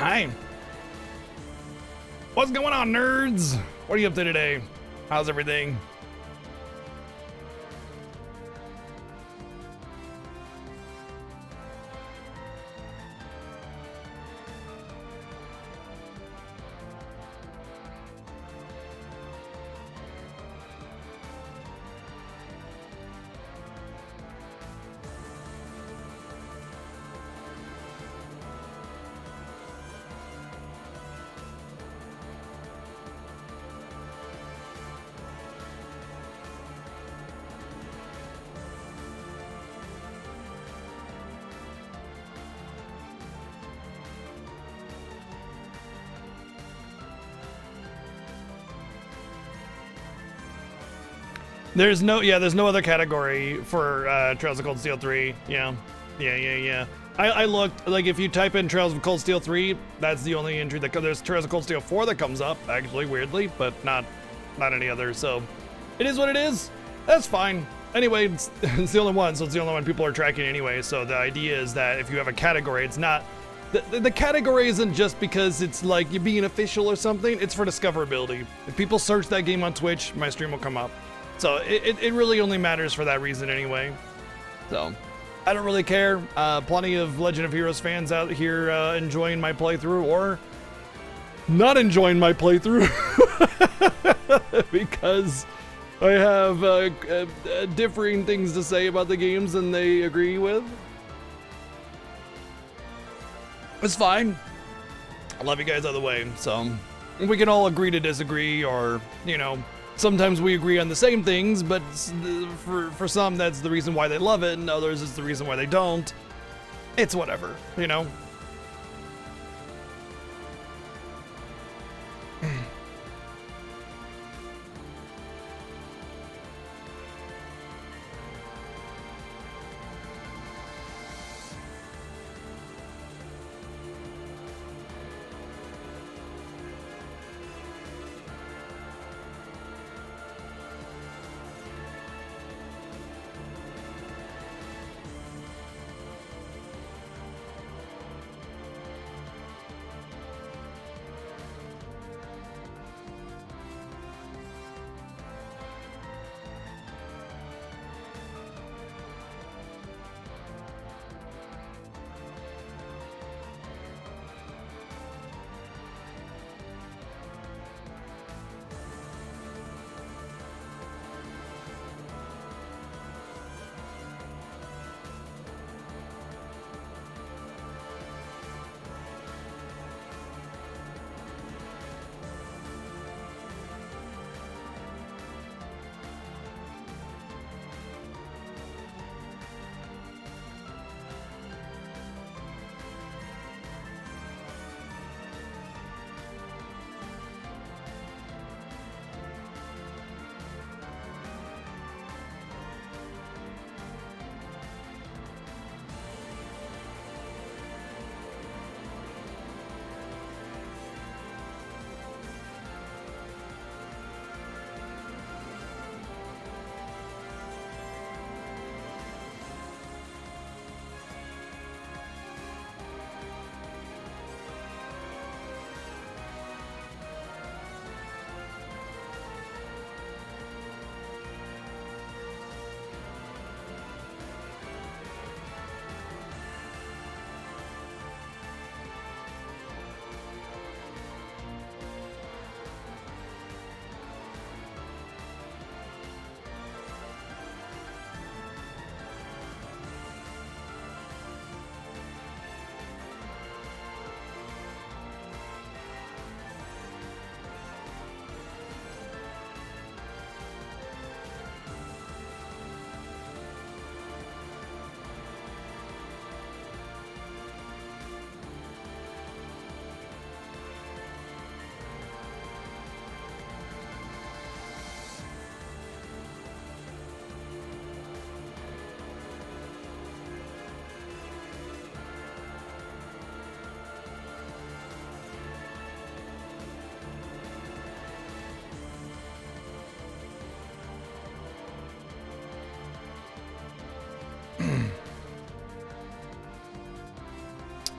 Hi. What's going on, nerds? What are you up to today? How's everything? There's no other category for Trails of Cold Steel 3. Yeah. I looked, like, if you type in Trails of Cold Steel 3, that's the only entry that there's Trails of Cold Steel 4 that comes up, actually, weirdly, but not any other, so it is what it is. That's fine. Anyway, it's the only one, so it's the only one people are tracking anyway, so the idea is that if you have a category, it's not, the category isn't just because it's like you being official or something, it's for discoverability. If people search that game on Twitch, my stream will come up. So it really only matters for that reason anyway. So I don't really care. Plenty of Legend of Heroes fans out here enjoying my playthrough or not enjoying my playthrough because I have differing things to say about the games than they agree with. It's fine. I love you guys either way. So we can all agree to disagree, or, you know, sometimes we agree on the same things, but for some, that's the reason why they love it, and others, it's the reason why they don't. It's whatever, you know?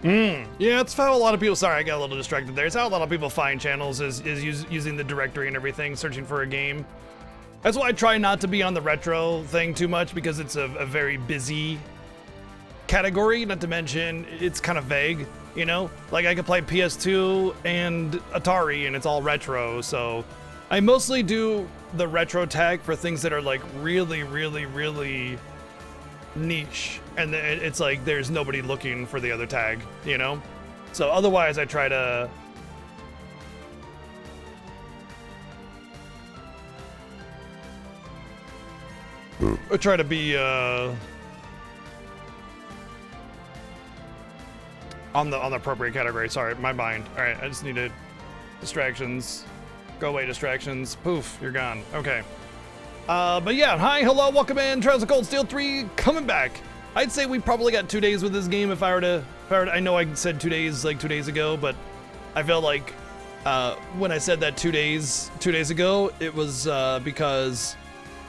Yeah, it's how a lot of people. Sorry, I got a little distracted there. It's how a lot of people find channels is using the directory and everything, searching for a game. That's why I try not to be on the retro thing too much because it's a very busy category. Not to mention it's kind of vague, you know. Like I could play PS2 and Atari, and it's all retro. So I mostly do the retro tag for things that are like really, really, really niche, and it's like there's nobody looking for the other tag, you know. So otherwise I try to be on the appropriate category. Sorry, my mind. All right, I just needed distractions. Go away, distractions. Poof, you're gone. Okay. But yeah, hi, hello, welcome in. Trails of Cold Steel 3 coming back. I'd say we probably got 2 days with this game if I were to, I know I said 2 days like 2 days ago, but I felt like when I said that 2 days ago, it was because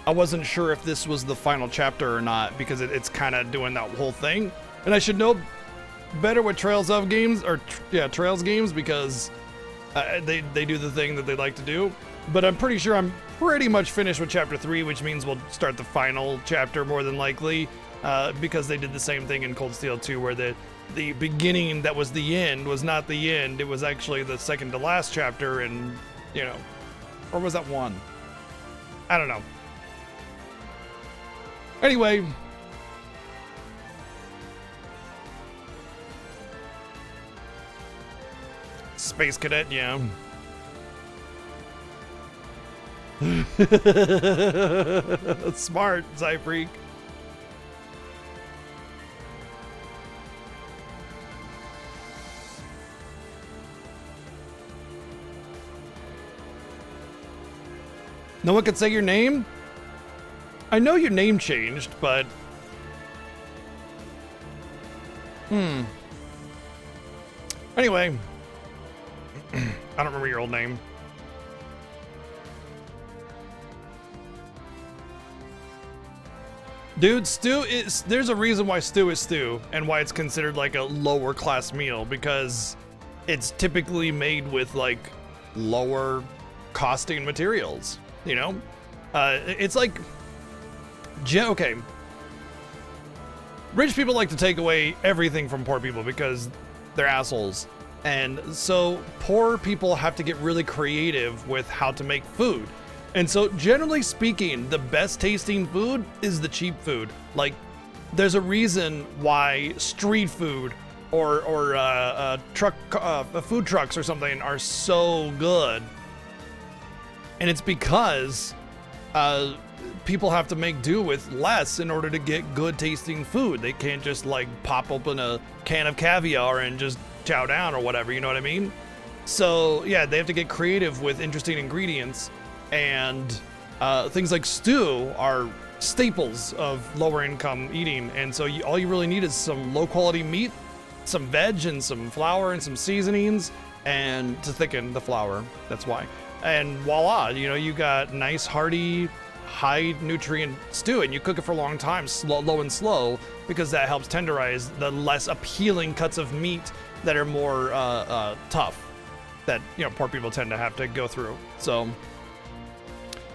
I wasn't sure if this was the final chapter or not, because it's kind of doing that whole thing. And I should know better with Trails of games, or Trails games, because they do the thing that they like to do. But I'm pretty sure I'm pretty much finished with chapter 3, which means we'll start the final chapter more than likely, because they did the same thing in Cold Steel 2, where the beginning that was the end was not the end. It was actually the second to last chapter, and, you know, or was that one? I don't know. Anyway. Space Cadet, yeah. Smart, Zyfreak. No one can say your name? I know your name changed, but... Anyway. I don't remember your old name. Dude, stew is, there's a reason why stew is stew and why it's considered like a lower class meal, because it's typically made with like lower costing materials, you know? It's like, okay. Rich people like to take away everything from poor people because they're assholes. And so poor people have to get really creative with how to make food. And so generally speaking, the best tasting food is the cheap food. Like, there's a reason why street food or food trucks or something are so good. And it's because people have to make do with less in order to get good tasting food. They can't just like pop open a can of caviar and just chow down or whatever, you know what I mean? So yeah, they have to get creative with interesting ingredients, and things like stew are staples of lower income eating. And so all you really need is some low quality meat, some veg, and some flour and some seasonings, and to thicken the flour. That's why. And voila, you know, you got nice hearty high nutrient stew, and you cook it for a long time, low and slow, because that helps tenderize the less appealing cuts of meat that are more tough, that, you know, poor people tend to have to go through. So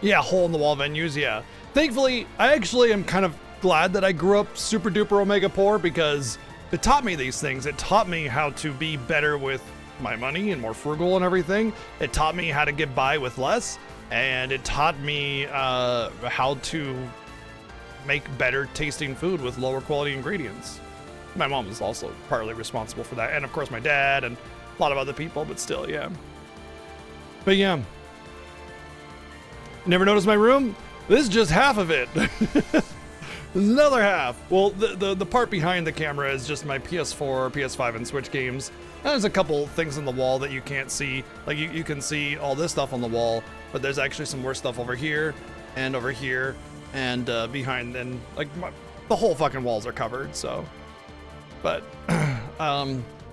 yeah, hole in the wall venues, yeah. Thankfully, I actually am kind of glad that I grew up super duper omega poor, because it taught me these things. It taught me how to be better with my money and more frugal and everything. It taught me how to get by with less, and it taught me how to make better tasting food with lower quality ingredients. My mom is also partly responsible for that, and of course my dad and a lot of other people, but still, yeah. But yeah. Never noticed my room? This is just half of it. There's another half. Well, the part behind the camera is just my PS4, PS5, and Switch games. And there's a couple things on the wall that you can't see. Like, you can see all this stuff on the wall, but there's actually some more stuff over here, and behind, and like the whole fucking walls are covered, so. But,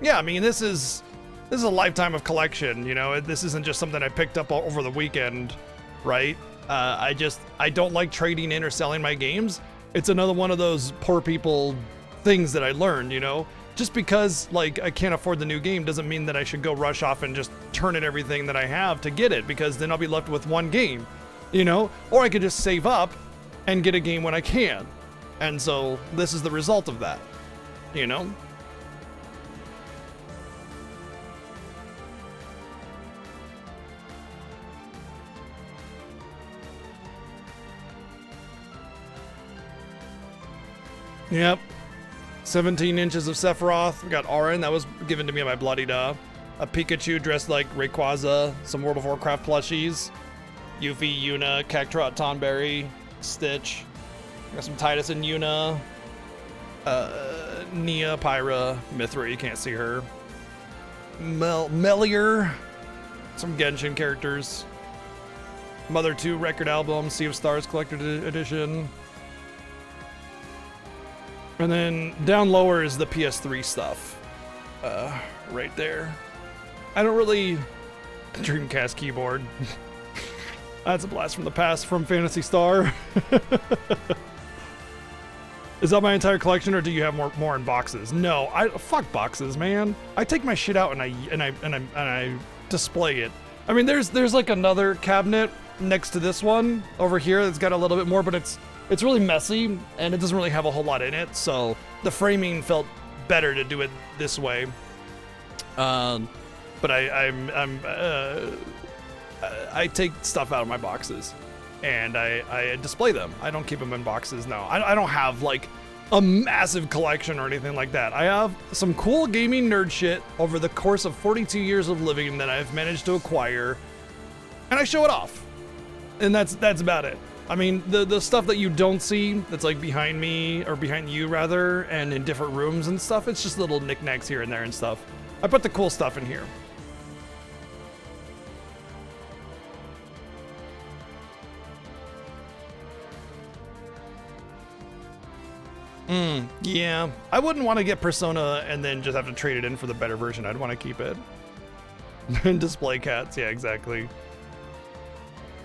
yeah, I mean, this is a lifetime of collection, you know? This isn't just something I picked up over the weekend, right? I don't like trading in or selling my games. It's another one of those poor people things that I learned, you know? just because like I can't afford the new game doesn't mean that I should go rush off and just turn in everything that I have to get it, because then I'll be left with one game, you know? Or I could just save up and get a game when I can. And so this is the result of that, you know? Yep. 17 inches of Sephiroth. We got Auron, that was given to me by Bloody Duh. A Pikachu dressed like Rayquaza. Some World of Warcraft plushies. Yuffie, Yuna, Cacturot, Tonberry, Stitch. Got some Titus and Yuna. Nia, Pyra, Mithra, you can't see her. Melior. Some Genshin characters. Mother 2 record album, Sea of Stars Collector Edition. And then down lower is the PS3 stuff. Right there. I don't really... Dreamcast keyboard. That's a blast from the past from Phantasy Star. Is that my entire collection, or do you have more in boxes? No, fuck boxes, man. I take my shit out and I display it. I mean, there's like another cabinet next to this one over here that's got a little bit more, but it's really messy and it doesn't really have a whole lot in it. So the framing felt better to do it this way. But I take stuff out of my boxes and I display them. I don't keep them in boxes. No, I don't have like a massive collection or anything like that. I have some cool gaming nerd shit over the course of 42 years of living that I've managed to acquire, and I show it off. And that's about it. I mean, the stuff that you don't see, that's like behind me, or behind you rather, and in different rooms and stuff, it's just little knickknacks here and there and stuff. I put the cool stuff in here. Yeah. I wouldn't want to get Persona and then just have to trade it in for the better version. I'd want to keep it. And display cats, yeah, exactly.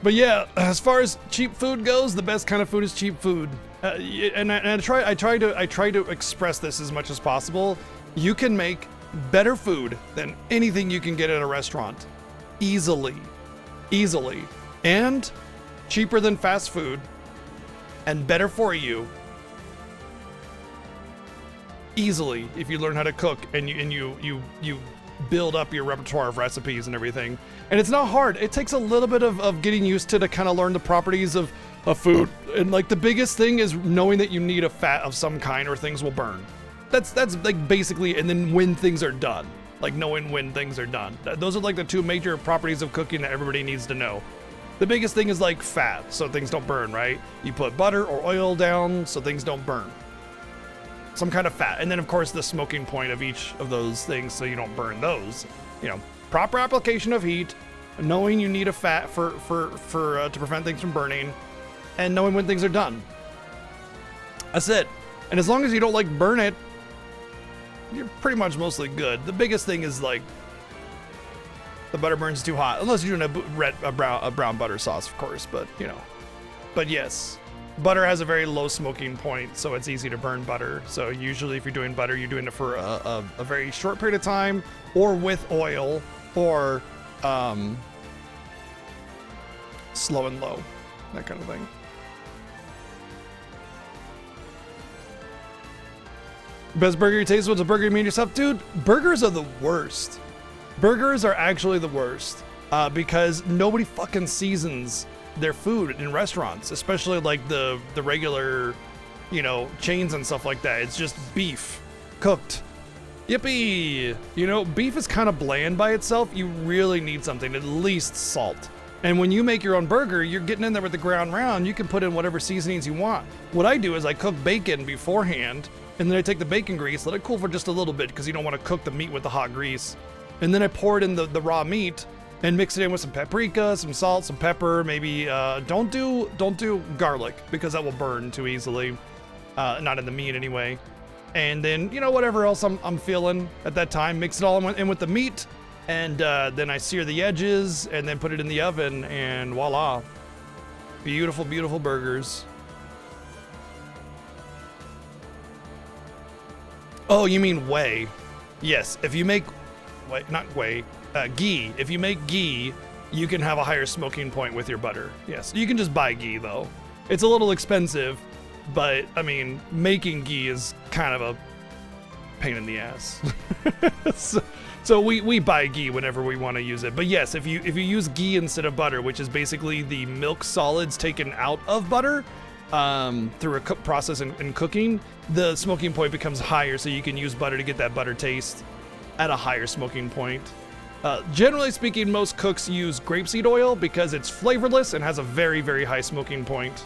But yeah, as far as cheap food goes, the best kind of food is cheap food. And I try to express this as much as possible. You can make better food than anything you can get at a restaurant. Easily. And cheaper than fast food. And better for you. Easily, if you learn how to cook and you build up your repertoire of recipes and everything. And it's not hard. It takes a little bit of getting used to kind of learn the properties of food. And like the biggest thing is knowing that you need a fat of some kind or things will burn. That's like basically, and then when things are done, like knowing when things are done. Those are like the two major properties of cooking that everybody needs to know. The biggest thing is like fat, so things don't burn, right? You put butter or oil down so things don't burn. Some kind of fat, and then of course the smoking point of each of those things so you don't burn those. You know, proper application of heat, knowing you need a fat for to prevent things from burning, and knowing when things are done. That's it. And as long as you don't like burn it, you're pretty much mostly good. The biggest thing is like the butter burns too hot, unless you're doing a brown butter sauce, of course. But you know, but yes. Butter has a very low smoking point, so it's easy to burn butter. So usually if you're doing butter, you're doing it for a very short period of time, or with oil, or slow and low, that kind of thing. Best burger you taste? What's a burger you made yourself? Dude, burgers are the worst. Burgers are actually the worst because nobody fucking seasons their food in restaurants, especially like the regular, you know, chains and stuff like that. It's just beef cooked. Yippee! You know, beef is kind of bland by itself. You really need something, at least salt. And when you make your own burger, you're getting in there with the ground round. You can put in whatever seasonings you want. What I do is I cook bacon beforehand, and then I take the bacon grease, let it cool for just a little bit because you don't want to cook the meat with the hot grease. And then I pour it in the raw meat and mix it in with some paprika, some salt, some pepper, maybe don't do garlic because that will burn too easily. Not in the meat anyway. And then, you know, whatever else I'm feeling at that time, mix it all in with the meat, and then I sear the edges and then put it in the oven, and voila. Beautiful, beautiful burgers. Oh, you mean whey? Yes. If you make not whey, ghee. If you make ghee, you can have a higher smoking point with your butter. Yes. You can just buy ghee though. It's a little expensive, but I mean, making ghee is kind of a pain in the ass. So we buy ghee whenever we want to use it. But yes, if you use ghee instead of butter, which is basically the milk solids taken out of butter through a process in cooking, the smoking point becomes higher, so you can use butter to get that butter taste at a higher smoking point. Generally speaking, most cooks use grapeseed oil because it's flavorless and has a very, very high smoking point.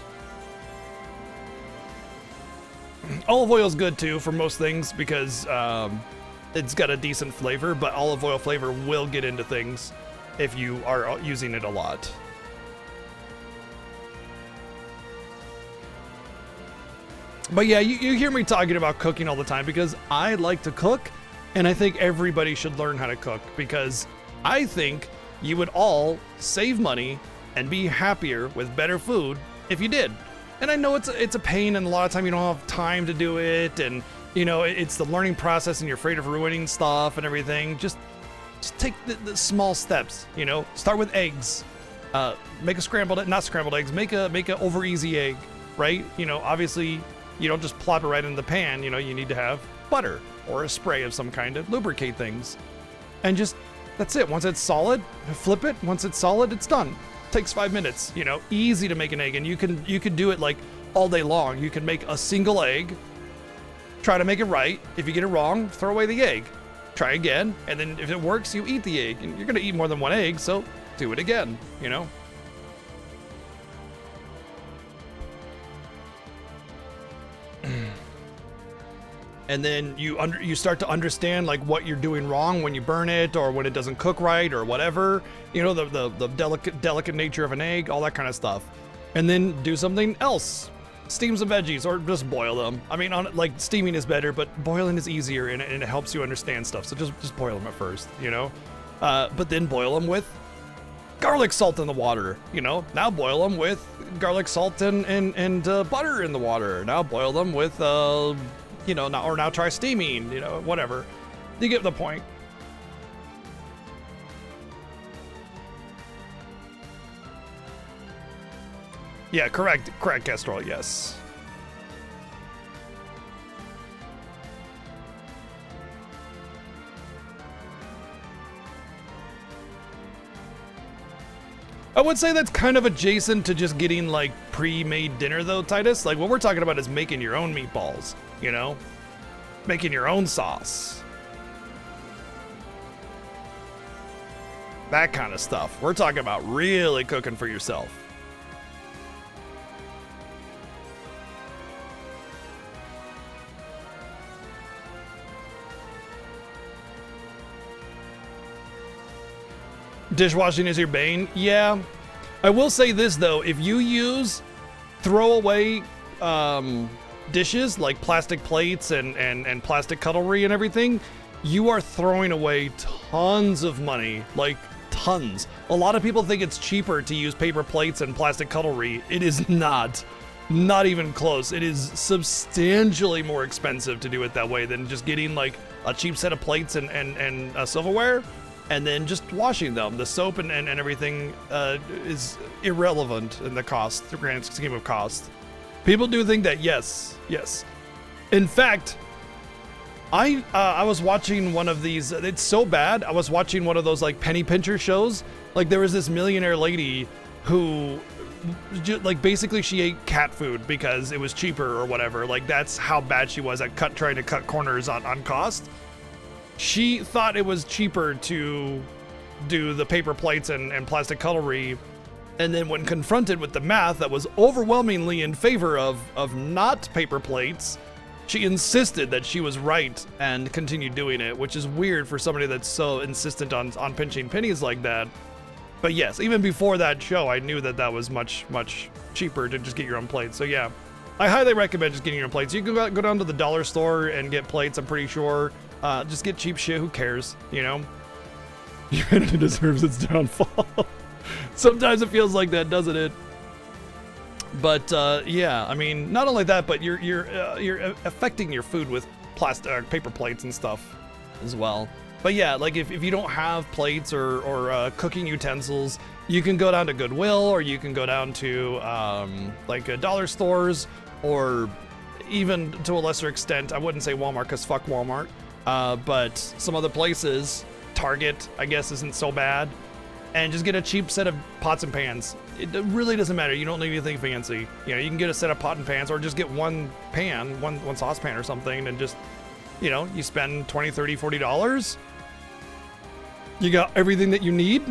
Olive oil is good too for most things because it's got a decent flavor, but olive oil flavor will get into things if you are using it a lot. But yeah, you hear me talking about cooking all the time because I like to cook, and I think everybody should learn how to cook because I think you would all save money and be happier with better food if you did. And I know it's a pain, and a lot of time you don't have time to do it, and you know it's the learning process, and you're afraid of ruining stuff and everything. Just take the small steps. You know, start with eggs. Make a not scrambled eggs. Make a over easy egg, right? You know, obviously you don't just plop it right in the pan. You know, you need to have butter or a spray of some kind to lubricate things, and just that's it. Once it's solid, flip it. Once it's solid, it's done. Takes 5 minutes, you know, easy to make an egg, and you can do it like all day long. You can make a single egg, try to make it right. If you get it wrong, throw away the egg, try again, and then if it works, you eat the egg. And you're gonna eat more than one egg, so do it again, you know. And then you start to understand like what you're doing wrong when you burn it or when it doesn't cook right or whatever, you know, the delicate nature of an egg, all that kind of stuff. And then do something else, steam some veggies or just boil them. I mean, like steaming is better, but boiling is easier and it helps you understand stuff. So just boil them at first, you know, but then boil them with garlic salt in the water, you know. Now boil them with garlic salt and butter in the water. Now boil them with you know, now try steaming, you know, whatever. You get the point. Yeah, correct, Castrol, yes. I would say that's kind of adjacent to just getting like pre-made dinner though, Titus. Like what we're talking about is making your own meatballs, you know? Making your own sauce. That kind of stuff. We're talking about really cooking for yourself. Dishwashing is your bane? Yeah. I will say this though, if you use throwaway dishes like plastic plates and plastic cutlery and everything, you are throwing away tons of money, like tons. A lot of people think it's cheaper to use paper plates and plastic cutlery. It is not even close. It is substantially more expensive to do it that way than just getting like a cheap set of plates and silverware and then just washing them. The soap and everything is irrelevant in the cost, the grand scheme of cost. People do think that, yes. In fact, I was watching one of these, it's so bad, I was watching one of those like penny pincher shows. Like there was this millionaire lady who, like basically she ate cat food because it was cheaper or whatever. Like that's how bad she was at trying to cut corners on cost. She thought it was cheaper to do the paper plates and plastic cutlery, and then when confronted with the math that was overwhelmingly in favor of not paper plates, she insisted that she was right and continued doing it, which is weird for somebody that's so insistent on pinching pennies like that. But yes, even before that show, I knew that was much cheaper to just get your own plates. So yeah, I highly recommend just getting your own plates. You can go down to the dollar store and get plates, I'm pretty sure. Just get cheap shit, who cares, you know? Humanity deserves its downfall. Sometimes it feels like that, doesn't it? But yeah, I mean, not only that, but you're affecting your food with plastic paper plates and stuff as well. But yeah, like if you don't have plates or cooking utensils, you can go down to Goodwill, or you can go down to like dollar stores, or even to a lesser extent, I wouldn't say Walmart because fuck Walmart, but some other places, Target, I guess, isn't so bad, and just get a cheap set of pots and pans. It really doesn't matter. You don't need anything fancy. You know, you can get a set of pot and pans, or just get one pan, one saucepan or something, and just, you know, you spend $20, $30, $40. You got everything that you need.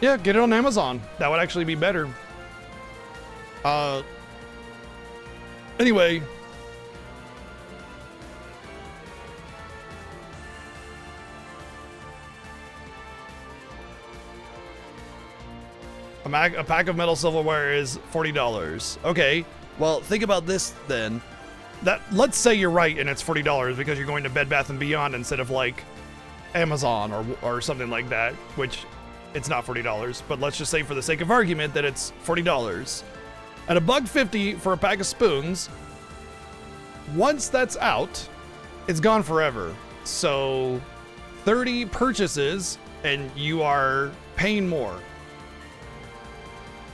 Yeah, get it on Amazon. That would actually be better. Anyway. A pack of metal silverware is $40. Okay, well, think about this then. Let's say you're right and it's $40 because you're going to Bed Bath & Beyond instead of like Amazon or something like that, which it's not $40, but let's just say for the sake of argument that it's $40. At $1.50 for a pack of spoons, once that's out, it's gone forever. So 30 purchases and you are paying more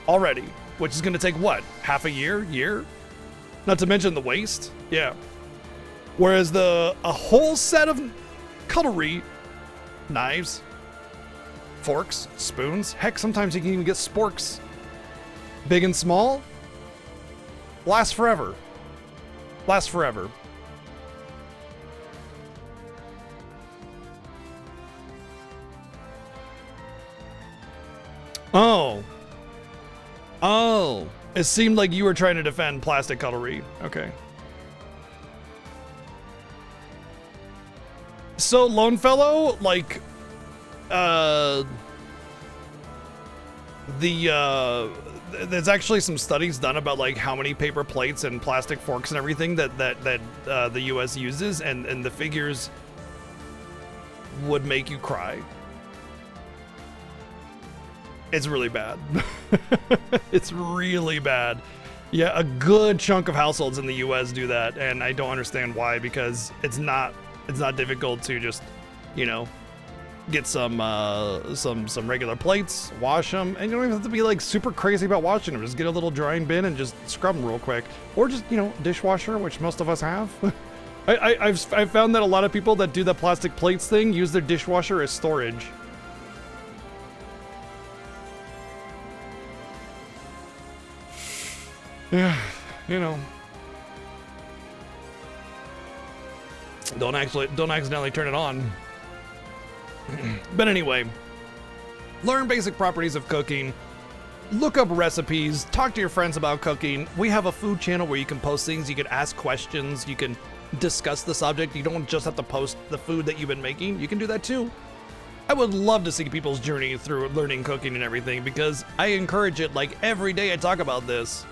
already, which is going to take what, half a year? Not to mention the waste. Yeah. Whereas a whole set of cutlery, knives, forks, spoons, heck, sometimes you can even get sporks, big and small, last forever. Oh, it seemed like you were trying to defend plastic cutlery. Okay. So Lonefellow, like, there's actually some studies done about like how many paper plates and plastic forks and everything that the US uses, and the figures would make you cry. It's really bad. It's really bad. Yeah, a good chunk of households in the US do that, and I don't understand why, because it's not difficult to just, you know, get some regular plates, wash them, and you don't even have to be like super crazy about washing them. Just get a little drying bin and just scrub them real quick, or just, you know, dishwasher, which most of us have. I've found that a lot of people that do the plastic plates thing use their dishwasher as storage. Yeah, you know. Don't accidentally turn it on. But anyway, learn basic properties of cooking, look up recipes, talk to your friends about cooking. We have a food channel where you can post things, you can ask questions, you can discuss the subject. You don't just have to post the food that you've been making. You can do that too. I would love to see people's journey through learning cooking and everything, because I encourage it. Like every day I talk about this.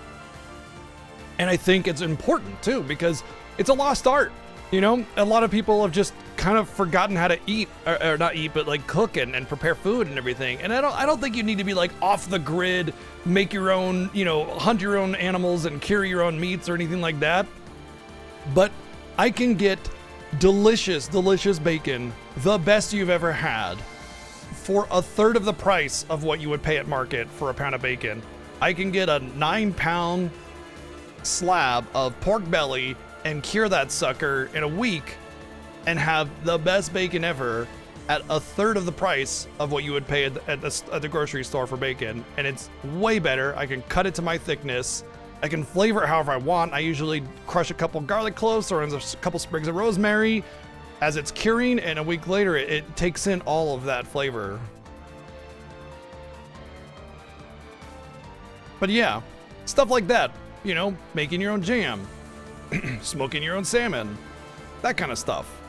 And I think it's important too, because it's a lost art. You know, a lot of people have just kind of forgotten how to eat, or not eat, but like cook and prepare food and everything. And I don't think you need to be like off the grid, make your own, you know, hunt your own animals and cure your own meats or anything like that. But I can get delicious bacon, the best you've ever had, for a third of the price of what you would pay at market for a pound of bacon. I can get a 9-pound slab of pork belly and cure that sucker in a week and have the best bacon ever at a third of the price of what you would pay at the grocery store for bacon. And it's way better. I can cut it to my thickness. I can flavor it however I want. I usually crush a couple garlic cloves or a couple sprigs of rosemary as it's curing, and a week later it takes in all of that flavor. But yeah, stuff like that. You know, making your own jam, smoking your own salmon, that kind of stuff.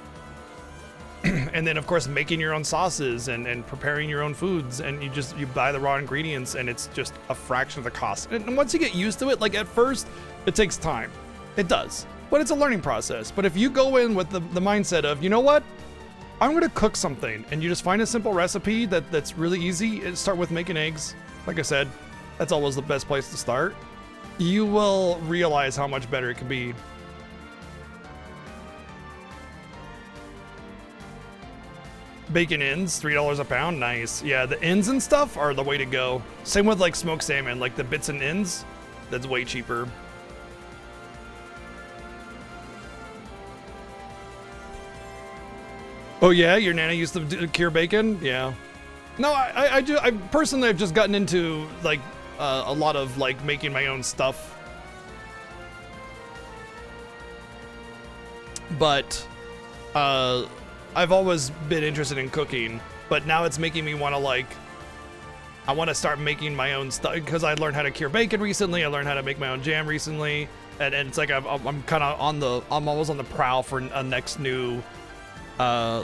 And then of course making your own sauces and preparing your own foods, and you buy the raw ingredients, and it's just a fraction of the cost. And once you get used to it, like at first it takes time. It does, but it's a learning process. But if you go in with the mindset of, you know what, I'm gonna cook something, and you just find a simple recipe that's really easy. Start with making eggs. Like I said, that's always the best place to start. You will realize how much better it can be. Bacon ends, $3 a pound. Nice. Yeah, the ends and stuff are the way to go. Same with like smoked salmon, like the bits and ends. That's way cheaper. Oh yeah, your nana used to cure bacon? Yeah. No, I do. I personally have just gotten into like a lot of like making my own stuff. But I've always been interested in cooking, but now it's making me want to like, I want to start making my own stuff because I learned how to cure bacon recently. I learned how to make my own jam recently, and it's like I'm kind of I'm always on the prowl for a next new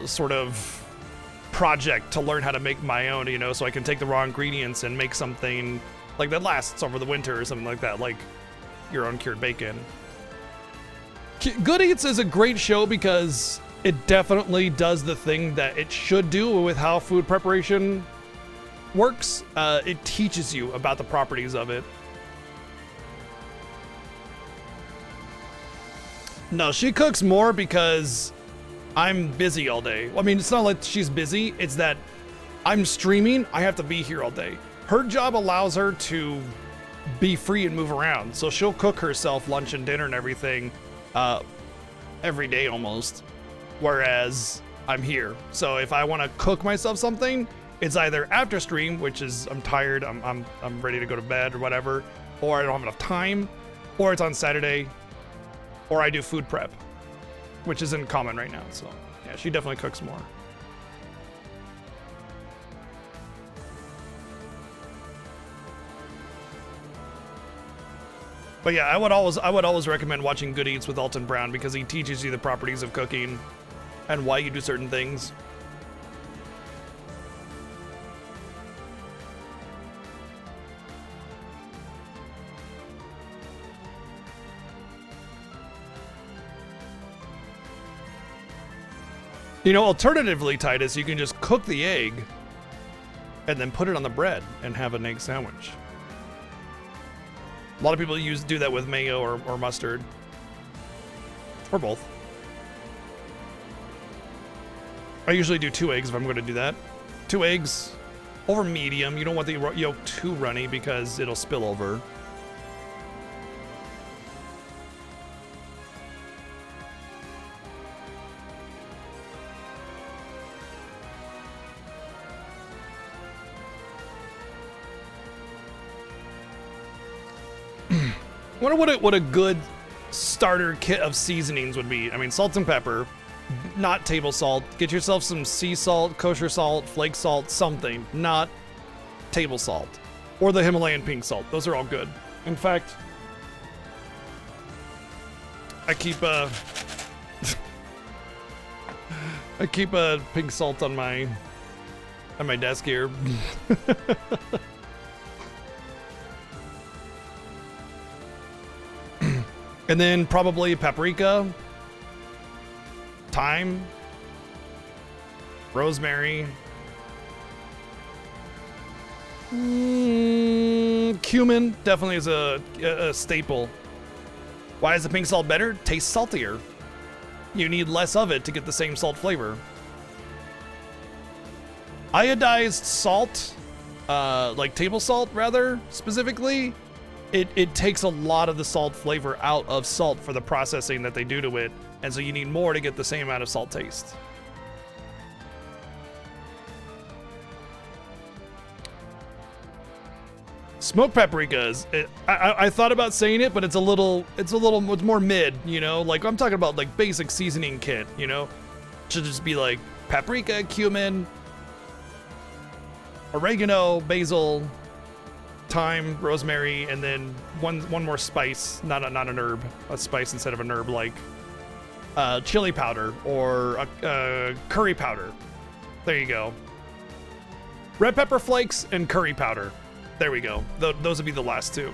sort of project to learn how to make my own, you know, so I can take the raw ingredients and make something like that lasts over the winter or something like that, like your own cured bacon. Good Eats is a great show because it definitely does the thing that it should do with how food preparation works. It teaches you about the properties of it. No, she cooks more because I'm busy all day. I mean, it's not like she's busy. It's that I'm streaming. I have to be here all day. Her job allows her to be free and move around. So she'll cook herself lunch and dinner and everything every day almost. Whereas I'm here. So if I want to cook myself something, it's either after stream, which is I'm tired, I'm ready to go to bed or whatever, or I don't have enough time, or it's on Saturday, or I do food prep, which isn't common right now. So yeah, she definitely cooks more. But yeah, I would always recommend watching Good Eats with Alton Brown because he teaches you the properties of cooking and why you do certain things. You know, alternatively, Titus, you can just cook the egg and then put it on the bread and have an egg sandwich. A lot of people do that with mayo or mustard. Or both. I usually do 2 eggs if I'm going to do that. 2 eggs over medium. You don't want the yolk too runny because it'll spill over. I wonder what a good starter kit of seasonings would be. I mean, salt and pepper, not table salt. Get yourself some sea salt, kosher salt, flake salt, something. Not table salt. Or the Himalayan pink salt. Those are all good. In fact, I keep I keep a pink salt on my desk here. And then probably paprika, thyme, rosemary, cumin definitely is a staple. Why is the pink salt better? Tastes saltier. You need less of it to get the same salt flavor. Iodized salt, like table salt rather specifically, it takes a lot of the salt flavor out of salt for the processing that they do to it, and so you need more to get the same amount of salt taste. Smoked paprikas. I thought about saying it, but it's more mid, you know? Like, I'm talking about like basic seasoning kit, you know? Should just be like paprika, cumin, oregano, basil, thyme, rosemary, and then one more spice, not an herb, a spice instead of an herb, like chili powder or curry powder. There you go. Red pepper flakes and curry powder. There we go. Those would be the last 2.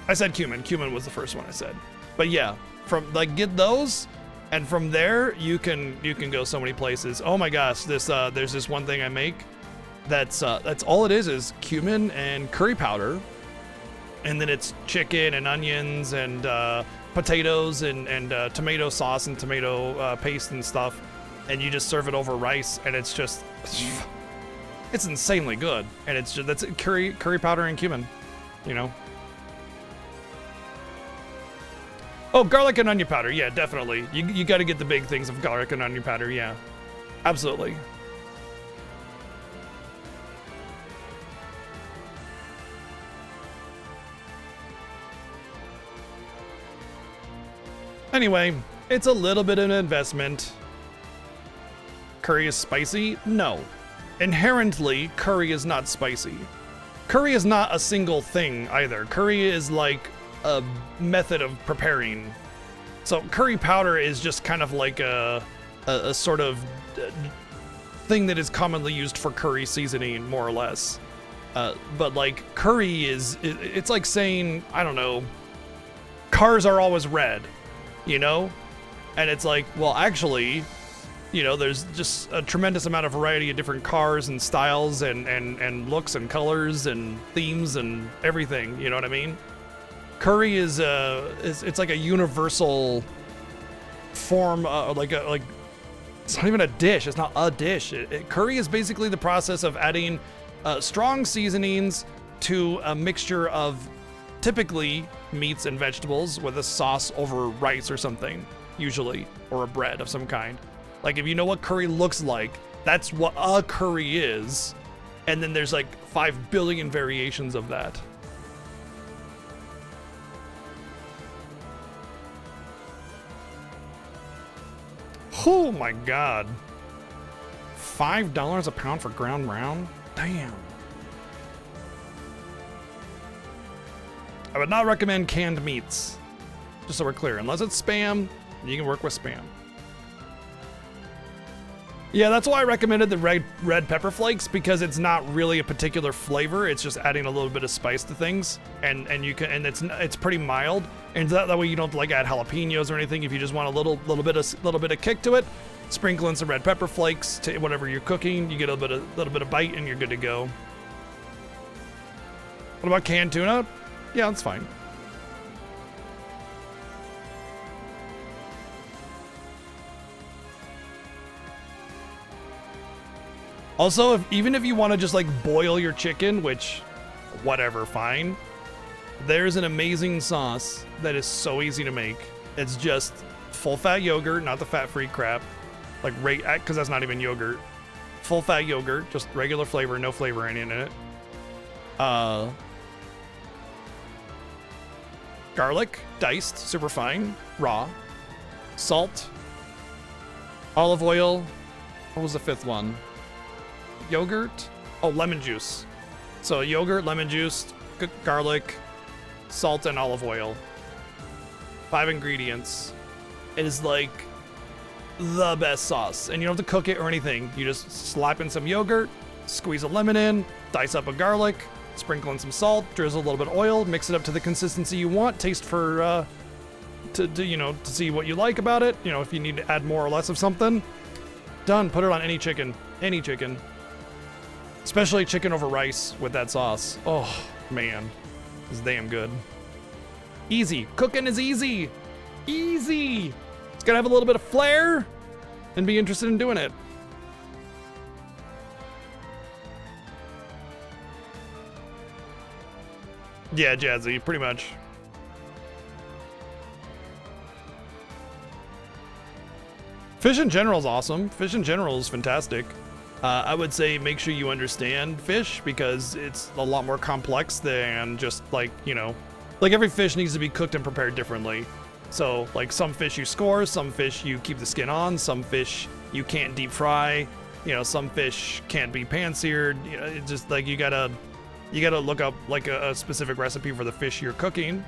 I said cumin. Cumin was the first one I said. But yeah, from like get those, and from there you can go so many places. Oh my gosh, there's this one thing I make. That's all it is cumin and curry powder, and then it's chicken and onions and potatoes and tomato sauce and tomato paste and stuff, and you just serve it over rice, and it's just, it's insanely good. And it's just, that's curry powder and cumin, you know. Oh, garlic and onion powder, yeah, definitely. You got to get the big things of garlic and onion powder, yeah, absolutely. Anyway, it's a little bit of an investment. Curry is spicy? No. Inherently, curry is not spicy. Curry is not a single thing either. Curry is like a method of preparing. So curry powder is just kind of like a sort of thing that is commonly used for curry seasoning, more or less. But like curry is, it's like saying, I don't know, cars are always red. You know? And it's like, well, actually, you know, there's just a tremendous amount of variety of different cars and styles and looks and colors and themes and everything, you know what I mean? Curry is it's like a universal form, like it's not even a dish, it's not a dish. Curry is basically the process of adding strong seasonings to a mixture of typically meats and vegetables with a sauce over rice or something, usually, or a bread of some kind. Like, if you know what curry looks like, that's what a curry is. And then there's like 5 billion variations of that. Oh my God. $5 a pound for ground round? Damn. I would not recommend canned meats, just so we're clear. Unless it's Spam, you can work with Spam. Yeah, that's why I recommended the red pepper flakes, because it's not really a particular flavor. It's just adding a little bit of spice to things, and it's pretty mild. And that way you don't like add jalapenos or anything. If you just want a little bit of kick to it, sprinkle in some red pepper flakes to whatever you're cooking. You get a little bit of bite, and you're good to go. What about canned tuna? Yeah, that's fine. Also, even if you want to just like boil your chicken, which, whatever, fine. There's an amazing sauce that is so easy to make. It's just full fat yogurt, not the fat-free crap. Like, because that's not even yogurt. Full fat yogurt, just regular flavor, no flavor in it. Garlic, diced, super fine, raw. Salt. Olive oil. What was the fifth one? Yogurt? Oh, lemon juice. So yogurt, lemon juice, garlic, salt, and olive oil. 5 ingredients. It is like the best sauce. And you don't have to cook it or anything. You just slap in some yogurt, squeeze a lemon in, dice up a garlic, sprinkle in some salt, drizzle a little bit of oil, mix it up to the consistency you want, taste for, to see what you like about it. You know, if you need to add more or less of something. Done. Put it on any chicken. Any chicken. Especially chicken over rice with that sauce. Oh, man. It's damn good. Easy. Cooking is easy. Easy. It's gotta have a little bit of flair and be interested in doing it. Yeah, Jazzy, pretty much. Fish in general is awesome. Fish in general is fantastic. I would say make sure you understand fish, because it's a lot more complex than just like, you know, like every fish needs to be cooked and prepared differently. So like some fish you score, some fish you keep the skin on, some fish you can't deep fry, you know, some fish can't be pan-seared. You know, it's just like you gotta look up like a specific recipe for the fish you're cooking,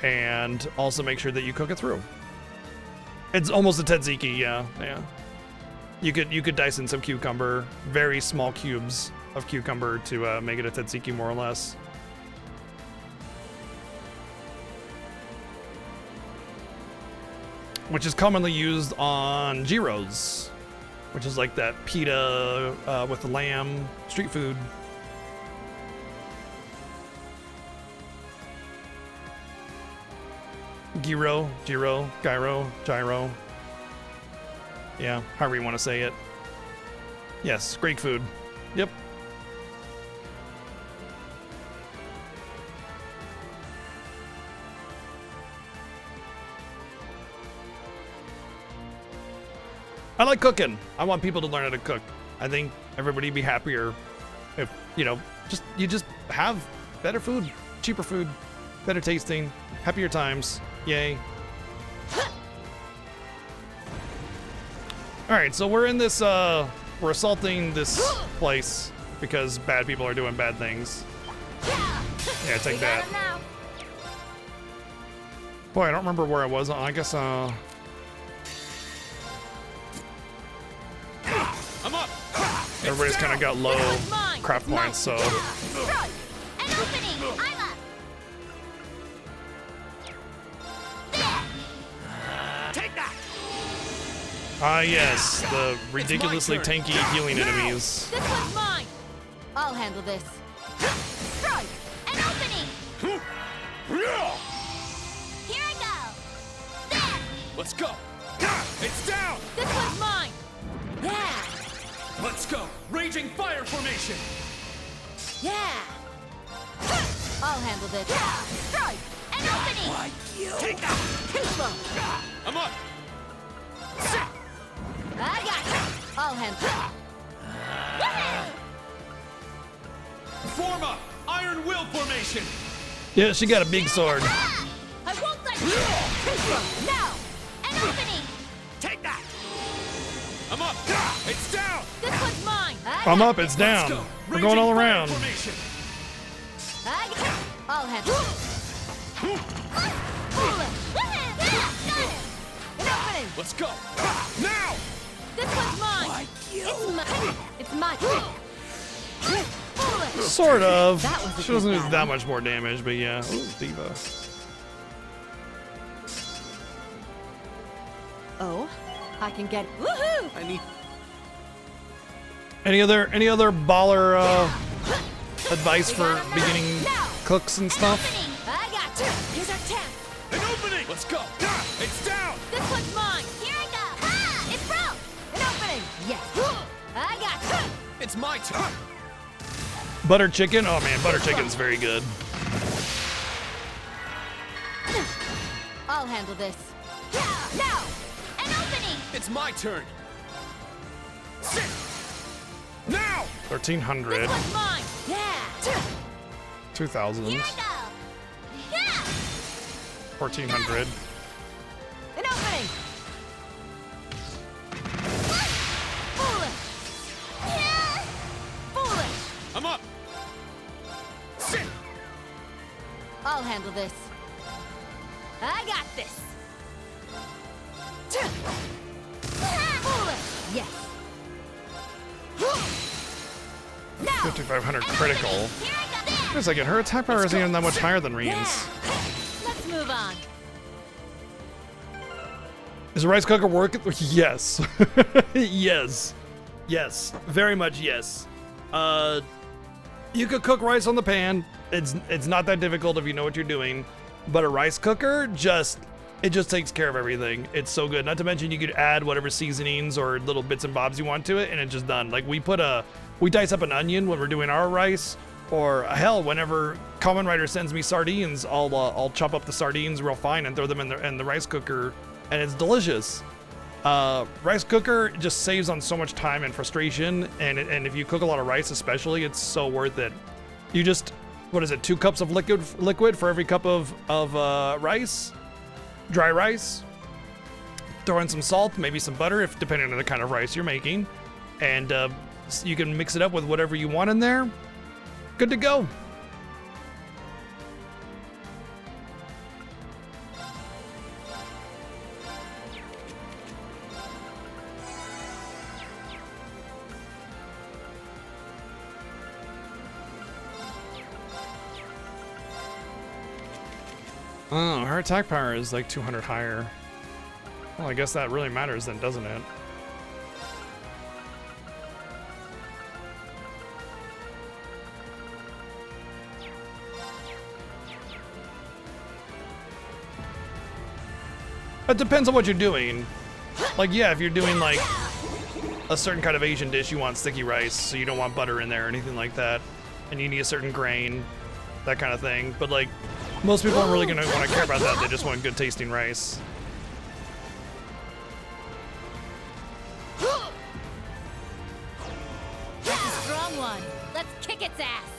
and also make sure that you cook it through. It's almost a tzatziki, yeah. You could dice in some cucumber, very small cubes of cucumber to make it a tzatziki, more or less. Which is commonly used on gyros, which is like that pita with the lamb street food. Gyro. Yeah, however you want to say it. Yes, Greek food. Yep. I like cooking. I want people to learn how to cook. I think everybody would be happier if, you know, you just have better food, cheaper food, better tasting, happier times. Yay. All right, so we're in this, we're assaulting this place because bad people are doing bad things. Yeah, take that. Boy, I don't remember where I was. I guess, I'm up. Everybody's kind of got low craft points, so. An opening. I'm up. Take that. Ah, yes, the ridiculously tanky healing enemies. This one's mine. I'll handle this. Strike. An opening. Here I go. There. Let's go. It's down. This one's mine. Yeah. Let's go. Raging fire formation. Yeah. I'll handle this. Strike. An opening. Like you. Take that. Too slow. I'm up. I got you. I'll handle it. Woohoo! Form up. Iron will formation. Yeah, she got a big sword. I won't let you. Too slow. Now. An opening. Take that. I'm up. It's down. This one's mine. I'm up, it's Let's down. go. We're going all Raging fire around. formation. I'll handle it. Foolish. Got it. An opening. Let's go. Now. This one's mine. Like you. It's mine. Foolish. Sort of. That was a She doesn't good do that battle. much more damage, but yeah. Ooh, Diva. Oh, I can get it. Woohoo! I need. Any other baller advice for beginning cooks and stuff? Opening. I got you. Here's our chance. An opening. Let's go. It's down. This one's mine. Here I go. Ah, it broke. An opening. Yes. I got you. It's my turn. Butter chicken? Oh man, butter chicken's very good. I'll handle this. Now. An opening. It's my turn. Sit. Now. 1300, This one's mine. Yeah. 2000, Here I go. Yeah. 1400. An opening. Foolish. Yeah. Foolish. I'm up. Sit. I'll handle this. I got this. Foolish. Yes. Now. 5500 critical. Here I go. Wait a second, her attack power isn't even that much higher than Reen's. Yeah. Let's move on. Is a rice cooker working? Yes. Yes. Yes. Very much yes. You could cook rice on the pan. It's not that difficult if you know what you're doing. But a rice cooker it just takes care of everything. It's so good. Not to mention you could add whatever seasonings or little bits and bobs you want to it, and it's just done. Like we dice up an onion when we're doing our rice, or hell, whenever Common Rider sends me sardines, I'll chop up the sardines real fine and throw them in the rice cooker, and it's delicious. Rice cooker just saves on so much time and frustration, and if you cook a lot of rice especially, it's so worth it. You just, what is it, 2 cups of liquid for every cup of rice, dry rice. Throw in some salt, maybe some butter, if depending on the kind of rice you're making, and you can mix it up with whatever you want in there. Good to go. Oh, her attack power is like 200 higher. Well, I guess that really matters then, doesn't it? It depends on what you're doing. Like, yeah, if you're doing like a certain kind of Asian dish, you want sticky rice, so you don't want butter in there or anything like that, and you need a certain grain, that kind of thing. But like, most people aren't really gonna want to care about that. They just want good tasting rice. That's a strong one. Let's kick its ass.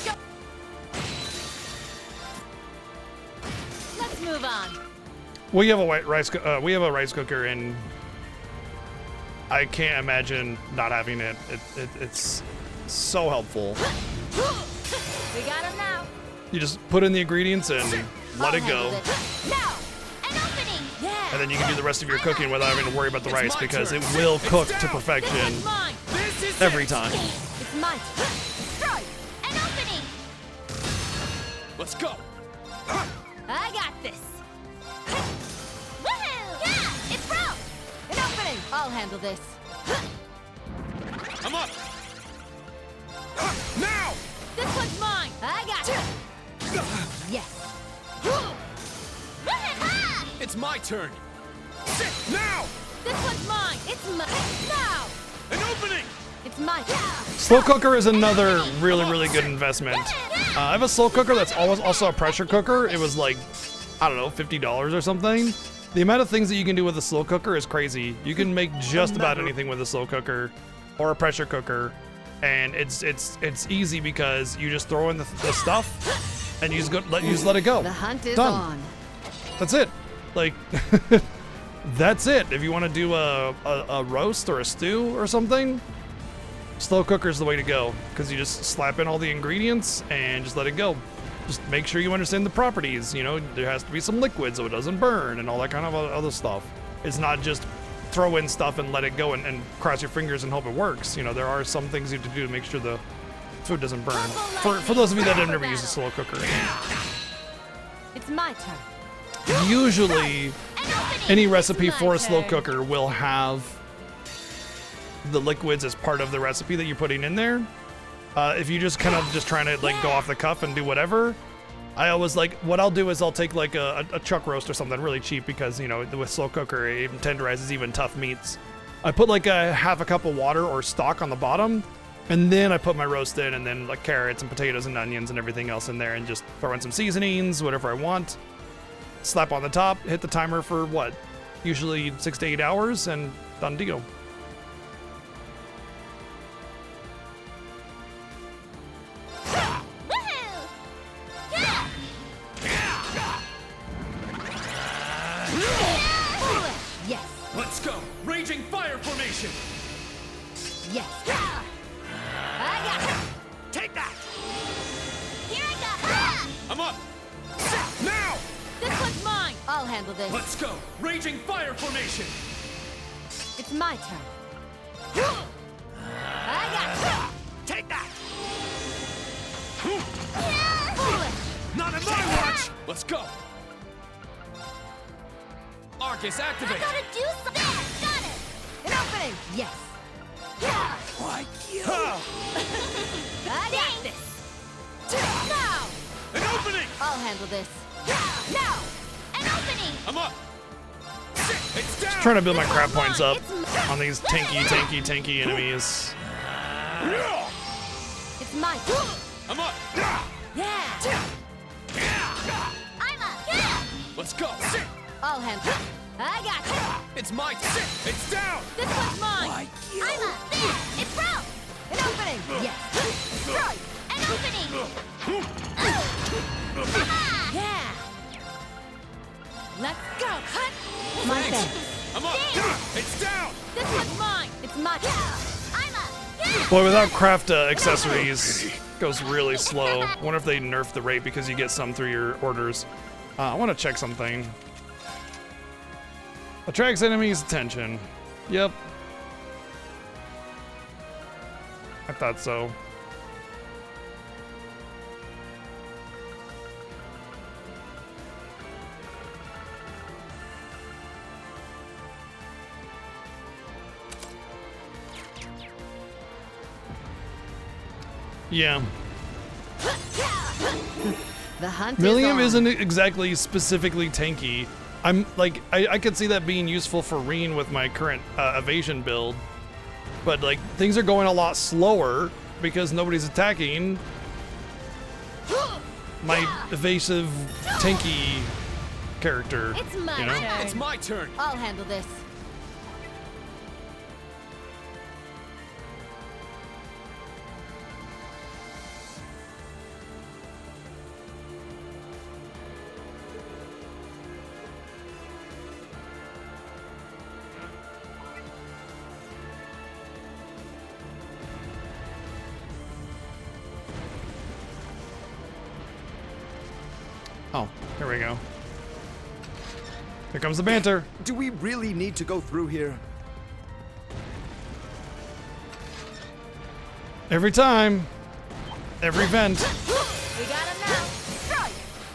Go. Let's move on. We have a we have a rice cooker, and I can't imagine not having it. It's so helpful. We got him now. You just put in the ingredients and let it go, Now, an opening. Yeah. and then you can do the rest of your cooking without having to worry about the It's rice my because turn. it will cook to down. perfection This one's mine. This is every it. time. It's mine. Destroy. An opening. Let's go. I got this. Woohoo! Yeah, it's broke. An opening. I'll handle this. I'm up. Now. This one's mine. I got it. Yes. It's my turn. Now. This one's mine. It's mine. Now. An opening. It's mine. Slow cooker is another really good investment. I have a slow cooker that's also a pressure cooker. It was like, I don't know, $50 or something. The amount of things that you can do with a slow cooker is crazy. You can make just about anything with a slow cooker or a pressure cooker, and it's easy because you just throw in the stuff and you just let it go. The hunt is Done. on. That's it. Like, that's it. If you want to do a roast or a stew or something, slow cooker is the way to go because you just slap in all the ingredients and just let it go. Just make sure you understand the properties. You know, there has to be some liquid so it doesn't burn and all that kind of other stuff. It's not just throw in stuff and let it go and cross your fingers and hope it works. You know, there are some things you have to do to make sure the food doesn't burn. For those of you that have never used a slow cooker. It's my turn. Usually, An opening. any It's recipe my for a slow turn. cooker will have the liquids as part of the recipe that you're putting in there. If you just kind of just trying to like go off the cuff and do whatever, I always like, what I'll do is I'll take like a chuck roast or something really cheap because, you know, with slow cooker, it even tenderizes even tough meats. I put like a half a cup of water or stock on the bottom, and then I put my roast in, and then like carrots and potatoes and onions and everything else in there, and just throw in some seasonings, whatever I want. Slap on the top, hit the timer for what? Usually 6 to 8 hours, and done deal. Woohoo! Yeah. Yes. Let's go. Raging fire formation. Yes. I got it. Take that. Here I go. I'm up. Now. This one's mine. I'll handle this. Let's go. Raging fire formation. It's my turn. I got Take that. it. Not on my watch. Let's go. Arcus I activate. gotta do something. Got it. An opening. Yes. Yeah. Like you. I got this. Now. An opening. I'll handle this. Now. An opening. I'm up. It's down. Trying to build my crap points up It's mine. on these tanky enemies. It's my turn. I'm up. Yeah. I'm up. Yeah. Let's go. I'll handle it. I got it. It's my turn. It's down. This one's mine. Like you. I'm up. There. It's broke. An opening. Yes. Destroy. An opening. Yeah. Let's go. Cut. My Thanks. turn. I'm up. It's down. This one's mine. It's my turn. I'm up. Yeah. Boy, without craft accessories, it goes really slow. I wonder if they nerf the rate because you get some through your orders. I want to check something. Attracts enemies' attention. Yep. I thought so. Yeah. The hunt Millium is on. isn't exactly specifically tanky. I'm like, I could see that being useful for Reen with my current evasion build, but like things are going a lot slower because nobody's attacking my evasive, tanky character. It's my you know? turn. It's my turn. I'll handle this. Oh, here we go. Here comes the banter. Do we really need to go through here? Every time. Every vent. We got him now. Strike.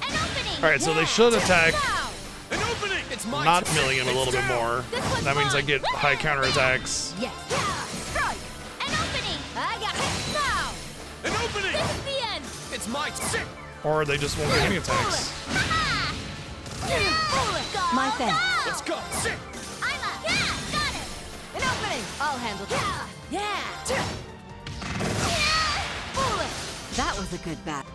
An opening. All right, so they should attack, Now. An opening. It's my not turn. milling him a little bit more. This one's That means I mine. get high counterattacks. Yes. Strike. An opening. I got it. Now. An opening. This is the end. It's my turn. Or they just won't get any attacks. My thing. Let's go. Sit. I'm up. Yeah, got it. An opening. I'll handle that. Yeah. Foolish. That was a good bat.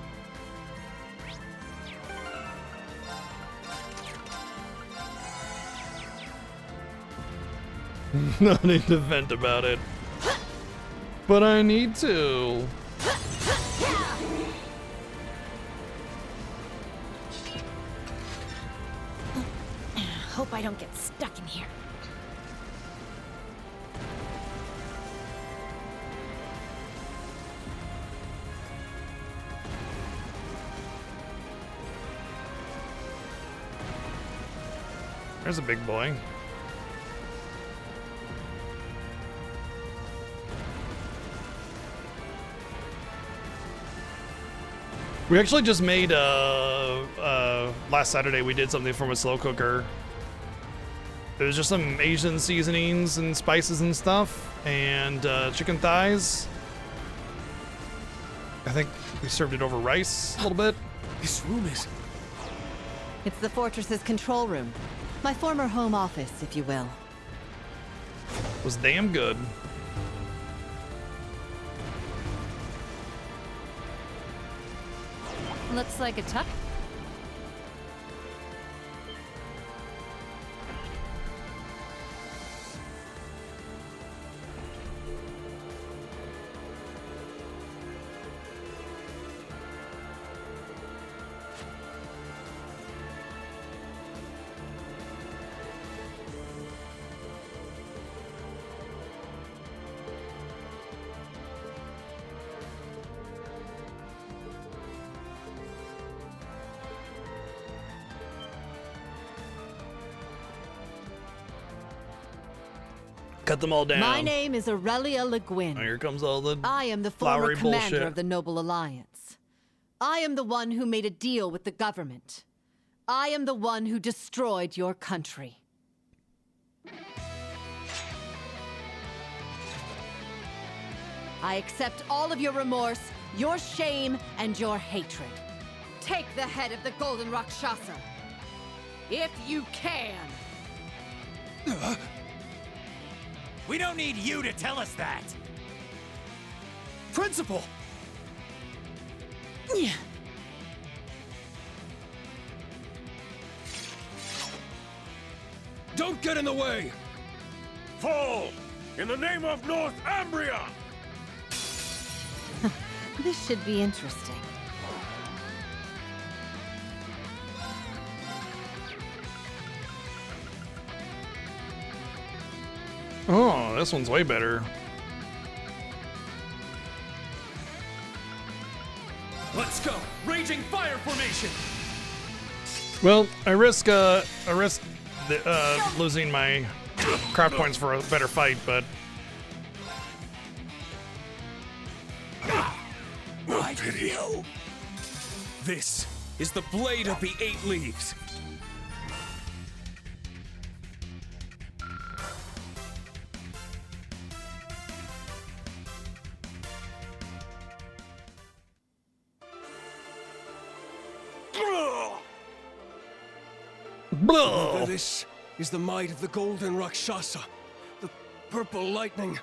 No need to vent about it. But I need to. Hope I don't get stuck in here. There's a big boy. We actually just made last Saturday we did something from a slow cooker. It was just some Asian seasonings and spices and stuff, and chicken thighs. I think we served it over rice a little bit. This room is... It's the fortress's control room. My former home office, if you will. It was damn good. Looks like a tuck. Cut them all down. My name is Aurelia Le Guin. Oh, here comes all the I am the former flowery commander bullshit. of the Noble Alliance. I am the one who made a deal with the government. I am the one who destroyed your country. I accept all of your remorse, your shame, and your hatred. Take the head of the Golden Rakshasa. If you can. We don't need you to tell us that. Principal! Don't get in the way. Fall in the name of Northumbria. This should be interesting. Oh, this one's way better. Let's go. Raging fire formation. Well, I risk losing my craft points for a better fight, but My video. This is the blade of the 8 leaves. Blah. This is the might of the Golden Rakshasa, the Purple Lightning,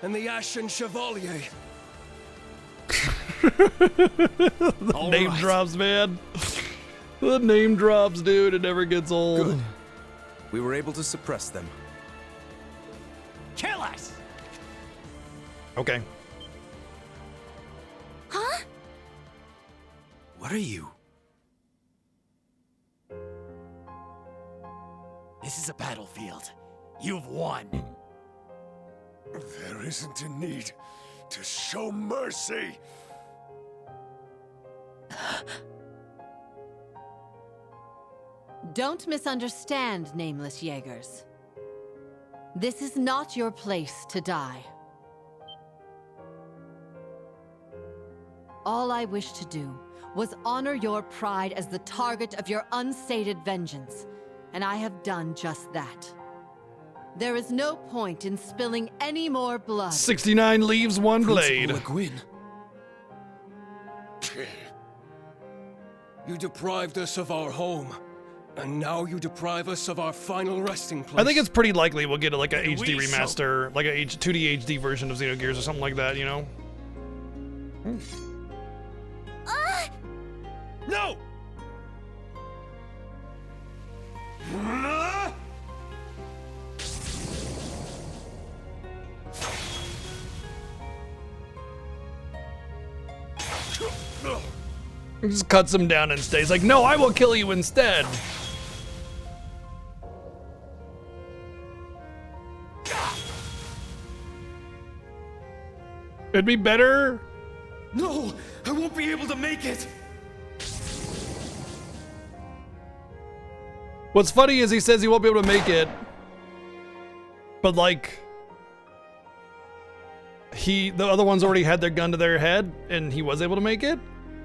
and the Ashen Chevalier. All Name right. drops, man. The name drops, dude. It never gets old. Good. We were able to suppress them. Kill us! Okay. Huh? What are you? This is a battlefield. You've won. There isn't a need to show mercy. Don't misunderstand, nameless Jaegers. This is not your place to die. All I wished to do was honor your pride as the target of your unsated vengeance, and I have done just that. There is no point in spilling any more blood. 69 leaves, one blade. Principal Le Guin. You deprived us of our home, and now you deprive us of our final resting place. I think it's pretty likely we'll get like a And HD we shall- remaster, like a 2D HD version of Xenogears or something like that, you know? No! He just cuts him down and stays like, no, I will kill you instead. It'd be better. No! I won't be able to make it! What's funny is he says he won't be able to make it, but like, the other ones already had their gun to their head and he was able to make it.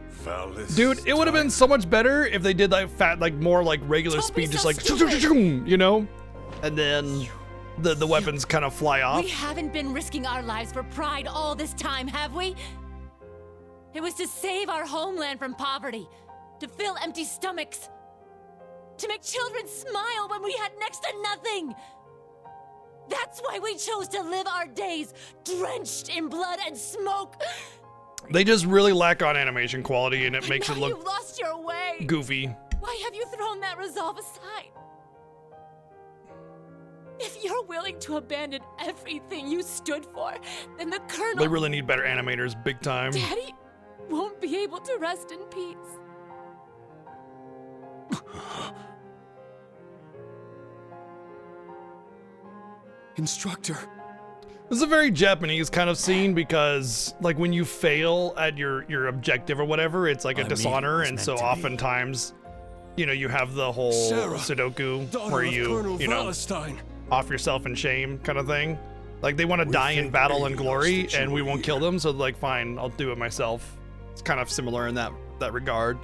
Foulest Dude, it would have been so much better if they did like more like regular Don't be speed, just so like, stupid. you know? And then the weapons kind of fly off. We haven't been risking our lives for pride all this time, have we? It was to save our homeland from poverty, to fill empty stomachs, to make children smile when we had next to nothing. That's why we chose to live our days drenched in blood and smoke. They just really lack on animation quality and it makes Now it look you've lost your way. goofy. Why have you thrown that resolve aside? If you're willing to abandon everything you stood for, then the Colonel, They really need better animators, big time. Daddy, won't be able to rest in peace. Instructor. This is a very Japanese kind of scene because, like, when you fail at your objective or whatever, it's like a My meeting dishonor, was and meant so to be. oftentimes, you know, you have the whole Sarah, Sudoku daughter where of you Colonel know, Wallenstein. off yourself in shame kind of thing. Like, they want to We die in think battle we and lost glory, the and we won't Jubilee. kill them, so like, fine, I'll do it myself. It's kind of similar in that regard.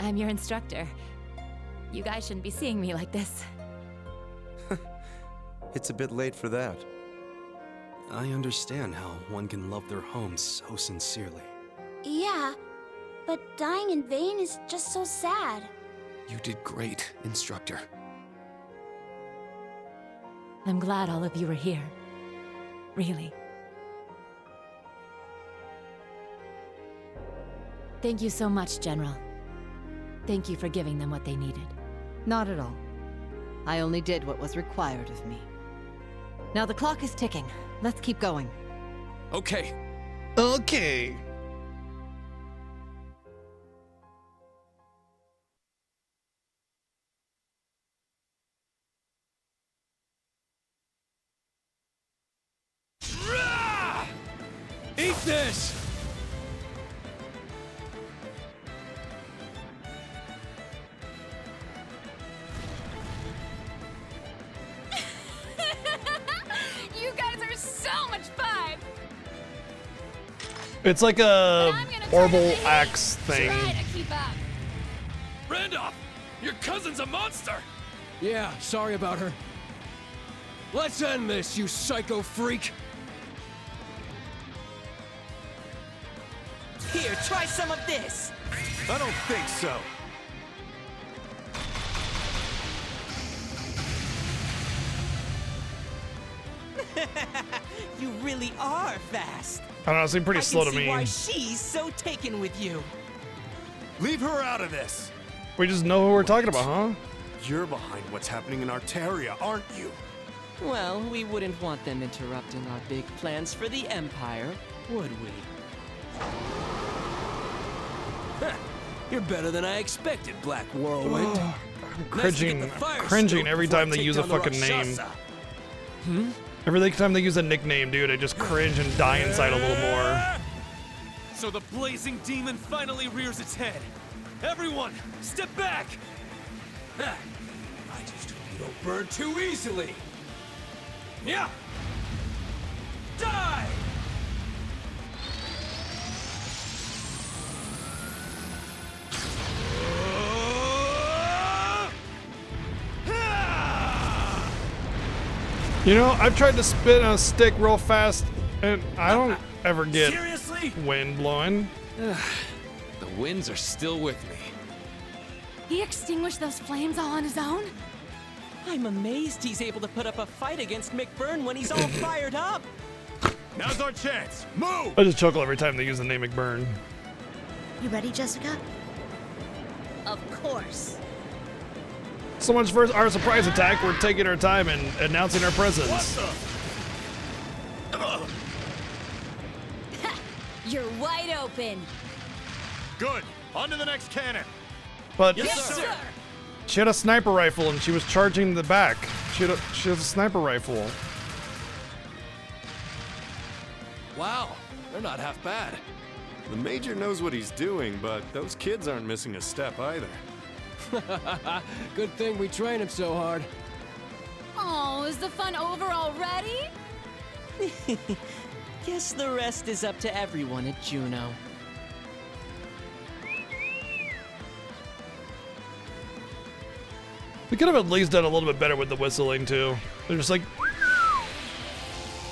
I'm your instructor. You guys shouldn't be seeing me like this. It's a bit late for that. I understand how one can love their home so sincerely. Yeah, but dying in vain is just so sad. You did great, Instructor. I'm glad all of you are here. Really. Thank you so much, General. Thank you for giving them what they needed. Not at all. I only did what was required of me. Now the clock is ticking. Let's keep going. Okay, Okay. eat this! You guys are so much fun! It's like a Orbital Axe thing. Try to keep up. Randolph, your cousin's a monster! Yeah, sorry about her. Let's end this, you psycho freak! Here, try some of this. I don't think so. You really are fast. I don't know, it seemed pretty slow to I can see me. why she's so taken with you. Leave her out of this. We just know who we're talking about, huh? You're behind what's happening in Arteria, aren't you? Well, we wouldn't want them interrupting our big plans for the Empire, would we? You're better than I expected, Black Whirlwind. Cringing every time they use a fucking name. Every time they use a nickname, dude, I just cringe and die inside a little more. So the blazing demon finally rears its head. Everyone, step back! I just hope you don't burn too easily. Yeah! Die! You know, I've tried to spin a stick real fast, and I don't ever get Seriously? wind blowing. The winds are still with me. He extinguished those flames all on his own? I'm amazed he's able to put up a fight against McBurn when he's all fired up. Now's our chance. Move! I just chuckle every time they use the name McBurn. You ready, Jessica? Of course. So much for our surprise attack. We're taking our time and announcing our presence. You're wide open. Good. On to the next cannon. But Yes, sir. she had a sniper rifle and she was charging the back. She has a sniper rifle. Wow, they're not half bad. The Major knows what he's doing, but those kids aren't missing a step either. Good thing we train him so hard. Oh, is the fun over already? Guess the rest is up to everyone at Juno. We could have at least done a little bit better with the whistling too. They're just like,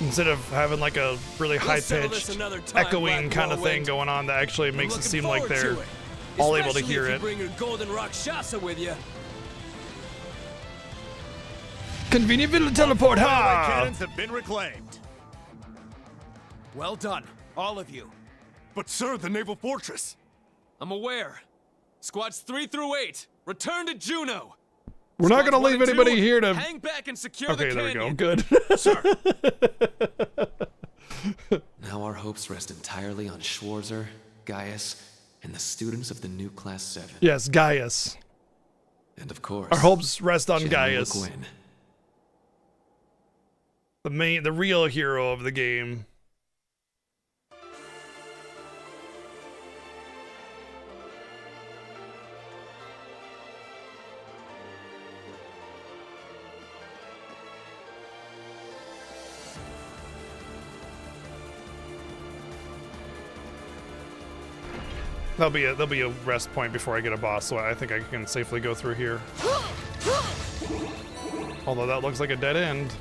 instead of having like a really settle high-pitched, this another time, echoing Black kind of thing Whirlwind. going on that actually I'm makes it looking seem like forward they're to it. all able to Especially hear if you it. bring your Golden Rakshasa with you. Convenient little teleport, Railway ha! cannons have been reclaimed. Well done, all of you. But sir, the naval fortress. I'm aware. Squads 3 through 8, return to Juno. We're not Squads gonna 1 leave and 2, anybody here to. hang back and secure Okay, the there we go. canyon. Good. Now our hopes rest entirely on Schwarzer, Gaius, and the students of the new Class 7. Yes, Gaius. And of course, Our hopes rest on General Gaius, McGuinn. the real hero of the game. There'll be a rest point before I get a boss, so I think I can safely go through here. Although that looks like a dead end.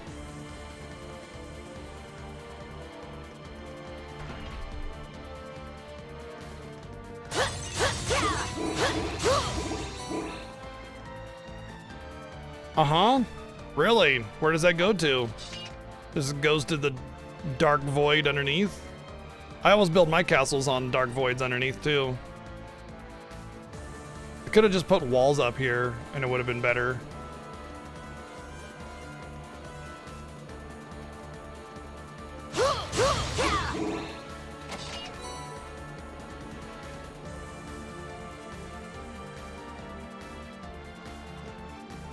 Uh-huh. Really? Where does that go to? This goes to the dark void underneath? I always build my castles on dark voids underneath too. I could have just put walls up here and it would have been better.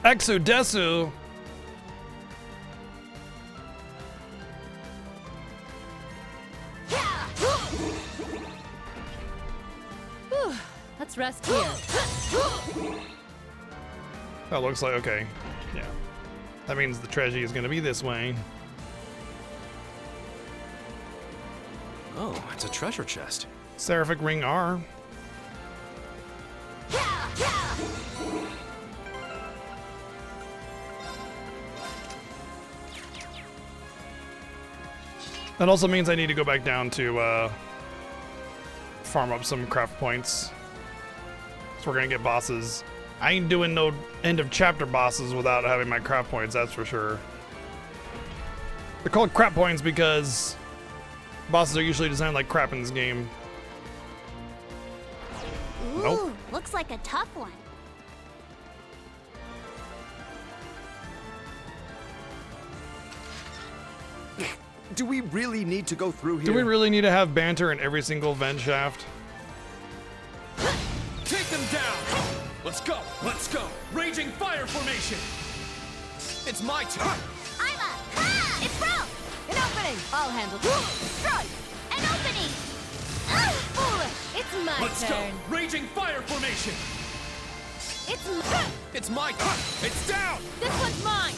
Exudesu. Let's rest here. That looks like, okay. Yeah. That means the treasure is going to be this way. Oh, it's a treasure chest. Seraphic Ring R. That also means I need to go back down to farm up some craft points. So we're gonna get bosses. I ain't doing no end of chapter bosses without having my craft points, that's for sure. They're called crap points because bosses are usually designed like crap in this game. Ooh, Nope. looks like a tough one. Do we really need to go through here? Do we really need to have banter in every single vent shaft? Take them down! Let's go! Let's go! Raging fire formation! It's my turn! I'm up! Ha! It's broke! An opening! I'll handle this. Strike! An opening! Foolish! It's my Let's turn. go! Raging fire formation! It's my turn! It's down! This one's mine.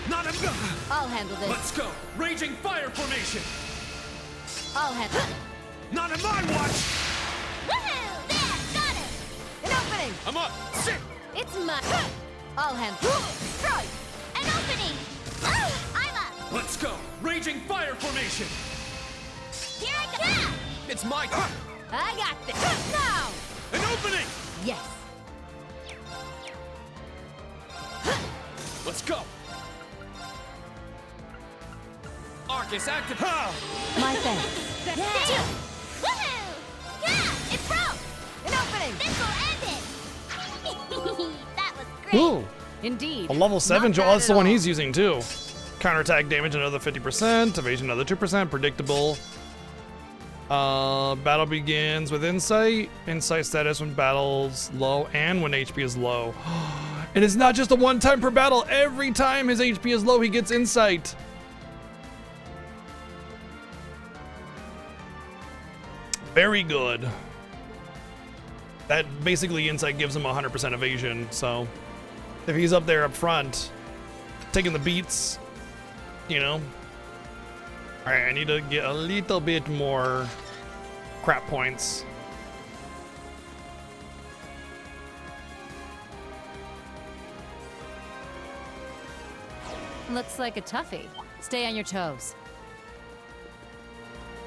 Not enough! I'll handle this. Let's go! Raging fire formation! I'll handle Not in my watch! Woohoo! There! Got it! an opening! I'm up! Sit! It's my. I'll handle Strike! An opening! I'm up! Let's go! Raging fire formation! Here I go! Yeah! It's my turn! I got this. Now. An opening! Yes. Let's go! Arcus active! Ha! My thanks. Yeah! Woohoo! Yeah! It's broke! An opening! This will end it! That was great! Ooh, Indeed. a level 7 Not Joel. bad That's the at one all. he's using too. Counterattack damage another 50%, evasion another 2%, predictable. Battle begins with insight. Insight status when battle's low and when HP is low. And it's not just a one time per battle. Every time his HP is low, he gets insight. Very good. That basically insight gives him 100% evasion. So if he's up there up front, taking the beats, you know. All right, I need to get a little bit more crap points. Looks like a toughie. Stay on your toes.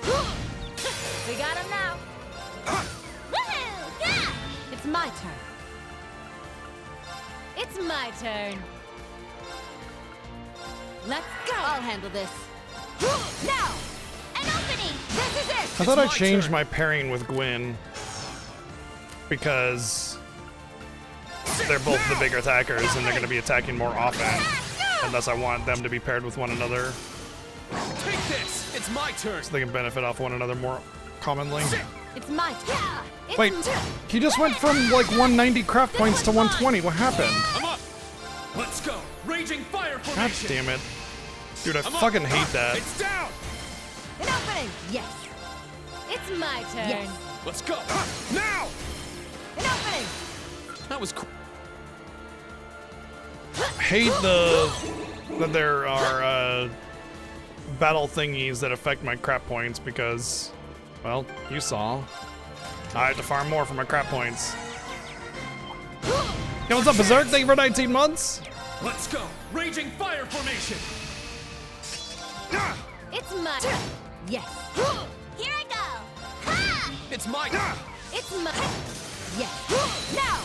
We got him now. Woohoo! Yeah! It's my turn. It's my turn. Let's go. I'll handle this. Now! An opening! This is it! I thought I my changed turn. my pairing with Gwyn because they're both the bigger attackers and they're going to be attacking more often. Unless I want them to be paired with one another Take this! It's my turn! so they can benefit off one another more commonly. It's my turn. It's Wait, he just went from like 190 craft points to 120. What happened? I'm up! Let's go! Raging fire God formation! damn it. Dude, I I'm up. fucking hate that. It's down! An opening! Yes. It's my turn. Yes. Let's go! Now! An opening! That was cool. Hate that there are battle thingies that affect my crap points because, well, you saw. I have to farm more for my crap points. Yo, what's up, Berserk? Thank you for 19 months. Let's go! Raging fire formation! It's my turn. Yes. Here I go! Ha! It's my... It's my. Yes. Now!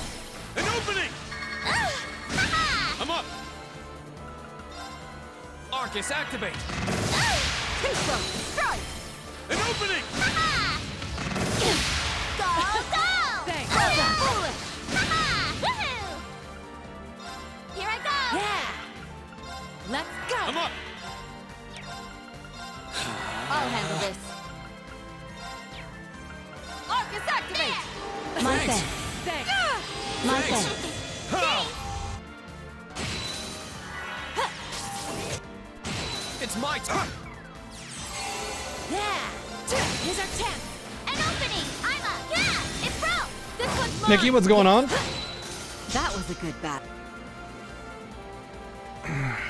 An opening! Ha-ha! I'm up! Arcus activate! Control! Strike! An opening! Ha-ha! Go, go! Thanks. Well done. Foolish! Ha-ha! Woohoo! Here I go! Yeah. Let's go. I'm up! I'll handle this. Arcus activate! My Thanks. thanks. Thanks. My Thanks. thanks. Ha! It's my turn! Yeah. Here's our chance. An opening! I'm up! Yeah! It's broke! This one's mine. Nikki, what's going on? That was a good battle.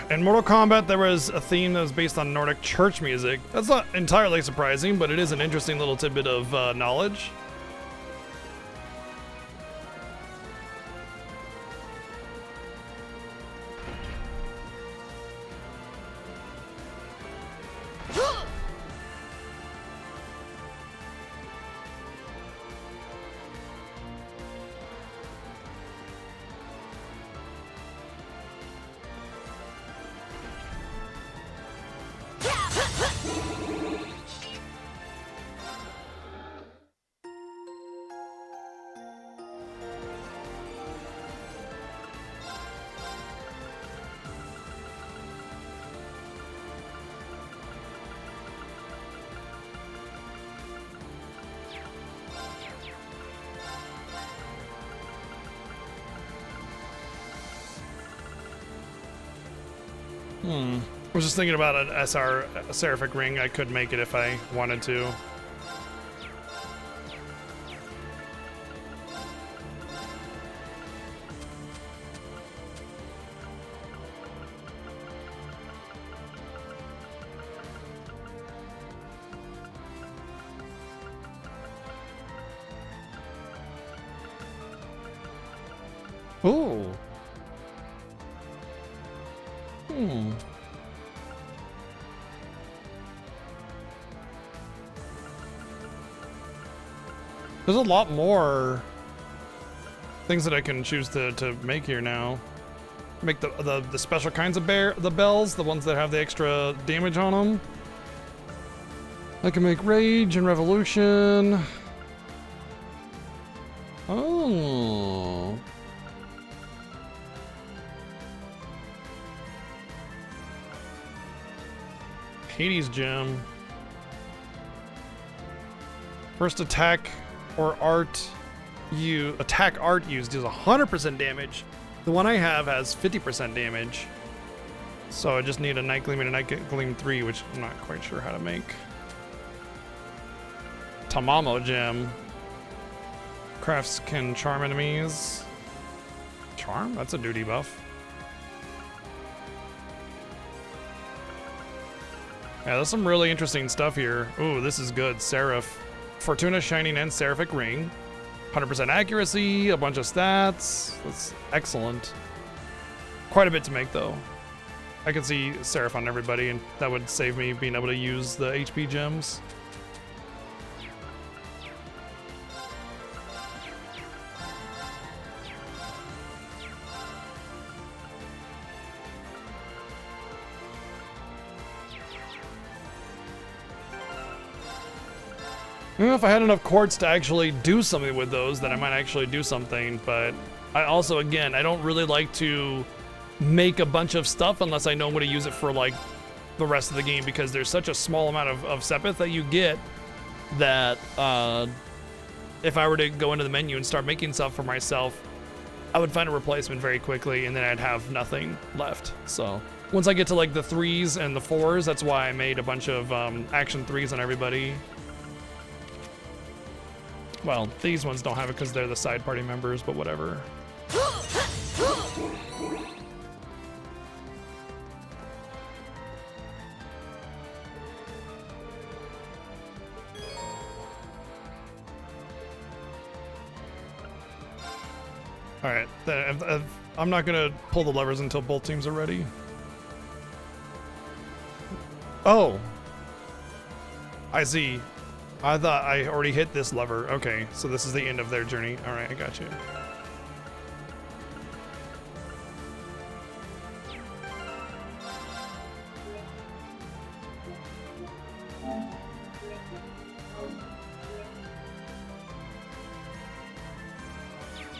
In Mortal Kombat, there was a theme that was based on Nordic church music. That's not entirely surprising, but it is an interesting little tidbit of knowledge. I was just thinking about an SR Seraphic Ring. I could make it if I wanted to. Ooh. There's a lot more things that I can choose to make here now. Make the special kinds of the bells, the ones that have the extra damage on them. I can make Rage and Revolution. Oh. Hades Gem. First attack or art art used deals 100% damage. The one I have has 50% damage. So I just need a Night Gleam and a Night Gleam 3, which I'm not quite sure how to make. Tamamo Gem. Crafts can charm enemies. Charm? That's a duty buff. Yeah, there's some really interesting stuff here. Ooh, this is good. Seraph. Fortuna Shining and Seraphic Ring. 100% accuracy, a bunch of stats. That's excellent. Quite a bit to make, though. I could see Seraph on everybody, and that would save me being able to use the HP gems. I don't know if I had enough quartz to actually do something with those, then I might actually do something, but I also, again, I don't really like to make a bunch of stuff unless I know I'm going to use it for, like, the rest of the game, because there's such a small amount of Sepith that you get that if I were to go into the menu and start making stuff for myself, I would find a replacement very quickly, and then I'd have nothing left. So once I get to, like, the 3s and the 4s, that's why I made a bunch of action 3s on everybody. Well, these ones don't have it because they're the side party members, but whatever. Alright, I'm not gonna pull the levers until both teams are ready. Oh! I see. I thought I already hit this lever. Okay, so this is the end of their journey. Alright, I got you.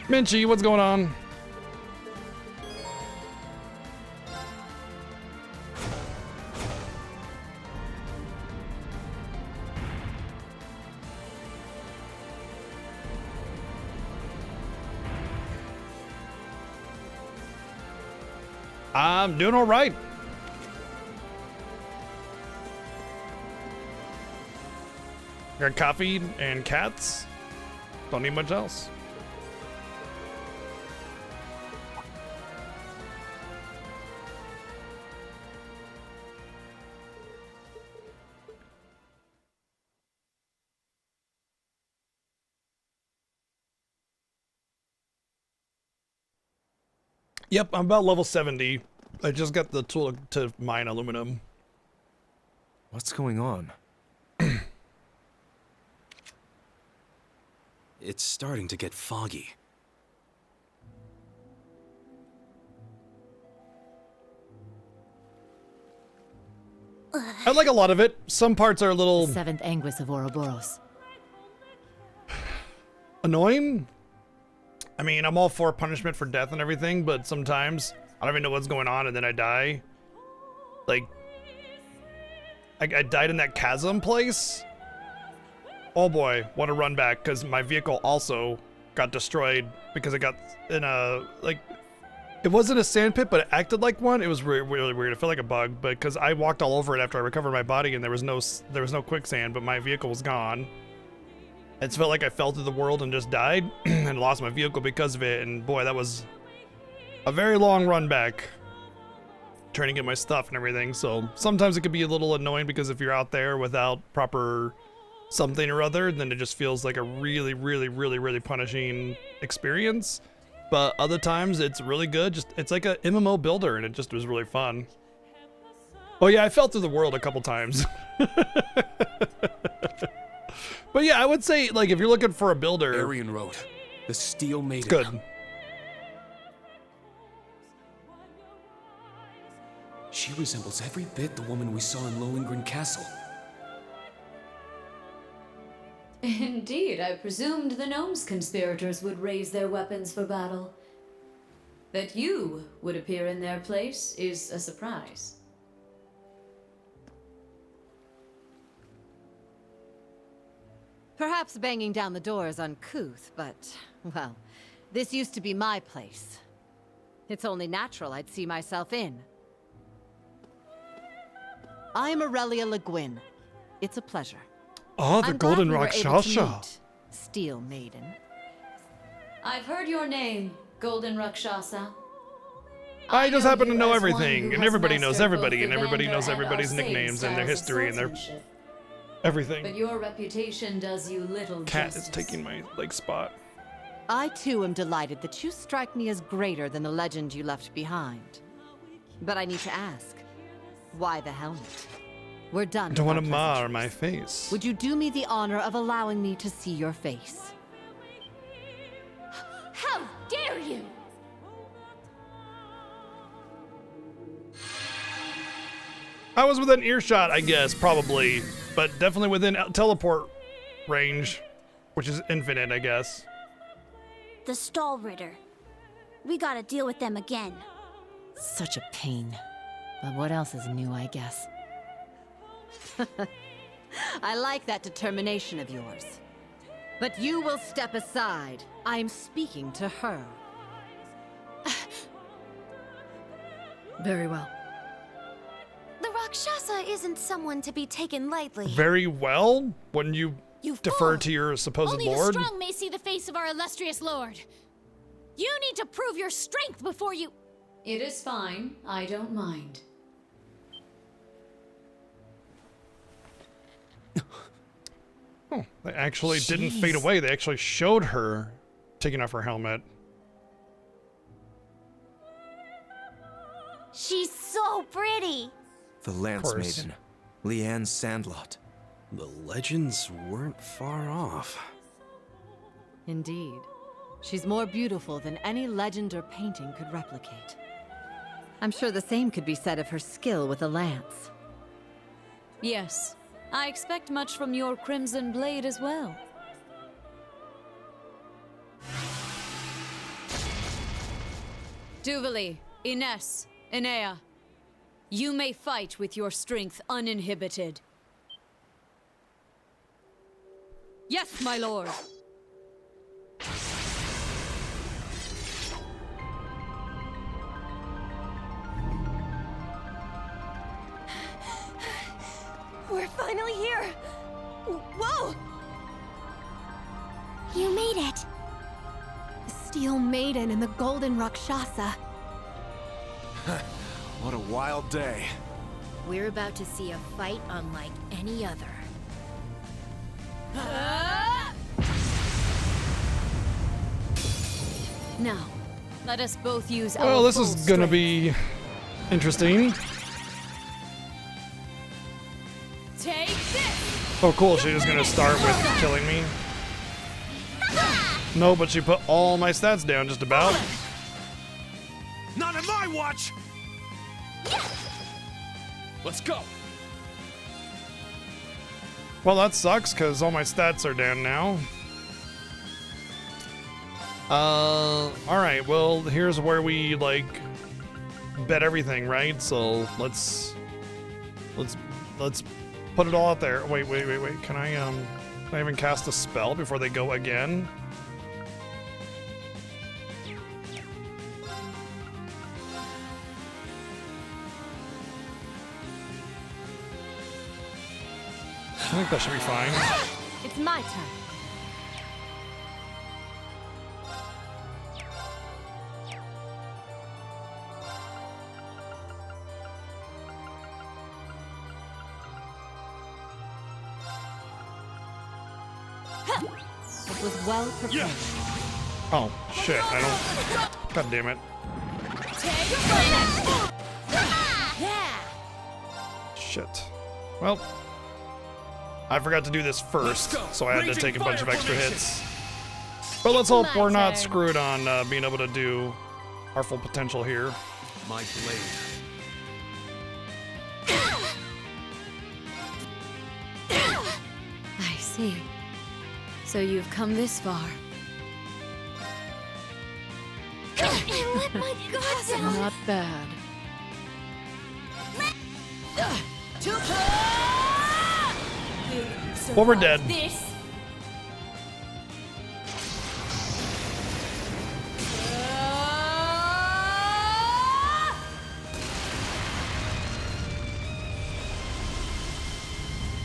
Minchi, what's going on? I'm doing all right. Got coffee and cats. Don't need much else. Yep, I'm about level 70. I just got the tool to mine aluminum. What's going on? It's starting to get foggy. I like a lot of it. Some parts are a little Seventh Anguis of Ouroboros. annoying. I mean, I'm all for punishment for death and everything, but sometimes I don't even know what's going on and then I die. Like, I died in that chasm place. Oh boy, what a run back, because my vehicle also got destroyed because it got in a, like, it wasn't a sand pit, but it acted like one. It was really, really weird. It felt like a bug, but because I walked all over it after I recovered my body and there was no quicksand, but my vehicle was gone. It felt like I fell through the world and just died and lost my vehicle because of it. And boy, that was a very long run back trying to get my stuff and everything. So sometimes it could be a little annoying because if you're out there without proper something or other, then it just feels like a really, really, really, really punishing experience. But other times it's really good. Just it's like a MMO builder and it just was really fun. Oh yeah, I fell through the world a couple times. But yeah, I would say, like, if you're looking for a builder, Aryan Road, the Steel Maiden. good. She resembles every bit the woman we saw in Lohengrin Castle. Indeed, I presumed the gnomes conspirators would raise their weapons for battle. That you would appear in their place is a surprise. Perhaps banging down the door is uncouth, but, well, this used to be my place. It's only natural I'd see myself in. I'm Aurelia Le Guin. It's a pleasure. Oh, the I'm Golden glad we were able to Rakshasa. meet, Steel Maiden. I've heard your name, Golden Rakshasa. I just know happen to you know as one everything, who and has everybody knows mastered everybody, both and the everybody Vander knows and everybody's Arcane nicknames and their styles of history and their swordsmanship. everything. But your reputation does you little Cat justice. is taking my spot. I too am delighted that you strike me as greater than the legend you left behind. But I need to ask, why the helmet? We're done. I don't with want to our mar pleasantries. my face. Would you do me the honor of allowing me to see your face? How dare you! I was within earshot, I guess, probably, but definitely within teleport range, which is infinite, I guess. The Stall Ritter. We gotta deal with them again. Such a pain. But what else is new, I guess? I like that determination of yours. But you will step aside. I'm speaking to her. Very well. The Rakshasa isn't someone to be taken lightly. Very well, when you You defer fool! to your supposed Only lord. the strong may see the face of our illustrious lord. You need to prove your strength before you... It is fine. I don't mind. Oh, they actually didn't fade away. They actually showed her taking off her helmet. She's so pretty. The Lance course. Maiden, Leanne Sandlot. The legends weren't far off. Indeed. She's more beautiful than any legend or painting could replicate. I'm sure the same could be said of her skill with the lance. Yes, I expect much from your Crimson Blade as well. Duvali, Ines, Enea, you may fight with your strength uninhibited. Yes, my lord! We're finally here! Whoa! You made it. The Steel Maiden and the Golden Rakshasa. What a wild day. We're about to see a fight unlike any other. Now, let us both use our Well, this full is gonna strength. be interesting. Take this! Oh, cool. She's gonna start with killing me. No, but she put all my stats down just about. Not on my watch! Let's go! Well, that sucks because all my stats are down now. All right. Well, here's where we like bet everything, right? So let's put it all out there. Wait. Can I even cast a spell before they go again? I think that should be fine. It's my turn. It was well prepared. Oh, shit. I don't... God damn it. Shit. Well, I forgot to do this first, so I had to take a bunch of extra hits. But let's hope we're not screwed on being able to do our full potential here. My blade. I see. So you've come this far. And let my guard down. Not bad. Well, we're dead. This.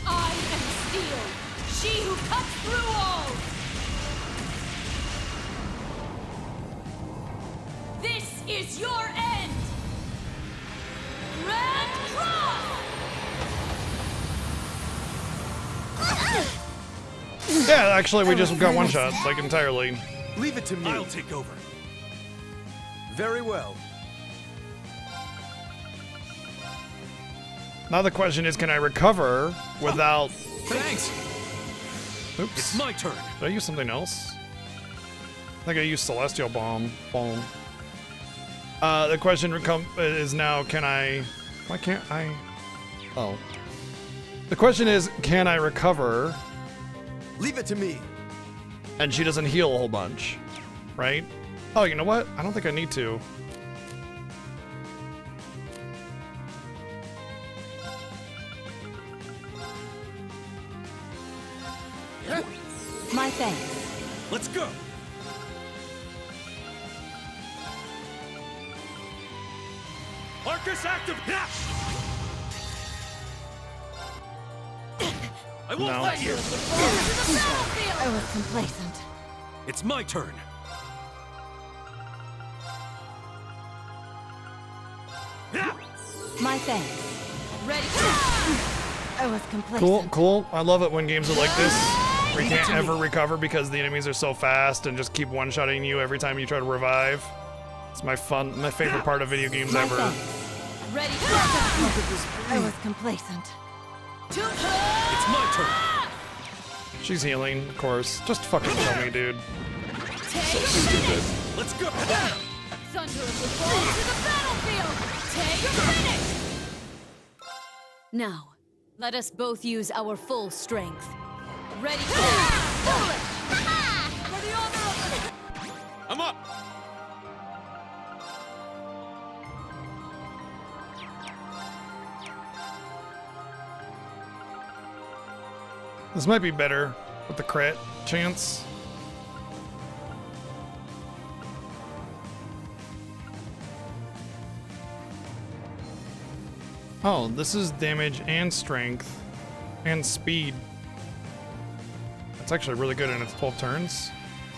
I am Steel, she who cuts through all. This is your end. Grand Cross. Yeah, actually, we just got one shot, like entirely. Leave it to me. I'll take over. Very well. Now the question is, can I recover without... Thanks. Oops. It's my turn. Did I use something else? I think I used Celestial Bomb. The question is now, can I... Why can't I... Oh. The question is, can I recover? Leave it to me. And she doesn't heal a whole bunch, right? Oh, you know what? I don't think I need to. My thanks. Let's go. Arcus active. I won't No. let you. I was complacent. It's my turn. My thanks. Ready. I was complacent. Cool. I love it when games are like this. Where you can't ever recover because the enemies are so fast and just keep one-shotting you every time you try to revive. It's my favorite part of video games My ever. thanks. Ready. I was complacent. It's my turn. She's healing, of course. Just fucking kill me, dude. Let's go. Thunder of the Fall to the battlefield. Take a minute. Now, let us both use our full strength. Ready. For the honor of the... I'm up. This might be better with the crit chance. Oh, this is damage and strength and speed. That's actually really good in its 12 turns.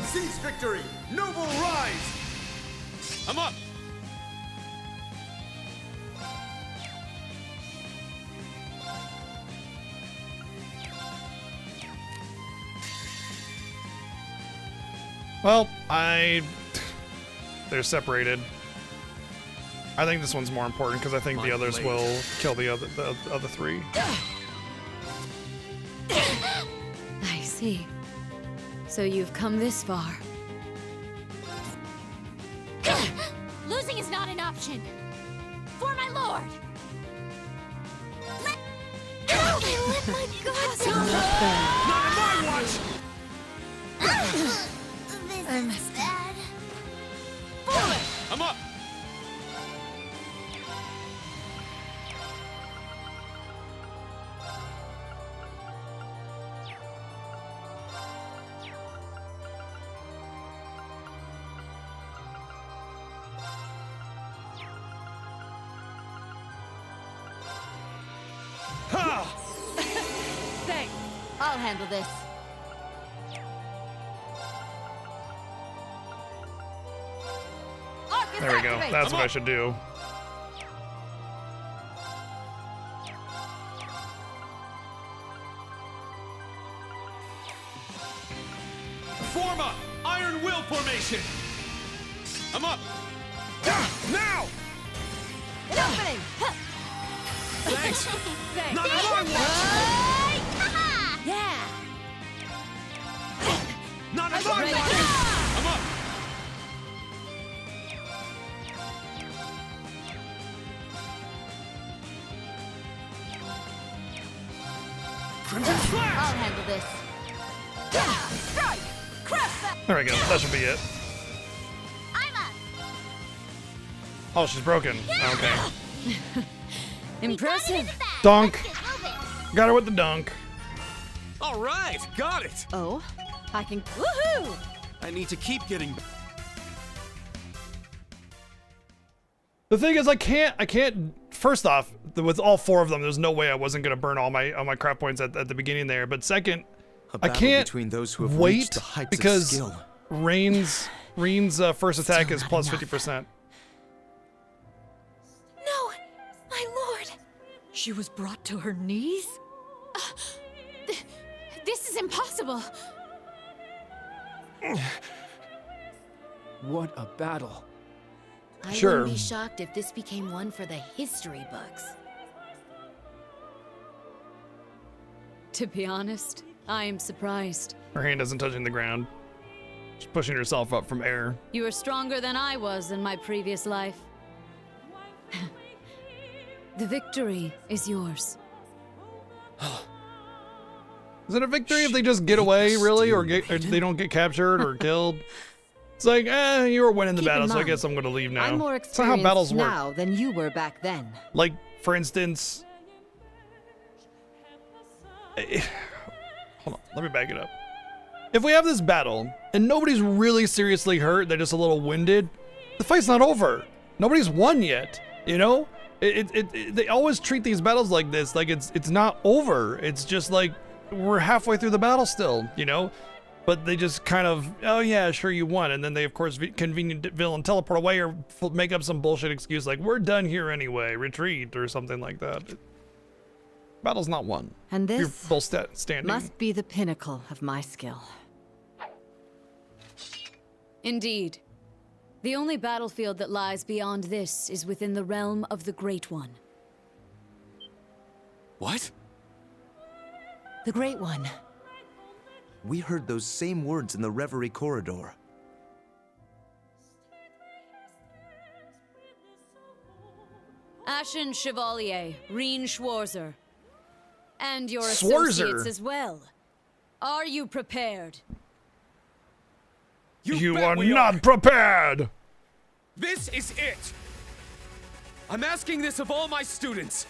Seize victory! Noble rise! I'm up. Well, they're separated. I think this one's more important because I think the others will kill the other three. I see. So you've come this far. Losing is not an option. For my lord. Oh my god! Not on my watch! This is bad. I'm up! Thanks. I'll handle this. Arcus There we go. activate. That's what I should do. Form up! Iron Will formation! I'm up! Now! An opening. Thanks! Thanks. Not on my watch! Yeah. Not on my watch! I'm up! Crimson I'll Slash! handle this. Yeah. Strike. Crush that. There we go. That should be it. I'm up. Oh, she's broken. Okay. Impressive. Dunk. Got her with the dunk. All right, got it! Oh, I can. Woohoo! I need to keep getting. The thing is, I can't. First off, with all four of them, there's no way I wasn't gonna burn all my crap points at the beginning there. But second, A I battle can't between those who have wait reached the heights because of skill. Rain's first attack Still is not plus enough. 50%. No, my lord. She was brought to her knees? This is impossible. What a battle. I Sure. wouldn't be shocked if this became one for the history books. To be honest, I am surprised. Her hand isn't touching the ground. She's pushing herself up from air. You are stronger than I was in my previous life. The victory is yours. Is it a victory if they just get away, really, or they don't get captured or killed? It's like, you were winning the Keep in battle, so I mind, guess I'm going to leave now. I'm more That's not how experienced battles work. now than you were back then. Like, for instance, hold on, let me back it up. If we have this battle and nobody's really seriously hurt, they're just a little winded, the fight's not over. Nobody's won yet, you know? They always treat these battles like this, like it's not over. It's just like we're halfway through the battle still, you know? But they just kind of, oh yeah, sure you won, and then they of course convenient villain teleport away or make up some bullshit excuse like we're done here anyway, retreat or something like that. Battle's not won. And You're this both standing. must be the pinnacle of my skill. Indeed. The only battlefield that lies beyond this is within the realm of the Great One. What? The Great One. We heard those same words in the Reverie Corridor. Ashen Chevalier, Reen Schwarzer. And your Schwarzer. associates as well. Are you prepared? You bet are we not prepared! This is it! I'm asking this of all my students.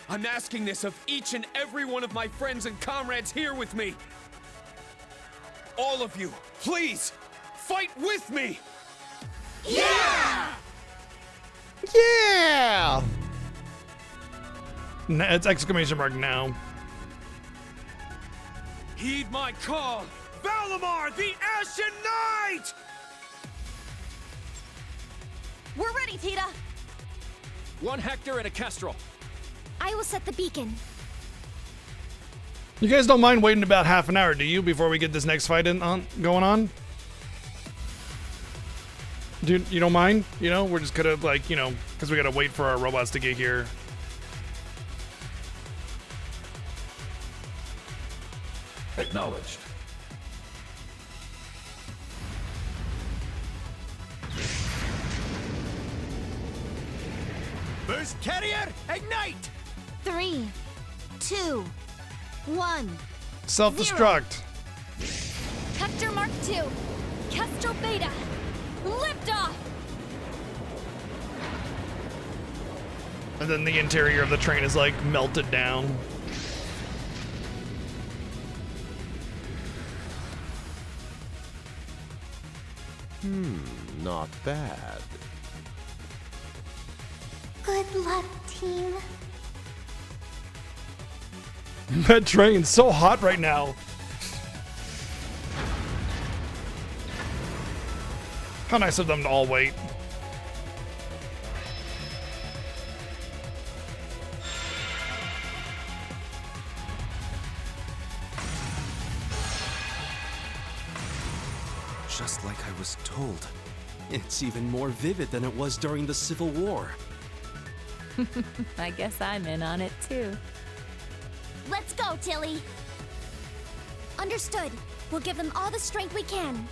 I'm asking this of each and every one of my friends and comrades here with me. All of you, please, fight with me! Yeah! It's exclamation mark now. Heed my call! Valimar, the Ashen Knight! We're ready, Tita. 1 Hector and a Kestrel. I will set the beacon. You guys don't mind waiting about half an hour, do you, before we get this next fight going on? Dude, you don't mind? You know, we're just gonna, like, you know, because we gotta wait for our robots to get here. Acknowledged. Burst Carrier, ignite! 3, 2, 1. Self-destruct. Hector Mark II, Kestrel Beta, liftoff! And then the interior of the train is like melted down. Not bad. Good luck, team. That train's so hot right now. How nice of them to all wait. Just like I was told. It's even more vivid than it was during the Civil War. I guess I'm in on it too. Let's go, Tilly. Understood. We'll give them all the strength we can.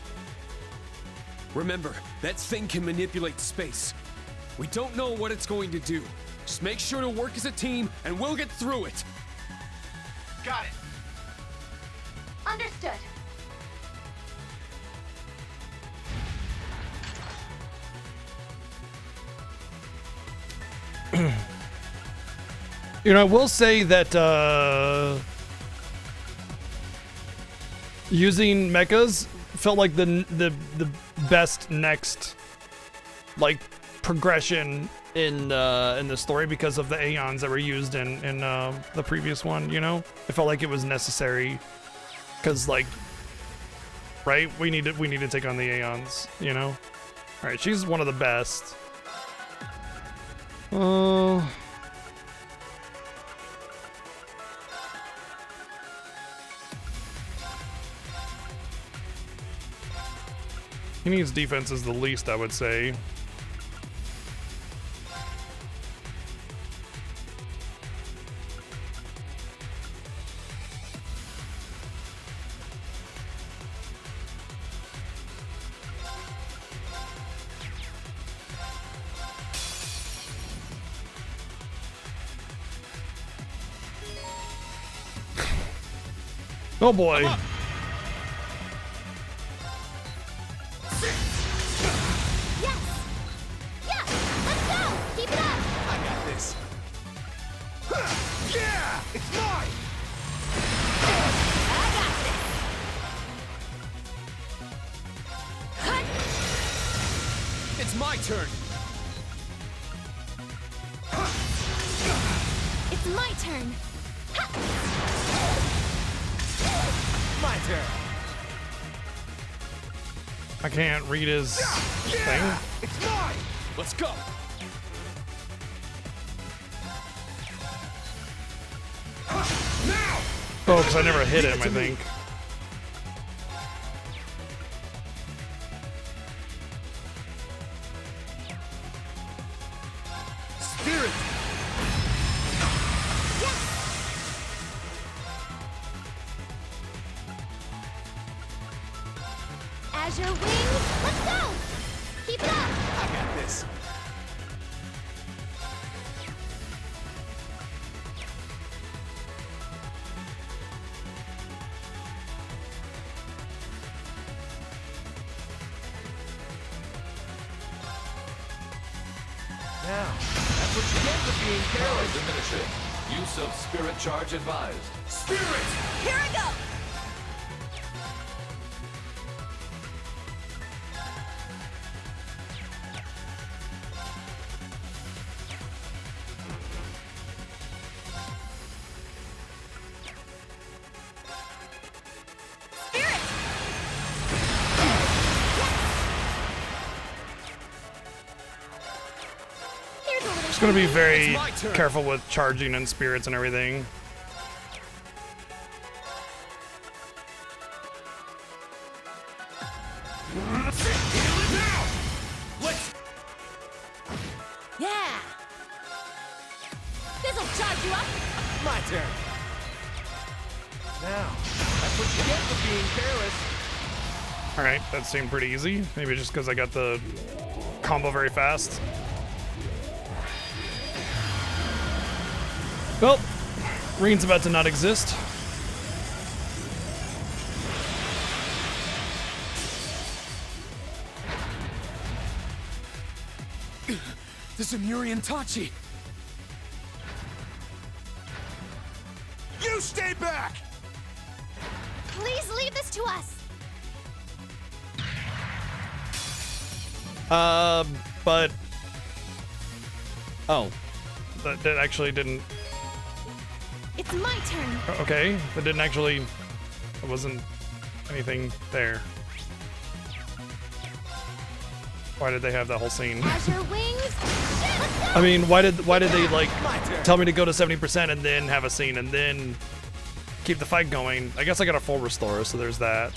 Remember, that thing can manipulate space. We don't know what it's going to do. Just make sure to work as a team, and we'll get through it. Got it. Understood. You know, I will say that using mechas felt like the best next like progression in the story because of the Aeons that were used in the previous one. You know, it felt like it was necessary because like, right? We need to take on the Aeons. You know, all right. She's one of the best. He needs defense is the least, I would say. Oh boy. It's my turn. It's my turn. My turn. I can't read his thing. It's mine. Let's go. Oh, because I never hit him, I think. Spirit. Azure wings, let's go! Keep it up! I got this. Now, that's what you get for being Power careless. diminishing. Use of spirit charge advised. Spirit! Here I go! Just gonna be very careful with charging and spirits and everything. Yeah! This'll charge you up! My turn. Now, that's what you get for being careless. Alright, that seemed pretty easy. Maybe just because I got the combo very fast. Well, Rain's about to not exist. The Zemurian Tachi! You stay back! Please leave this to us. But... Oh. That actually didn't... It's my turn. Okay, that didn't actually... There wasn't anything there. Why did they have that whole scene? Azure wings. Let's go. I mean, why did they like tell me to go to 70% and then have a scene and then keep the fight going? I guess I got a full restore, so there's that.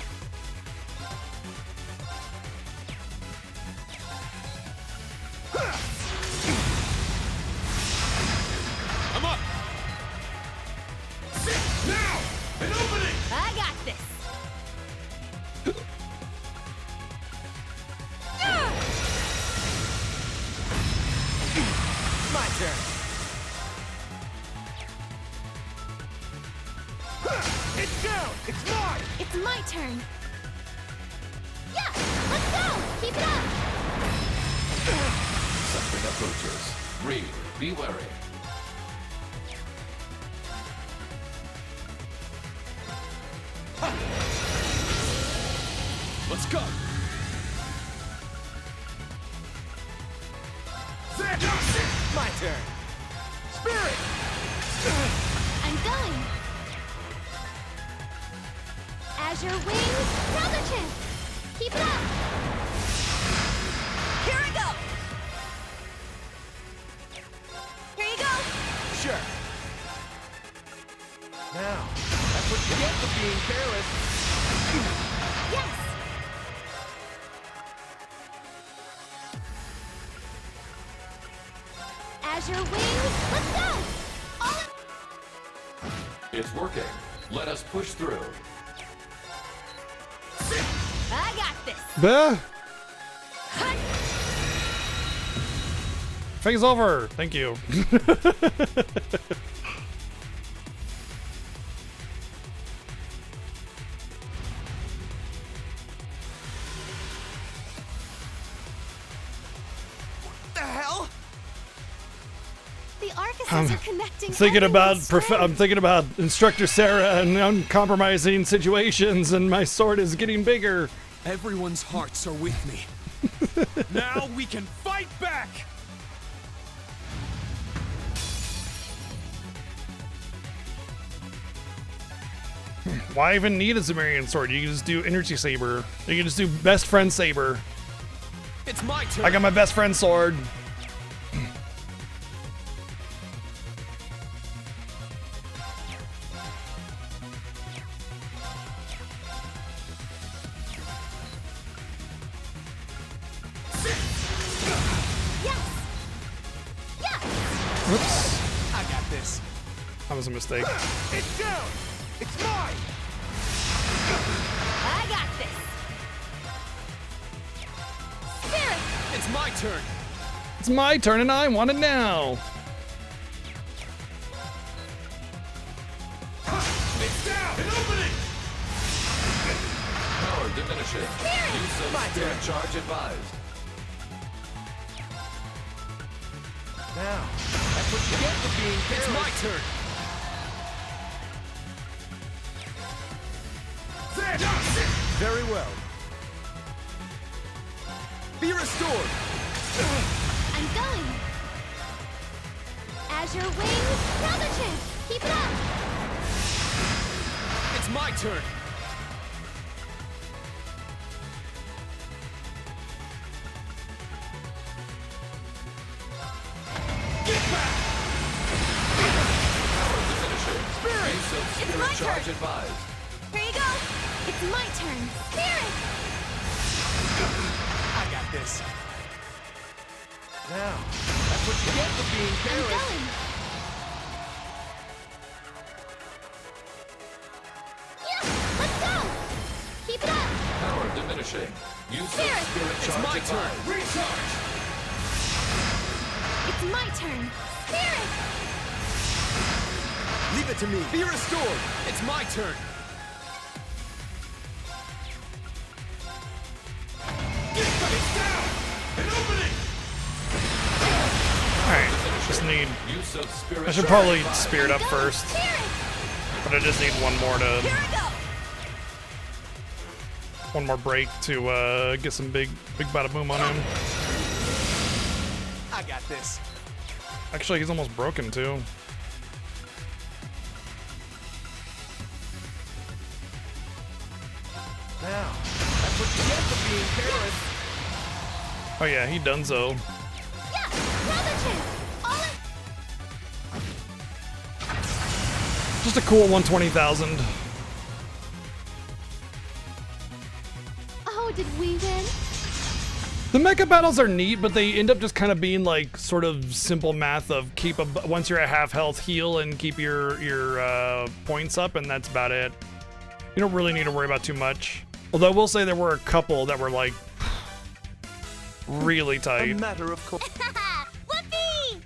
I'm up! Now! An opening! I got this. My turn. It's down! It's mine! It's my turn. Yeah, let's go. Keep it up. Something approaches. Reed, be wary. Let's go! My turn. Spirit! I'm going. Azure wings. Another chance. Keep it up. Here I go. Here you go. Sure. Now, that's what you get for being careless. Yes. Azure wings. Let's go. All in. It's working. Let us push through. I got this. Bah! Hut. Phase over. Thank you. The hell? The Arcuses are connecting. I'm thinking about Instructor Sarah and uncompromising situations, and my sword is getting bigger. Everyone's hearts are with me. Now we can fight back! Why even need a Zemurian sword? You can just do Energy Saber. You can just do Best Friend Saber. It's my turn! I got my best friend sword. Whoops. I got this. That was a mistake. It's down! It's mine! I got this. Spirit. It's my turn! It's my turn and I want it now. It's down! An opening! Power diminishing. Use of spirit charge advised. Now, that's what you get for being careless. It's my turn! Very well. Be restored. I'm going. Azure wings. Another chance. Keep it up. It's my turn! It's my Charge turn. advised. Here you go. It's my turn. Spirit. I got this. Now, that's what you get for being I'm careless. going. Yeah, let's go. Keep it up. Power diminishing. Use of Spirit. spirit It's charge my turn! advised. Recharge! It's my turn. Spirit. Leave it to me. Be restored! It's my turn! It's down! An opening! Alright, just need... Use of spirit. I should probably spear it up first. But I just need one more to... One more break to get some big bada boom on him. I got this. Actually, he's almost broken too. Now, that's what you get for being careless. Oh yeah, he done so. Yeah, another chance. Just a cool 120,000. Oh, did we win? The mecha battles are neat, but they end up just kind of being like sort of simple math of keep a once you're at half health, heal and keep your points up, and that's about it. You don't really need to worry about too much. Although I will say there were a couple that were like really A tight. matter of course. Whoopee!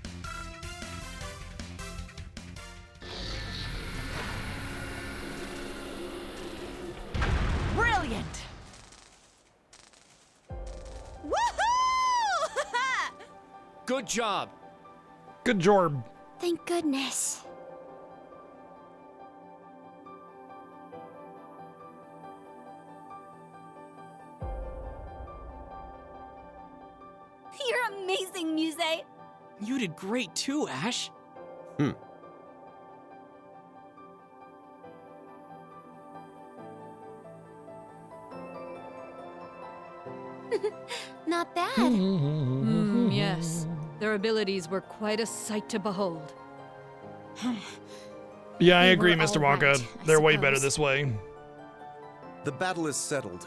Brilliant! Woohoo! Good job! Good job. Thank goodness. You're amazing, Muse. You did great too, Ash. Not bad. Yes, their abilities were quite a sight to behold. Yeah, I They agree, were Mr. all Wonka. right, I They're way better suppose. this way. The battle is settled.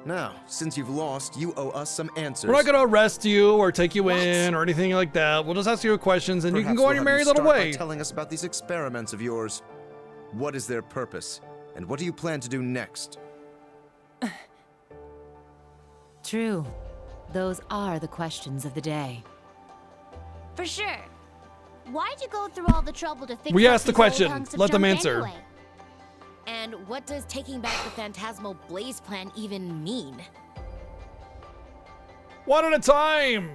Now, since you've lost, you owe us some answers. We're not gonna arrest you or take you in or anything like that. We'll just ask you questions and you can Perhaps go on we'll your have merry you little start by way. telling us about these experiments of yours. What is their purpose? And what do you plan to do next? True. Those are the questions of the day. For sure. Why'd you go through all the trouble to fix We up asked the these old question. hunks of Let them junk answer. anyway? And what does taking back the Phantasmal Blaze plan even mean? One at a time!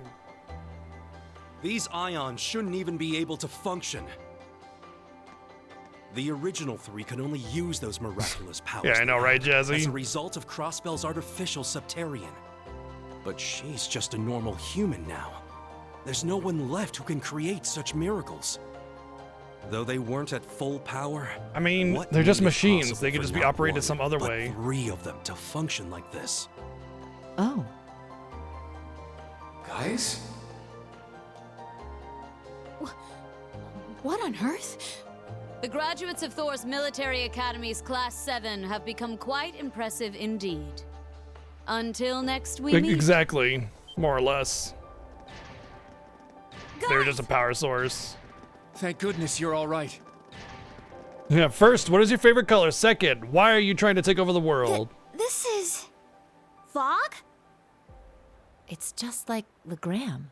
These ions shouldn't even be able to function. The original three could only use those miraculous powers. Yeah, I know, they right, had Jazzy? As a result of Crossbell's artificial Septarian. But she's just a normal human now. There's no one left who can create such miracles. Though they weren't at full power, I mean, what they're just made it machines. possible They could for just be not operated one, some other but way. 3 of them to function like this. Oh. Guys? What on earth? The graduates of Thor's Military Academy's Class 7 have become quite impressive indeed. Until next we meet. Exactly. More or less. They're just a power source. Thank goodness you're all right. Yeah, first, what is your favorite color? Second, why are you trying to take over the world? This is... fog? It's just like Legram.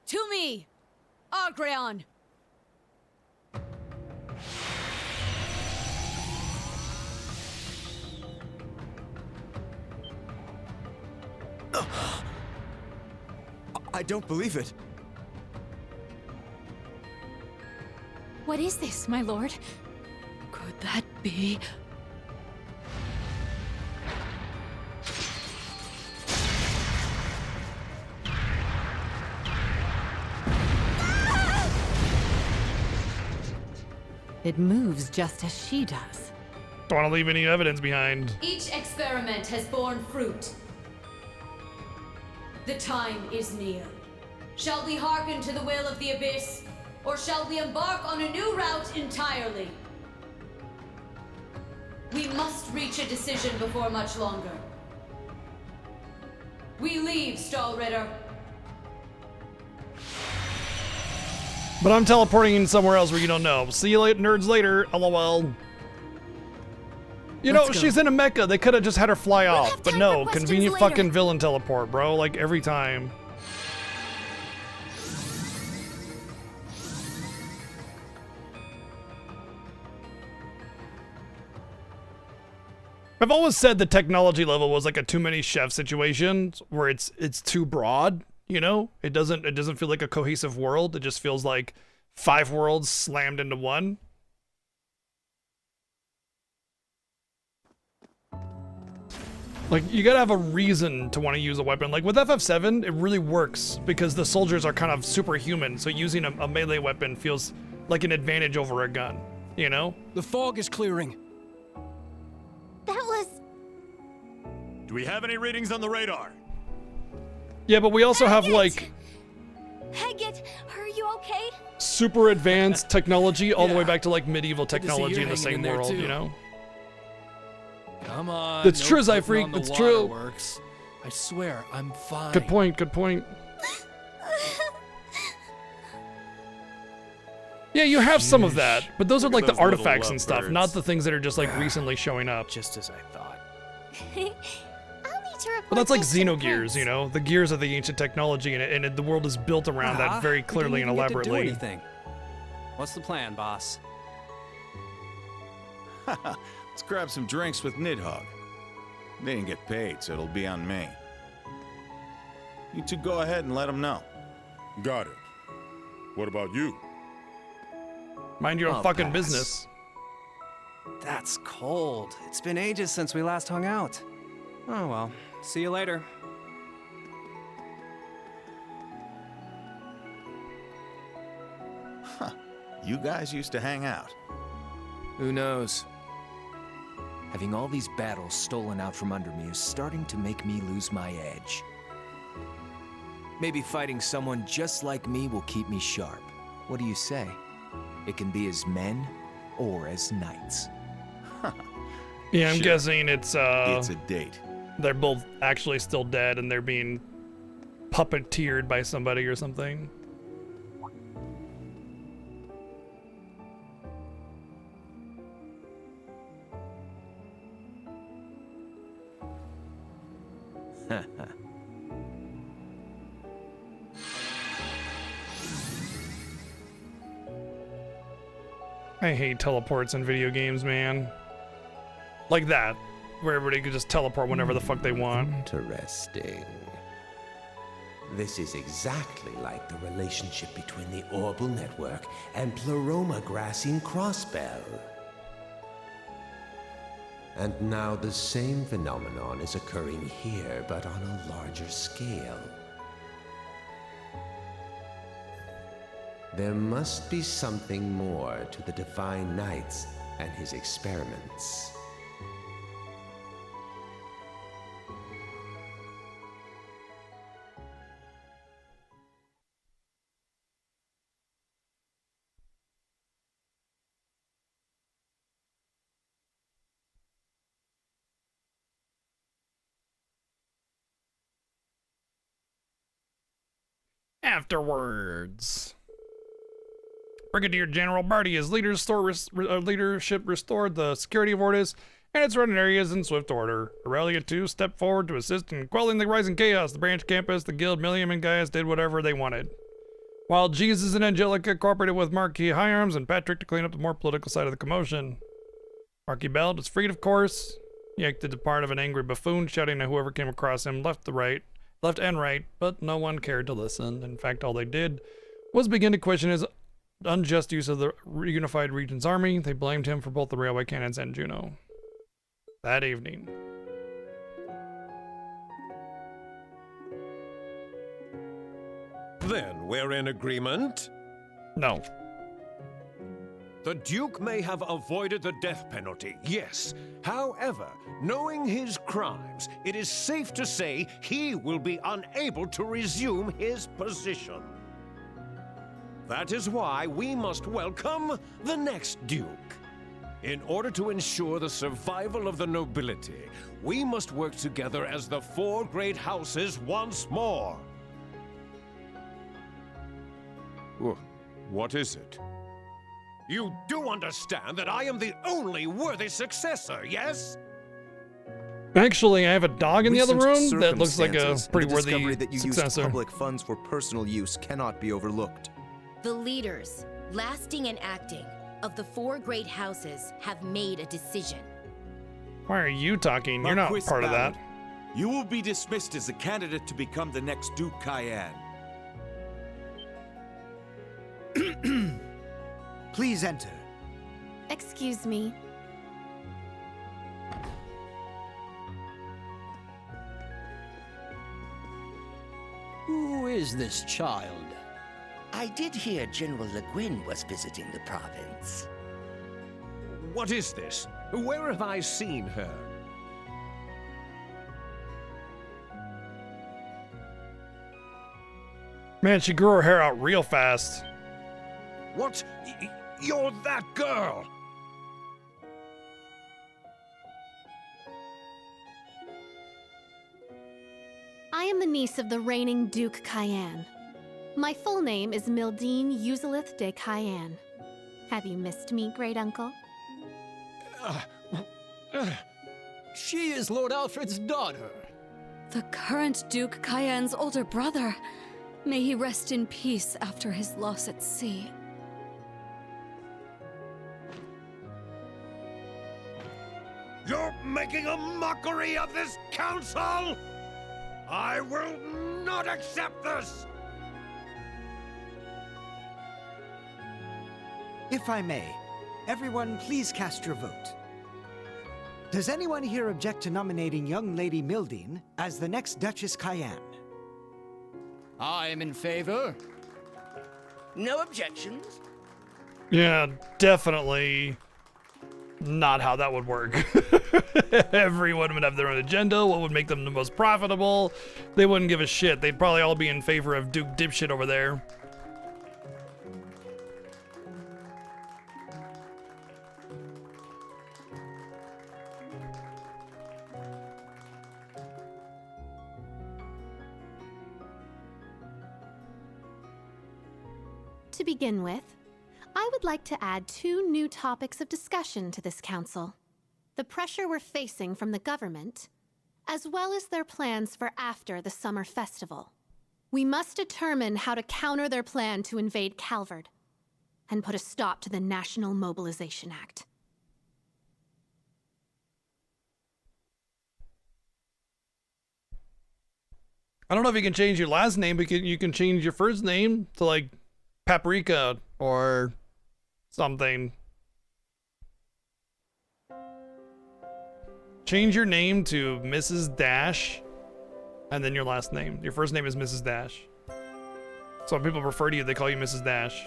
To me, Argreon. I don't believe it. What is this, my lord? Could that be? It moves just as she does. Don't want to leave any evidence behind. Each experiment has borne fruit. The time is near. Shall we hearken to the will of the Abyss, or shall we embark on a new route entirely? We must reach a decision before much longer. We leave, Stahlritter. But I'm teleporting in somewhere else where you don't know. See you later, nerds later. LOL. You know, Let's go. she's in a mecha. They could have just had her fly off. have But time no, for questions convenient later. fucking villain teleport, bro. Like every time. I've always said the technology level was like a too many chef situation where it's too broad, you know? It doesn't feel like a cohesive world. It just feels like 5 worlds slammed into one. Like, you gotta have a reason to want to use a weapon. Like, with FF7, it really works because the soldiers are kind of superhuman, so using a melee weapon feels like an advantage over a gun, you know? The fog is clearing. That was... Do we have any readings on the radar? Yeah, but we also have, like, Hagit, are you okay? super advanced technology all the way Yeah. back to, like, medieval Good to see technology you're in the hanging same in there, world, too. you know? Come on. It's no true, putting Zyfreak, on the it's true. waterworks. I swear, I'm fine. Good point, good point. Yeah, you have some of that, but those are Look like at the those little artifacts and stuff, lovebirds. not the things that are just like recently showing up. Just as I thought. I'll need to report Well, that's like this to the Xenogears, prince. you know? The gears of the ancient technology, and the world is built around that very clearly and elaborately. Anything. What's the plan, boss? Let's grab some drinks with Nidhogg. They didn't get paid, so it'll be on me. You two go ahead and let them know. Got it. What about you? Mind your own I'll fucking pass. business. That's cold. It's been ages since we last hung out. Oh well. See you later. Huh. You guys used to hang out. Who knows? Having all these battles stolen out from under me is starting to make me lose my edge. Maybe fighting someone just like me will keep me sharp. What do you say? It can be as men or as knights. Yeah, I'm Sure. guessing it's It's a date. they're both actually still dead and they're being puppeteered by somebody or something. I hate teleports in video games, man. Like that, where everybody could just teleport whenever the fuck they want. Interesting. This is exactly like the relationship between the Orbital Network and Pleroma Grassine Crossbell. And now the same phenomenon is occurring here, but on a larger scale. There must be something more to the Divine Knights and his experiments. Afterwards. Brigadier General Barty has leadership restored the security of Ortis and its surrounding areas in swift order. Aurelia 2 stepped forward to assist in quelling the rising chaos. The branch campus, the guild, Millium, and Gaius did whatever they wanted. While Jesus and Angelica cooperated with Marquis Higharms and Patrick to clean up the more political side of the commotion. Marquis Bell was freed, of course. He acted the part of an angry buffoon, shouting at whoever came across him left and right, but no one cared to listen. In fact, all they did was begin to question his unjust use of the Unified Region's army. They blamed him for both the railway cannons and Juno. That evening. Then we're in agreement? No. The Duke may have avoided the death penalty, yes. However, knowing his crimes, it is safe to say he will be unable to resume his position. That is why we must welcome the next Duke. In order to ensure the survival of the nobility, we must work together as the four great houses once more. What is it? You do understand that I am the only worthy successor, yes? Actually, I have a dog in the other Recent room that looks like a circumstances pretty and the worthy discovery that you successor. used public funds for personal use cannot be overlooked. The leaders, lasting and acting, of the four great houses have made a decision. Why are you talking? You're not Marquis part of that. Ballard, you will be dismissed as a candidate to become the next Duke Cayenne. Please enter. Excuse me. Who is this child? I did hear General Le Guin was visiting the province. What is this? Where have I seen her? Man, she grew her hair out real fast. What? You're that girl! I am the niece of the reigning Duke Cayenne. My full name is Mildine Uzalith de Cayenne. Have you missed me, great uncle? She is Lord Alfred's daughter. The current Duke Cayenne's older brother. May he rest in peace after his loss at sea. You're making a mockery of this council! I will not accept this! If I may, everyone please cast your vote. Does anyone here object to nominating young Lady Mildine as the next Duchess Cayenne? I am in favor. No objections? Yeah, definitely not how that would work. Everyone would have their own agenda. What would make them the most profitable? They wouldn't give a shit. They'd probably all be in favor of Duke Dipshit over there. To begin with, I would like to add 2 new topics of discussion to this council. The pressure we're facing from the government, as well as their plans for after the summer festival. We must determine how to counter their plan to invade Calvard, and put a stop to the National Mobilization Act. I don't know if you can change your last name, but you can change your first name to like Paprika or something. Change your name to Mrs. Dash and then your last name. Your first name is Mrs. Dash. So when people refer to you, they call you Mrs. Dash.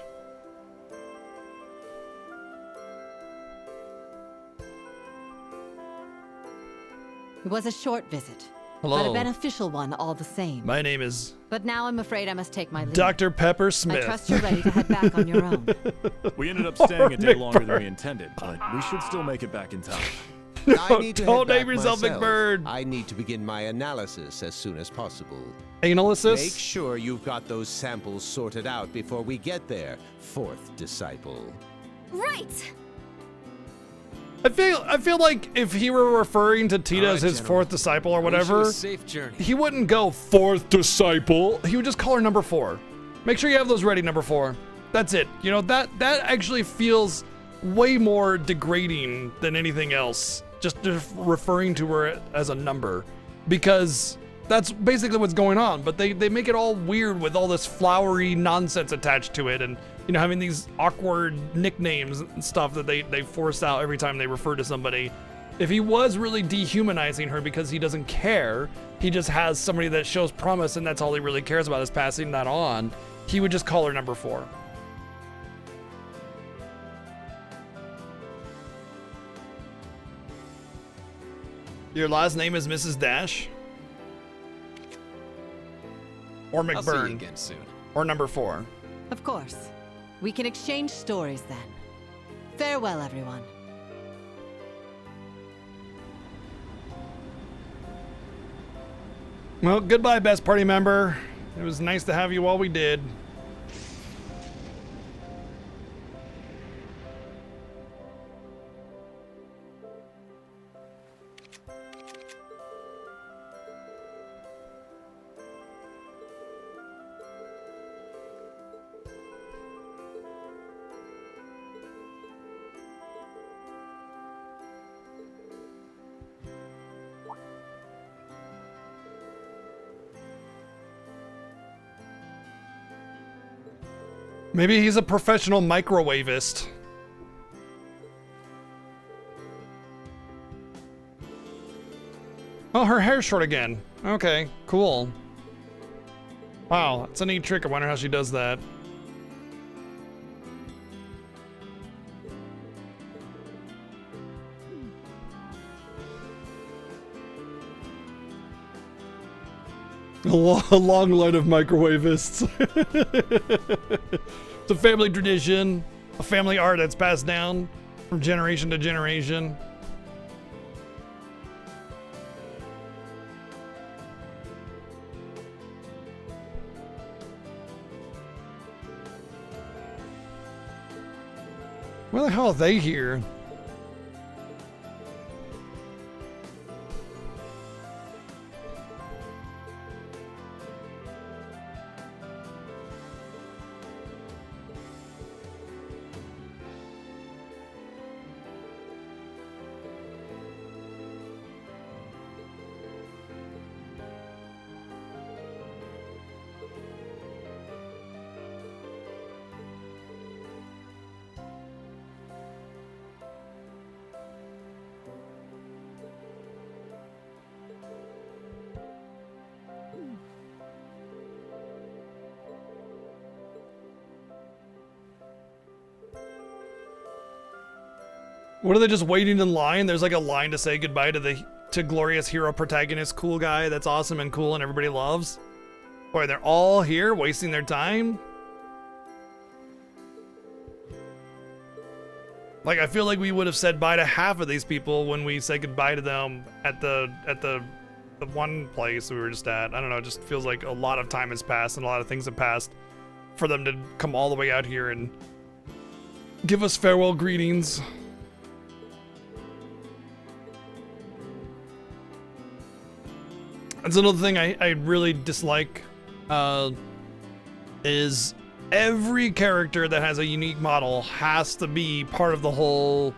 It was a short visit, but Hello. a beneficial one all the same. My name is But now I'm afraid I must take my leave. Dr. Pepper Smith. I trust you're ready to head back on your own. We ended up staying a day longer than we intended, but we should still make it back in time. I need to Don't head name back yourself myself. McBird. I need to begin my analysis as soon as possible. Analysis? Make sure you've got those samples sorted out before we get there, 4th disciple. Right! I feel like if he were referring to Tita All as right, his gentlemen. 4th disciple or I wish you whatever, a safe journey. he wouldn't go 4th disciple. He would just call her number 4. Make sure you have those ready, number 4. That's it. You know, that actually feels way more degrading than anything else. Just referring to her as a number, because that's basically what's going on. But they make it all weird with all this flowery nonsense attached to it, and you know, having these awkward nicknames and stuff that they force out every time they refer to somebody. If he was really dehumanizing her because he doesn't care, he just has somebody that shows promise and that's all he really cares about is passing that on, he would just call her number 4. Your last name is Mrs. Dash? Or I'll see you McBurn? again soon. Or number 4? Of course. We can exchange stories then. Farewell, everyone. Well, goodbye, best party member. It was nice to have you while we did. Maybe he's a professional microwavist. Oh, her hair's short again. Okay, cool. Wow, that's a neat trick. I wonder how she does that. A long line of microwavists. It's a family tradition, a family art that's passed down from generation to generation. Where the hell are they here? What are they just waiting in line? There's like a line to say goodbye to glorious hero protagonist, cool guy that's awesome and cool and everybody loves. Or they're all here wasting their time. Like I feel like we would have said bye to half of these people when we said goodbye to them at the one place we were just at. I don't know, it just feels like a lot of time has passed and a lot of things have passed for them to come all the way out here and give us farewell greetings. That's another thing I really dislike, is every character that has a unique model has to be part of the whole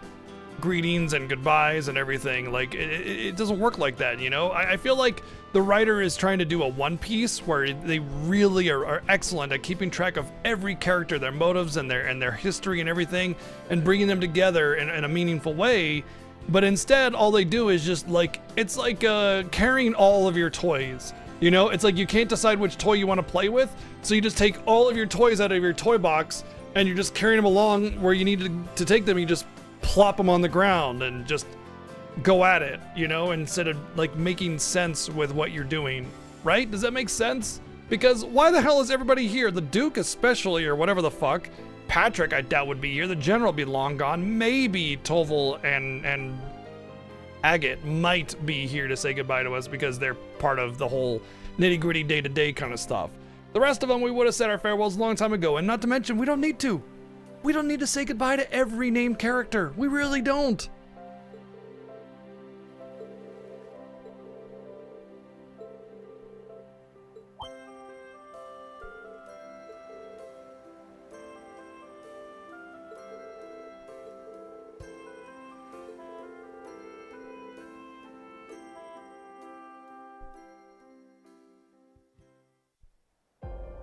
greetings and goodbyes and everything. Like, it doesn't work like that, you know? I feel like the writer is trying to do a one piece where they really are excellent at keeping track of every character, their motives and their history and everything, and bringing them together in a meaningful way. But instead, all they do is just like, it's like carrying all of your toys. You know, it's like you can't decide which toy you want to play with, so you just take all of your toys out of your toy box and you're just carrying them along where you need to take them. You just plop them on the ground and just go at it, you know, instead of like making sense with what you're doing, right? Does that make sense? Because why the hell is everybody here? The Duke especially, or whatever the fuck. Patrick, I doubt, would be here. The General would be long gone. Maybe Toval and Agate might be here to say goodbye to us because they're part of the whole nitty-gritty day-to-day kind of stuff. The rest of them, we would have said our farewells a long time ago, and not to mention, we don't need to. We don't need to say goodbye to every named character. We really don't.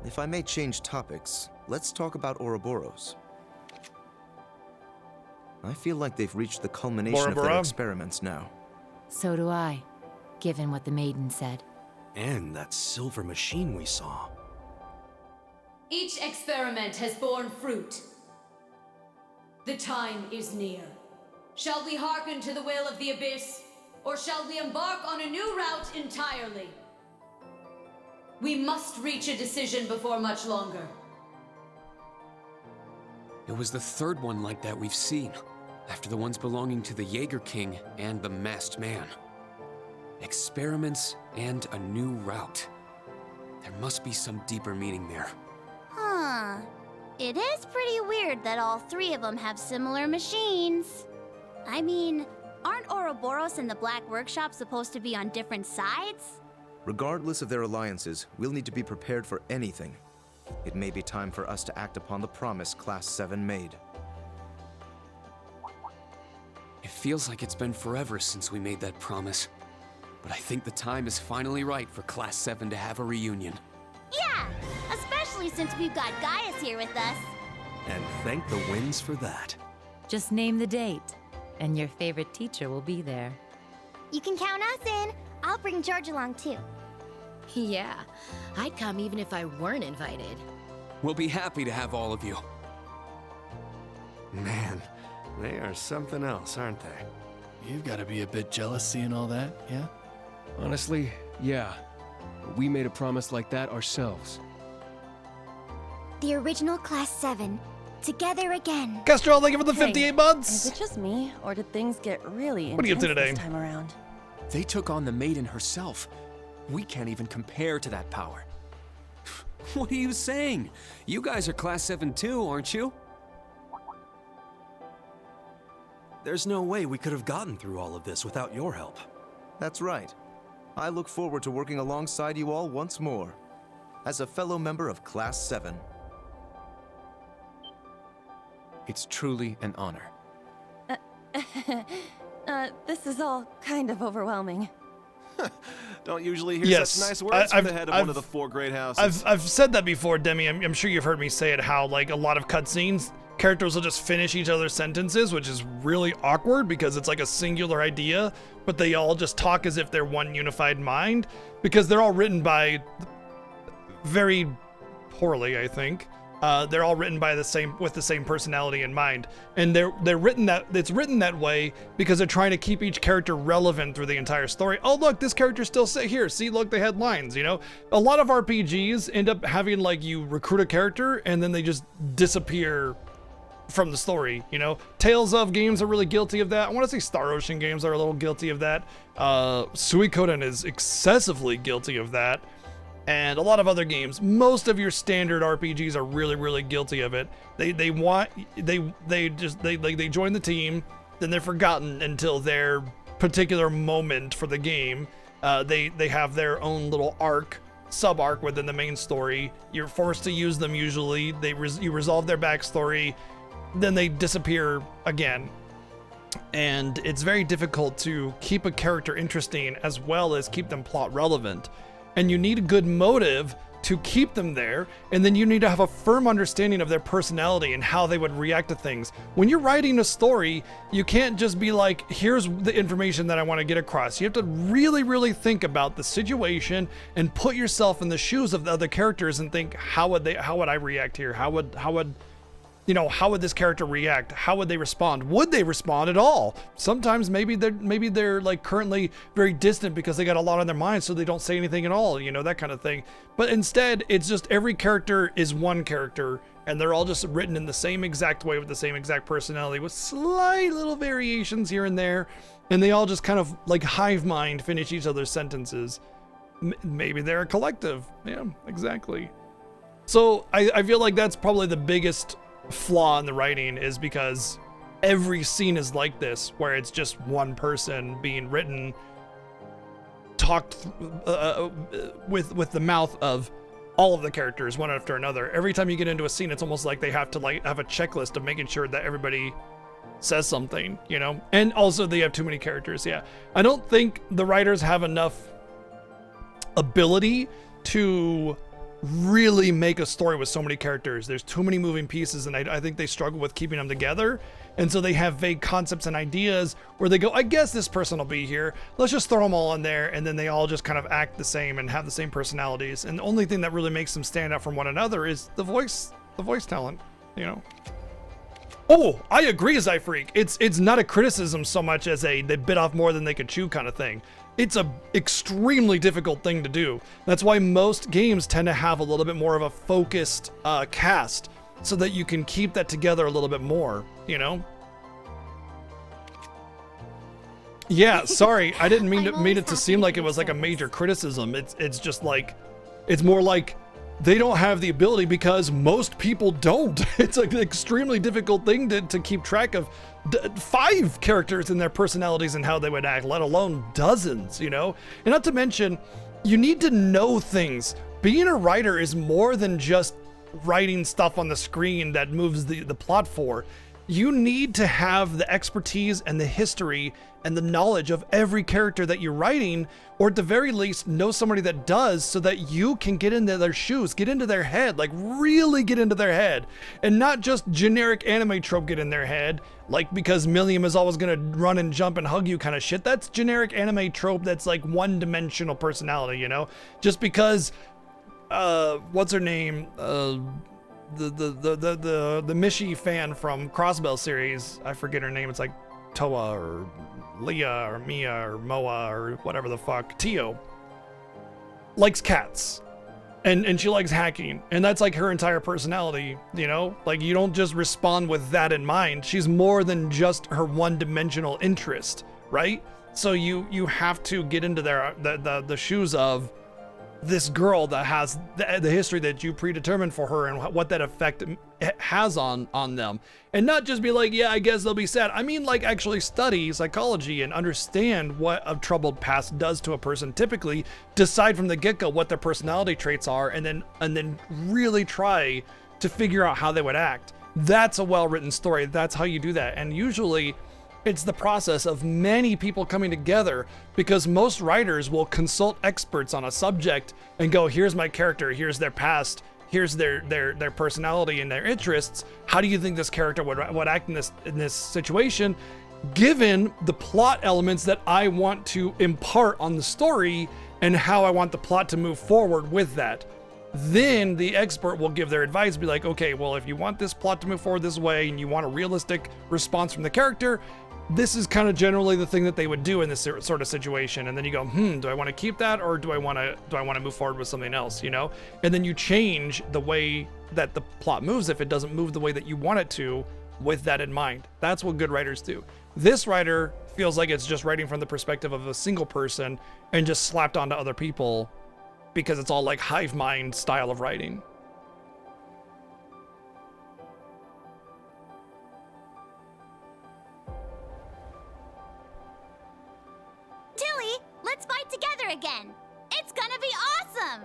If I may change topics, let's talk about Ouroboros. I feel like they've reached the culmination of their experiments now. So do I, given what the maiden said. And that silver machine we saw. Each experiment has borne fruit. The time is near. Shall we hearken to the will of the Abyss, or shall we embark on a new route entirely? We must reach a decision before much longer. It was the third one like that we've seen, after the ones belonging to the Jaeger King and the Masked Man. Experiments and a new route. There must be some deeper meaning there. Huh. It is pretty weird that all three of them have similar machines. I mean, aren't Ouroboros and the Black Workshop supposed to be on different sides? Regardless of their alliances, we'll need to be prepared for anything. It may be time for us to act upon the promise Class 7 made. It feels like it's been forever since we made that promise. But I think the time is finally right for Class 7 to have a reunion. Yeah! Especially since we've got Gaius here with us. And thank the winds for that. Just name the date, and your favorite teacher will be there. You can count us in. I'll bring George along too. Yeah, I'd come even if I weren't invited. We'll be happy to have all of you. Man, they are something else, aren't they? You've got to be a bit jealous seeing all that, yeah? Honestly, yeah. We made a promise like that ourselves. The original Class 7. Together again. Kestrel, thank you for the 58 months. Is it just me, or did things get really What are you up to intense today? this time around? They took on the Maiden herself. We can't even compare to that power. What are you saying? You guys are Class 7 too, aren't you? There's no way we could have gotten through all of this without your help. That's right. I look forward to working alongside you all once more. As a fellow member of Class 7. It's truly an honor. This is all kind of overwhelming. Don't usually hear Yes, such nice words from the head of one of the 4 great houses. I've said that before, Demi. I'm sure you've heard me say it, how like a lot of cutscenes, characters will just finish each other's sentences, which is really awkward because it's like a singular idea, but they all just talk as if they're one unified mind, because they're all written by very poorly, I think. They're all written by with the same personality in mind, and they're written it's written that way because they're trying to keep each character relevant through the entire story. Oh look, this character still sit here. See, look, they had lines. You know, a lot of RPGs end up having like you recruit a character and then they just disappear from the story. You know, Tales of games are really guilty of that. I want to say Star Ocean games are a little guilty of that. Suikoden is excessively guilty of that. And a lot of other games, most of your standard RPGs are really, really guilty of it. They join the team, then they're forgotten until their particular moment for the game. They have their own little sub-arc within the main story. You're forced to use them usually. You resolve their backstory, then they disappear again. And it's very difficult to keep a character interesting as well as keep them plot relevant. And you need a good motive to keep them there, and then you need to have a firm understanding of their personality and how they would react to things. When you're writing a story, you can't just be like, here's the information that I want to get across. You have to really, really think about the situation and put yourself in the shoes of the other characters and think, how would I react here? How would this character react? How would they respond? Would they respond at all? Sometimes maybe they're like currently very distant because they got a lot on their mind, so they don't say anything at all, you know, that kind of thing. But instead, it's just every character is one character, and they're all just written in the same exact way with the same exact personality with slight little variations here and there, and they all just kind of like hive mind finish each other's sentences. Maybe they're a collective. Yeah, exactly. So I feel like that's probably the biggest flaw in the writing, is because every scene is like this, where it's just one person being written, talked with the mouth of all of the characters one after another. Every time you get into a scene, it's almost like they have to like have a checklist of making sure that everybody says something, you know? And also they have too many characters. Yeah, I don't think the writers have enough ability to really make a story with so many characters. There's too many moving pieces, and I think they struggle with keeping them together. And so they have vague concepts and ideas where they go, I guess this person will be here. Let's just throw them all in there, and then they all just kind of act the same and have the same personalities. And the only thing that really makes them stand out from one another is the voice talent, you know? Oh, I agree, Zyfreak. It's not a criticism so much as they bit off more than they could chew kind of thing. It's a extremely difficult thing to do. That's why most games tend to have a little bit more of a focused cast, so that you can keep that together a little bit more, you know? Yeah, sorry, I didn't mean it to seem like it was like a major criticism. It's just like, it's more like they don't have the ability because most people don't. It's an extremely difficult thing to keep track of 5 characters and their personalities and how they would act, let alone dozens, you know? And not to mention, you need to know things. Being a writer is more than just writing stuff on the screen that moves the plot forward. you need to have the expertise and the history and the knowledge of every character that you're writing, or at the very least know somebody that does, so that you can get into their shoes, get into their head, like really get into their head, and not just generic anime trope get in their head, like because Millium is always gonna run and jump and hug you kind of shit. That's generic anime trope that's like one-dimensional personality, you know? Just because what's her name? The Mishi fan from Crossbell series, I forget her name, it's like Toa or Leah or Mia or Moa or whatever the fuck, Tio, likes cats. And she likes hacking, and that's like her entire personality, you know? Like, you don't just respond with that in mind. She's more than just her one-dimensional interest, right? So you have to get into the shoes of this girl that has the history that you predetermined for her and what that effect has on them. And not just be like, yeah, I guess they'll be sad. I mean, like, actually study psychology and understand what a troubled past does to a person. Typically decide from the get-go what their personality traits are, and then really try to figure out how they would act. That's a well-written story. That's how you do that. And usually it's the process of many people coming together, because most writers will consult experts on a subject and go, here's my character, here's their past, here's their personality and their interests. How do you think this character would act in this situation, given the plot elements that I want to impart on the story and how I want the plot to move forward with that? Then the expert will give their advice, be like, okay, well, if you want this plot to move forward this way and you want a realistic response from the character, this is kind of generally the thing that they would do in this sort of situation. And then you go, do I want to keep that, or do I want to move forward with something else, you know? And then you change the way that the plot moves if it doesn't move the way that you want it to, with that in mind. That's what good writers do. This writer feels like it's just writing from the perspective of a single person and just slapped onto other people, because it's all like hive mind style of writing. Tilly, let's fight together again. It's gonna be awesome.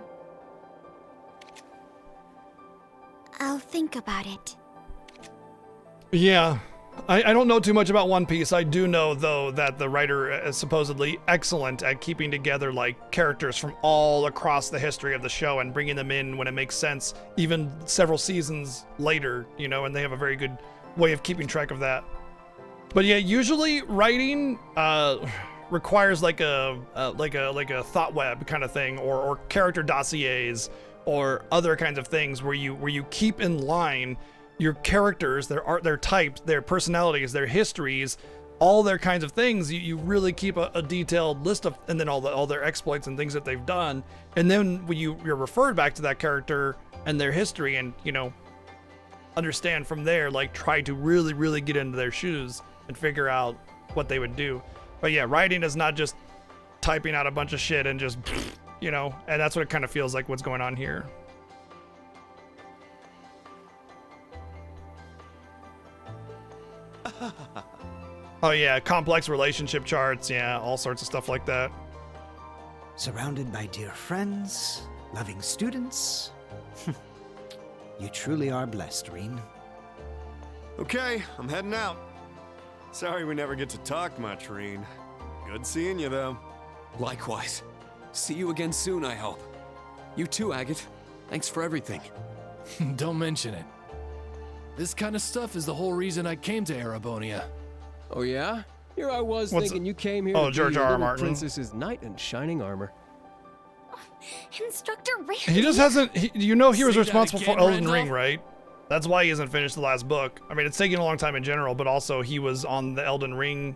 I'll think about it. Yeah, I don't know too much about One Piece. I do know, though, that the writer is supposedly excellent at keeping together like characters from all across the history of the show and bringing them in when it makes sense, even several seasons later, you know, and they have a very good way of keeping track of that. But yeah, usually writing requires like a thought web kind of thing, or character dossiers, or other kinds of things where you keep in line your characters, their art, their types, their personalities, their histories, all their kinds of things. You really keep a detailed list of, and then all their exploits and things that they've done. And then when you're referred back to that character and their history, and, you know, understand from there, like try to really, really get into their shoes and figure out what they would do. But yeah, writing is not just typing out a bunch of shit and just, you know, and that's what it kind of feels like what's going on here. Oh yeah, complex relationship charts, yeah, all sorts of stuff like that. Surrounded by dear friends, loving students. You truly are blessed, Reen. Okay, I'm heading out. Sorry we never get to talk much, Reen. Good seeing you, though. Likewise. See you again soon, I hope. You too, Agate. Thanks for everything. Don't mention it. This kind of stuff is the whole reason I came to Erebonia. Oh yeah? Here I was What's thinking you came here Oh, to George be your R. R. little Martin. princess's knight in shining armor. Instructor Randy. He just hasn't, you know, he was Say that responsible again, for Elden Randolph? Ring, right? That's why he hasn't finished the last book. I mean, it's taking a long time in general, but also he was on the Elden Ring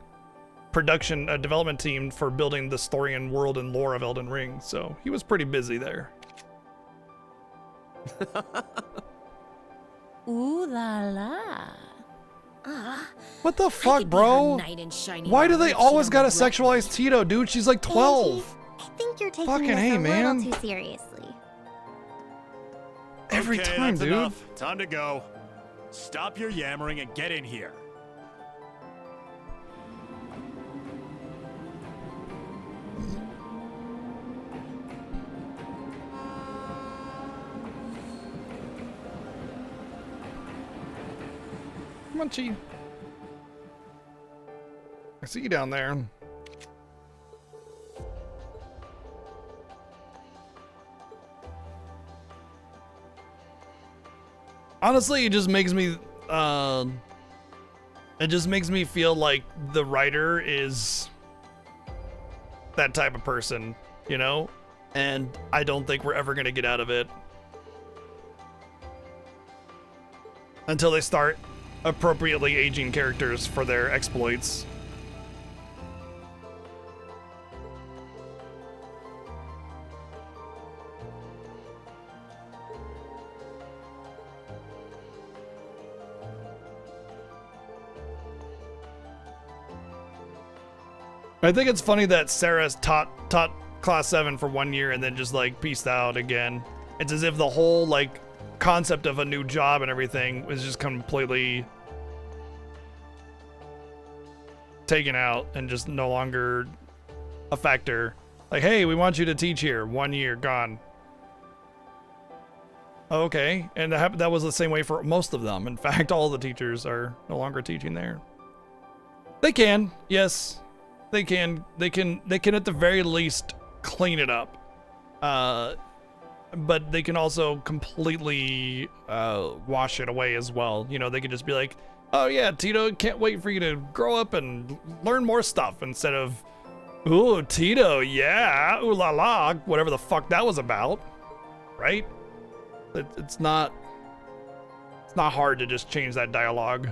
production development team for building the story and world and lore of Elden Ring. So he was pretty busy there. Ooh la la. What the fuck, bro? Why do they always gotta sexualize Tito, dude? She's like 12. I think you're taking Fucking this hey, a man. little too seriously. Every Okay, time, that's dude. Enough. Time to go. Stop your yammering and get in here. Munchie. I see you down there. Honestly, it just makes me feel like the writer is that type of person, you know? And I don't think we're ever gonna get out of it until they start appropriately aging characters for their exploits. I think it's funny that Sarah's taught Class 7 for 1 year and then just like peaced out again. It's as if the whole like concept of a new job and everything was just completely taken out and just no longer a factor. Like, hey, we want you to teach here. 1 year, gone. Okay, and that was the same way for most of them. In fact, all the teachers are no longer teaching there. They can, yes. They can at the very least clean it up. But they can also completely wash it away as well. You know, they could just be like, oh yeah, Tito, can't wait for you to grow up and learn more stuff, instead of, ooh, Tito, yeah, ooh la la, whatever the fuck that was about, right? It's not hard to just change that dialogue.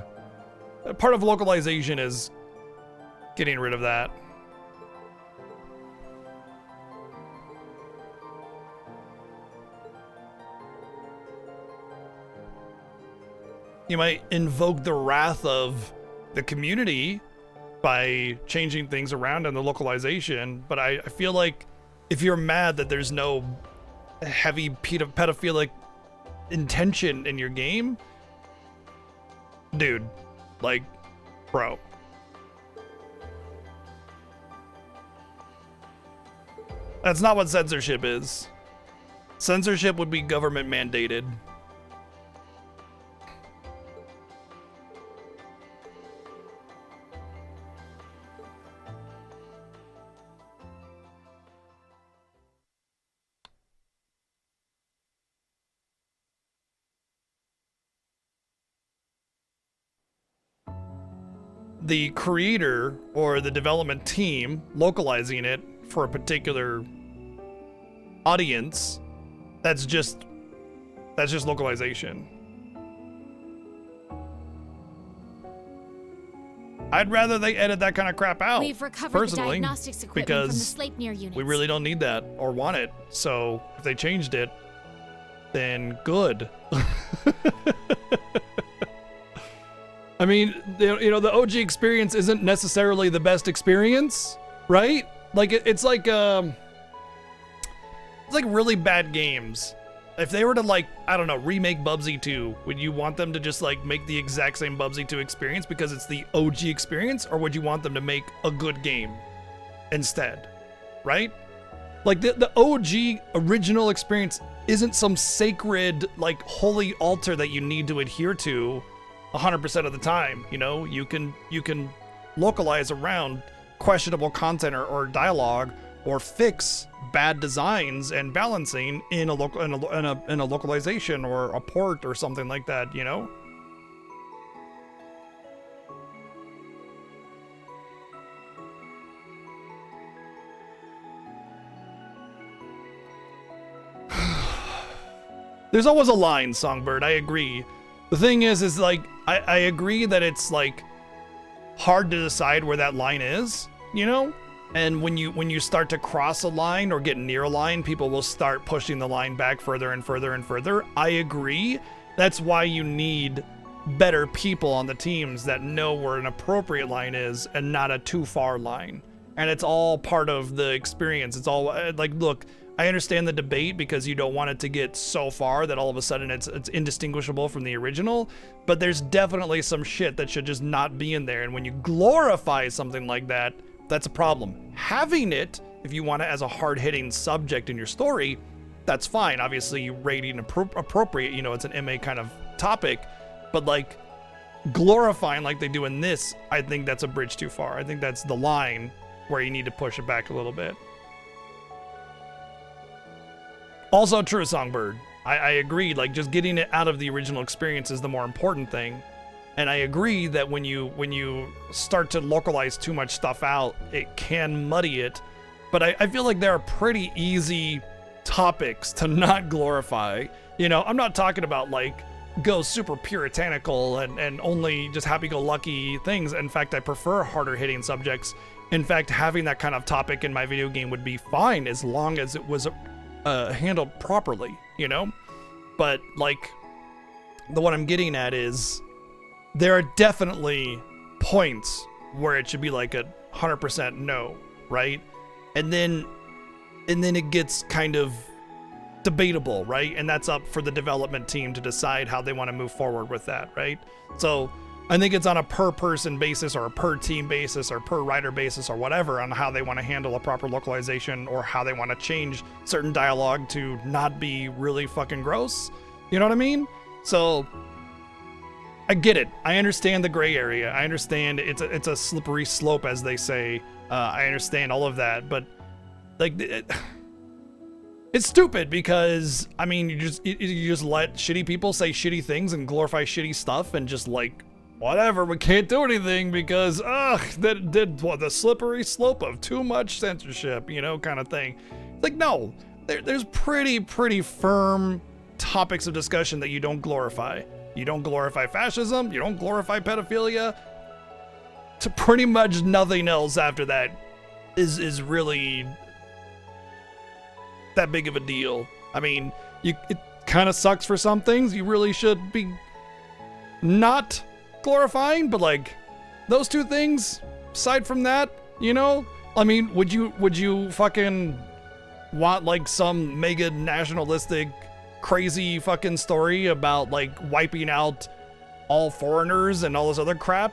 Part of localization is getting rid of that. You might invoke the wrath of the community by changing things around in the localization, but I feel like if you're mad that there's no heavy pedophilic intention in your game, dude, like, bro. That's not what censorship is. Censorship would be government mandated. The creator or the development team localizing it for a particular audience, that's just localization. I'd rather they edit that kind of crap out. We've recovered personally, the diagnostics equipment because from the Sleipnir units. we really don't need that or want it. So if they changed it, then good. I mean, you know, the OG experience isn't necessarily the best experience, right? Like it's like really bad games. If they were to, like, I don't know, remake Bubsy 2, would you want them to just like make the exact same Bubsy 2 experience because it's the OG experience, or would you want them to make a good game instead, right? Like the OG original experience isn't some sacred, like, holy altar that you need to adhere to 100% of the time. You know, you can localize around questionable content or dialogue, or fix bad designs and balancing in a localization or a port or something like that, you know? There's always a line, Songbird, I agree. The thing is like, I agree that it's like hard to decide where that line is, you know? And when you start to cross a line or get near a line, people will start pushing the line back further and further and further. I agree. That's why you need better people on the teams that know where an appropriate line is and not a too far line. And it's all part of the experience. It's all like, look, I understand the debate because you don't want it to get so far that all of a sudden it's indistinguishable from the original, but there's definitely some shit that should just not be in there. And when you glorify something like that, that's a problem. Having it, if you want it as a hard-hitting subject in your story, that's fine. Obviously, rating appropriate, you know, it's an MA kind of topic, but like, glorifying like they do in this, I think that's a bridge too far. I think that's the line where you need to push it back a little bit. Also true, Songbird. I agree, like just getting it out of the original experience is the more important thing. And I agree that when you start to localize too much stuff out, it can muddy it. But I feel like there are pretty easy topics to not glorify. You know, I'm not talking about like go super puritanical and only just happy-go-lucky things. In fact, I prefer harder hitting subjects. In fact, having that kind of topic in my video game would be fine as long as it was handled properly, you know? But like, the what I'm getting at is there are definitely points where it should be like a 100% no, right? And then it gets kind of debatable, right? And that's up for the development team to decide how they want to move forward with that, right? So I think it's on a per person basis or a per team basis or per writer basis or whatever on how they want to handle a proper localization or how they want to change certain dialogue to not be really fucking gross. You know what I mean? So I get it. I understand the gray area. I understand it's a slippery slope, as they say. I understand all of that, but like it's stupid because I mean you just let shitty people say shitty things and glorify shitty stuff and just like whatever, we can't do anything because the slippery slope of too much censorship, you know, kind of thing. Like no, there's pretty firm topics of discussion that you don't glorify. You don't glorify fascism, you don't glorify pedophilia. To pretty much nothing else after that is really that big of a deal. I mean, it kind of sucks for some things. You really should be not glorifying, but like those two things, aside from that, you know, I mean, would you fucking want like some mega nationalistic crazy fucking story about like wiping out all foreigners and all this other crap?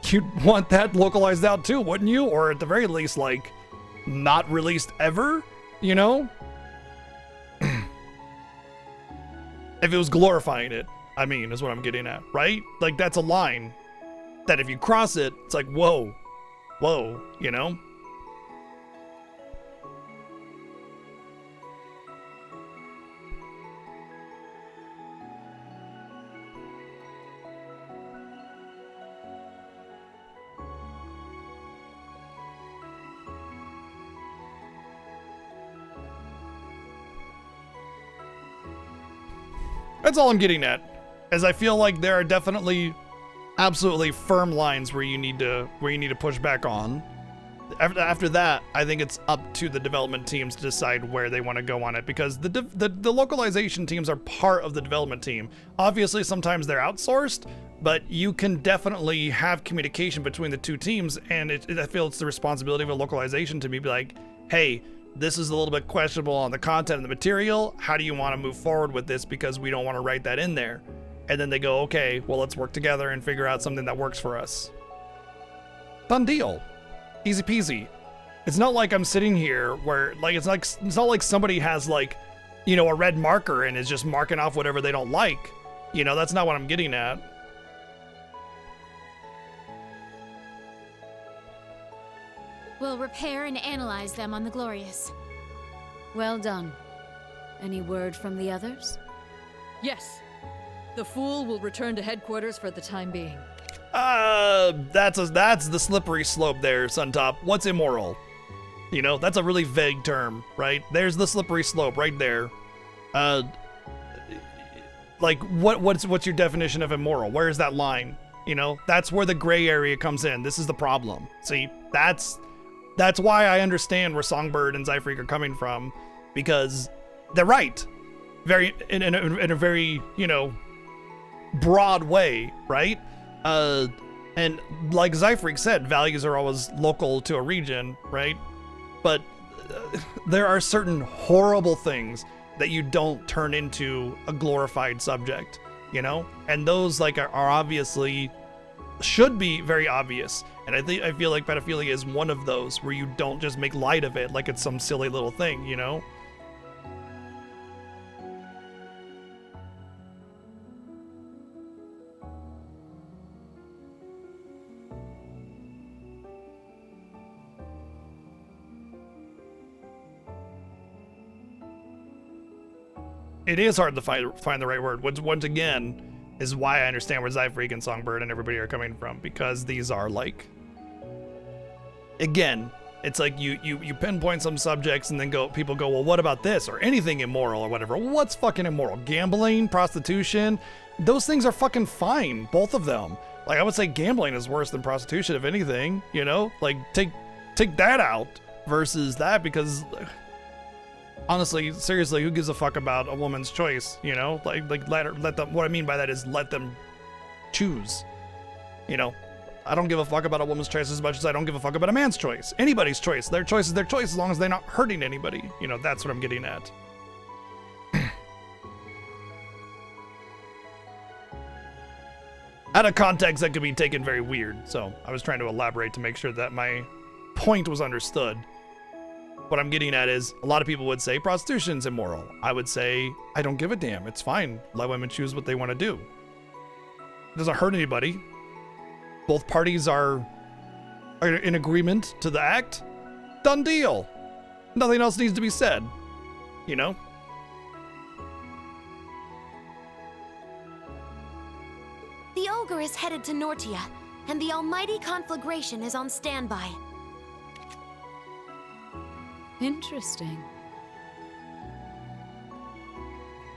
You'd want that localized out too, wouldn't you? Or at the very least, like, not released ever, you know? If it was glorifying it, I mean, is what I'm getting at, right? Like, that's a line that if you cross it, it's like, whoa, you know? That's all I'm getting at, as I feel like there are definitely absolutely firm lines where you need to push back on. After that, I think it's up to the development teams to decide where they want to go on it, because the localization teams are part of the development team. Obviously, sometimes they're outsourced, but you can definitely have communication between the two teams, and I feel it's the responsibility of a localization to be like, hey, this is a little bit questionable on the content and the material. How do you want to move forward with this? Because we don't want to write that in there. And then they go, okay, well, let's work together and figure out something that works for us. Done deal. Easy peasy. It's not like I'm sitting here where like it's not like somebody has like, you know, a red marker and is just marking off whatever they don't like. You know, that's not what I'm getting at. We'll repair and analyze them on the Glorious. Well done. Any word from the others? Yes. The Fool will return to headquarters for the time being. That's the slippery slope there, Suntop. What's immoral? You know, that's a really vague term, right? There's the slippery slope right there. Like what's your definition of immoral? Where is that line? You know, that's where the gray area comes in. This is the problem. See, that's why I understand where Songbird and Zyfreak are coming from, because they're right. Very in a very, you know, broad way, right? And like Zyfreak said, values are always local to a region, right? But there are certain horrible things that you don't turn into a glorified subject, you know? And those like are obviously should be very obvious. And I feel like pedophilia is one of those where you don't just make light of it like it's some silly little thing, you know? it is hard to find the right word. Which, once again, is why I understand where Zyfreak and Songbird and everybody are coming from, because these are like, again, it's like you pinpoint some subjects and then people go, well, what about this or anything immoral or whatever? What's fucking immoral? Gambling, prostitution, those things are fucking fine, both of them. Like, I would say gambling is worse than prostitution, if anything, you know? Like, take that out versus that, because honestly, seriously, who gives a fuck about a woman's choice, you know? Like let them, what I mean by that is let them choose, you know? I don't give a fuck about a woman's choice as much as I don't give a fuck about a man's choice. Anybody's choice. Their choice is their choice as long as they're not hurting anybody. You know, that's what I'm getting at. Out of context, that could be taken very weird, so I was trying to elaborate to make sure that my point was understood. What I'm getting at is, a lot of people would say prostitution's immoral. I would say, I don't give a damn. It's fine. Let women choose what they want to do. It doesn't hurt anybody. Both parties are in agreement to the act. Done deal. Nothing else needs to be said. You know? The ogre is headed to Nortia, and the almighty conflagration is on standby. Interesting.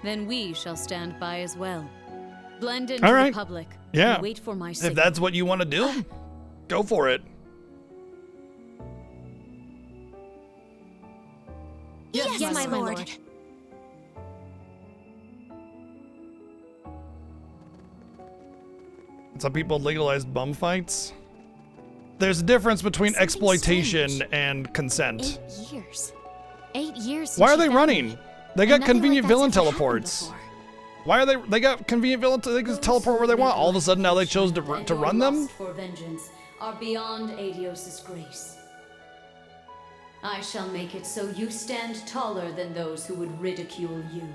Then we shall stand by as well. Blend into the public. Yeah. And wait for my signal. If that's what you want to do, go for it. Yes, my lord. Some people legalized bum fights. There's a difference between exploitation and consent. 8 years. 8 years. Why are they running? They got convenient villain teleports. Why are they got convenient villain, they can just teleport where they want. All of a sudden now they chose to run them? For vengeance are beyond Adios' grace. I shall make it so you stand taller than those who would ridicule you.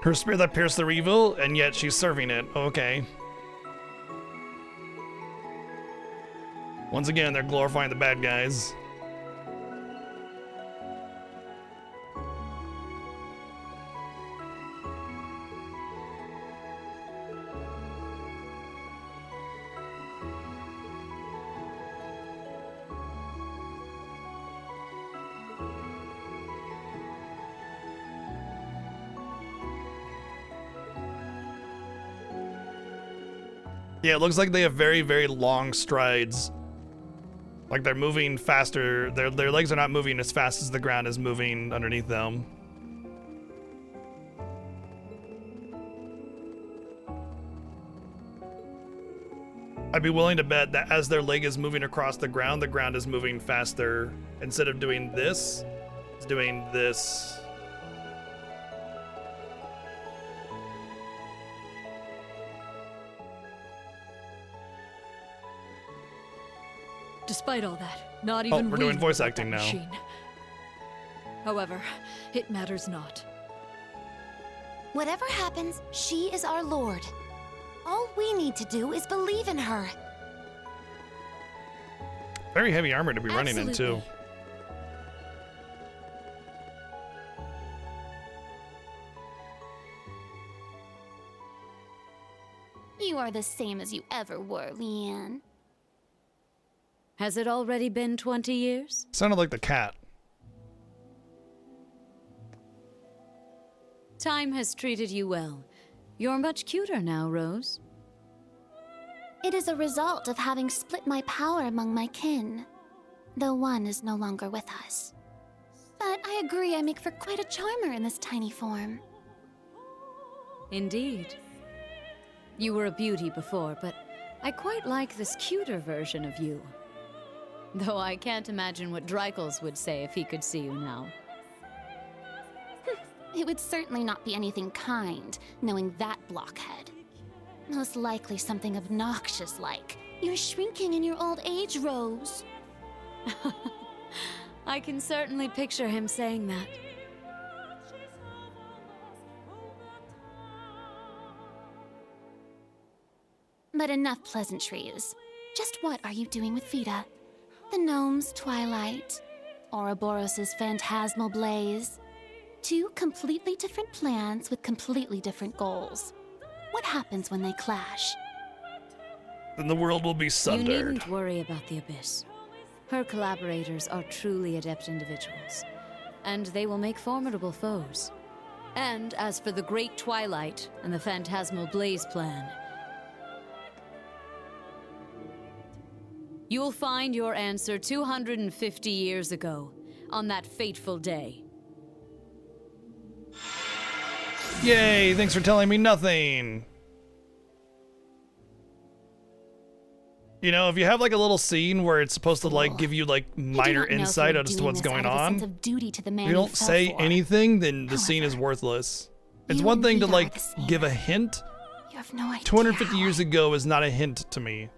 Her spear that pierced the evil, and yet she's serving it. Okay. Once again, they're glorifying the bad guys. Yeah, it looks like they have very, very long strides. Like they're moving faster. Their legs are not moving as fast as the ground is moving underneath them. I'd be willing to bet that as their leg is moving across the ground is moving faster. Instead of doing this, it's doing this. Despite all that, not even we're doing voice acting now. Machine. However, it matters not. Whatever happens, she is our lord. All we need to do is believe in her. Very heavy armor to be running in too. You are the same as you ever were, Leanne. Has it already been 20 years? Sounded like the cat. Time has treated you well. You're much cuter now, Rose. It is a result of having split my power among my kin, though one is no longer with us. But I agree I make for quite a charmer in this tiny form. Indeed. You were a beauty before, but I quite like this cuter version of you. Though I can't imagine what Dreichels would say if he could see you now. It would certainly not be anything kind, knowing that blockhead. Most likely something obnoxious like, "You're shrinking in your old age, Rose." I can certainly picture him saying that. But enough pleasantries. Just what are you doing with Vita? The gnome's twilight, Ouroboros' phantasmal blaze. Two completely different plans with completely different goals. What happens when they clash? Then the world will be You sundered. needn't worry about the Abyss. Her collaborators are truly adept individuals, and they will make formidable foes. And as for the Great Twilight and the Phantasmal Blaze plan, you'll find your answer 250 years ago, on that fateful day. Yay, thanks for telling me nothing. You know, if you have like a little scene where it's supposed to like give you like minor insight as to what's going on, if you don't say anything, then the scene is worthless. It's one thing to like give a hint. You have no idea. 250 years ago is not a hint to me.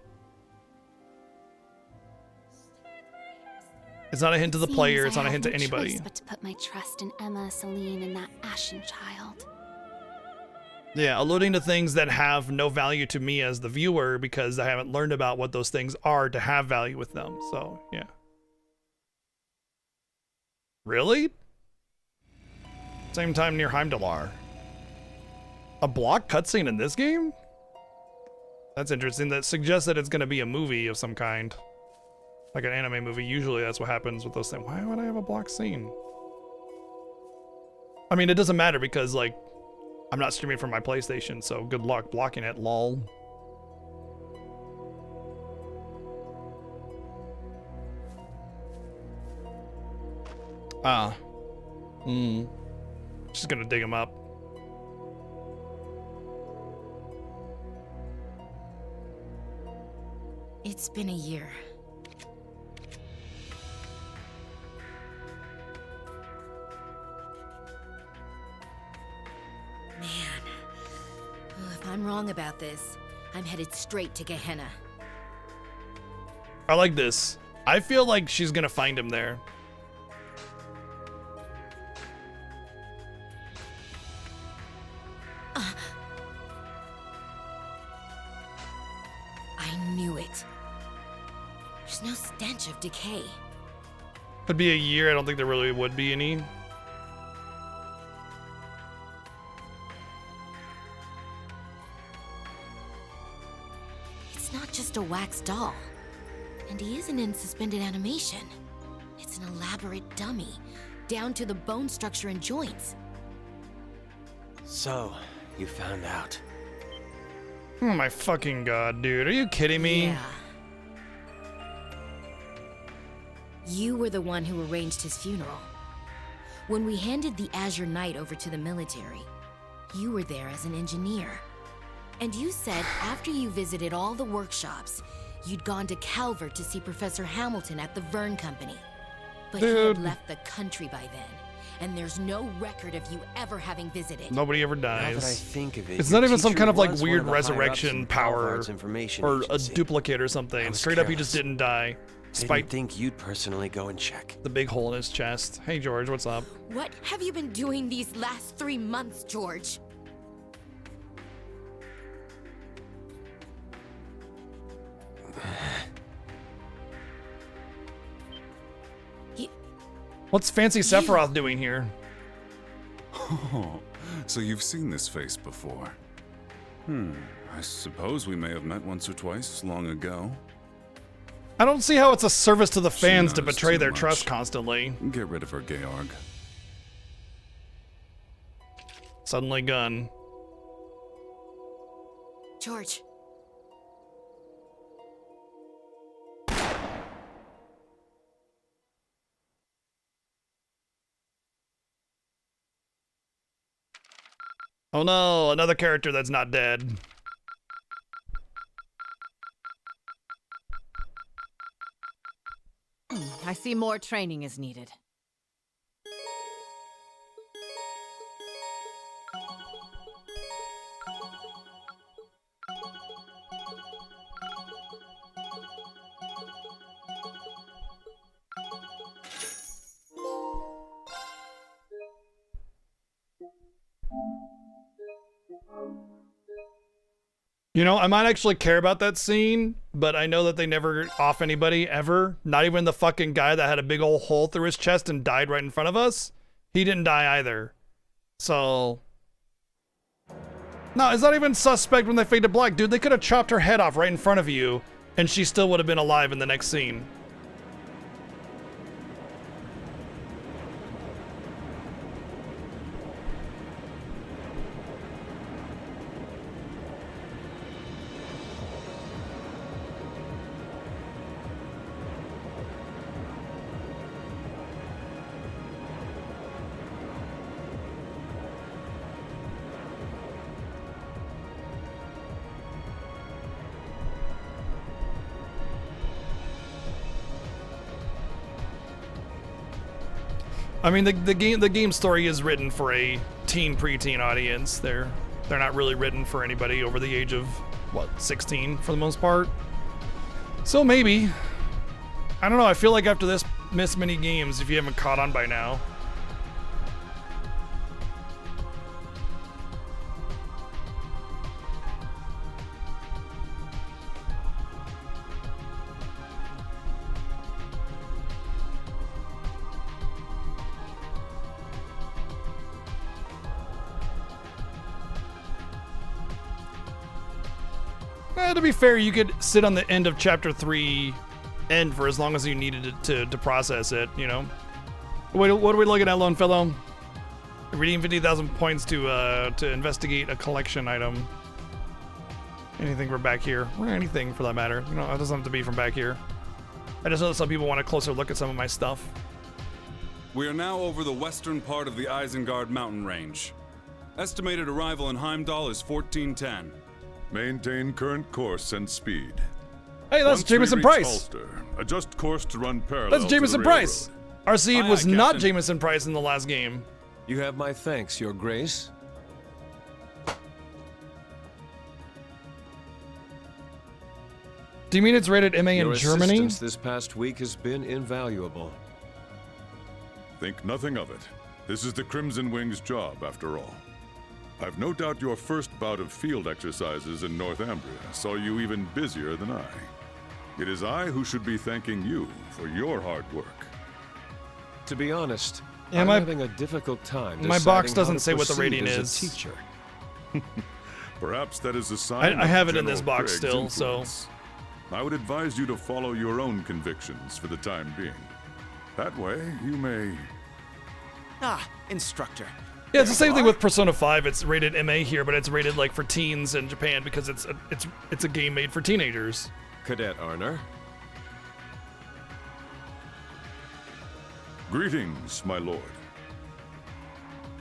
It's not a hint to the player, it's not a hint to anybody. But to put my trust in Emma, Celine, and that Ashen child. Yeah, alluding to things that have no value to me as the viewer because I haven't learned about what those things are to have value with them. So, yeah. Really? Same time near Heimdallr. A block cutscene in this game? That's interesting. That suggests that it's going to be a movie of some kind. Like an anime movie. Usually that's what happens with those things. Why would I have a block scene? I mean, it doesn't matter because, like, I'm not streaming from my PlayStation, so good luck blocking it, lol. Just gonna dig him up. It's been a year. Man, if I'm wrong about this, I'm headed straight to Gehenna. I like this. I feel like she's gonna find him there. I knew it. There's no stench of decay. Could be a year. I don't think there really would be any. It's not just a wax doll. And he isn't in suspended animation. It's an elaborate dummy, down to the bone structure and joints. So, you found out. Oh my fucking god, dude. Are you kidding me? Yeah. You were the one who arranged his funeral. When we handed the Azure Knight over to the military, you were there as an engineer. And you said after you visited all the workshops, you'd gone to Calvert to see Professor Hamilton at the Vern Company. But he had left the country by then, and there's no record of you ever having visited. Nobody ever Now that I dies. think of it, It's your not even some teacher kind of like was one weird of the higher-ups resurrection in power Calvart's information or a agency. duplicate or something. was Straight up, he just careless. didn't die. I Spite didn't think you'd personally go and check. the big hole in his chest. Hey, George, what's up? What have you been doing these last 3 months, George? What's Fancy Sephiroth doing here? Oh, so you've seen this face before. I suppose we may have met once or twice long ago. I don't see how it's a service to the She fans to knows betray too their much. trust constantly. Get rid of her, Georg. Suddenly gun. George. Oh no, another character that's not dead. I see more training is needed. You know, I might actually care about that scene, but I know that they never off anybody ever. Not even the fucking guy that had a big old hole through his chest and died right in front of us. He didn't die either. So... No, it's not even suspect when they fade to black. Dude, they could have chopped her head off right in front of you, and she still would have been alive in the next scene. I mean, the game story is written for a preteen audience. They're not really written for anybody over the age of what, 16 for the most part. So maybe, I don't know. I feel like after this many games, if you haven't caught on by now. To be fair, you could sit on the end of chapter 3 end for as long as you needed it to process it, you know? What are we looking at, Lone Fellow? Redeem 50,000 points to investigate a collection item. Anything from back here, or anything for that matter. You know, it doesn't have to be from back here. I just know that some people want a closer look at some of my stuff. We are now over the western part of the Isengard mountain range. Estimated arrival in Heimdall is 1410. Maintain current course and speed. Hey, that's Jameson Price. Ulster, adjust course to run parallel. That's Jameson Price. Our seed was not Captain. Jameson Price in the last game. You have my thanks, Your Grace. Do you mean it's rated MA in Your Germany? assistance this past week has been invaluable. Think nothing of it. This is the Crimson Wing's job, after all. I've no doubt your first bout of field exercises in Northumbria saw you even busier than I. It is I who should be thanking you for your hard work. To be honest, Yeah, I'm my- having a difficult time my box deciding how doesn't to say what the proceed rating as a is. teacher. Perhaps that is a sign I of have it in this General box Craig's still, so... influence. I would advise you to follow your own convictions for the time being. That way, you may... Ah, instructor. Yeah, it's the same thing with Persona 5. It's rated MA here, but it's rated like for teens in Japan because it's a game made for teenagers. Cadet Arner. Greetings, my lord.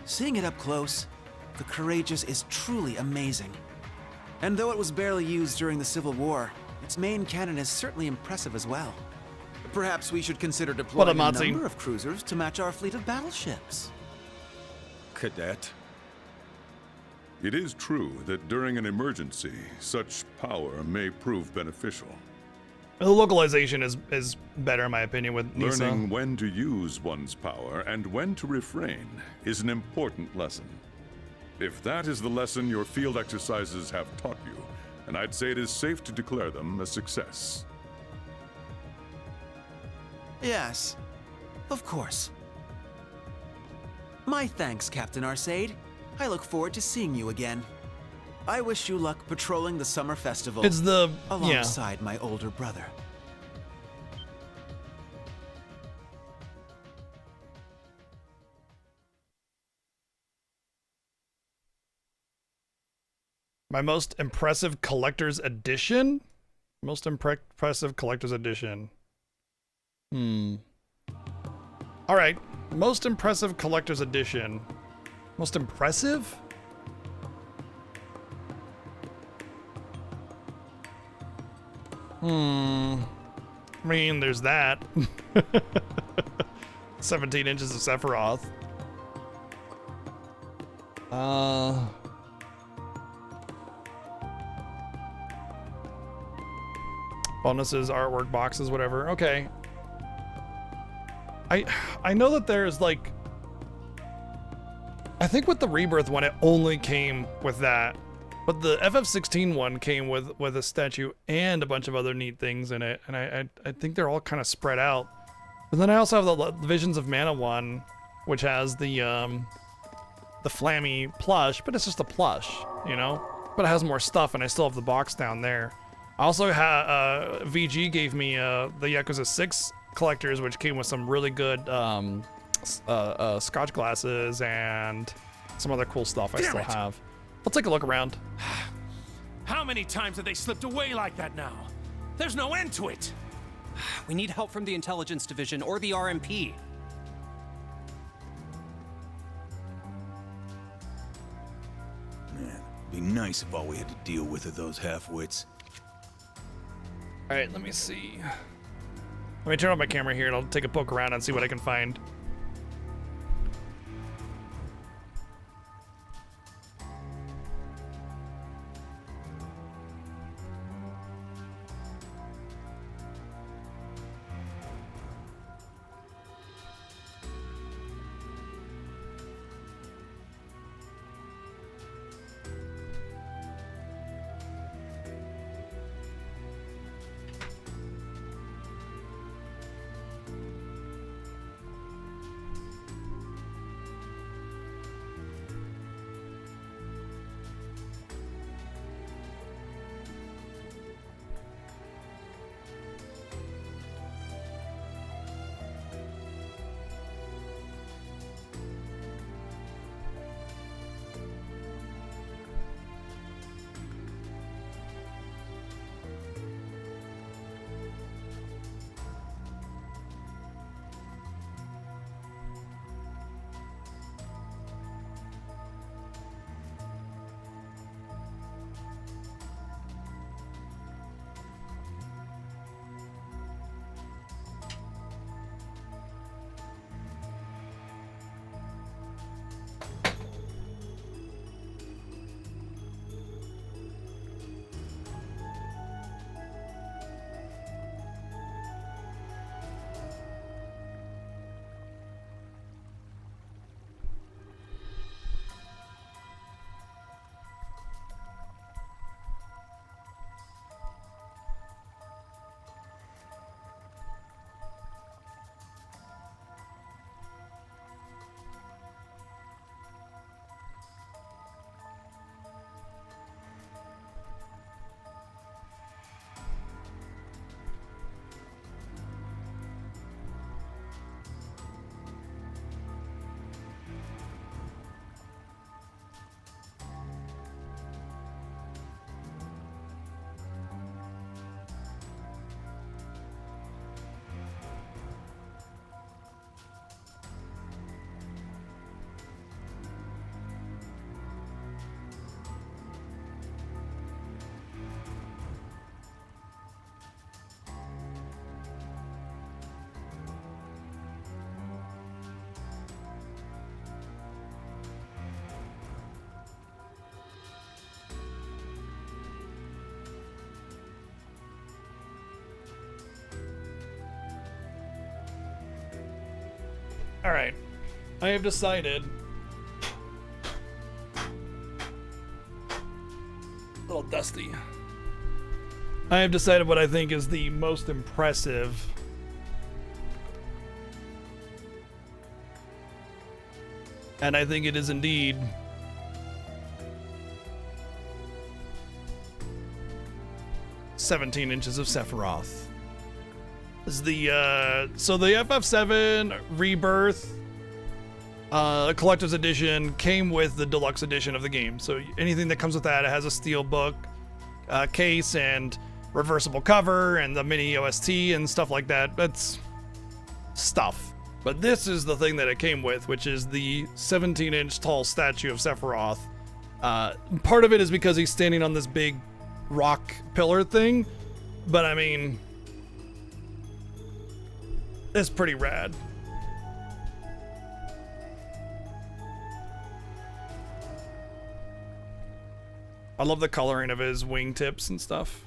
Seeing it up close, the Courageous is truly amazing. And though it was barely used during the Civil War, its main cannon is certainly impressive as well. Perhaps we should consider deploying a Matzi. number of cruisers to match our fleet of battleships. Cadet. It is true that during an emergency, such power may prove beneficial. The localization is better in my opinion with Nisa. Learning when to use one's power and when to refrain is an important lesson. If that is the lesson your field exercises have taught you, then I'd say it is safe to declare them a success. Yes, of course. My thanks, Captain Arcade. I look forward to seeing you again. I wish you luck patrolling the summer festival. It's the- yeah. alongside my older brother. My most impressive collector's edition? Most impressive collector's edition. All right. Most impressive collector's edition. Most impressive? I mean, there's that. 17 inches of Sephiroth. Bonuses, artwork, boxes, whatever. Okay. I know that there's like I think with the Rebirth one, it only came with that. But the FF16 one came with a statue and a bunch of other neat things in it. And I think they're all kind of spread out. But then I also have the Visions of Mana one, which has the Flammy plush, but it's just a plush, you know? But it has more stuff, and I still have the box down there. I also have, VG gave me the Yakuza 6 collectors, which came with some really good scotch glasses and some other cool stuff I still have. I'll take a look around. How many times have they slipped away like that now? There's no end to it. We need help from the Intelligence Division or the RMP. Man, it'd be nice if all we had to deal with are those half-wits. All right, let me see. Let me turn on my camera here and I'll take a poke around and see what I can find. All right, I have decided. A little dusty. I have decided what I think is the most impressive and I think it is indeed "17 Inches of Sephiroth." This is the so the FF7 Rebirth collector's edition came with the deluxe edition of the game. So anything that comes with that, it has a steel book case and reversible cover and the mini OST and stuff like that. That's stuff. But this is the thing that it came with, which is the 17-inch tall statue of Sephiroth. Part of it is because he's standing on this big rock pillar thing, but I mean, it's pretty rad. I love the coloring of his wingtips and stuff.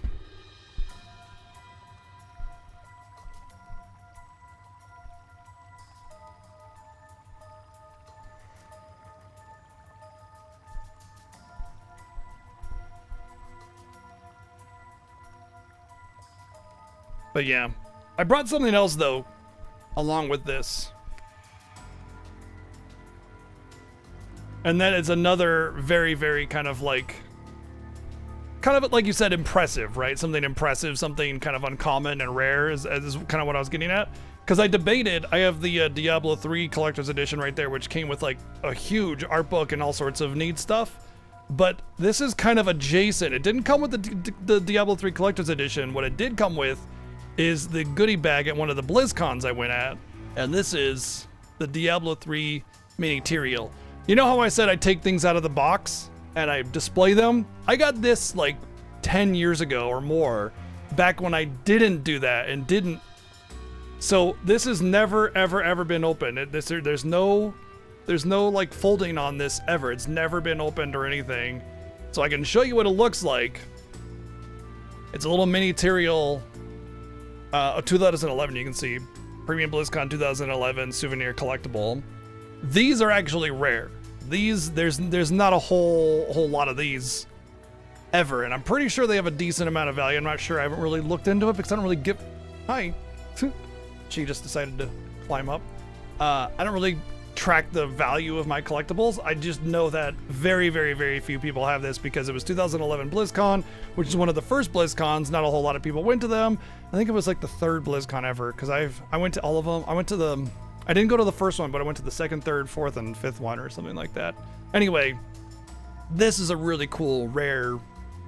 But yeah, I brought something else though, along with this. And then it's another very, very kind of like you said, impressive, right? Something impressive, something kind of uncommon and rare is kind of what I was getting at. Because I debated, I have the Diablo 3 Collector's Edition right there, which came with like a huge art book and all sorts of neat stuff. But this is kind of adjacent. It didn't come with the Diablo 3 Collector's Edition. What it did come with is the goodie bag at one of the BlizzCons I went at. And this is the Diablo 3 Miniterial. You know how I said I take things out of the box and I display them? I got this like 10 years ago or more, back when I didn't do that and didn't. So this has never, ever been opened. There's no like folding on this ever. It's never been opened or anything. So I can show you what it looks like. It's a little Miniterial, 2011, you can see. Premium BlizzCon 2011 souvenir collectible. These are actually rare. These, there's not a whole lot of these ever, and I'm pretty sure they have a decent amount of value. I'm not sure. I haven't really looked into it because I don't really give. Hi. She just decided to climb up. I don't really track the value of my collectibles. I just know that very few people have this because it was 2011 BlizzCon, which is one of the first BlizzCons. Not a whole lot of people went to them. I think it was like the third BlizzCon ever because I went to all of them. I didn't go to the first one, but I went to the second, third, fourth, and fifth one or something like that. Anyway, this is a really cool, rare,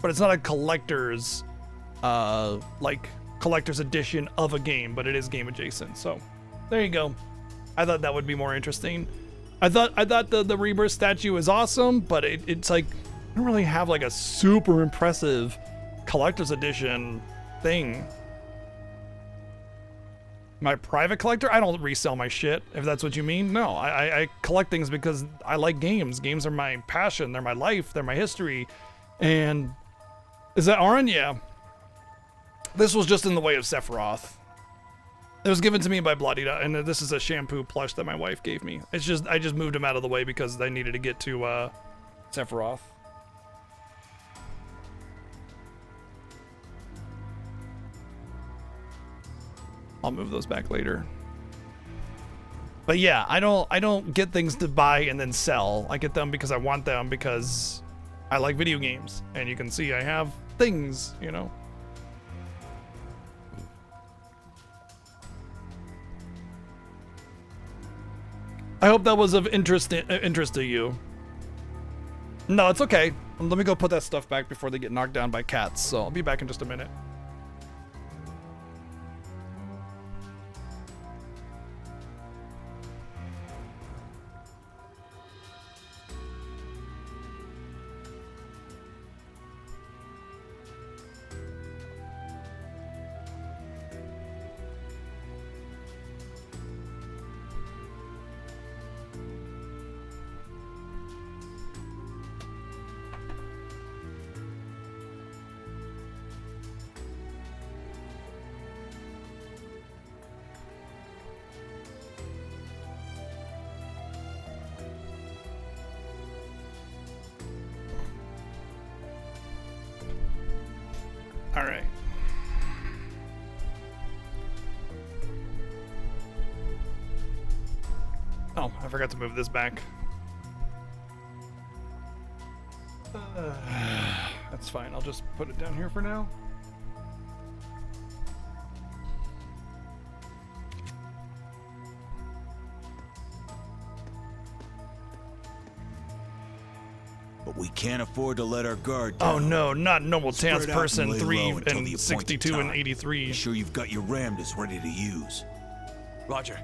but it's not a collector's, collector's edition of a game, but it is game adjacent. So there you go. I thought that would be more interesting. I thought the Rebirth statue is awesome, but it's like, I don't really have like a super impressive collector's edition thing. My private collector? I don't resell my shit, if that's what you mean. No, I collect things because I like games. Games are my passion. They're my life. They're my history. And is that Auron? Yeah. This was just in the way of Sephiroth. It was given to me by Bloodida, and this is a shampoo plush that my wife gave me. It's just, I just moved him out of the way because I needed to get to Sephiroth. I'll move those back later. But yeah, I don't get things to buy and then sell. I get them because I want them because I like video games. And you can see I have things, you know. I hope that was of interest to you. No, it's okay. Let me go put that stuff back before they get knocked down by cats. So I'll be back in just a minute. All right. Oh, I forgot to move this back. That's fine. I'll just put it down here for now. But we can't afford to let our guard down. Oh no, not Noble Chance Person 3 until and the 62 appointed and time. 83. Be sure you've got your Ramdas ready to use. Roger.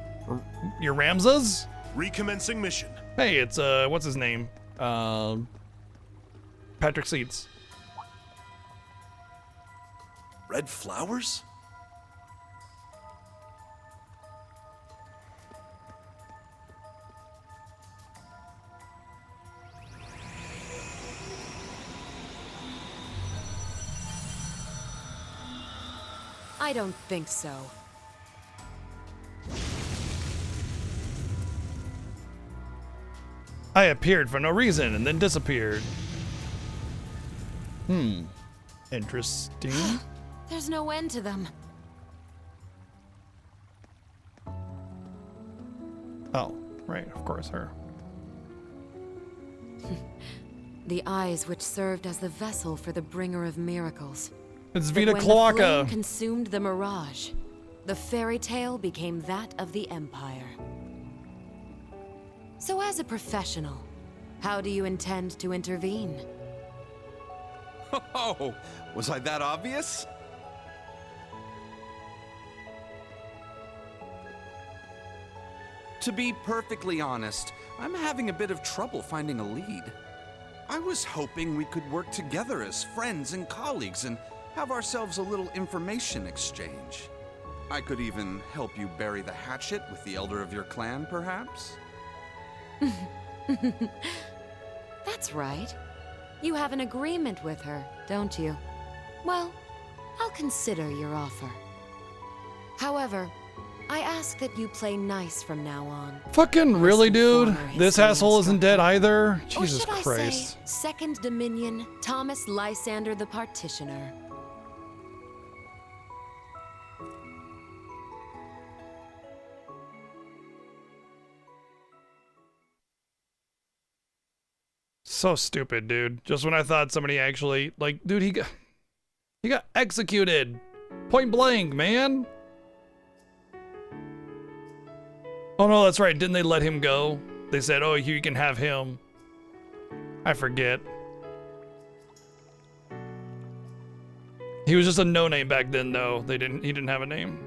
Your Ramsas? Recommencing mission. Hey, it's what's his name? Patrick Seeds. Red flowers? I don't think so. I appeared for no reason and then disappeared. Interesting. There's no end to them. Oh, right, of course, her. The eyes which served as the vessel for the bringer of miracles. It's But Vita when the Cloaca. flame consumed the mirage, the fairy tale became that of the Empire. So as a professional, how do you intend to intervene? Oh, was I that obvious? To be perfectly honest, I'm having a bit of trouble finding a lead. I was hoping we could work together as friends and colleagues and have ourselves a little information exchange. I could even help you bury the hatchet with the elder of your clan, perhaps? That's right. You have an agreement with her, don't you? Well, I'll consider your offer. However, I ask that you play nice from now on. Fucking really, dude? former This history asshole isn't dead either? Or Jesus should I Christ. say, Second Dominion, Thomas Lysander the Partitioner. So stupid, dude. Just when I thought somebody actually, like, dude, he got executed. Point blank, man. Oh no, that's right. Didn't they let him go? They said, oh, you can have him. I forget. He was just a no-name back then, though. He didn't have a name.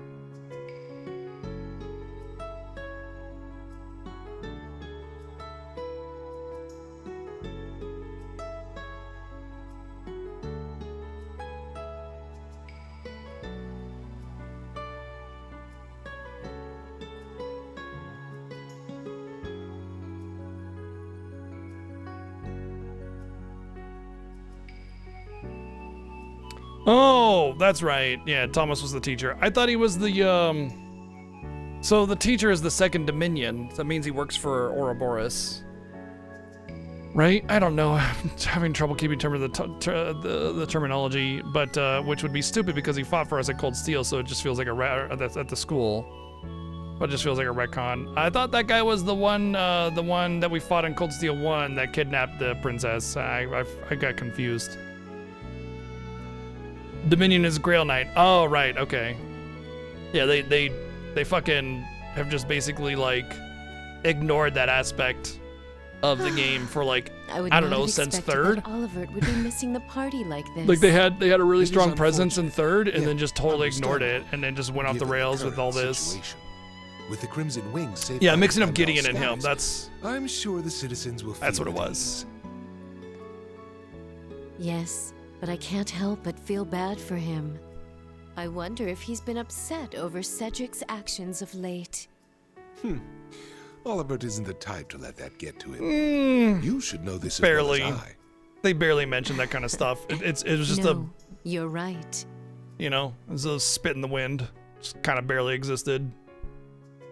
Oh, that's right. Yeah, Thomas was the teacher. I thought he was the, So the teacher is the Second Dominion. That means he works for Ouroboros. Right? I don't know. I'm having trouble keeping track of the terminology, but which would be stupid because he fought for us at Cold Steel, so it just feels like that's at the school. But it just feels like a retcon. I thought that guy was the one that we fought in Cold Steel 1 that kidnapped the princess. I got confused. Dominion is Grail Knight. Oh, right, okay. Yeah, they fucking have just basically, like, ignored that aspect of the game for, like, I don't know, since third. Olivert would be missing the party like this. Like, they had a really strong presence in third, and then just totally ignored it, and then just went off the rails with all this. With the Crimson Wings safe. Yeah, mixing up Gideon and him, that's... I'm sure the citizens will feel That's what it was. Yes, but I can't help but feel bad for him. I wonder if he's been upset over Cedric's actions of late. Olivert isn't the type to let that get to him. You should know this barely. as well as I. They barely mentioned that kind of stuff. It was just No, you're right. You know, it was a spit in the wind. Just kind of barely existed.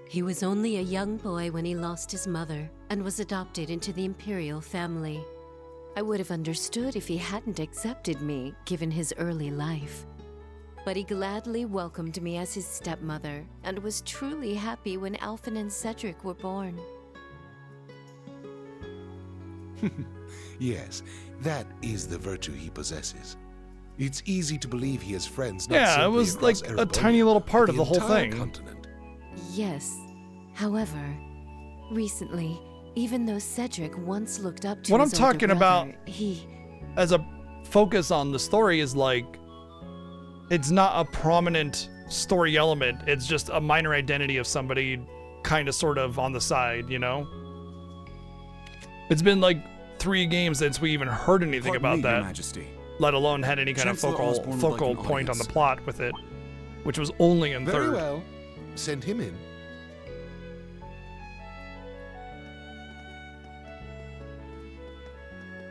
He was only a young boy when he lost his mother and was adopted into the Imperial family. I would have understood if he hadn't accepted me, given his early life. But he gladly welcomed me as his stepmother and was truly happy when Alphen and Cedric were born. Yes, that is the virtue he possesses. It's easy to believe he has friends. Not Yeah, it simply was across like a Erebor, tiny little part but of the whole entire thing. Continent. Yes. However, recently, even though Cedric once looked up to What I'm his older talking brother, about he... as a focus on the story is like, it's not a prominent story element. It's just a minor identity of somebody kind of sort of on the side, you know? It's been like 3 games since we even heard anything Pardon about me, that. Your Majesty. Let alone had any kind Chancellor of Osborne would like focal an point on the audience. plot with it, which was only in Very third. well. Send him in.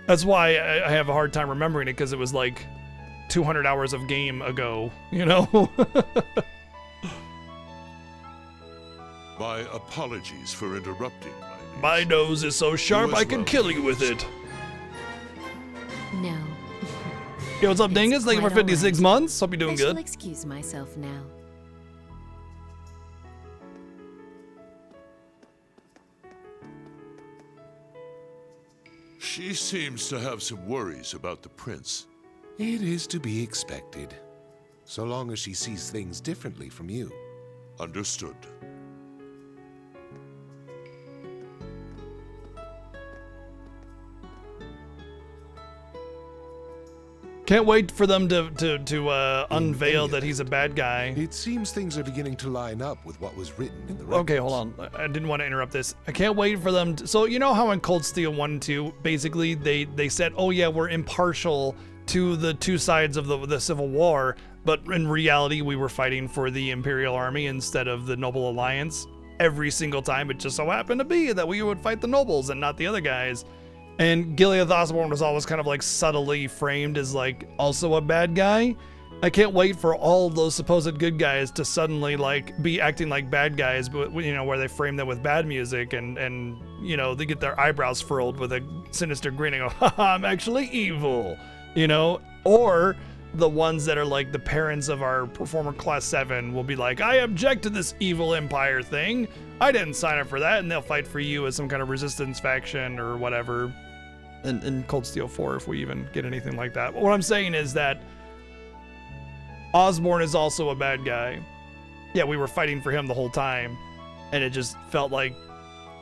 That's why I have a hard time remembering it, because it was like 200 hours of game ago, you know? My apologies for interrupting, my niece. My nose is so sharp You as I can well, kill you with please. it. No. Yo, what's up, Dingus? Thank you for quite all 56 right. months. Hope you're I doing shall good. excuse myself now. She seems to have some worries about the prince. It is to be expected, so long as she sees things differently from you. Understood. Can't wait for them to unveil that he's a bad guy. It seems things are beginning to line up with what was written in the records. Okay, hold on. I didn't want to interrupt this. I can't wait for them to, so you know how in Cold Steel 1 and 2, basically they said, oh yeah, we're impartial to the two sides of the Civil War, but in reality we were fighting for the Imperial Army instead of the Noble Alliance. Every single time it just so happened to be that we would fight the nobles and not the other guys. And Gilead Osborne was always kind of like subtly framed as like also a bad guy. I can't wait for all those supposed good guys to suddenly like be acting like bad guys, but you know, where they frame them with bad music and you know, they get their eyebrows furled with a sinister grin and go, haha, I'm actually evil, you know? Or the ones that are like the parents of our performer class 7 will be like, I object to this evil empire thing. I didn't sign up for that, and they'll fight for you as some kind of resistance faction or whatever. In Cold Steel 4, if we even get anything like that. But what I'm saying is that Osborne is also a bad guy. Yeah, we were fighting for him the whole time, and it just felt like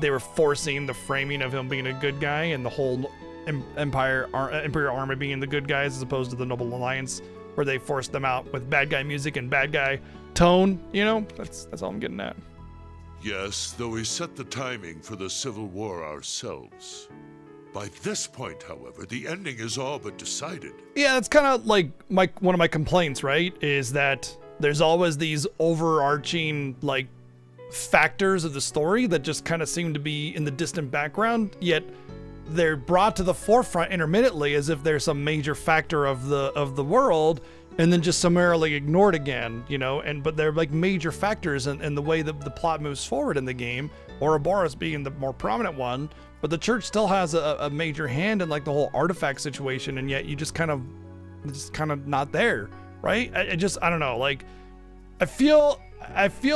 they were forcing the framing of him being a good guy and the whole Imperial Army being the good guys as opposed to the Noble Alliance, where they forced them out with bad guy music and bad guy tone. You know, that's all I'm getting at. Yes, though we set the timing for the Civil War ourselves. By this point, however, the ending is all but decided. Yeah, that's kind of like one of my complaints, right? Is that there's always these overarching like factors of the story that just kind of seem to be in the distant background, yet they're brought to the forefront intermittently as if there's some major factor of the world, and then just summarily ignored again, you know. But they're like major factors in the way that the plot moves forward in the game. Ouroboros being the more prominent one. But the church still has a major hand in like the whole artifact situation, and yet you just kind of not there, right? I don't know. Like, I feel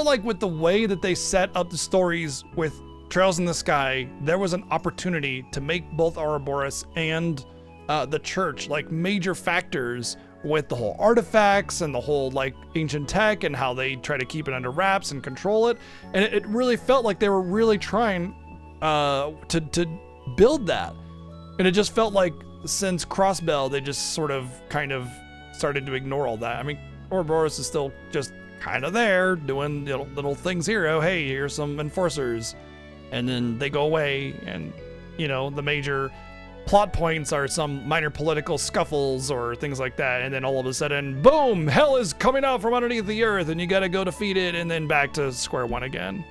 like with the way that they set up the stories with Trails in the Sky, there was an opportunity to make both Ouroboros and the church like major factors with the whole artifacts and the whole like ancient tech and how they try to keep it under wraps and control it. And it really felt like they were really trying to build that, and it just felt like since Crossbell they just sort of kind of started to ignore all that. I mean, Ouroboros is still just kind of there doing little things here. Oh, hey, here's some enforcers, and then they go away, and you know, the major plot points are some minor political scuffles or things like that, and then all of a sudden, boom, hell is coming out from underneath the earth and you gotta go defeat it, and then back to square one again.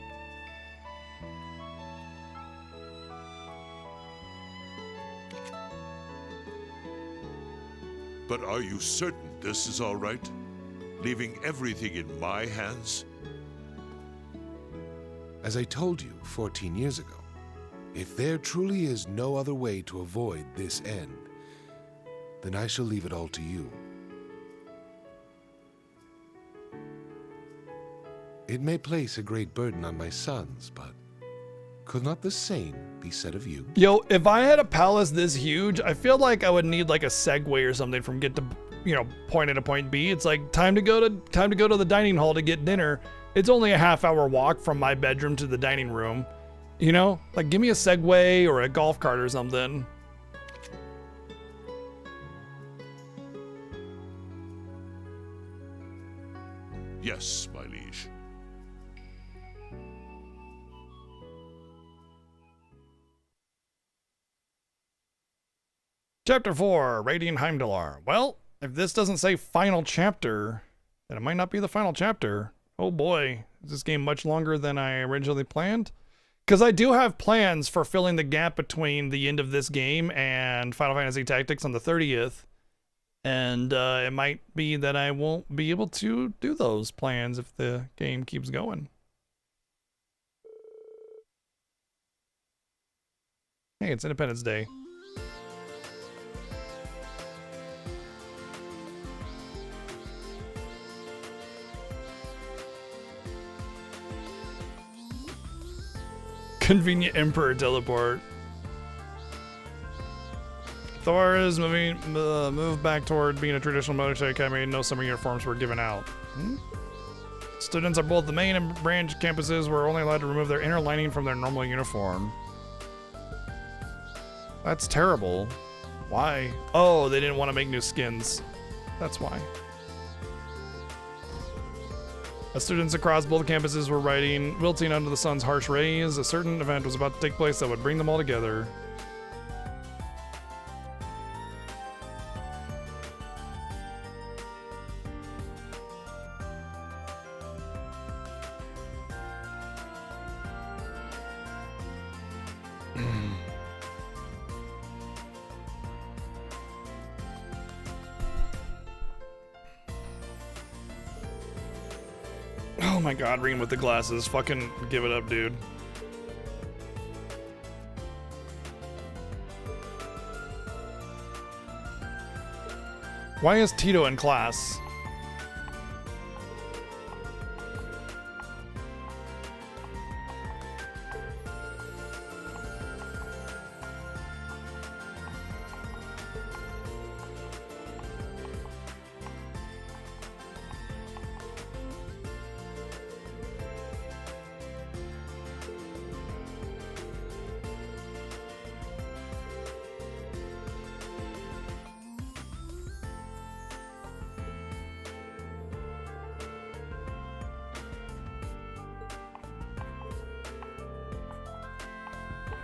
But are you certain this is all right? Leaving everything in my hands? As I told you 14 years ago, if there truly is no other way to avoid this end, then I shall leave it all to you. It may place a great burden on my sons, but could not the same be said of you? Yo, if I had a palace this huge, I feel like I would need like a Segway or something from get to, you know, point A to point B. It's like time to go to the dining hall to get dinner. It's only a half-hour walk from my bedroom to the dining room. You know, like give me a Segway or a golf cart or something. Yes, my liege. Chapter 4, Radiant Heimdallr. Well, if this doesn't say final chapter, then it might not be the final chapter. Oh boy, is this game much longer than I originally planned? Because I do have plans for filling the gap between the end of this game and Final Fantasy Tactics on the 30th. And it might be that I won't be able to do those plans if the game keeps going. Hey, it's Independence Day. Convenient Emperor teleport. Thor is moved back toward being a traditional military academy. No summer uniforms were given out. Students at both the main and branch campuses were only allowed to remove their inner lining from their normal uniform. That's terrible. Why? Oh, they didn't want to make new skins. That's why. As students across both campuses were wilting under the sun's harsh rays, a certain event was about to take place that would bring them all together. Oh my god, Reem with the glasses. Fucking give it up, dude. Why is Tito in class?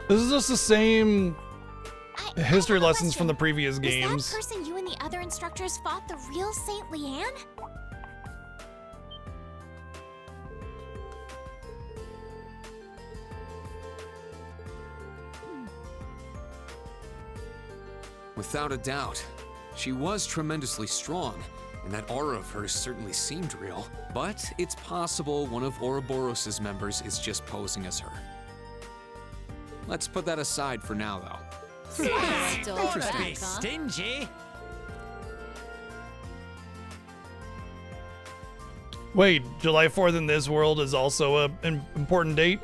This is just the same history lessons from the previous games. Was that person you and the other instructors fought the real Saint Leanne? Without a doubt. She was tremendously strong, and that aura of hers certainly seemed real. But it's possible one of Ouroboros' members is just posing as her. Let's put that aside for now, though. Interesting. Stingy. Wait, July 4th in this world is also an important date?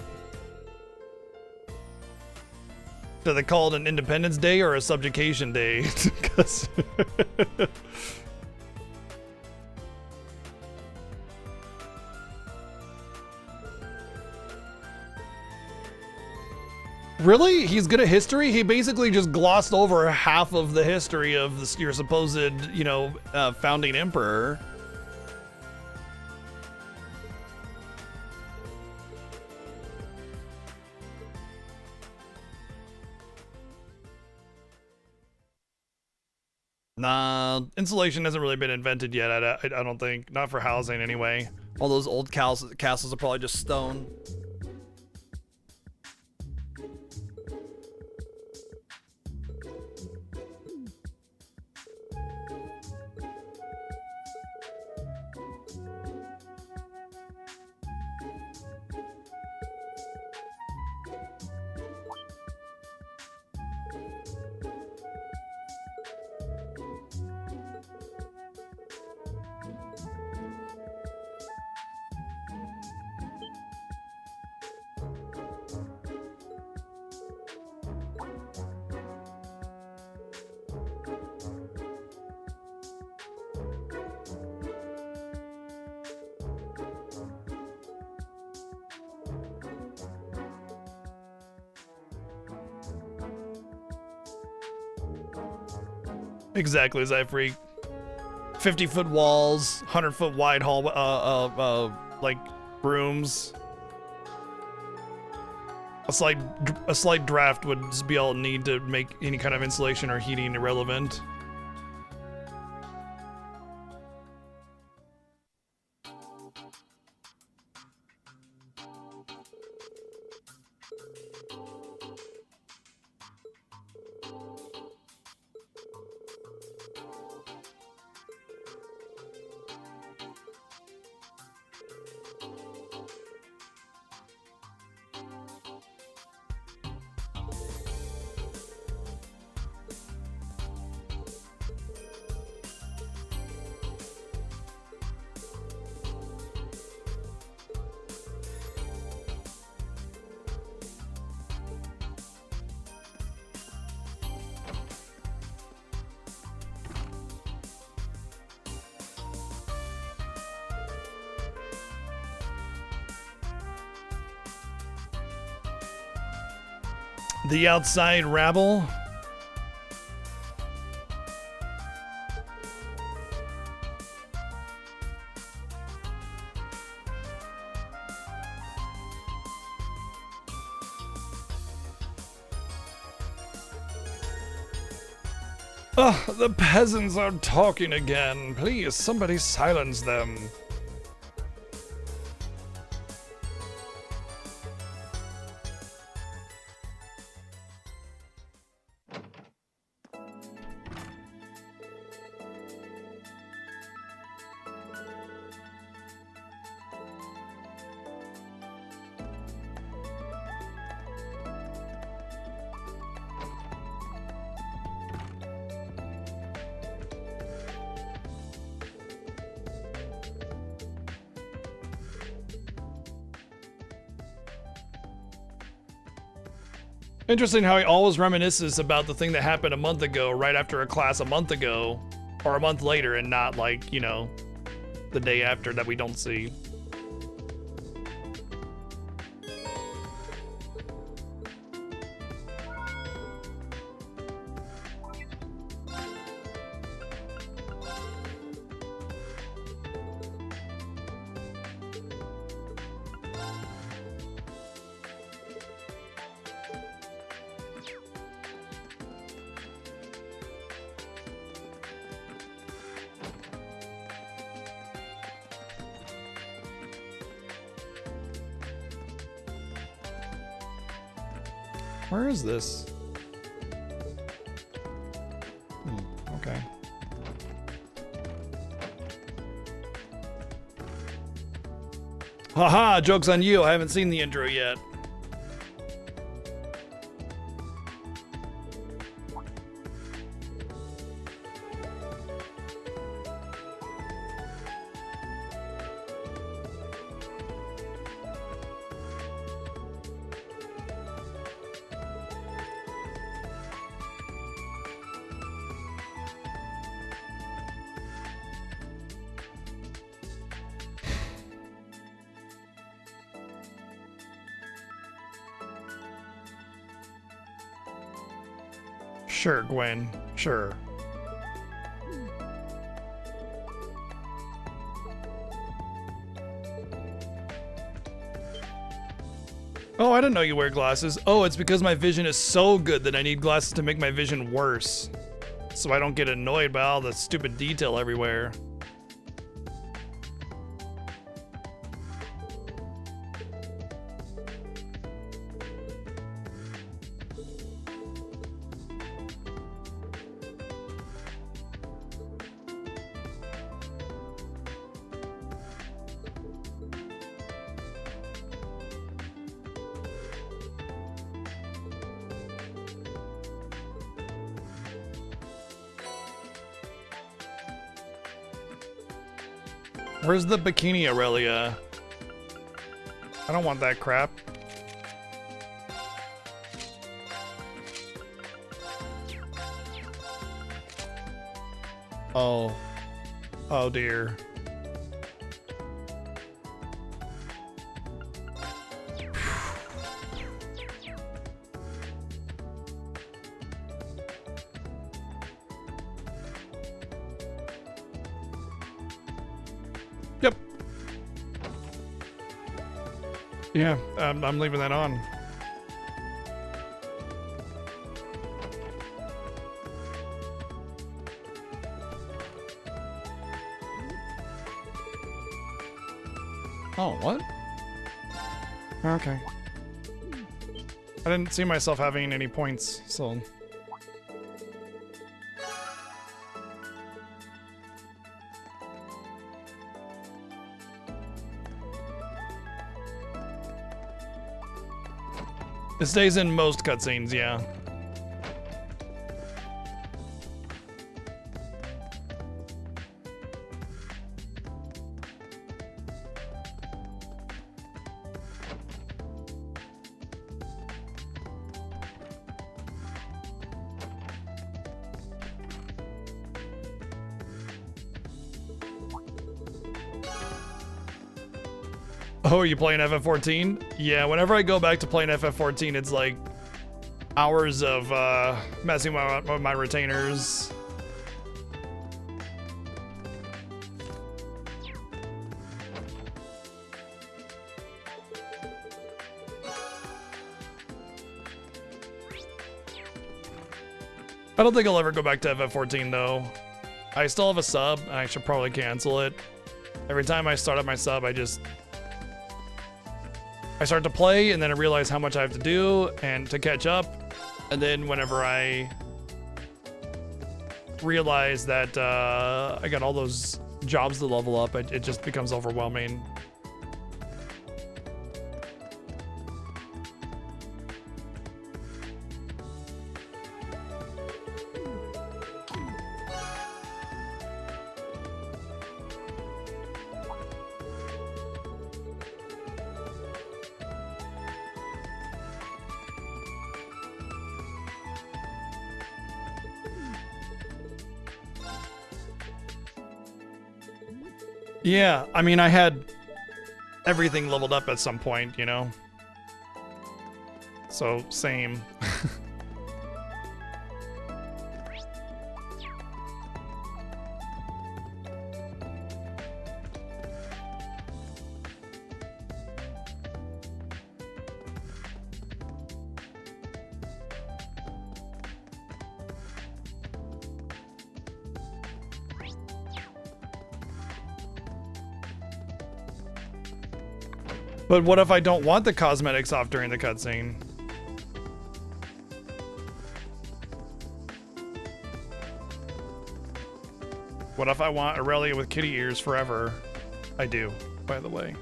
Do they call it an Independence Day or a Subjugation Day? 'Cause Really? He's good at history? He basically just glossed over half of the history of your supposed, founding emperor. Nah, insulation hasn't really been invented yet, I don't think. Not for housing, anyway. All those old castles are probably just stone. Exactly, Zyfreak. 50-foot walls, 100-foot wide hall, like rooms. A slight draft would just be all it need to make any kind of insulation or heating irrelevant. The outside rabble. Oh, the peasants are talking again. Please, somebody silence them. Interesting how he always reminisces about the thing that happened a month ago, right after a class a month ago, or a month later, and not like, you know, the day after that we don't see. Where is this? Okay. Haha, joke's on you. I haven't seen the intro yet. Sure, Gwen. Sure. Oh, I didn't know you wear glasses. Oh, it's because my vision is so good that I need glasses to make my vision worse. So I don't get annoyed by all the stupid detail everywhere. Where's the Bikini Aurelia? I don't want that crap. Oh. Oh dear. Yep. Yeah, I'm leaving that on. Oh, what? Okay. I didn't see myself having any points, so... It stays in most cutscenes, yeah. Oh, are you playing FF14? Yeah, whenever I go back to playing FF14, it's like hours of messing with my retainers. I don't think I'll ever go back to FF14 though. I still have a sub, and I should probably cancel it. Every time I start up my sub, I start to play, and then I realize how much I have to do and to catch up. And then whenever I realize that I got all those jobs to level up, it just becomes overwhelming. Yeah, I mean, I had everything leveled up at some point, you know? So, same. But what if I don't want the cosmetics off during the cutscene? What if I want Aurelia with kitty ears forever? I do, by the way.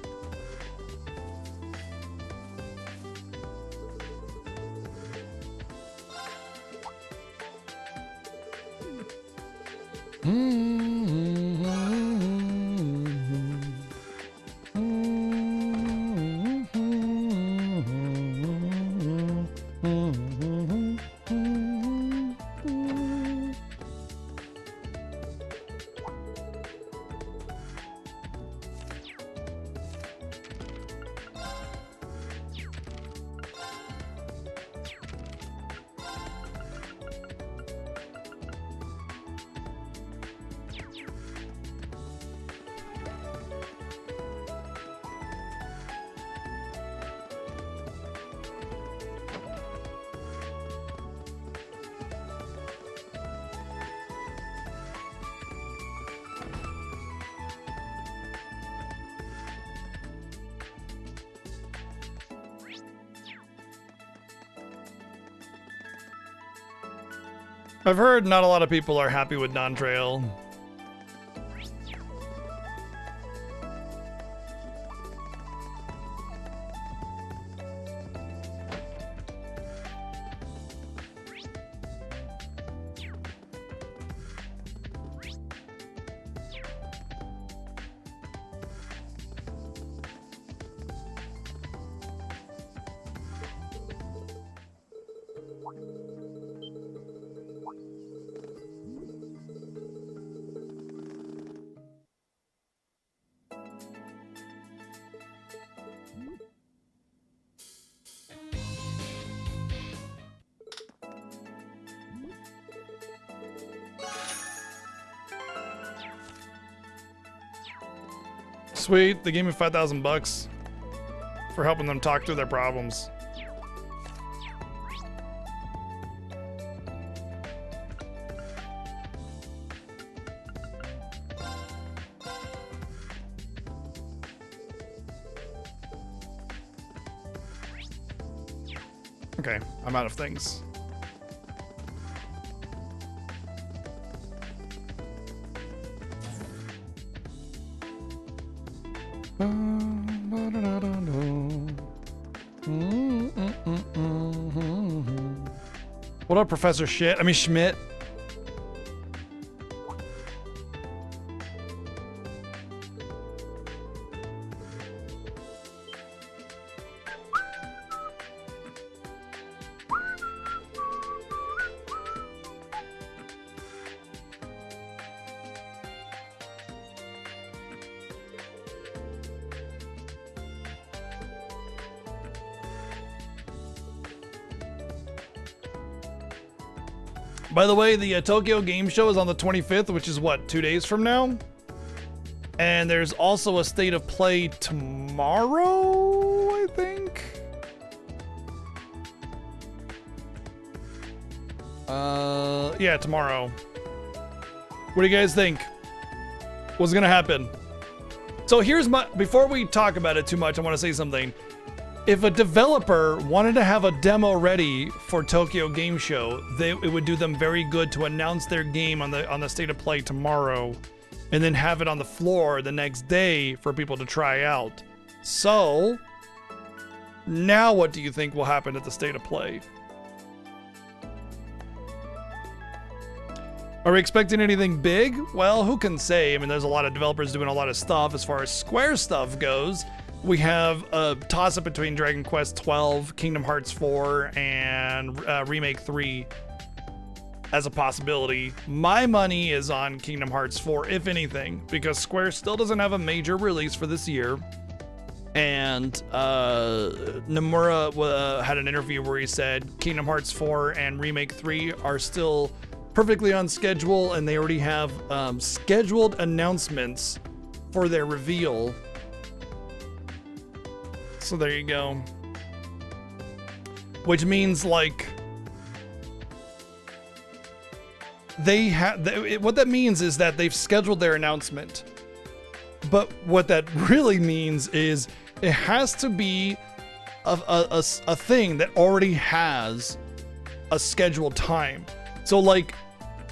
I've heard not a lot of people are happy with non-trail. Sweet, they gave me $5,000 for helping them talk through their problems. Okay, I'm out of things. What up, Professor Schmidt? By the way, the Tokyo Game Show is on the 25th, which is what, 2 days from now? And there's also a State of Play tomorrow, I think. Yeah, tomorrow. What do you guys think? What's gonna happen? So here's my, before we talk about it too much, I want to say something. If a developer wanted to have a demo ready for Tokyo Game Show, it would do them very good to announce their game on the State of Play tomorrow, and then have it on the floor the next day for people to try out. So, now what do you think will happen at the State of Play? Are we expecting anything big? Well, who can say? I mean, there's a lot of developers doing a lot of stuff. As far as Square stuff goes, we have a toss-up between Dragon Quest XII, Kingdom Hearts 4, and Remake 3 as a possibility. My money is on Kingdom Hearts 4, if anything, because Square still doesn't have a major release for this year. And Nomura had an interview where he said Kingdom Hearts 4 and Remake 3 are still perfectly on schedule, and they already have scheduled announcements for their reveal. So there you go. Which means, like, they have, what that means is that they've scheduled their announcement. But what that really means is it has to be a thing that already has a scheduled time. So, like,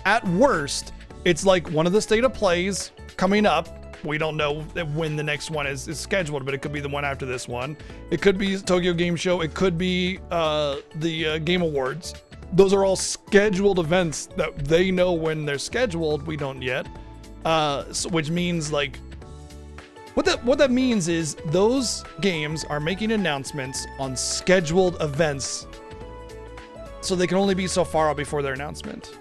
at worst, it's like one of the State of Plays coming up. We don't know when the next one is scheduled, but it could be the one after this one. It could be Tokyo Game Show. It could be the Game Awards. Those are all scheduled events that they know when they're scheduled. We don't yet. So, which means, like, what that means is those games are making announcements on scheduled events, so they can only be so far out before their announcement.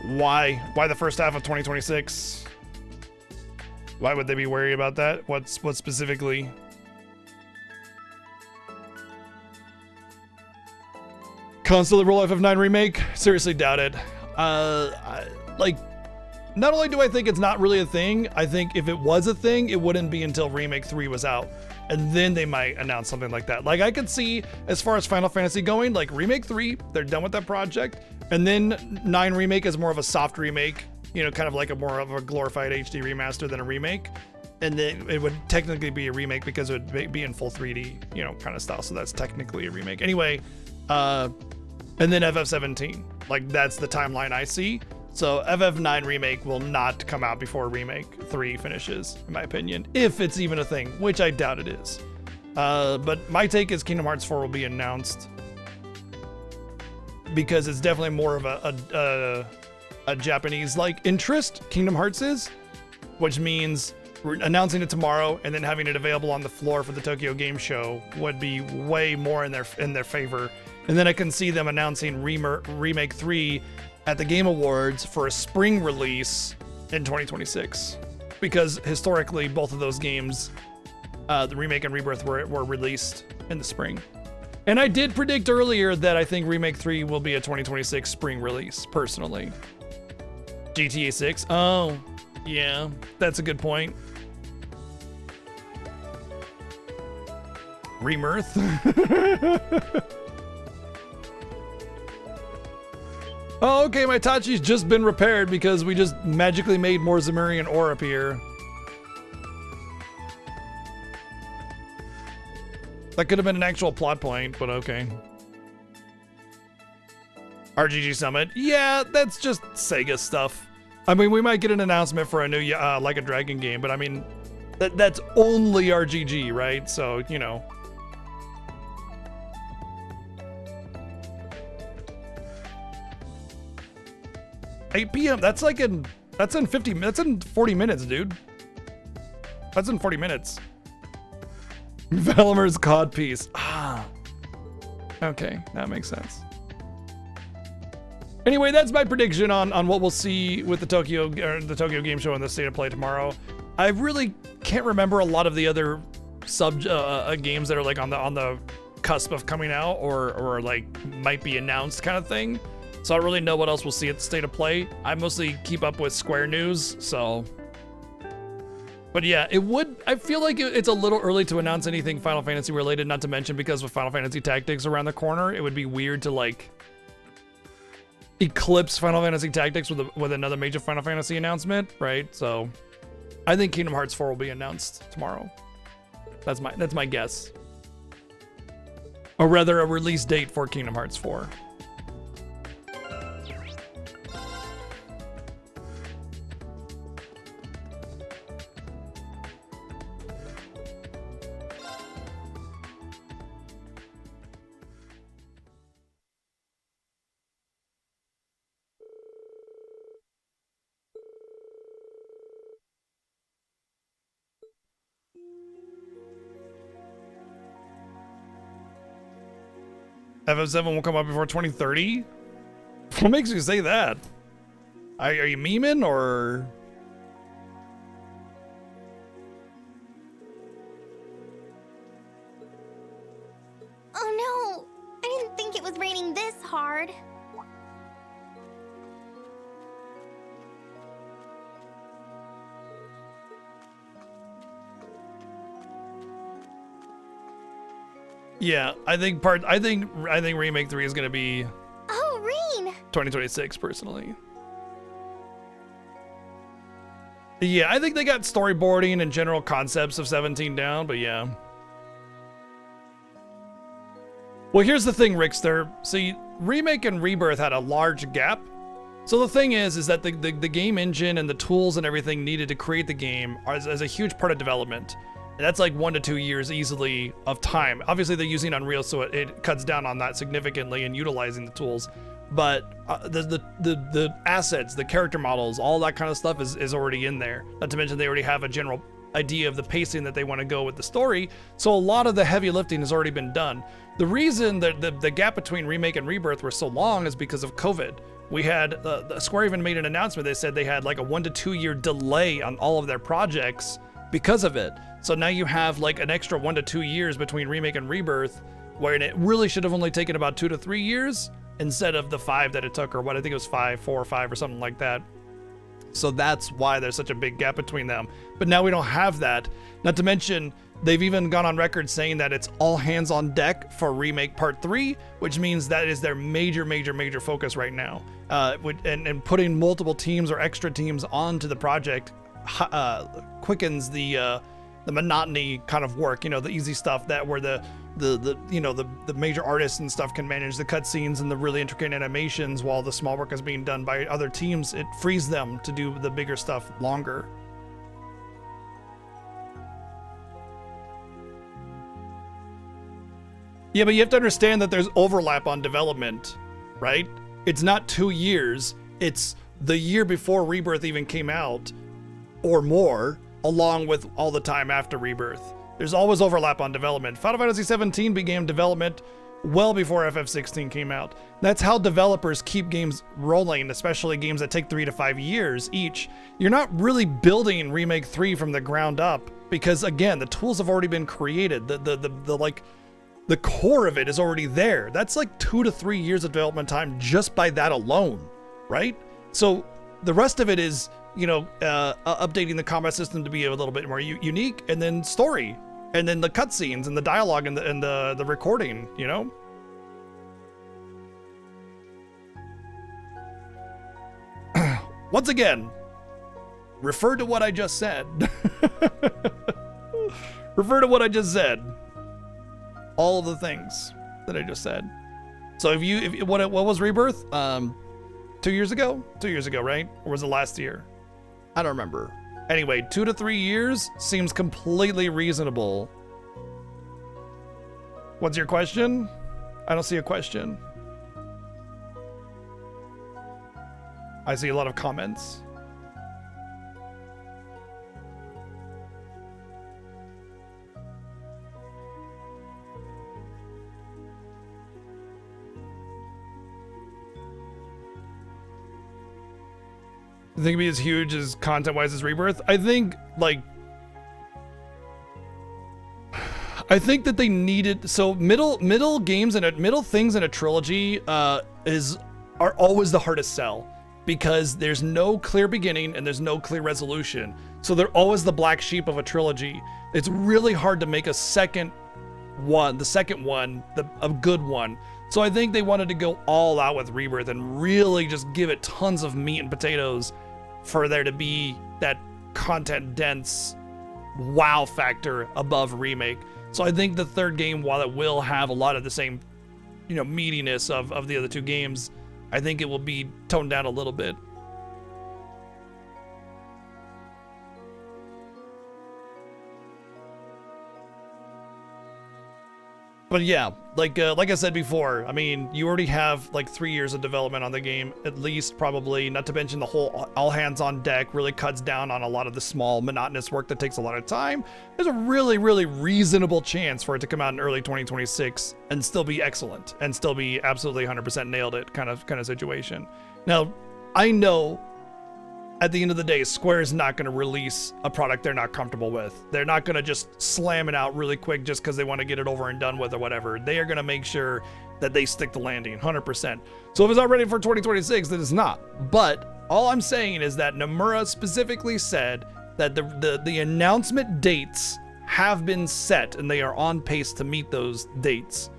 Why the first half of 2026? Why would they be worried about that? What specifically? Constantly Roll FF9 remake? Seriously doubt it. Like, not only do I think it's not really a thing, I think if it was a thing, it wouldn't be until Remake 3 was out. And then they might announce something like that. Like, I could see, as far as Final Fantasy going, like Remake 3, they're done with that project. And then 9 Remake is more of a soft remake, you know, kind of like a more of a glorified HD remaster than a remake. And then it would technically be a remake because it would be in full 3D, you know, kind of style. So that's technically a remake. Anyway, and then FF17. Like, that's the timeline I see. So FF9 Remake will not come out before Remake 3 finishes, in my opinion, if it's even a thing, which I doubt it is. But my take is Kingdom Hearts 4 will be announced because it's definitely more of a Japanese-like interest, Kingdom Hearts is, which means we're announcing it tomorrow and then having it available on the floor for the Tokyo Game Show would be way more in their favor. And then I can see them announcing Remake 3 at the Game Awards for a spring release in 2026. Because historically, both of those games, the Remake and Rebirth, were released in the spring. And I did predict earlier that I think Remake 3 will be a 2026 spring release, personally. GTA 6? Oh, yeah, that's a good point. Remirth? Oh, okay, my Tachi's just been repaired because we just magically made more Zemurian ore appear. That could have been an actual plot point, but okay. RGG Summit. Yeah, that's just Sega stuff. I mean, we might get an announcement for a new Like a Dragon game, but I mean, that's only RGG, right? So, you know. 8 p.m. That's like in 40 minutes, dude. That's in 40 minutes. Valimer's codpiece. Ah. Okay, that makes sense. Anyway, that's my prediction on what we'll see with the Tokyo Game Show and the State of Play tomorrow. I really can't remember a lot of the other games that are like on the cusp of coming out or like might be announced kind of thing. So I don't really know what else we'll see at the State of Play. I mostly keep up with Square news, so. But yeah, I feel like it's a little early to announce anything Final Fantasy related, not to mention because with Final Fantasy Tactics around the corner, it would be weird to like eclipse Final Fantasy Tactics with another major Final Fantasy announcement, right? So I think Kingdom Hearts 4 will be announced tomorrow. That's my guess. Or rather, a release date for Kingdom Hearts 4. FF7 will come out before 2030? What makes you say that? Are you memeing or? Oh no! I didn't think it was raining this hard. Yeah, I think Remake 3 is gonna be Oh, rain! 2026 personally. Yeah, I think they got storyboarding and general concepts of 17 down, but yeah. Well, here's the thing, Rickster. See, Remake and Rebirth had a large gap. So the thing is that the game engine and the tools and everything needed to create the game is a huge part of development. And that's like 1 to 2 years easily of time. Obviously, they're using Unreal, so it cuts down on that significantly and utilizing the tools. But the assets, the character models, all that kind of stuff is already in there. Not to mention they already have a general idea of the pacing that they want to go with the story. So a lot of the heavy lifting has already been done. The reason that the gap between Remake and Rebirth were so long is because of COVID. We had Square even made an announcement. They said they had like a 1 to 2 year delay on all of their projects because of it. So now you have like an extra 1 to 2 years between Remake and Rebirth, where it really should have only taken about 2 to 3 years instead of the 5 that it took, or what I think it was 4 or 5 or something like that. So that's why there's such a big gap between them. But now we don't have that. Not to mention, they've even gone on record saying that it's all hands on deck for Remake Part 3, which means that is their major focus right now. And putting multiple teams or extra teams onto the project quickens the monotony kind of work, the easy stuff that where the major artists and stuff can manage the cutscenes and the really intricate animations while the small work is being done by other teams. It frees them to do the bigger stuff longer. Yeah, but you have to understand that there's overlap on development, right? It's not 2 years, it's the year before Rebirth even came out or more, along with all the time after Rebirth. There's always overlap on development. Final Fantasy 17 began development well before FF16 came out. That's how developers keep games rolling, especially games that take 3 to 5 years each. You're not really building Remake 3 from the ground up because, again, the tools have already been created. The core of it is already there. That's like 2 to 3 years of development time just by that alone, right? So the rest of it is, updating the combat system to be a little bit more unique, and then story, and then the cutscenes and the dialogue and the recording, Once again, refer to what I just said. Refer to what I just said. All of the things that I just said. So what was Rebirth? 2 years ago? 2 years ago, right? Or was it last year? I don't remember. Anyway, 2 to 3 years seems completely reasonable. What's your question? I don't see a question. I see a lot of comments. You think it'd be as huge as content-wise as Rebirth? I think, like... I think that they needed middle games and middle things in a trilogy are always the hardest sell because there's no clear beginning and there's no clear resolution. So they're always the black sheep of a trilogy. It's really hard to make a second one, a good one. So I think they wanted to go all out with Rebirth and really just give it tons of meat and potatoes for there to be that content dense wow factor above Remake. So I think the third game, while it will have a lot of the same, meatiness of the other two games, I think it will be toned down a little bit. But yeah, like I said before, I mean, you already have like 3 years of development on the game, at least, probably, not to mention the whole all hands on deck really cuts down on a lot of the small monotonous work that takes a lot of time. There's a really, really reasonable chance for it to come out in early 2026 and still be excellent and still be absolutely 100% nailed it kind of situation. Now, I know at the end of the day, Square is not going to release a product they're not comfortable with. They're not going to just slam it out really quick just because they want to get it over and done with or whatever. They are going to make sure that they stick the landing 100%. So if it's not ready for 2026, then it's not. But all I'm saying is that Nomura specifically said that the announcement dates have been set and they are on pace to meet those dates,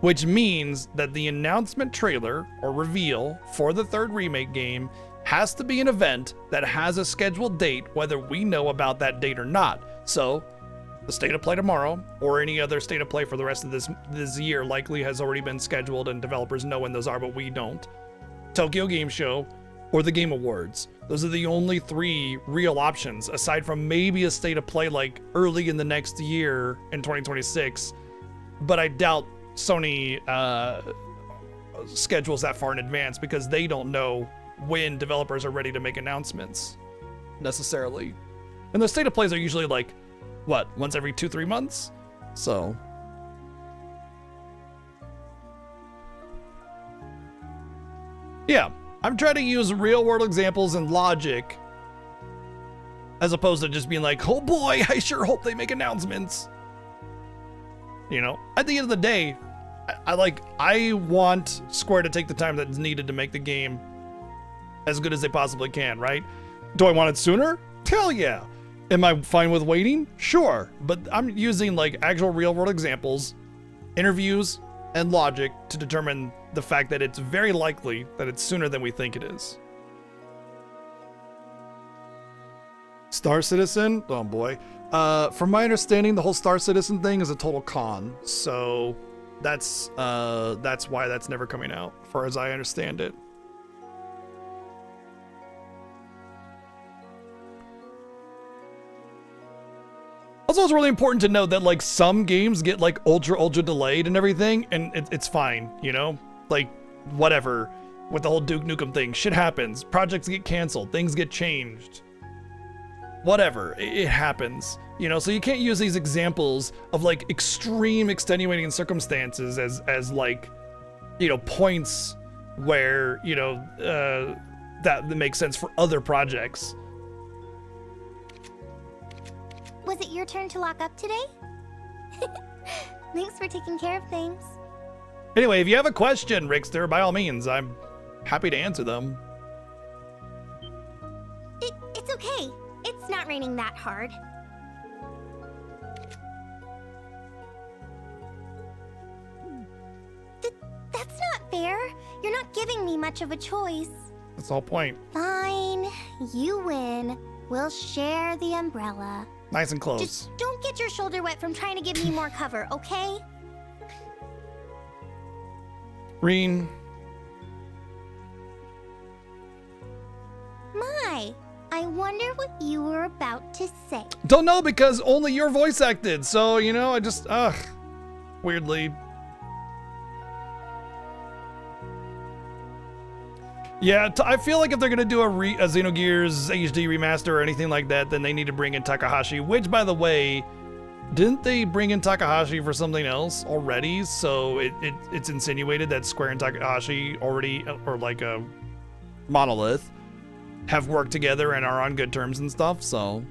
which means that the announcement trailer or reveal for the third Remake game has to be an event that has a scheduled date, whether we know about that date or not. So the State of Play tomorrow, or any other State of Play for the rest of this year, likely has already been scheduled and developers know when those are, but we don't. Tokyo Game Show, or the Game Awards. Those are the only 3 real options, aside from maybe a State of Play like early in the next year in 2026. But I doubt Sony schedules that far in advance because they don't know when developers are ready to make announcements necessarily. And the State of Plays are usually like, what, once every 2-3 months? So yeah, I'm trying to use real world examples and logic as opposed to just being like, oh boy, I sure hope they make announcements. At the end of the day, I want Square to take the time that's needed to make the game as good as they possibly can, right? Do I want it sooner? Hell yeah. Am I fine with waiting? Sure. But I'm using like actual real world examples, interviews, and logic to determine the fact that it's very likely that it's sooner than we think it is. Star Citizen? Oh boy. From my understanding, the whole Star Citizen thing is a total con. So that's why that's never coming out, as far as I understand it. Also, it's really important to note that like some games get like ultra delayed and everything, and it's fine, like whatever. With the whole Duke Nukem thing, shit happens. Projects get canceled, things get changed. Whatever, it happens, So you can't use these examples of like extreme extenuating circumstances as like, points where that makes sense for other projects. Was it your turn to lock up today? Thanks for taking care of things. Anyway, if you have a question, Rickster, by all means, I'm happy to answer them. It's okay. It's not raining that hard. That's not fair. You're not giving me much of a choice. That's the whole point. Fine. You win. We'll share the umbrella. Nice and close. Just don't get your shoulder wet from trying to give me more cover, okay? Reen. My, I wonder what you were about to say. Don't know because only your voice acted. So, I just, weirdly. Yeah, I feel like if they're going to do a Xenogears HD remaster or anything like that, then they need to bring in Takahashi, which, by the way, didn't they bring in Takahashi for something else already? So it's insinuated that Square and Takahashi already, or like a Monolith, have worked together and are on good terms and stuff, so.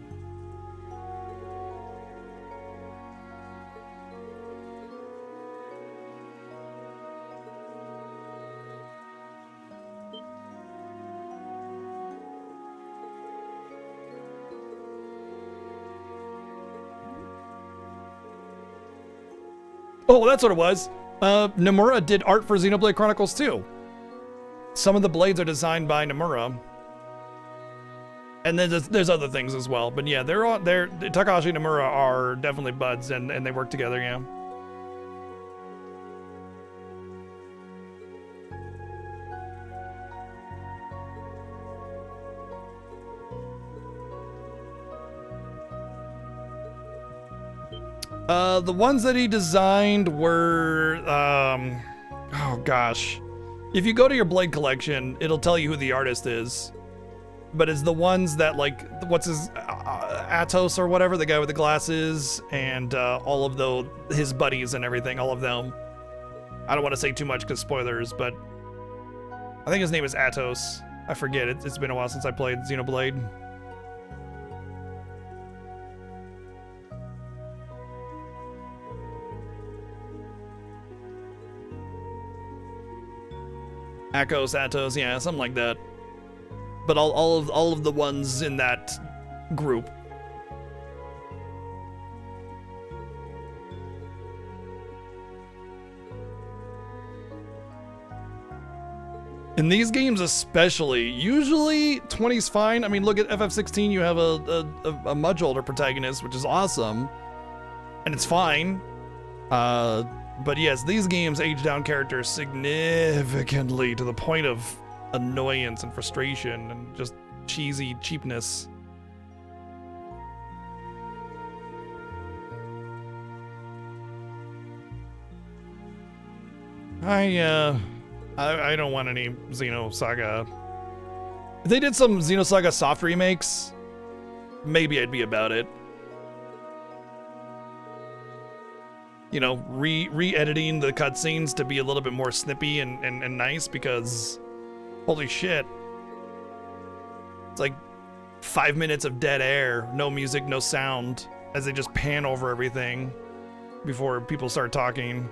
Oh, that's what it was. Nomura did art for Xenoblade Chronicles 2. Some of the blades are designed by Nomura. And then there's other things as well. But yeah, Takahashi and Nomura are definitely buds, and they work together, yeah. The ones that he designed were, oh gosh. If you go to your Blade collection, it'll tell you who the artist is. But it's the ones that, like, what's his, Atos or whatever, the guy with the glasses, and all of his buddies and everything, all of them. I don't want to say too much because spoilers, but I think his name is Atos. I forget, it's been a while since I played Xenoblade. Atos, yeah, something like that. But all of the ones in that group. In these games especially, usually 20's fine. I mean, look at FF16, you have a much older protagonist, which is awesome. And it's fine. But yes, these games age down characters significantly to the point of annoyance and frustration and just cheesy cheapness. I don't want any Xenosaga. If they did some Xenosaga soft remakes, maybe I'd be about it. You know, re-editing the cutscenes to be a little bit more snippy and nice, because holy shit. It's like 5 minutes of dead air, no music, no sound, as they just pan over everything before people start talking.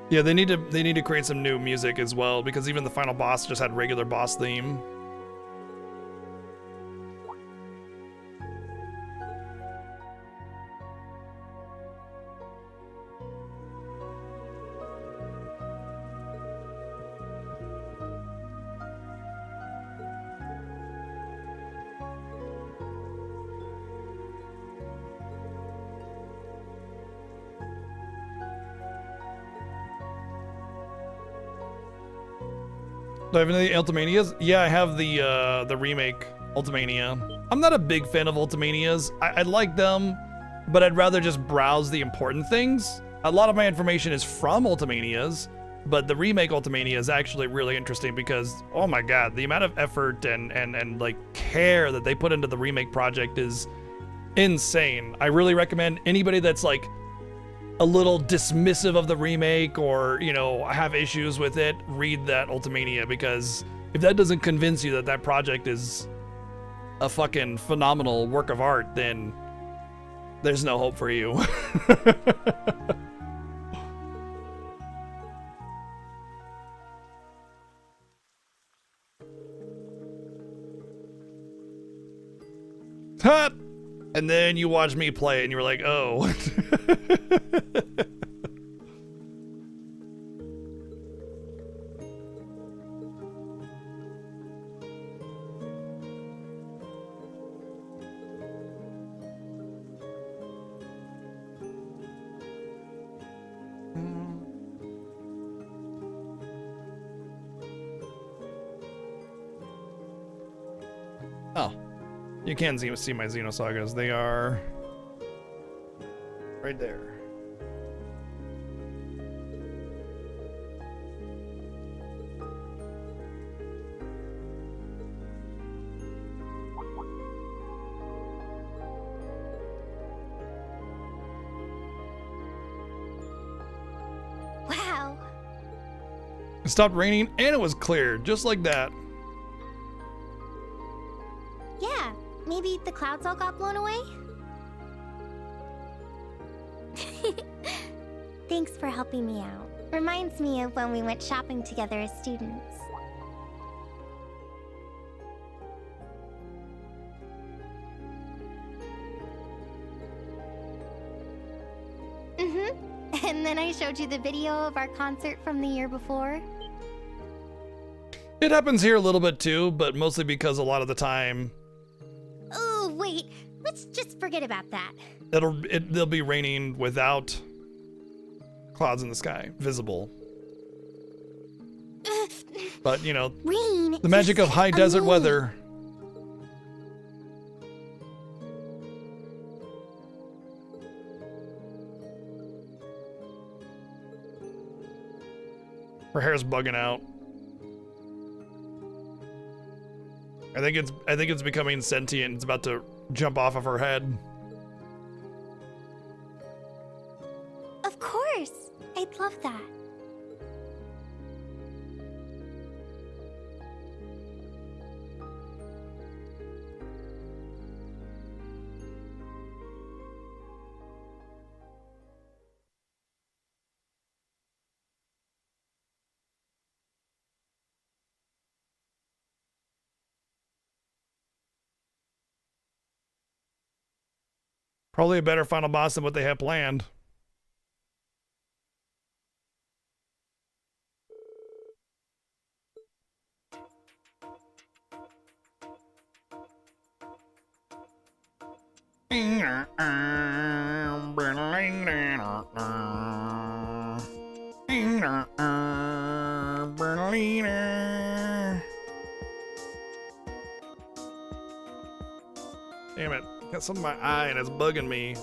Yeah, they need to create some new music as well, because even the final boss just had regular boss theme. Do I have any Ultimanias? Yeah, I have the remake Ultimania. I'm not a big fan of Ultimanias. I like them, but I'd rather just browse the important things. A lot of my information is from Ultimanias, but the remake Ultimania is actually really interesting because, oh my god, the amount of effort and like care that they put into the remake project is insane. I really recommend anybody that's like a little dismissive of the remake or, you know, have issues with it, read that Ultimania, because if that doesn't convince you that that project is a fucking phenomenal work of art, then there's no hope for you. Ha! And then you watch me play it and you were like, oh. Oh. You can see my Xenosagas. They are right there. Wow. It stopped raining and it was clear, just like that. Yeah, maybe the clouds all got blown away? Thanks for helping me out. Reminds me of when we went shopping together as students. And then I showed you the video of our concert from the year before. It happens here a little bit too, but mostly because a lot of the time Oh, wait. Let's just forget about that. they'll be raining without clouds in the sky visible. But you know, Rain the magic of high desert amazing. weather. Her hair's bugging out. I think it's becoming sentient. It's about to jump off of her head. Of course. I'd love that. Probably a better final boss than what they had planned. Damn it. Got something in my eye and it's bugging me.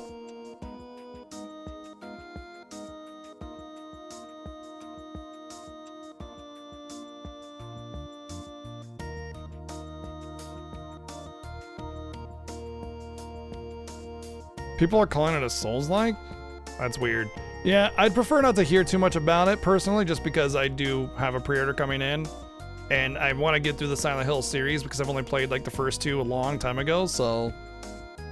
People are calling it a Souls-like? That's weird. Yeah, I'd prefer not to hear too much about it personally, just because I do have a pre-order coming in. And I want to get through the Silent Hill series because I've only played like the first two a long time ago, so...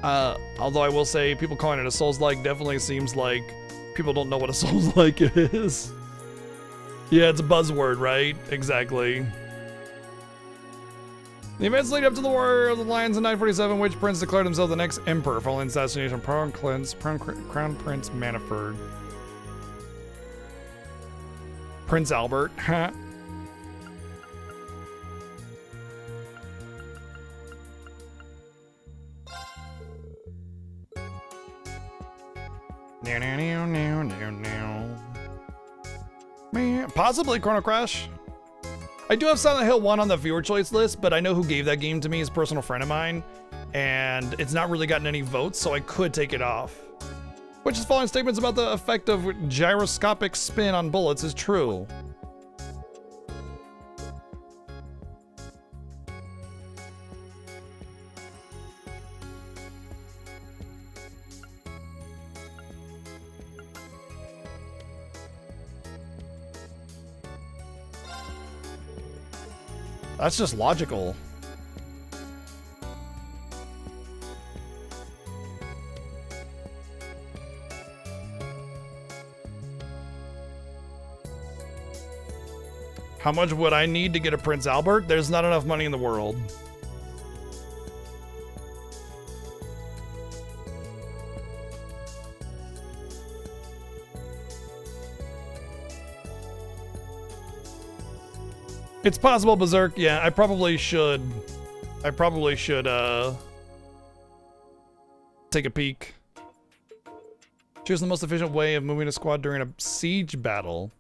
although I will say, people calling it a Souls-like definitely seems like people don't know what a Souls-like is. Yeah, it's a buzzword, right? Exactly. The events lead up to the War of the Lions in 947, which Prince declared himself the next emperor following the assassination of Crown Prince Manafort. Prince Albert. Possibly Chrono Crash. I do have Silent Hill 1 on the viewer choice list, but I know who gave that game to me is a personal friend of mine, and it's not really gotten any votes, so I could take it off. Which is following statements about the effect of gyroscopic spin on bullets is true. That's just logical. How much would I need to get a Prince Albert? There's not enough money in the world. It's possible, Berserk. Yeah, I probably should take a peek. Choose the most efficient way of moving a squad during a siege battle.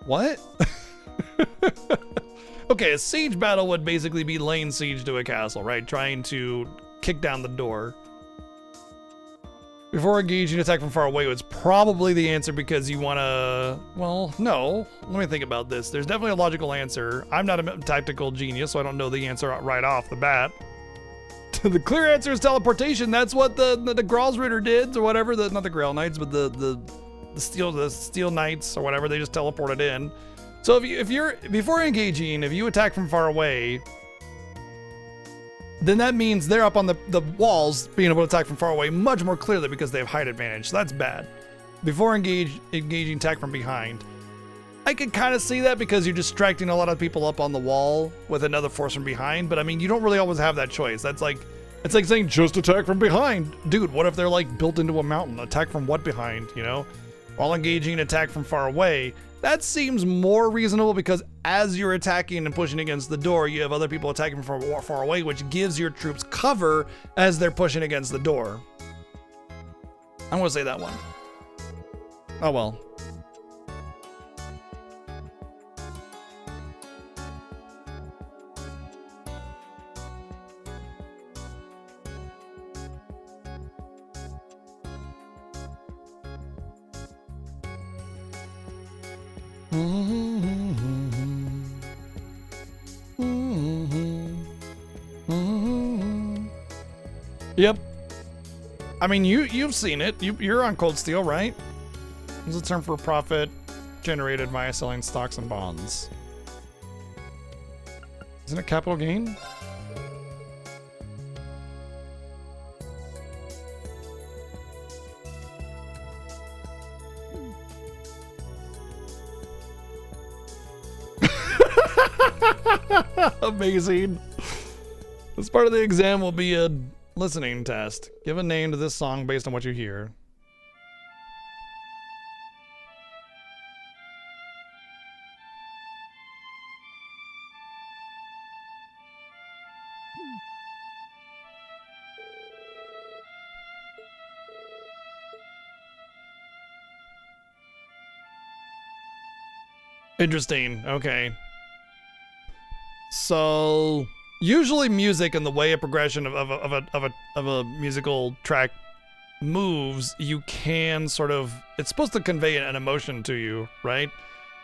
What? Okay, a siege battle would basically be laying siege to a castle, right? Trying to kick down the door. Before engaging attack from far away was probably the answer because you want to... Well, no. Let me think about this. There's definitely a logical answer. I'm not a tactical genius, so I don't know the answer right off the bat. The clear answer is teleportation. That's what the Gralsritter did, or whatever. Not the Grail Knights, but the Steel Knights, or whatever. They just teleported in. So if you're before engaging, if you attack from far away, then that means they're up on the walls, being able to attack from far away much more clearly because they have height advantage. So that's bad. Before engaging, attack from behind. I could kind of see that because you're distracting a lot of people up on the wall with another force from behind. But I mean, you don't really always have that choice. That's like, it's like saying just attack from behind. Dude, what if they're like built into a mountain? Attack from what behind, you know? While engaging attack from far away. That seems more reasonable because as you're attacking and pushing against the door, you have other people attacking from far away, which gives your troops cover as they're pushing against the door. I'm gonna say that one. Oh well. Yep. I mean, you've seen it. You're on Cold Steel, right? It's a term for profit generated via selling stocks and bonds. Isn't it capital gain? Amazing. This part of the exam will be a listening test. Give a name to this song based on what you hear. Interesting. Okay. So usually music and the way a progression of a musical track moves, you can sort of, it's supposed to convey an emotion to you, right?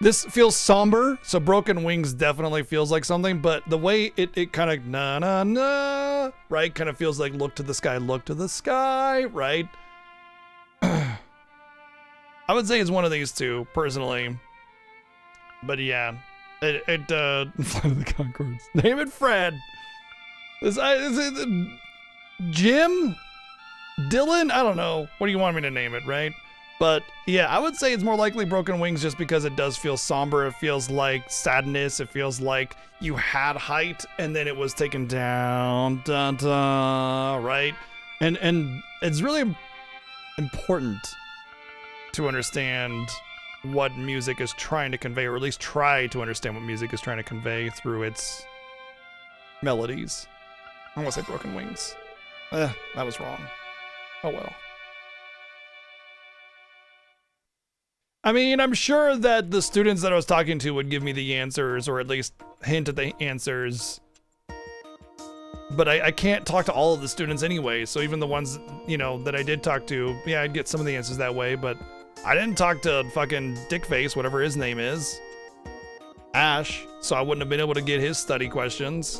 This feels somber, so Broken Wings definitely feels like something, but the way it kind of na na na, right, kind of feels like look to the sky, right? I would say it's one of these two personally, but yeah. Flight of the Conchords. Name it Fred. Is it Jim? Dylan? I don't know. What do you want me to name it, right? But yeah, I would say it's more likely Broken Wings just because it does feel somber. It feels like sadness. It feels like you had height and then it was taken down, dun, dun, right? And it's really important to understand what music is trying to convey, or at least try to understand what music is trying to convey through its melodies. I want to say Broken Wings. That was wrong. Oh well. I mean, I'm sure that the students that I was talking to would give me the answers, or at least hint at the answers. But I can't talk to all of the students anyway, so even the ones, you know, that I did talk to, yeah, I'd get some of the answers that way, but I didn't talk to fucking Dickface, whatever his name is, Ash, so I wouldn't have been able to get his study questions.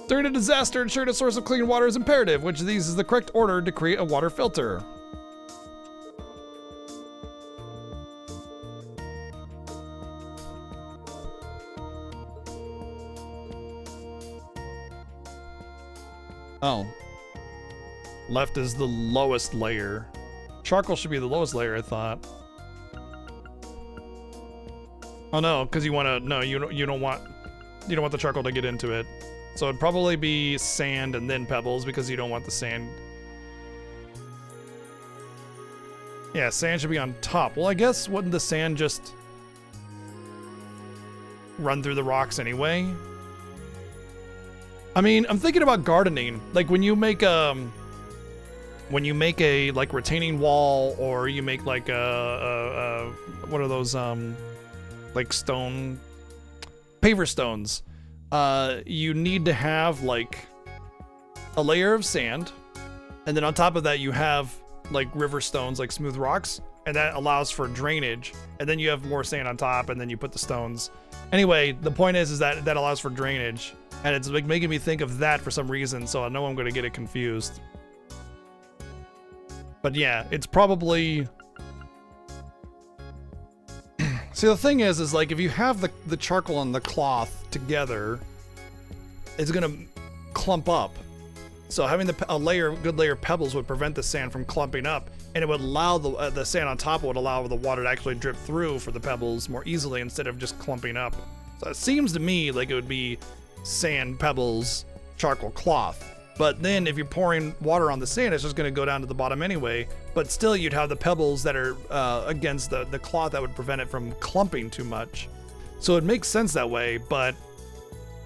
During a disaster, ensuring a source of clean water is imperative. Which of these is the correct order to create a water filter? Oh. Left is the lowest layer. Charcoal should be the lowest layer, I thought. Oh no, because you want to, no, you don't want the charcoal to get into it. So it'd probably be sand and then pebbles because you don't want the sand. Yeah, sand should be on top. Well, I guess wouldn't the sand just run through the rocks anyway? I mean, I'm thinking about gardening. Like when you make a like retaining wall, or you make like a what are those like stone paver stones, you need to have like a layer of sand, and then on top of that you have like river stones, like smooth rocks, and that allows for drainage, and then you have more sand on top, and then you put the stones. Anyway, the point is that that allows for drainage, and it's like making me think of that for some reason, so I know I'm going to get it confused. But yeah, it's probably... See, the thing is like if you have the charcoal and the cloth together, it's gonna clump up. So having a good layer of pebbles would prevent the sand from clumping up. and it would allow the sand on top would allow the water to actually drip through for the pebbles more easily instead of just clumping up. So it seems to me like it would be sand, pebbles, charcoal, cloth. But then if you're pouring water on the sand, it's just going to go down to the bottom anyway. But still, you'd have the pebbles that are against the cloth that would prevent it from clumping too much. So it makes sense that way, but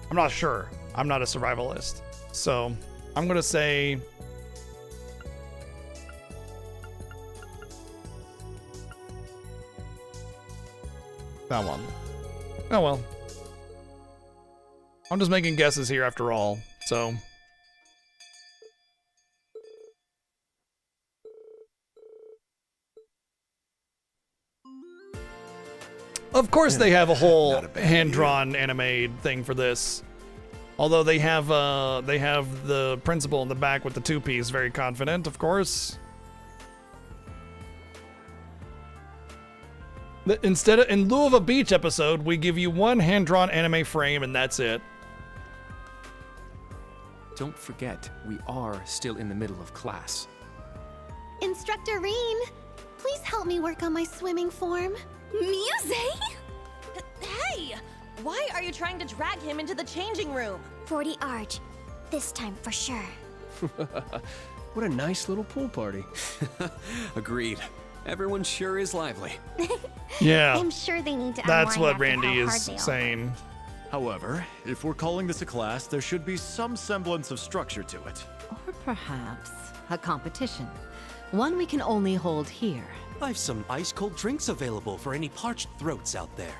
I'm not sure. I'm not a survivalist. So I'm going to say... that one. Oh well. I'm just making guesses here after all, so... Of course they have a whole hand-drawn anime thing for this. Although they have the principal in the back with the two-piece, very confident, of course. Instead of, in lieu of a beach episode, we give you one hand-drawn anime frame and that's it. Don't forget, we are still in the middle of class. Instructor Reen, please help me work on my swimming form. Muse? Hey! Why are you trying to drag him into the changing room? 40 Arch. This time for sure. What a nice little pool party. Agreed. Everyone sure is lively. Yeah. I'm sure they need to That's unwind what after Randy how is hard they all saying. However, if we're calling this a class, there should be some semblance of structure to it. Or perhaps a competition. One we can only hold here. I've some ice-cold drinks available for any parched throats out there.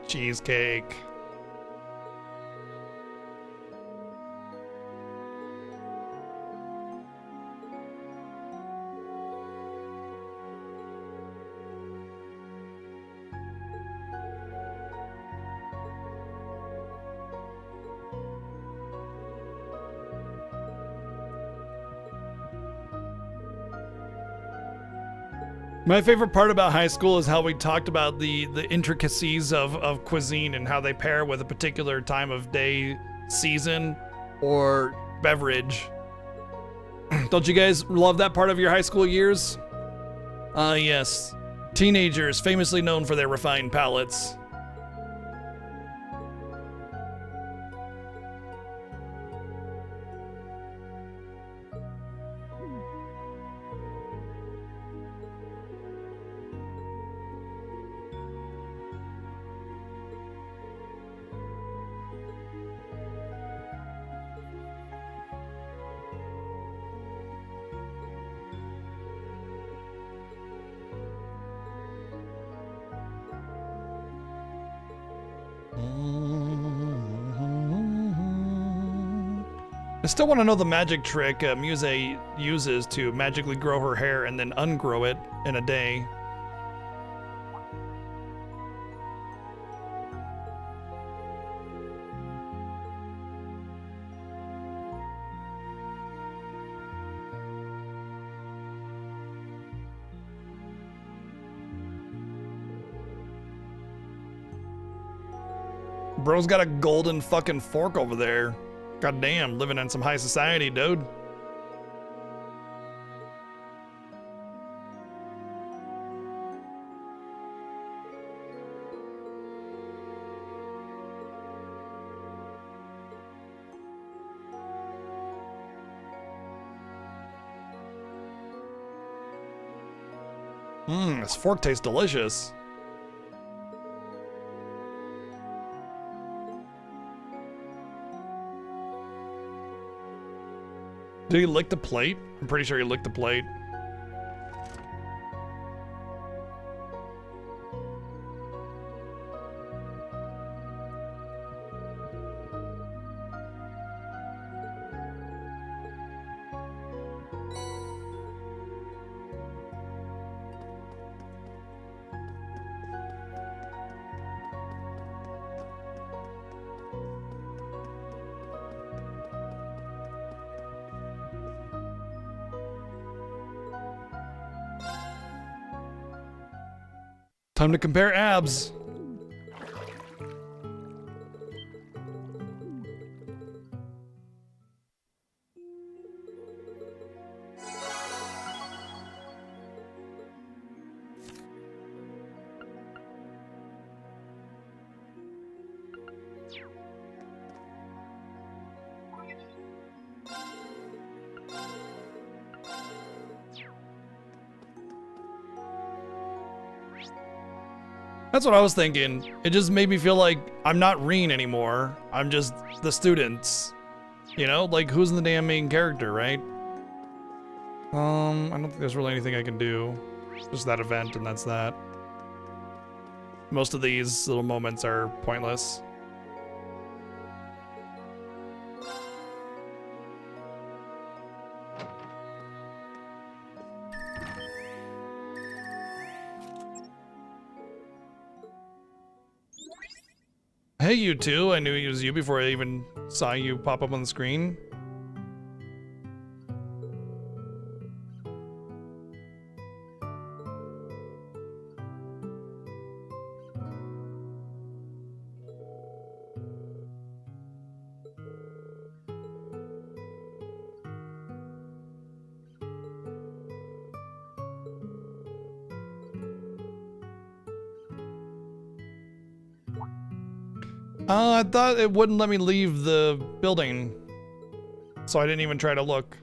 Cheesecake. My favorite part about high school is how we talked about the intricacies of cuisine and how they pair with a particular time of day, season, or beverage. Don't you guys love that part of your high school years? Yes. Teenagers famously known for their refined palates. I still want to know the magic trick Muse uses to magically grow her hair and then ungrow it in a day. Bro's got a golden fucking fork over there. God damn, living in some high society, dude. This fork tastes delicious. Did he lick the plate? I'm pretty sure he licked the plate. Time to compare abs. That's what I was thinking. It just made me feel like I'm not Reen anymore. I'm just the students. You know, like who's the damn main character, right? I don't think there's really anything I can do. Just that event and that's that. Most of these little moments are pointless. Hey, you two. I knew it was you before I even saw you pop up on the screen. I thought it wouldn't let me leave the building, so I didn't even try to look.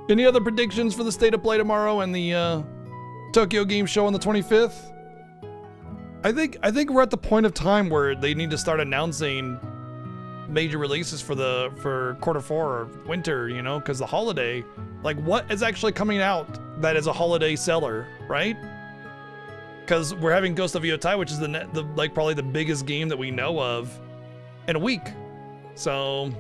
Any other predictions for the state of play tomorrow and the Tokyo Game Show on the 25th? I think we're at the point of time where they need to start announcing major releases for quarter four or winter, you know, because the holiday, like what is actually coming out that is a holiday seller, right? Because we're having Ghost of Yotai, which is the like probably the biggest game that we know of in a week, so.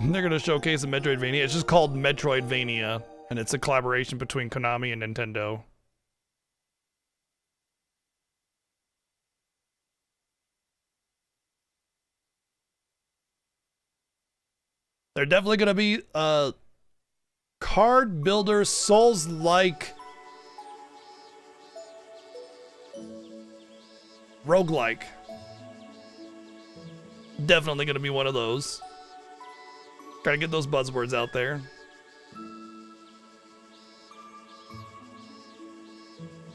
They're going to showcase a Metroidvania. It's just called Metroidvania, and it's a collaboration between Konami and Nintendo. They're definitely going to be card builder Souls-like roguelike. Definitely going to be one of those. Gotta get those buzzwords out there.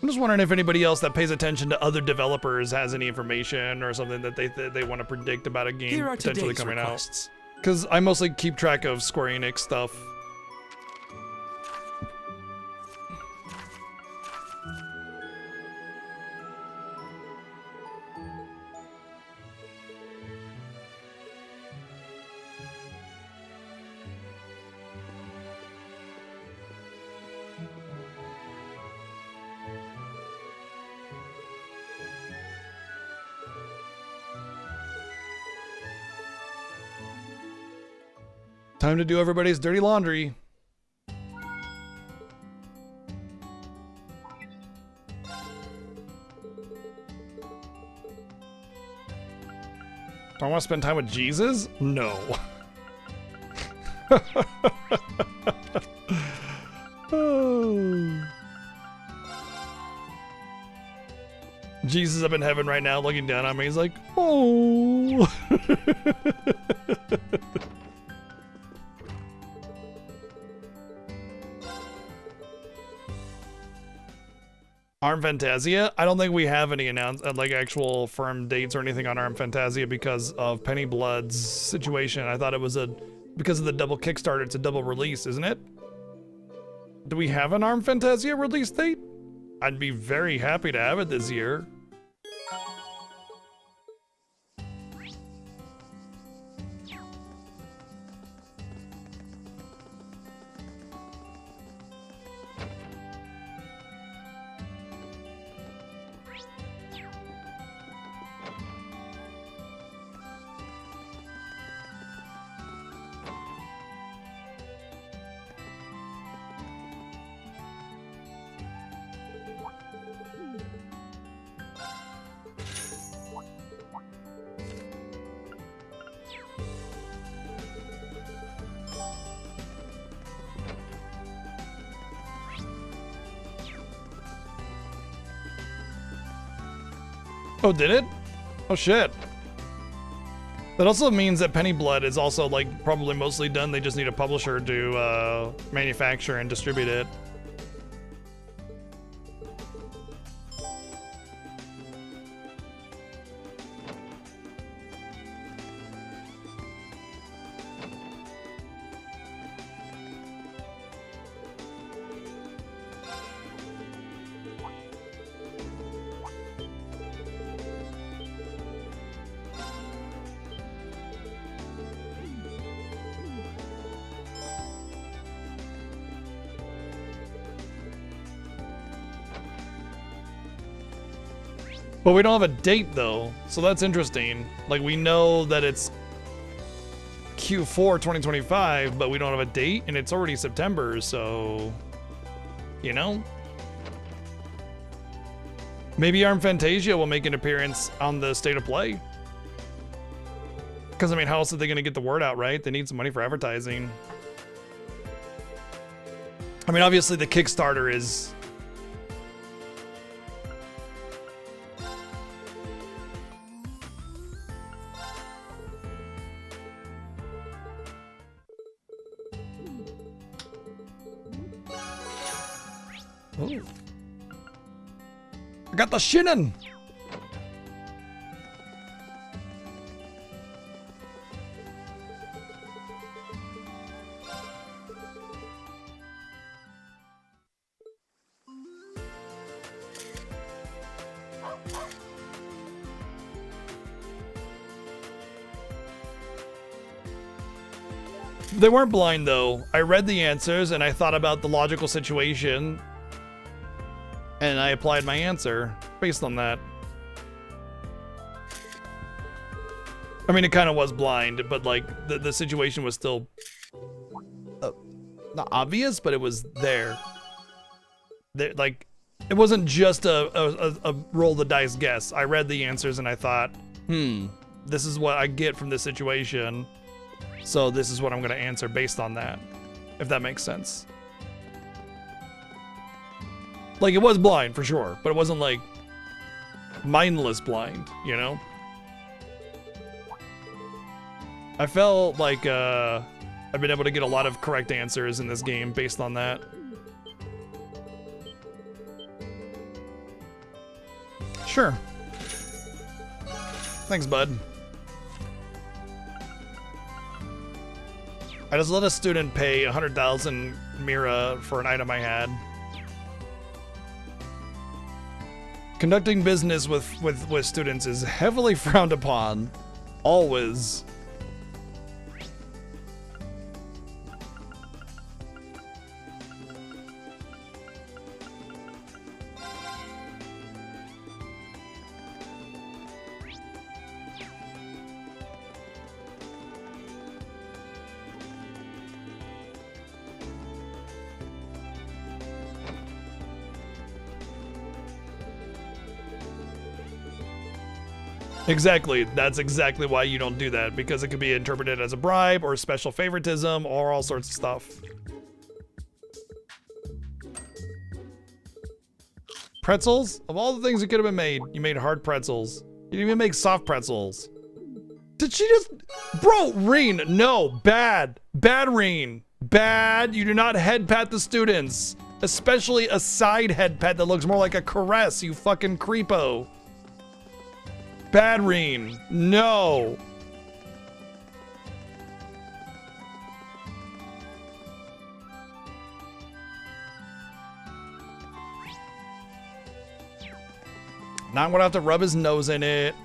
I'm just wondering if anybody else that pays attention to other developers has any information or something that they want to predict about a game potentially coming out. Because I mostly keep track of Square Enix stuff. Time to do everybody's dirty laundry. want to spend time with Jesus? No. Oh. Jesus up in heaven right now looking down on me. He's like, oh. Arm Fantasia? I don't think we have any like actual firm dates or anything on Arm Fantasia because of Penny Blood's situation. I thought it was because of the double Kickstarter, it's a double release, isn't it? Do we have an Arm Fantasia release date? I'd be very happy to have it this year. Oh, did it? Oh shit. That also means that Penny Blood is also like probably mostly done. They just need a publisher to manufacture and distribute it. But we don't have a date though, so that's interesting. Like we know that it's Q4 2025, but we don't have a date and it's already September, so you know? Maybe Arm Fantasia will make an appearance on the State of Play. Because I mean, how else are they gonna get the word out, right? They need some money for advertising. I mean, obviously the Kickstarter is Ooh. I got the shinin! They weren't blind though. I read the answers and I thought about the logical situation. And I applied my answer based on that. I mean, it kind of was blind, but like the situation was still not obvious, but it was there. Like, it wasn't just a roll the dice guess. I read the answers and I thought, this is what I get from this situation. So this is what I'm going to answer based on that, if that makes sense. Like, it was blind, for sure, but it wasn't, like, mindless blind, you know? I felt like, I've been able to get a lot of correct answers in this game based on that. Sure. Thanks, bud. I just let a student pay 100,000 Mira for an item I had. Conducting business with students is heavily frowned upon. Always. Exactly. That's exactly why you don't do that, because it could be interpreted as a bribe or special favoritism or all sorts of stuff. Pretzels? Of all the things that could have been made, you made hard pretzels. You didn't even make soft pretzels. Did she just... Bro, Reen, no. Bad. Bad, Reen. Bad. You do not head pat the students. Especially a side head pat that looks more like a caress, you fucking creepo. Bad, Reen. No. Now I'm gonna have to rub his nose in it.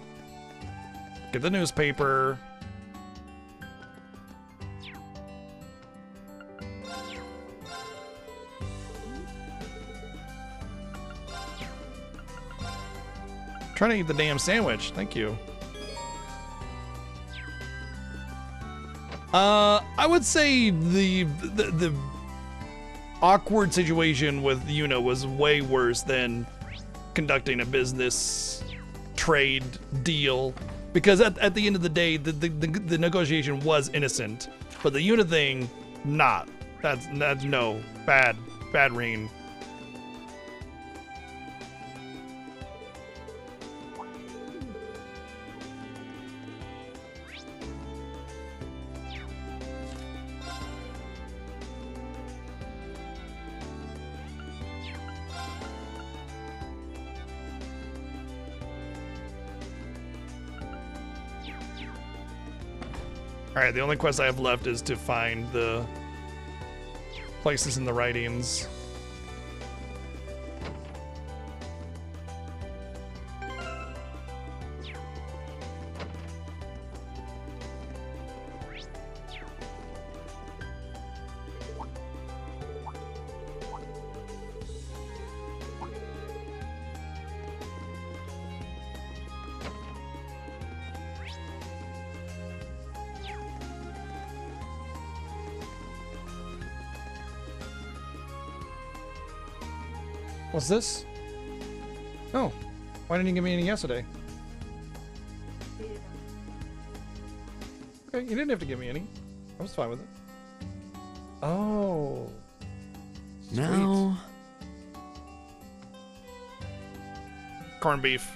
Get the newspaper. Trying to eat the damn sandwich. Thank you. I would say the awkward situation with Yuna was way worse than conducting a business trade deal, because at the end of the day, the negotiation was innocent, but the Yuna thing, not. That's no. Bad Reen. Alright, the only quest I have left is to find the places in the writings. What's this? Oh, why didn't you give me any yesterday? Okay, you didn't have to give me any. I was fine with it. Oh. No. Corned beef.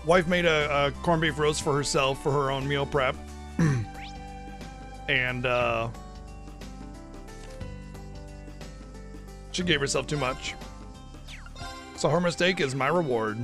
Wife made a corned beef roast for herself for her own meal prep. And she gave herself too much. So her mistake is my reward.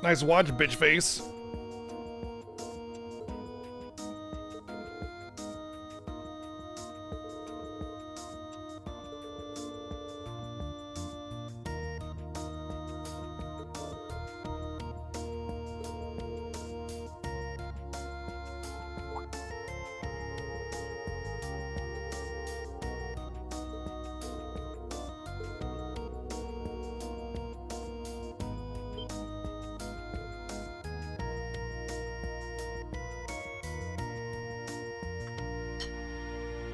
Nice watch, bitch face.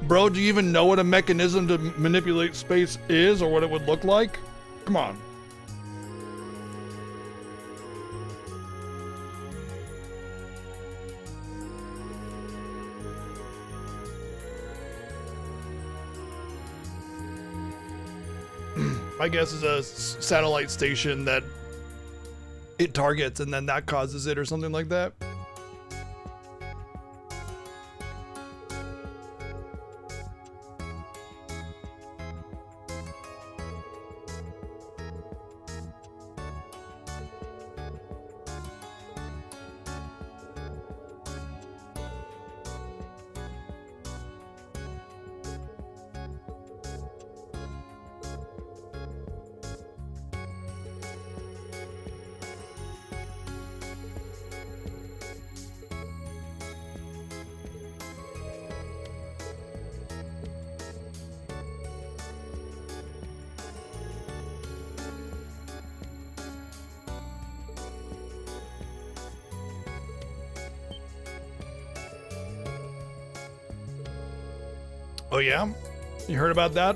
Bro, do you even know what a mechanism to manipulate space is or what it would look like? Come on. My guess is a satellite station that it targets and then that causes it or something like that. Oh yeah? You heard about that?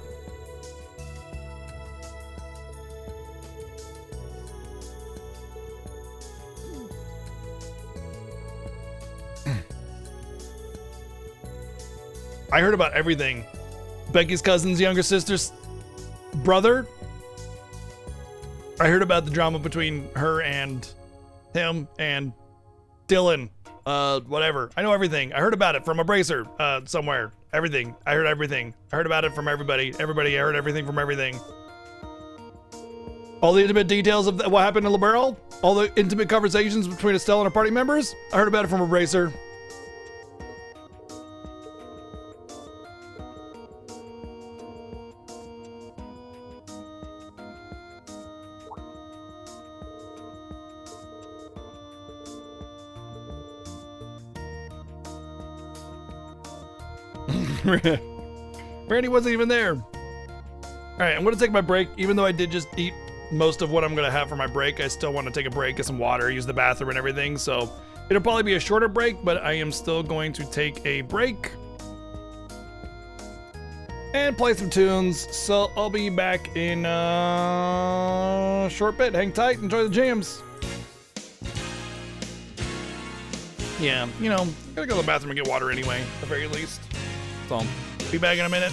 I heard about everything. Becky's cousin's younger sister's brother. I heard about the drama between her and him and Dylan. Whatever. I know everything. I heard about it from a bracer, somewhere. Everything. I heard everything. I heard about it from everybody. I heard everything from everything. All the intimate details of what happened in Liberal? All the intimate conversations between Estelle and her party members? I heard about it from a bracer. Randy wasn't even there. All right, I'm gonna take my break. Even though I did just eat most of what I'm gonna have for my break, I still want to take a break, get some water, use the bathroom and everything. So it'll probably be a shorter break, but I am still going to take a break and play some tunes. So I'll be back in a short bit. Hang tight, enjoy the jams. Yeah, you know, gotta go to the bathroom and get water anyway, at the very least. So, be back in a minute.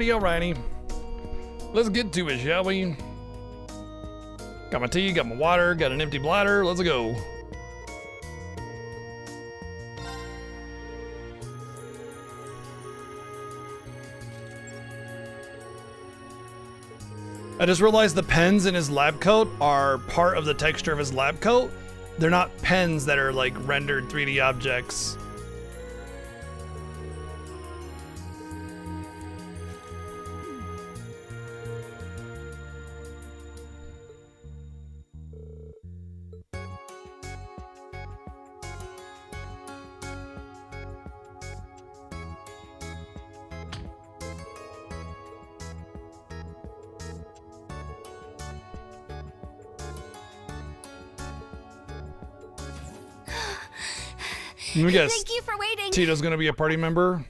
Alrighty. Let's get to it, shall we? Got my tea, got my water, got an empty bladder. Let's go. I just realized the pens in his lab coat are part of the texture of his lab coat. They're not pens that are like rendered 3D objects. Let me guess. Thank you for waiting. Tito's gonna be a party member.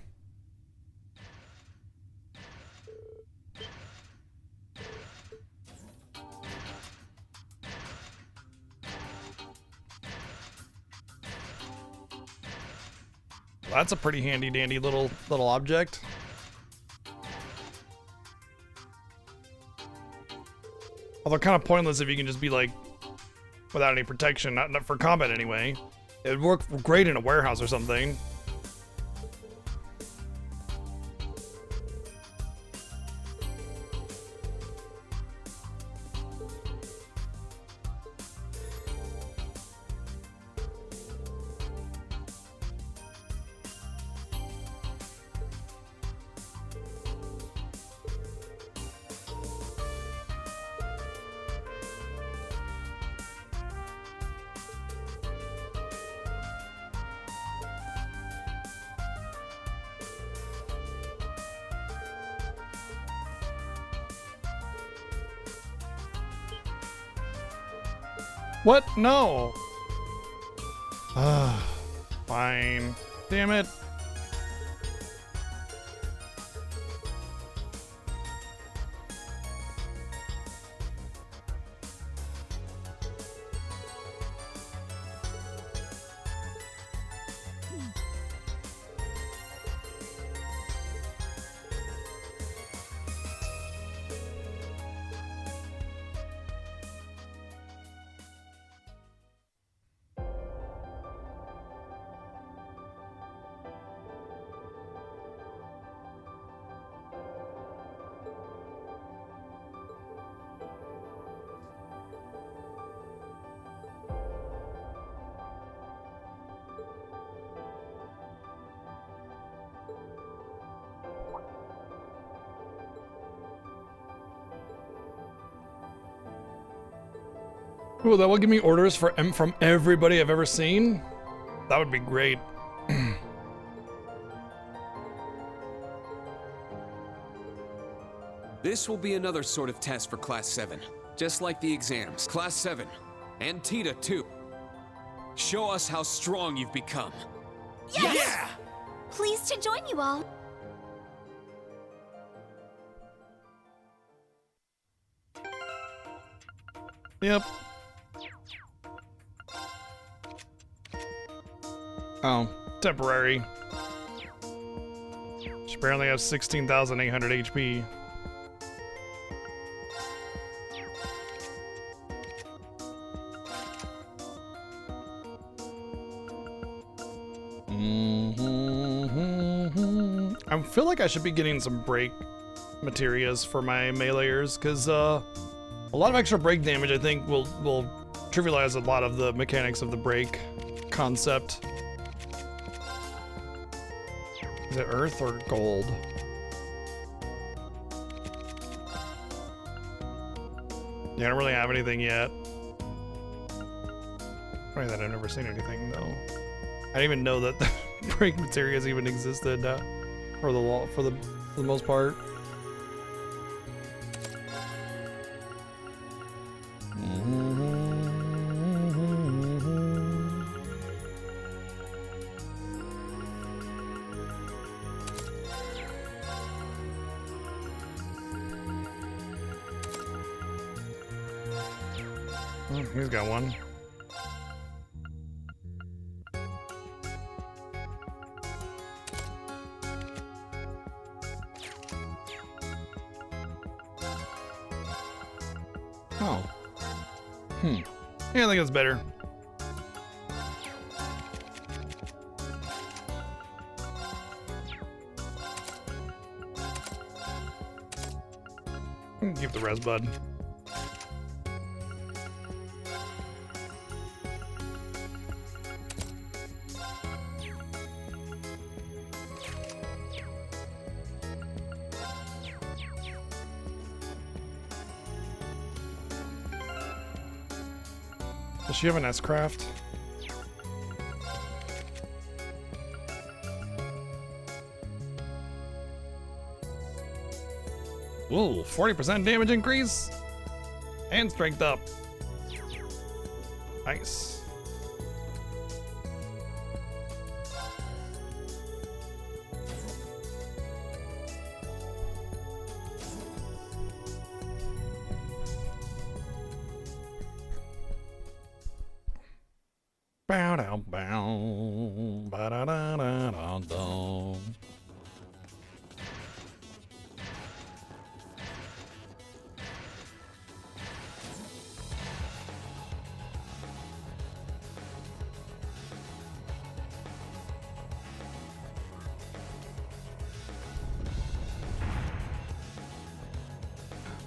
That's a pretty handy dandy little object. Although kind of pointless if you can just be like without any protection, not for combat anyway. It would work great in a warehouse or something. What? No. Fine. Damn it. Ooh, that will give me orders from everybody I've ever seen. That would be great. This will be another sort of test for Class 7. Just like the exams. Class 7. And Tita, too. Show us how strong you've become. Yes! Yeah! Pleased to join you all. Yep. Oh, temporary. She apparently has 16,800 HP. I feel like I should be getting some break materials for my meleeers, because a lot of extra break damage I think will trivialize a lot of the mechanics of the break concept. Is it earth or gold? Yeah, I don't really have anything yet. Funny that I've never seen anything though. I didn't even know that the break materials even existed for the most part. He's got one. Oh. Yeah, I think it's better. Keep the res bud. Does she have an S-Craft? Ooh, 40% damage increase and strength up. Nice. Bow down, bow, ba da da da da da.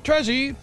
Treasure.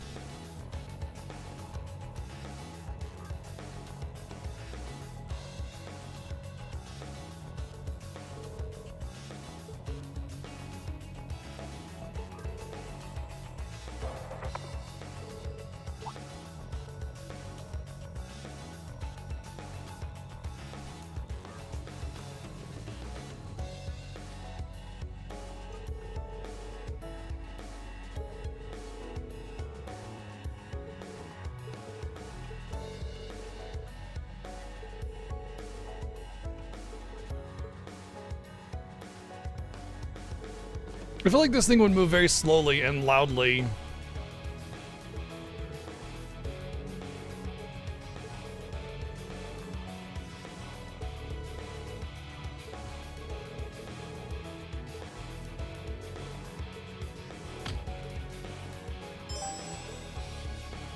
I feel like this thing would move very slowly and loudly.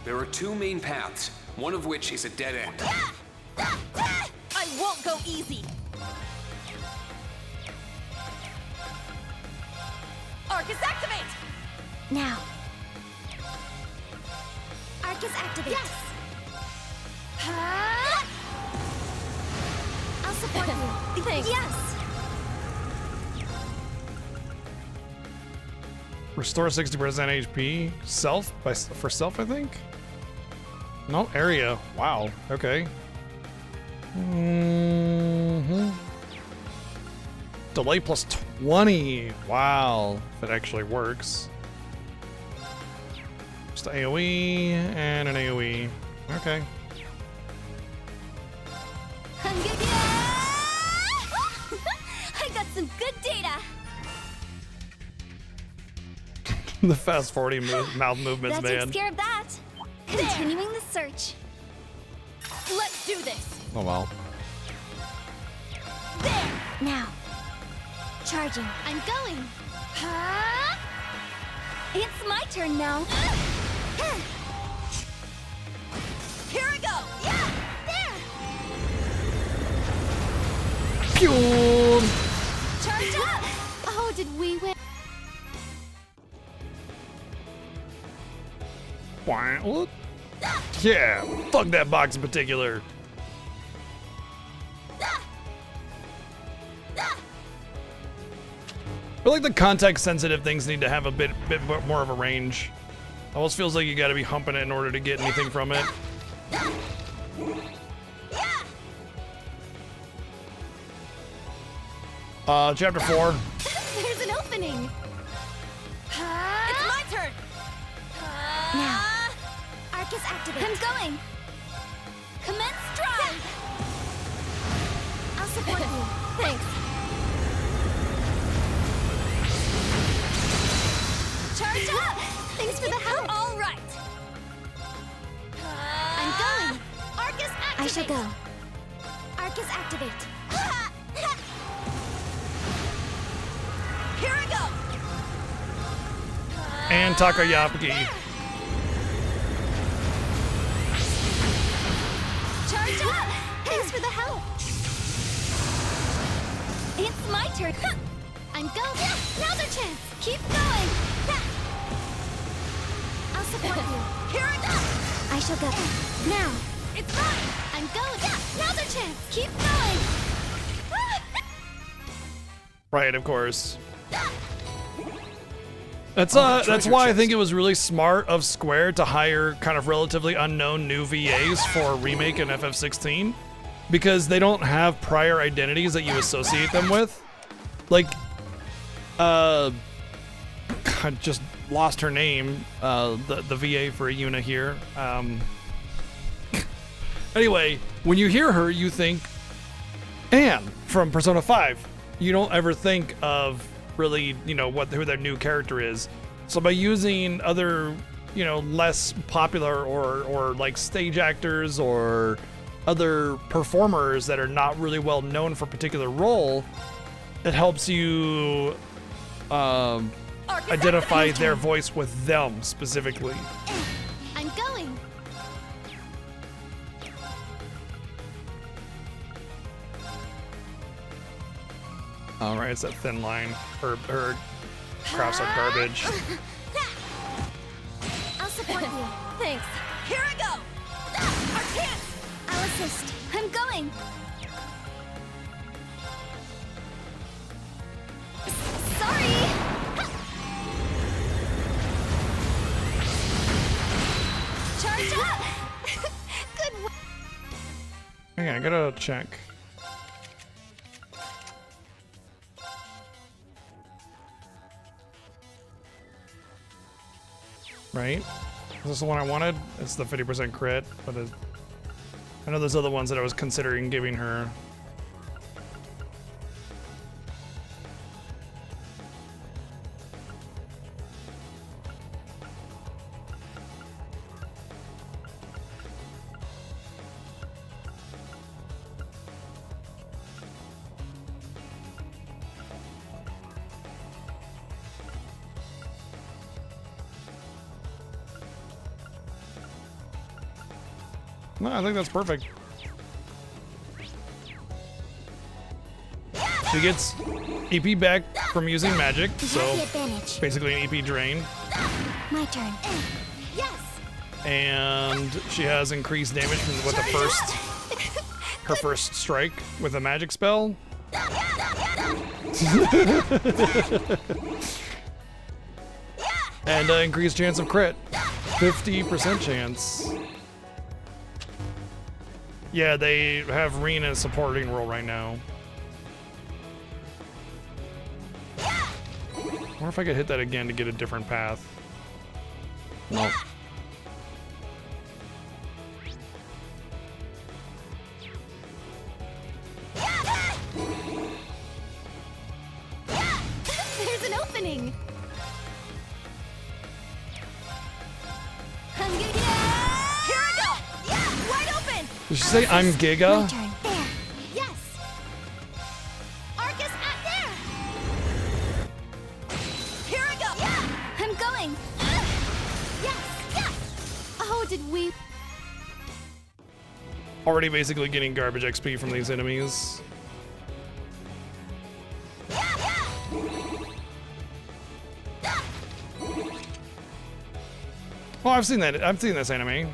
There are two main paths, one of which is a dead end. I won't go easy. Arcus, activate! Now. Arcus, activate. Yes! I'll support you. Thanks. Yes! Restore 60% HP. Self? For self, I think? No, area. Wow. Okay. Delay plus 20. Wow. If it actually works. Just AoE and an AoE. Okay. I got some good data. The fast forwarding mouth movements, That man. takes care of that. Continuing the search. Let's do this. Oh well. There! Now. Charging. I'm going. It's my turn now. Here I go. Yeah! There! Pew! Charge up! Oh, did we win? What? Yeah, fuck that box in particular. I feel like the context-sensitive things need to have a bit more of a range. Almost feels like you gotta be humping it in order to get anything from it. Chapter 4. There's an opening. It's my turn. Now. Arcus activate. I'm going. Commence stride. I'll support you. Thanks. Charge up! Thanks for the help. All right. I'm going. I shall go. Arcus activate. Here I go. And Takayaki. Charge up! Thanks for the help. It's my turn. I'm go. Now's our chance. Keep going. I'll support you. Here I go. I shall go. Now. It's mine. I'm going. Now's our chance. Keep going. Right, of course. That's why I think it was really smart of Square to hire kind of relatively unknown new VAs for Remake and FF16, because they don't have prior identities that you associate them with. Like, I just lost her name, the VA for Yuna here. Anyway, when you hear her, you think Anne from Persona 5. You don't ever think of really, you know, who their new character is. So by using other, you know, less popular or like stage actors or other performers that are not really well known for a particular role, it helps you identify their voice with them specifically. I'm going. All right, it's that thin line. Her crafts are garbage. I'll support you. Thanks. Here I go. Our chance. I'll assist. I'm going. Sorry. Charge up. Good work. Okay, I gotta check. Right? Is this the one I wanted? It's the 50% crit, but I know there's other ones that I was considering giving her. No, I think that's perfect. She gets EP back from using magic, so basically an EP drain. My turn. Yes. And she has increased damage from with her first strike with a magic spell. And increased chance of crit. 50% chance. Yeah, they have Rena supporting role right now. I wonder if I could hit that again to get a different path. Nope. There's an opening. Here I go. Wide open. Did she say I'm Giga? My turn. There. Yes. Arcus at there. Here I go. I'm going. Yes. Yes. Oh, did we? Already basically getting garbage XP from these enemies. Oh, I've seen that. I've seen this anime.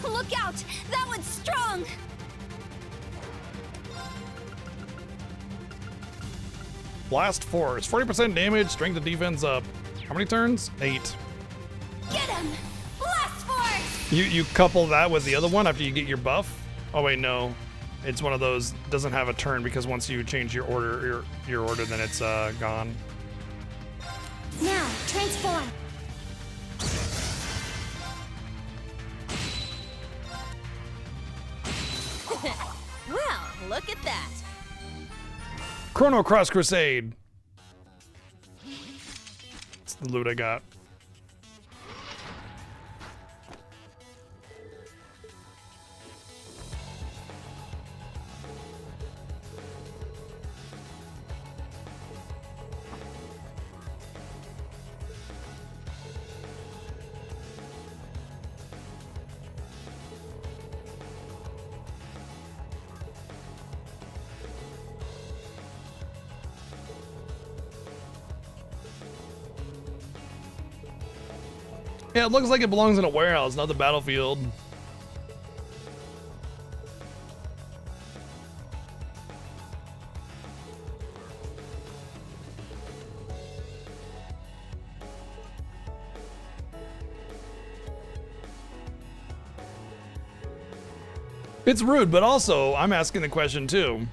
Look out! That one's strong. Blast Force. 40% damage, strength and defense up. How many turns? 8. Get him! Blast force! You couple that with the other one after you get your buff? Oh wait, no. It's one of those, doesn't have a turn because once you change your order, then it's gone. Now, transform. Well, look at that. Chrono Cross Crusade. That's the loot I got. Yeah, it looks like it belongs in a warehouse, not the battlefield. It's rude, but also I'm asking the question too.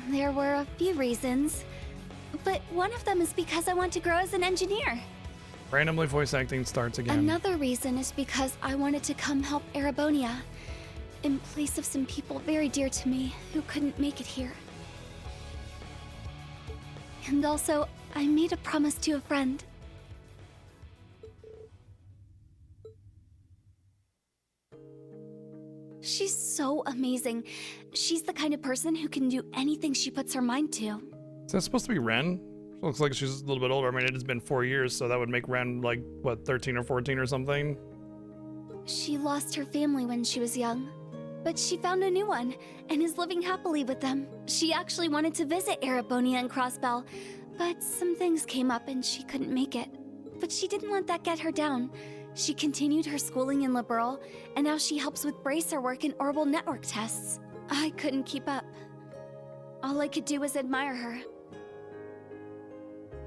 There were a few reasons, but one of them is because I want to grow as an engineer. Randomly voice acting starts again. Another reason is because I wanted to come help Erebonia, in place of some people very dear to me who couldn't make it here. And also, I made a promise to a friend. She's so amazing. She's the kind of person who can do anything she puts her mind to. Is that supposed to be Ren? Looks like she's a little bit older. I mean, it has been 4 years, so that would make Ren like, what, 13 or 14 or something? She lost her family when she was young, but she found a new one and is living happily with them. She actually wanted to visit Erebonia and Crossbell, but some things came up and she couldn't make it. But she didn't let that get her down. She continued her schooling in Liberl, and now she helps with bracer work and orbital network tests. I couldn't keep up. All I could do was admire her.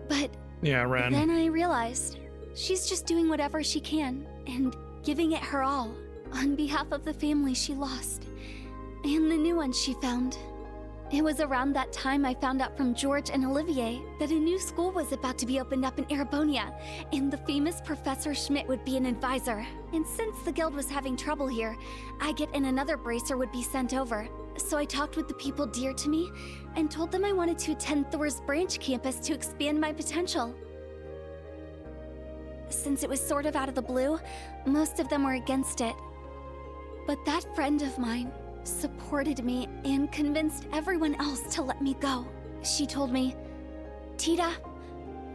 But yeah, Ren. Then I realized she's just doing whatever she can and giving it her all on behalf of the family she lost and the new one she found. It was around that time I found out from George and Olivier that a new school was about to be opened up in Erebonia, and the famous Professor Schmidt would be an advisor. And since the guild was having trouble here, Agate and another bracer would be sent over. So I talked with the people dear to me and told them I wanted to attend Thor's branch campus to expand my potential. Since it was sort of out of the blue, most of them were against it. But that friend of mine supported me and convinced everyone else to let me go. She told me, "Tita,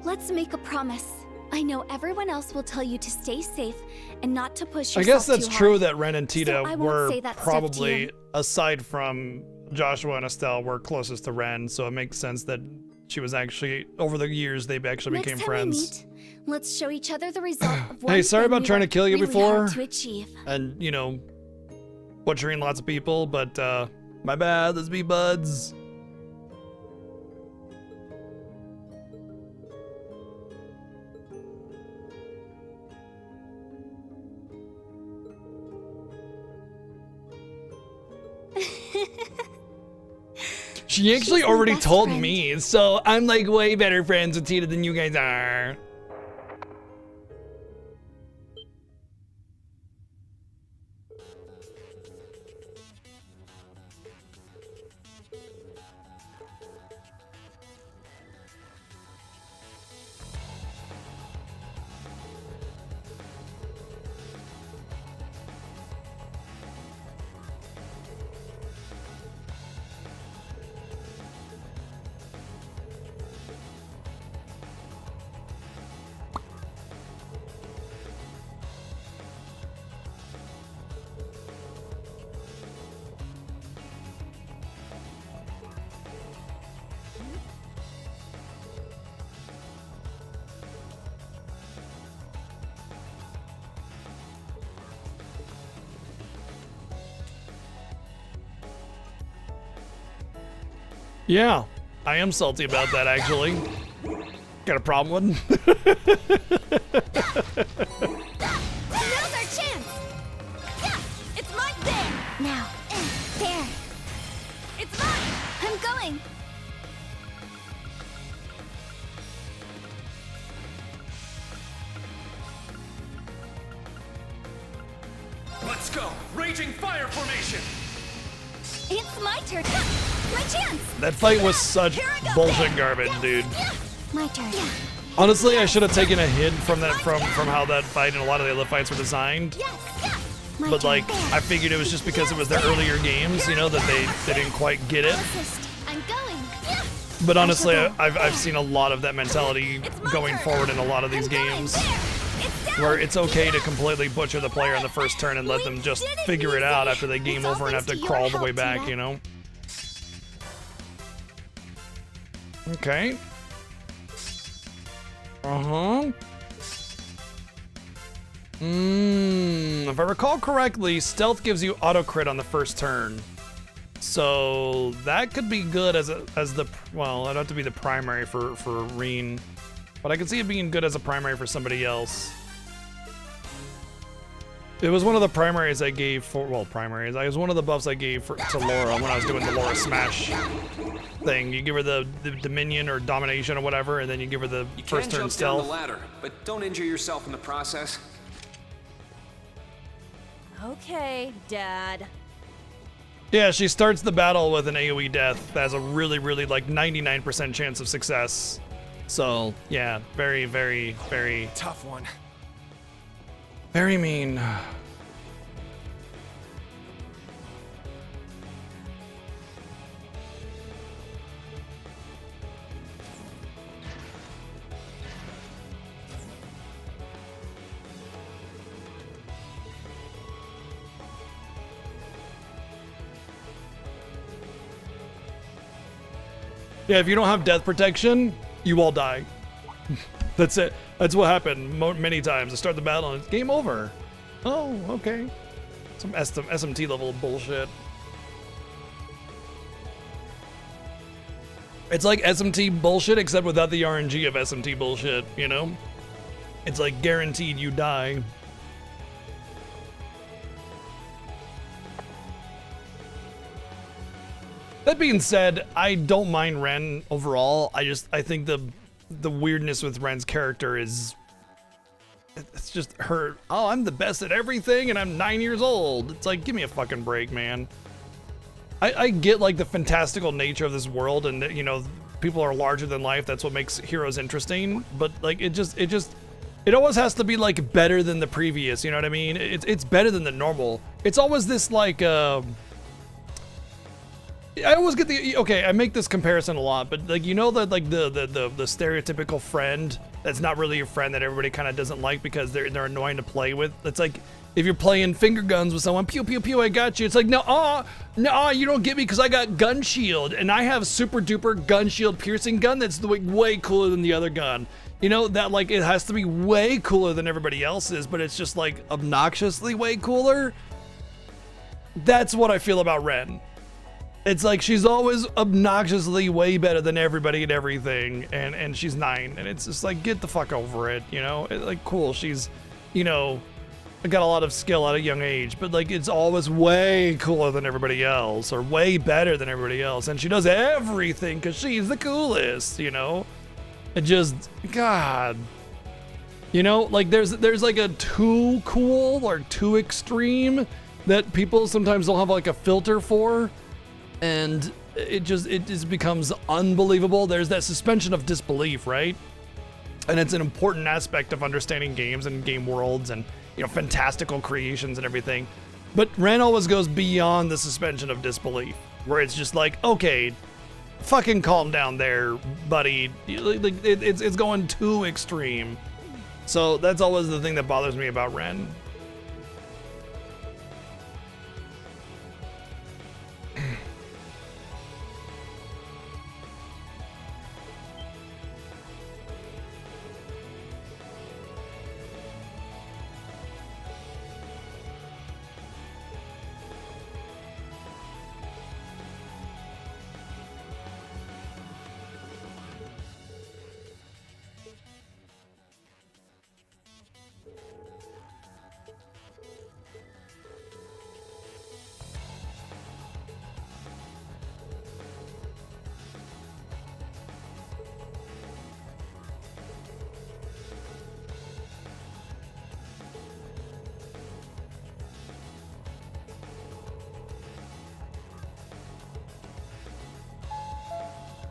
let's make a promise. I know everyone else will tell you to stay safe and not to push yourself I guess that's too true hard. that Ren and Tita So I won't were say that stuff to probably, you." aside from Joshua and Estelle, were closest to Ren, so it makes sense that she was actually, over the years, they actually became Next time friends. we meet, let's show each other the result of one Hey, sorry thing about we trying to worked kill you really before. hard to achieve. And, you know, butchering lots of people, but my bad, let's be buds. She actually already told me, so I'm like way better friends with Tita than you guys are. Yeah, I am salty about that actually. Got a problem with Now's our chance! Yeah! It's mine there! Now. There! It's mine! I'm going! Let's go! Raging fire formation! It's my turn! My chance! That fight was such bullshit garbage, dude. My turn. Honestly, I should have taken a hint from that from how that fight and a lot of the other fights were designed. But like, I figured it was just because it was their earlier games, you know, that they didn't quite get it. I'm going! But honestly, I've seen a lot of that mentality going forward in a lot of these games. It's down! where it's okay to completely butcher the player on the first turn and let them just figure it out after they game over and have to crawl the way back, you know? Okay. Uh-huh. If I recall correctly, stealth gives you auto crit on the first turn. So that could be good as the, well, it'd have to be the primary for Reen. But I can see it being good as a primary for somebody else. It was one of the primaries I gave for, well, primaries. It was one of the buffs I gave to Laura when I was doing the Laura Smash thing. You give her the Dominion or Domination or whatever, and then you give her the first turn stealth. You can jump down the ladder, but don't injure yourself in the process. Okay, Dad. Yeah, she starts the battle with an AoE death that has a really, really like 99% chance of success. So, yeah, very, very, very tough one. Very mean. Yeah, if you don't have death protection, you all die. That's it. That's what happened many times. I start the battle and it's game over. Oh, okay. Some SMT level bullshit. It's like SMT bullshit except without the RNG of SMT bullshit, you know? It's like guaranteed you die. That being said, I don't mind Ren overall. I think the weirdness with Ren's character is, it's just her, oh, I'm the best at everything and I'm 9 years old. It's like, give me a fucking break, man. I get like the fantastical nature of this world and, you know, people are larger than life. That's what makes heroes interesting. But like, it always has to be like better than the previous, you know what I mean? It's better than the normal. It's always this like, I always get okay, I make this comparison a lot, but like, you know, that like the stereotypical friend that's not really your friend that everybody kind of doesn't like because they're annoying to play with. It's like if you're playing finger guns with someone, pew pew pew, I got you. It's like, no, you don't get me because I got gun shield and I have super duper gun shield piercing gun that's way cooler than the other gun. You know, that like it has to be way cooler than everybody else's, but it's just like obnoxiously way cooler. That's what I feel about Ren. It's like she's always obnoxiously way better than everybody and everything, and she's 9, and it's just like, get the fuck over it, you know? Like, cool, she's, you know, got a lot of skill at a young age, but like, it's always way cooler than everybody else, or way better than everybody else, and she does everything because she's the coolest, you know? It just, God. You know, like, there's like a too cool or too extreme that people sometimes don't have like a filter for. And it just becomes unbelievable. There's that suspension of disbelief, right? And it's an important aspect of understanding games and game worlds and, you know, fantastical creations and everything. But Ren always goes beyond the suspension of disbelief, where it's just like, okay, fucking calm down there, buddy. It's going too extreme. So that's always the thing that bothers me about Ren.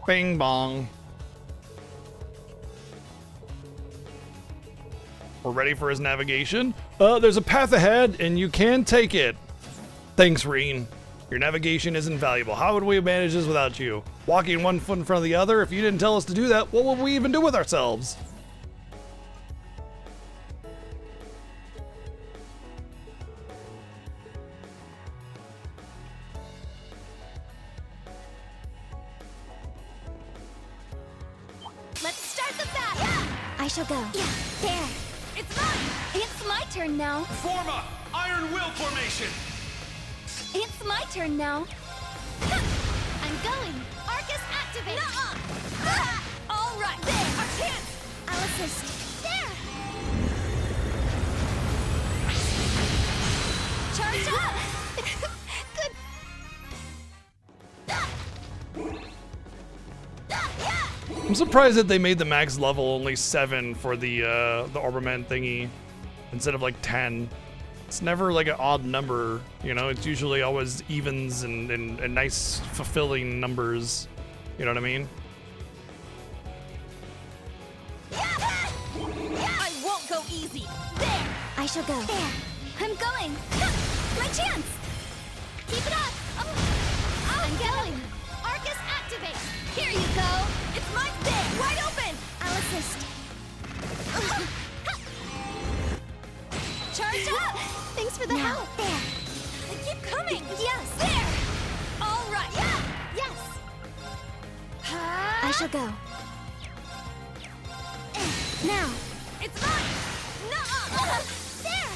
Bing bong. We're ready for his navigation. There's a path ahead and you can take it. Thanks, Reen. Your navigation is invaluable. How would we have managed this without you? Walking one foot in front of the other? If you didn't tell us to do that, what would we even do with ourselves? I shall go. Yeah, there. It's mine! It's my turn now. Form up! Iron Will formation! It's my turn now. I'm going. Arcus activate. Nuh-uh! All right, there, our chance! I'll assist. There! Charge up! Good. I'm surprised that they made the max level only 7 for the Orberman thingy instead of like 10. It's never like an odd number, you know? It's usually always evens and nice, fulfilling numbers. You know what I mean? I won't go easy. There! I shall go. There! I'm going! My chance! Keep it up! I'm going. Arcus activate. Here you go! It's my day! Wide open! I'll assist. Charge up! Thanks for the Now, help. There! Keep coming! Yes! There! All right! Yeah! Yes! I shall go. Now! It's mine! Nuh-uh! There!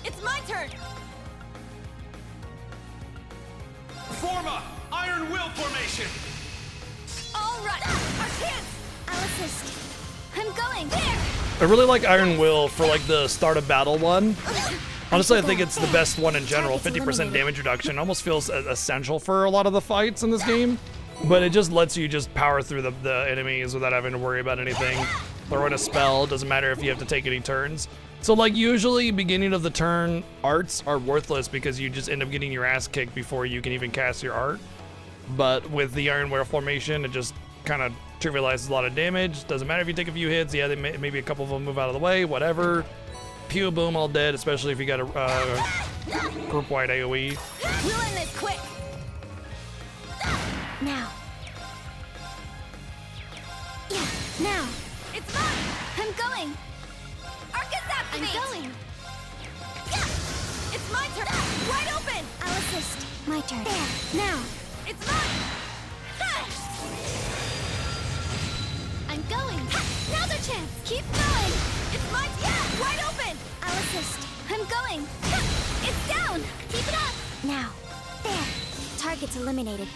It's my turn! Form up! Iron Will formation! All right! Our chance! I'll assist. I'm going! There! I really like Iron Will for like the start of battle one. Honestly, I think it's the best one in general. 50% damage reduction almost feels essential for a lot of the fights in this game. But it just lets you just power through the enemies without having to worry about anything. Throw in a spell, doesn't matter if you have to take any turns. So like usually beginning of the turn arts are worthless because you just end up getting your ass kicked before you can even cast your art. But with the Iron Will formation, it just kind of trivializes a lot of damage. Doesn't matter if you take a few hits. Yeah, maybe a couple of them move out of the way, whatever. Pew, boom, all dead, especially if you got a group-wide AoE. We'll end this quick! Now. Yeah, now. It's mine! I'm going! Arcus activate! I'm going. Yeah! It's my turn! Wide open! I'll assist. My turn. There. Now. It's mine! I'm going. Now's our chance! Keep going! It's my turn! Wide open! I'll assist. I'm going! It's down! Keep it up! Now. There. Target's eliminated.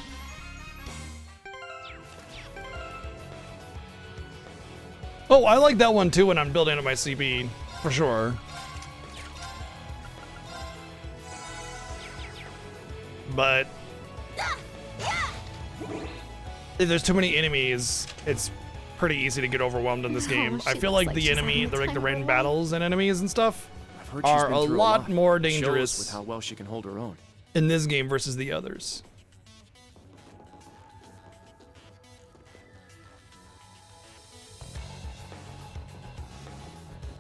Oh, I like that one too when I'm building up my CP, for sure. But if there's too many enemies, it's pretty easy to get overwhelmed in this game. I feel like the enemy, the Ren battles and enemies and stuff are a lot more dangerous with how well she can hold her own in this game versus the others.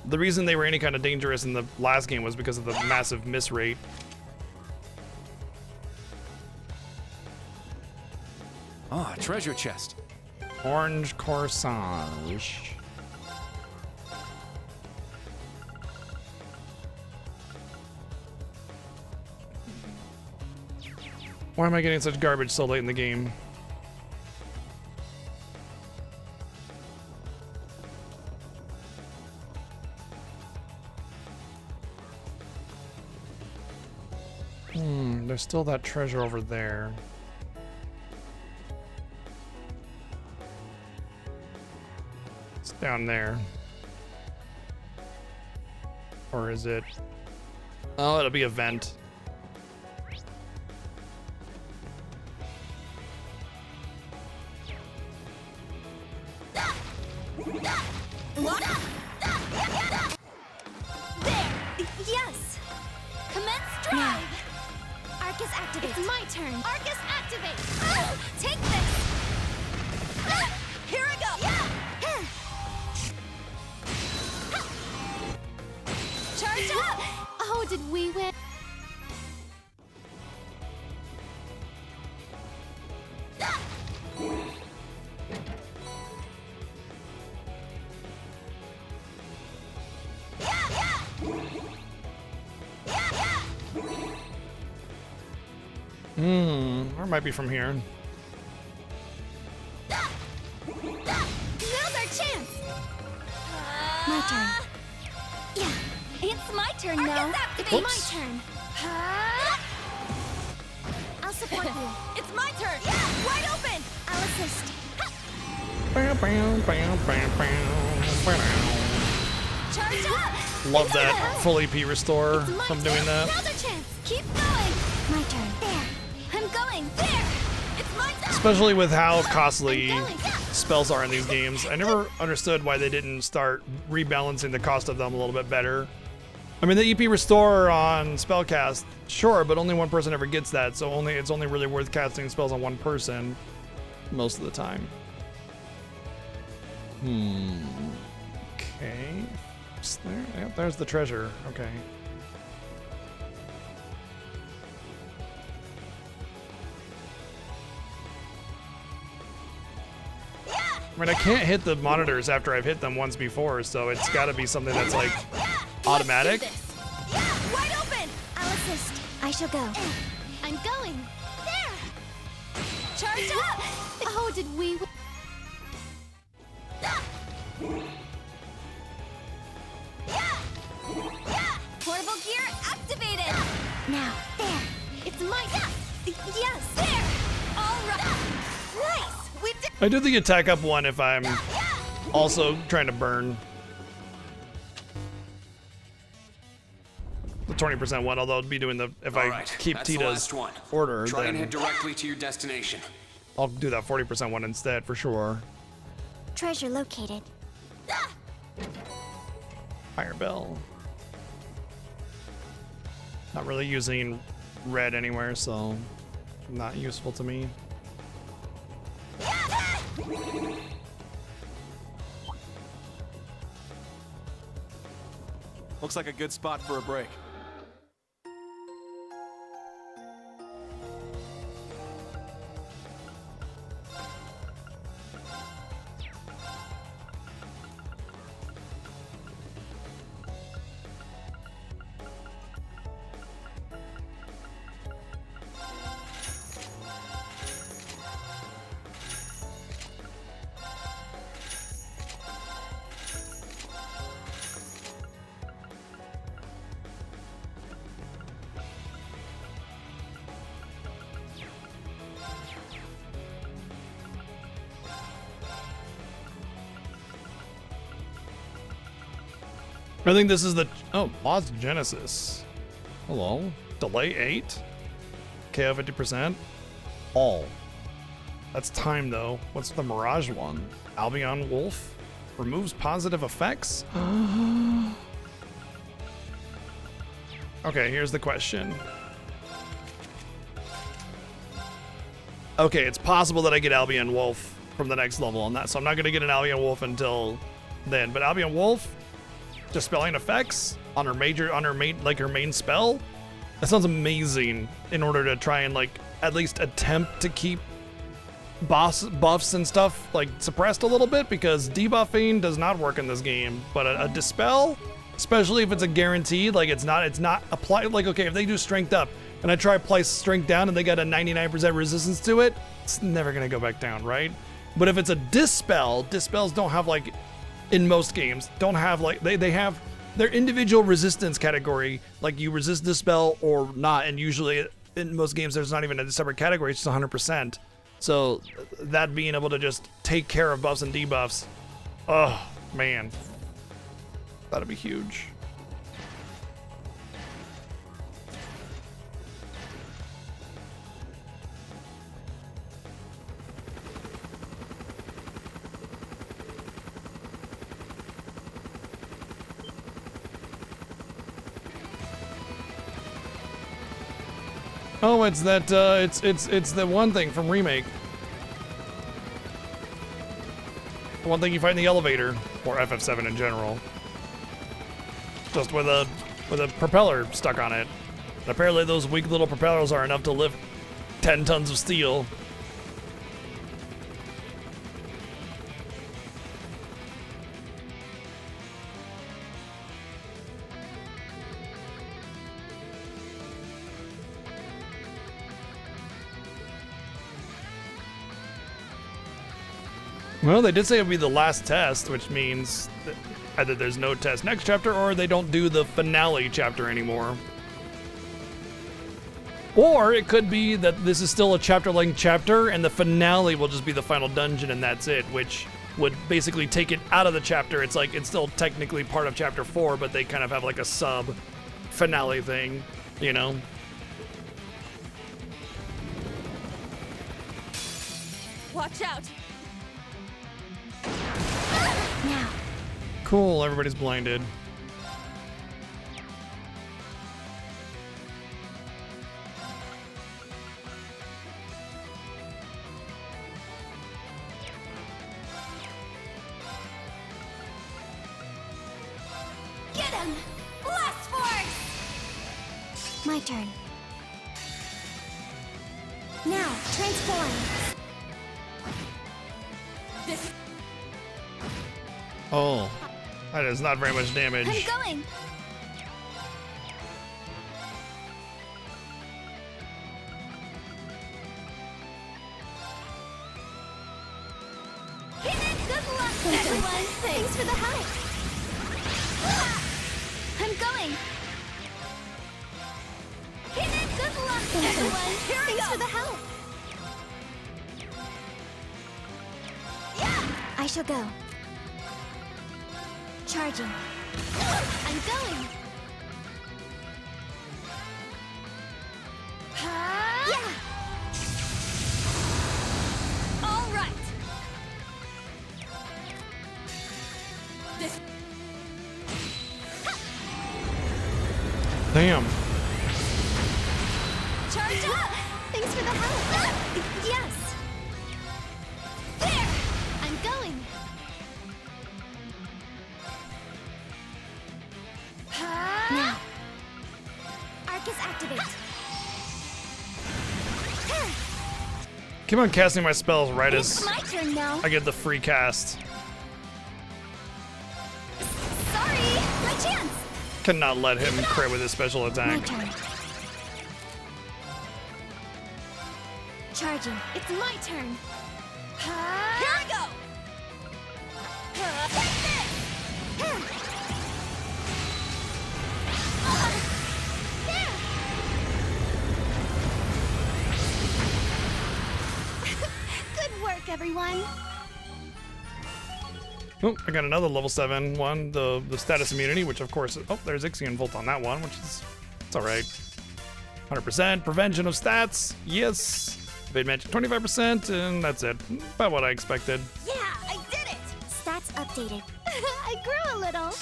The reason they were any kind of dangerous in the last game was because of the massive miss rate. Ah, treasure chest. Orange corsage. Why am I getting such garbage so late in the game? There's still that treasure over there. It's down there. Or is it? Oh, it'll be a vent. There! Yes! Commence drive! Arcus activate. It's my turn! Arcus activate. Take this! Here I go! Yeah! Charge up! Oh, did we win? Or it might be from here. Now's our chance! It's my turn now. It's my turn. I'll support you. It's my turn. Yeah, wide open. I'll assist. Charge up. Love that full EP restore from doing that. Another chance. Keep going. My turn. There. I'm going. There. It's my turn. Especially with how costly spells are in these games. I never understood why they didn't start rebalancing the cost of them a little bit better. I mean, the EP restore on spellcast, sure, but only one person ever gets that, so it's only really worth casting spells on one person most of the time. Okay. There, yep, there's the treasure. Okay. I mean, I can't hit the monitors after I've hit them once before, so it's got to be something that's like automatic. Yeah, wide open. I'll assist. I shall go. I'm going. There. Charge up. Oh, did we? Portable gear activated. Now, there. It's my. Yes. There. All right. Nice. We did. I do the attack up one if I'm also trying to burn. The 20% one, although I'd be doing the if All I right, keep that's the Tita's last one. order, Try and then head directly to your destination. I'll do that 40% one instead for sure. Treasure located. Fire bell. Not really using red anywhere, so not useful to me. Looks like a good spot for a break. I think this is the Lost Genesis. Hello. Delay 8. KO 50%. All. That's time though. What's the Mirage one? Albion Wolf removes positive effects. Okay, here's the question. Okay, it's possible that I get Albion Wolf from the next level on that, so I'm not gonna get an Albion Wolf until then. But Albion Wolf, dispelling effects on her main spell. That sounds amazing in order to try and like at least attempt to keep boss buffs and stuff like suppressed a little bit, because debuffing does not work in this game. But a dispel, especially if it's a guaranteed, like it's not applied. Like, okay, if they do strength up and I try to apply strength down and they got a 99% resistance to it, it's never gonna go back down, right? But if it's a dispel, dispels don't have like, in most games, don't have like, they have their individual resistance category, like you resist dispel or not, and usually in most games there's not even a separate category, it's just 100%. So that being able to just take care of buffs and debuffs, oh man, that'd be huge. Oh, it's that, it's the one thing from Remake. The one thing you find in the elevator, or FF7 in general. Just with a propeller stuck on it. And apparently those weak little propellers are enough to lift 10 tons of steel. Well, they did say it would be the last test, which means Either there's no test next chapter, or they don't do the finale chapter anymore. Or it could be that this is still a chapter-length chapter, and the finale will just be the final dungeon, and that's it, which would basically take it out of the chapter. It's like, it's still technically part of chapter 4, but they kind of have like a sub-finale thing, you know? Watch out! Now. Cool, everybody's blinded. Get him! Blast force! My turn. Now, transform. This. Oh, that is not very much damage. I'm going. Good luck, everyone. Thanks for the help. I'm going. Good luck, everyone. Here we Thanks go. for the help. Yeah. I shall go. Charging. I'm going. Yeah. All right. This. Damn. Charge up. Thanks for the help. Yes. There. I'm going. Now. Arcus activate. Keep on casting my spells right It's as my turn now. I get the free cast. Sorry. My chance. Cannot let him crit with his special My attack. turn. Charging. It's my turn. Here we go. Take this. There. Good work, everyone. Oh, I got another level 7 one, the status immunity, which of course, oh, there's Ixion Volt on that one, which is, it's all right. 100% prevention of stats, yes. Evade magic 25%, and that's it. About what I expected. Yeah, I did it. Stats updated. I grew a little.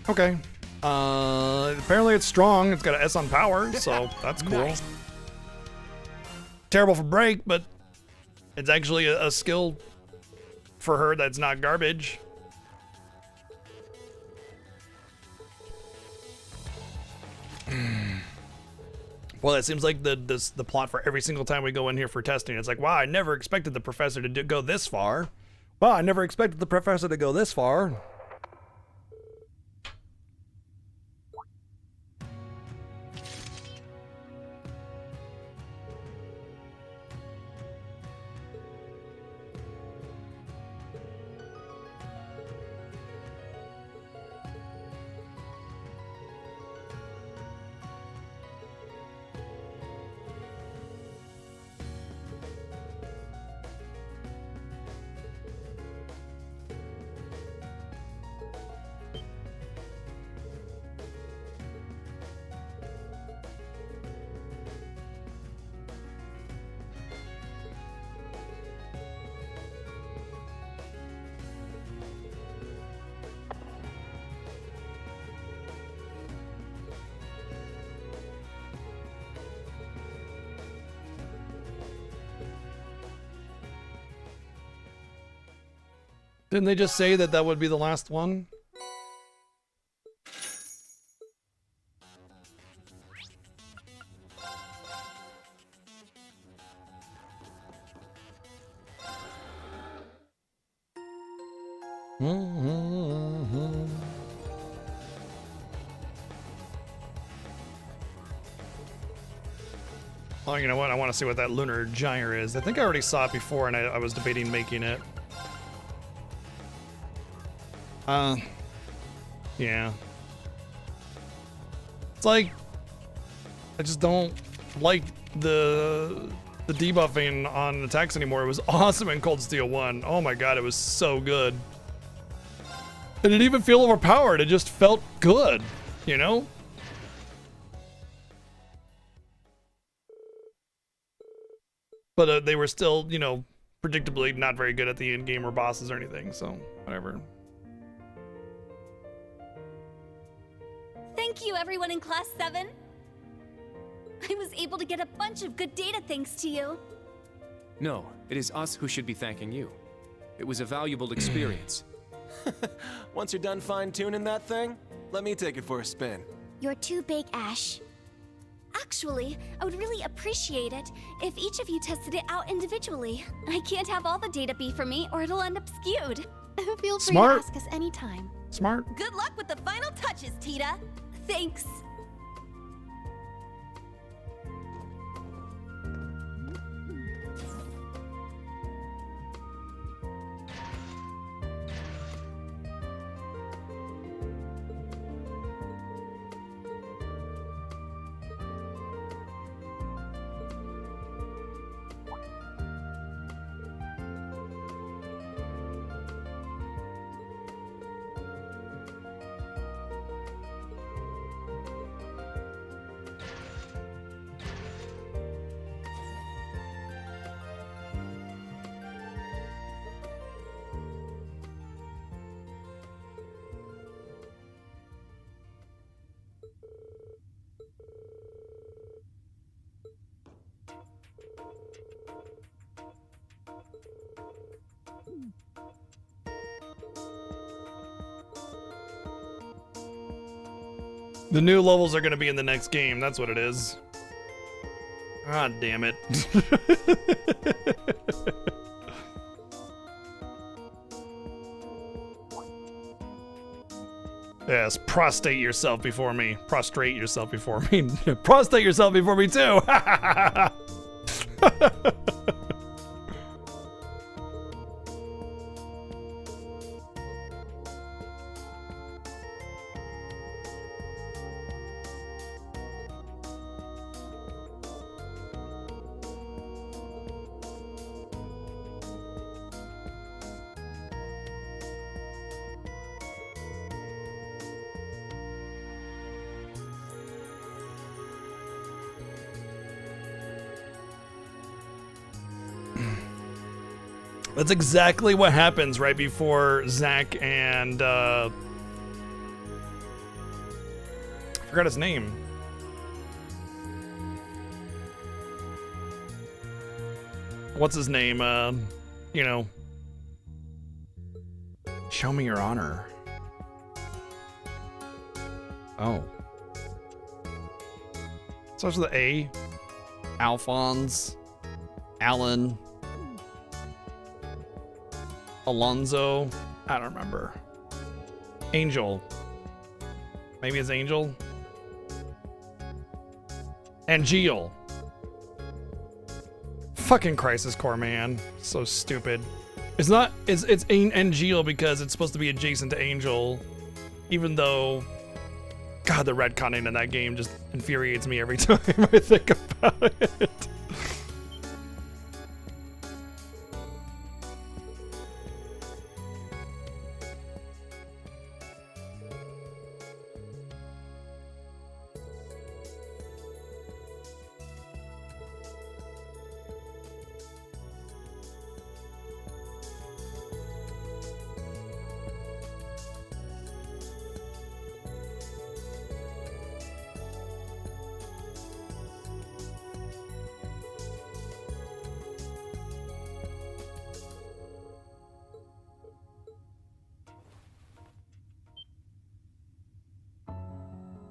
Okay. Apparently it's strong. It's got an S on power, so that's cool. Nice. Terrible for break, but it's actually a skill for her that's not garbage. Well, it seems like the plot for every single time we go in here for testing. It's like, wow, I never expected the professor to go this far. Wow, I never expected the professor to go this far. Didn't they just say that that would be the last one? Oh, you know what? I want to see what that lunar gyre is. I think I already saw it before, and I was debating making it. Yeah. It's like, I just don't like the debuffing on attacks anymore. It was awesome in Cold Steel 1. Oh my god, it was so good. It didn't even feel overpowered. It just felt good, you know? But they were still, you know, predictably not very good at the end game or bosses or anything, so whatever. Thank you, everyone in Class 7. I was able to get a bunch of good data thanks to you. No, it is us who should be thanking you. It was a valuable experience. Once you're done fine-tuning that thing, let me take it for a spin. You're too big, Ash. Actually, I would really appreciate it if each of you tested it out individually. I can't have all the data be for me, or it'll end up skewed. Feel free Smart. to ask us anytime. Smart. Good luck with the final touches, Tita. Thanks. The new levels are going to be in the next game. That's what it is. Ah, damn it. Yes, prostate yourself before me. Prostrate yourself before me. Prostate yourself before me too. That's exactly what happens right before Zack and I forgot his name. What's his name? You know. Show me your honor. Oh. Starts with the A. Alphonse. Alan. Alonzo, I don't remember. Angel. Maybe it's Angel. Angel. Fucking Crisis Core, man. So stupid. It's not, it's Angel because it's supposed to be adjacent to Angel. Even though, God, the retconning in that game just infuriates me every time I think about it.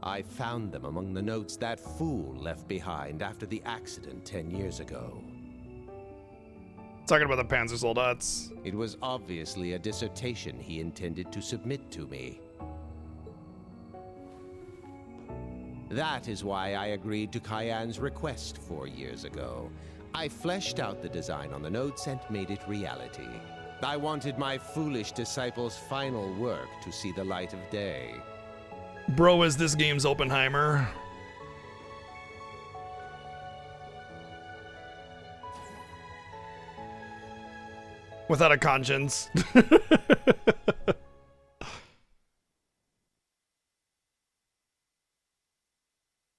I found them among the notes that fool left behind after the accident 10 years ago. Talking about the Panzersoldats. It was obviously a dissertation he intended to submit to me. That is why I agreed to Kyan's request 4 years ago. I fleshed out the design on the notes and made it reality. I wanted my foolish disciple's final work to see the light of day. Bro is this game's Oppenheimer. Without a conscience.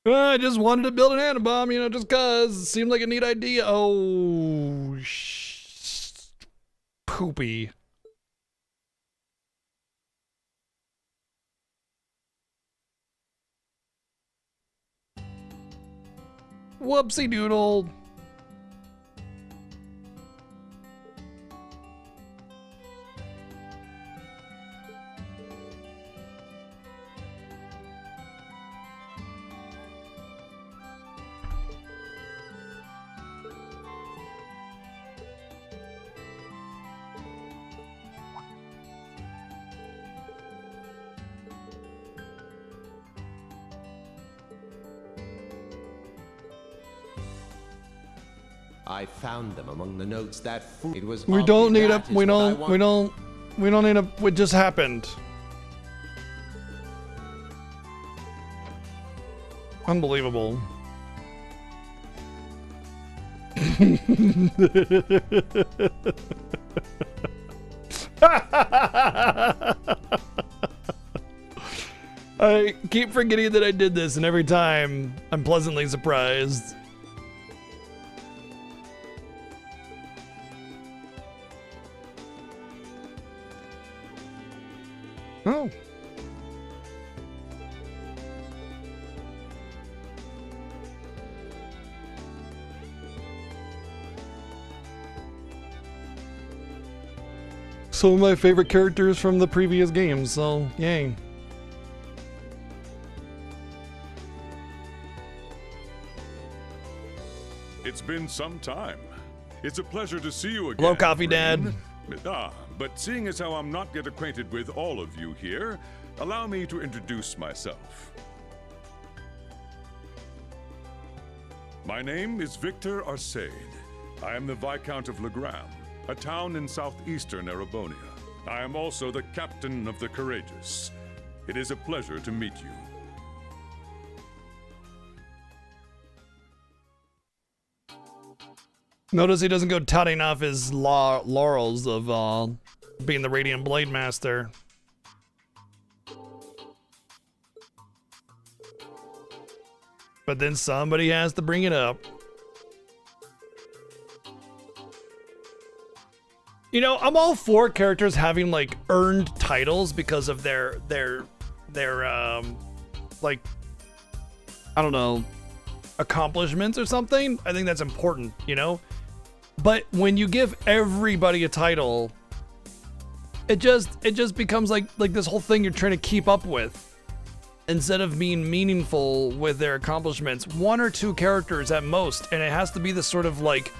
I just wanted to build an Anabomb, you know, just cause it seemed like a neat idea. Oh, poopy. Whoopsie doodle. I found them among the notes that it was. We don't need a. We don't need a. What just happened? Unbelievable. I keep forgetting that I did this, and every time I'm pleasantly surprised. Oh. Some of my favorite characters from the previous games, so yay. It's been some time. It's a pleasure to see you again. Hello, Coffee Dad. But seeing as how I'm not yet acquainted with all of you here, allow me to introduce myself. My name is Victor Arsaid. I am the Viscount of Legram, a town in southeastern Erebonia. I am also the Captain of the Courageous. It is a pleasure to meet you. Notice he doesn't go touting off his laurels of being the Radiant Blade Master. But then somebody has to bring it up. You know, I'm all for characters having like earned titles because of their like, I don't know, accomplishments or something. I think that's important, you know? But when you give everybody a title, it just becomes like this whole thing you're trying to keep up with instead of being meaningful with their accomplishments. 1 or 2 characters at most, and it has to be this sort of like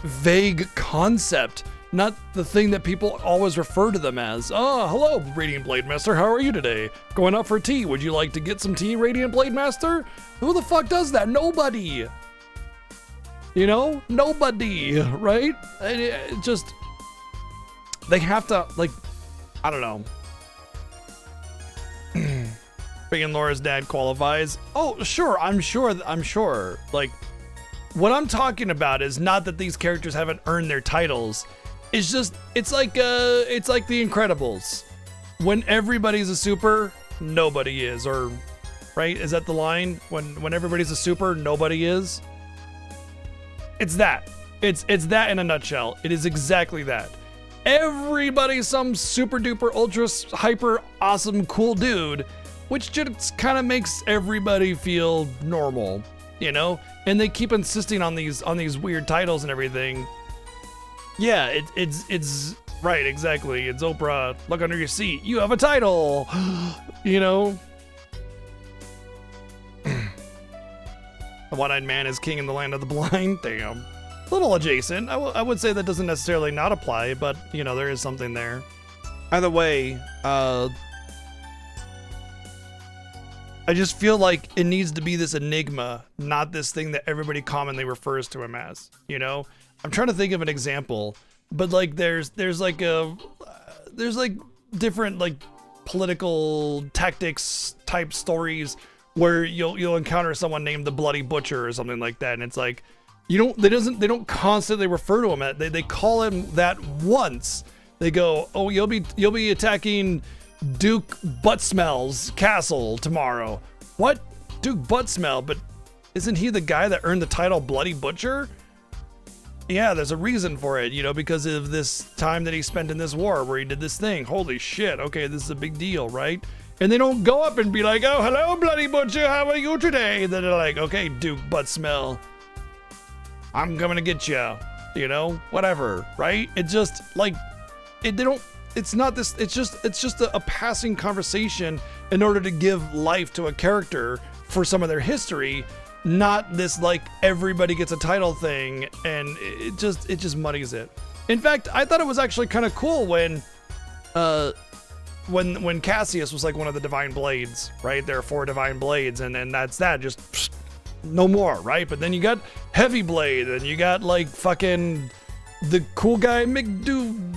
vague concept, not the thing that people always refer to them as. Oh, hello, Radiant Blade Master. How are you today? Going out for tea. Would you like to get some tea, Radiant Blade Master? Who the fuck does that? Nobody. You know? Nobody, right? It just, they have to, like, I don't know. Being Laura's dad qualifies. Oh, sure, I'm sure. Like, what I'm talking about is not that these characters haven't earned their titles. It's just, it's like The Incredibles. When everybody's a super, nobody is, or, right? Is that the line? When everybody's a super, nobody is? It's that. It's that in a nutshell. It is exactly that. Everybody's some super duper ultra hyper awesome cool dude, which just kind of makes everybody feel normal, you know? And they keep insisting on these weird titles and everything. Yeah, it's right, exactly. It's Oprah. Look under your seat. You have a title. You know? The one-eyed man is king in the land of the blind. Damn. A little adjacent. I would say that doesn't necessarily not apply, but, you know, there is something there. Either way, I I just feel like it needs to be this enigma, not this thing that everybody commonly refers to him as, you know? I'm trying to think of an example, but like there's like different like political tactics type stories where you'll encounter someone named the Bloody Butcher or something like that, and it's like they don't constantly refer to him at they call him that once. They go, oh, you'll be attacking Duke Buttsmell's castle tomorrow. What? Duke Buttsmell? But isn't he the guy that earned the title Bloody Butcher? Yeah, there's a reason for it, you know, because of this time that he spent in this war where he did this thing. Holy shit, okay, this is a big deal, right? And they don't go up and be like, oh, hello, Bloody Butcher, how are you today? Then they're like, okay, Duke Buttsmell, I'm coming to get you, you know, whatever, right? It just, like, it's not this, it's just a passing conversation in order to give life to a character for some of their history, not this like everybody gets a title thing, and it just muddies it. In fact, I thought it was actually kind of cool when Cassius was like one of the Divine Blades, right? There are 4 Divine Blades, and then that's that, just psh, no more, right? But then you got Heavy Blade, and you got like fucking the cool guy McDubro.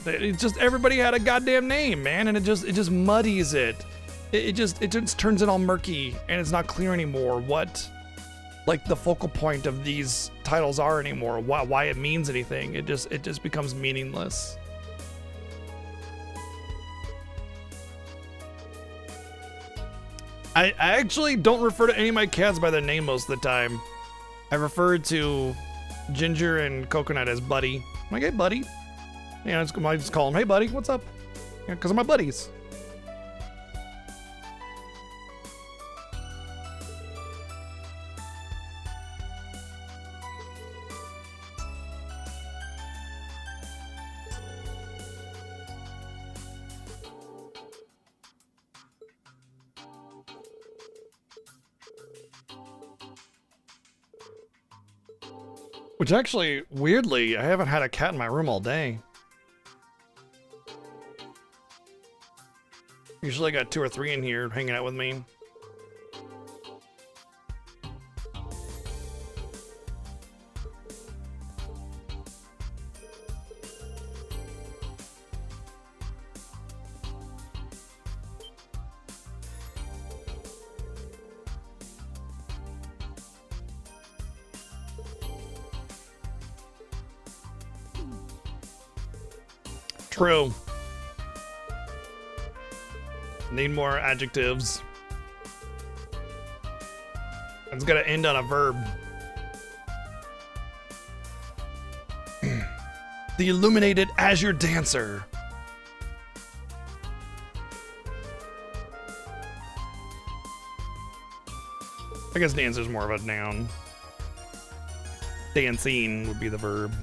It just, everybody had a goddamn name, man, and it just muddies it. It just turns it all murky, and it's not clear anymore what like the focal point of these titles are anymore, why it means anything. It just becomes meaningless. I actually don't refer to any of my cats by their name most of the time. I refer to Ginger and Coconut as Buddy. I'm like, hey, Buddy. Yeah, I just call them, hey, Buddy, what's up? Yeah, because of my buddies. Which actually, weirdly, I haven't had a cat in my room all day. Usually I got 2 or 3 in here hanging out with me. True. Need more adjectives. It's gotta end on a verb. The illuminated azure dancer. I guess dancer's more of a noun. Dancing would be the verb.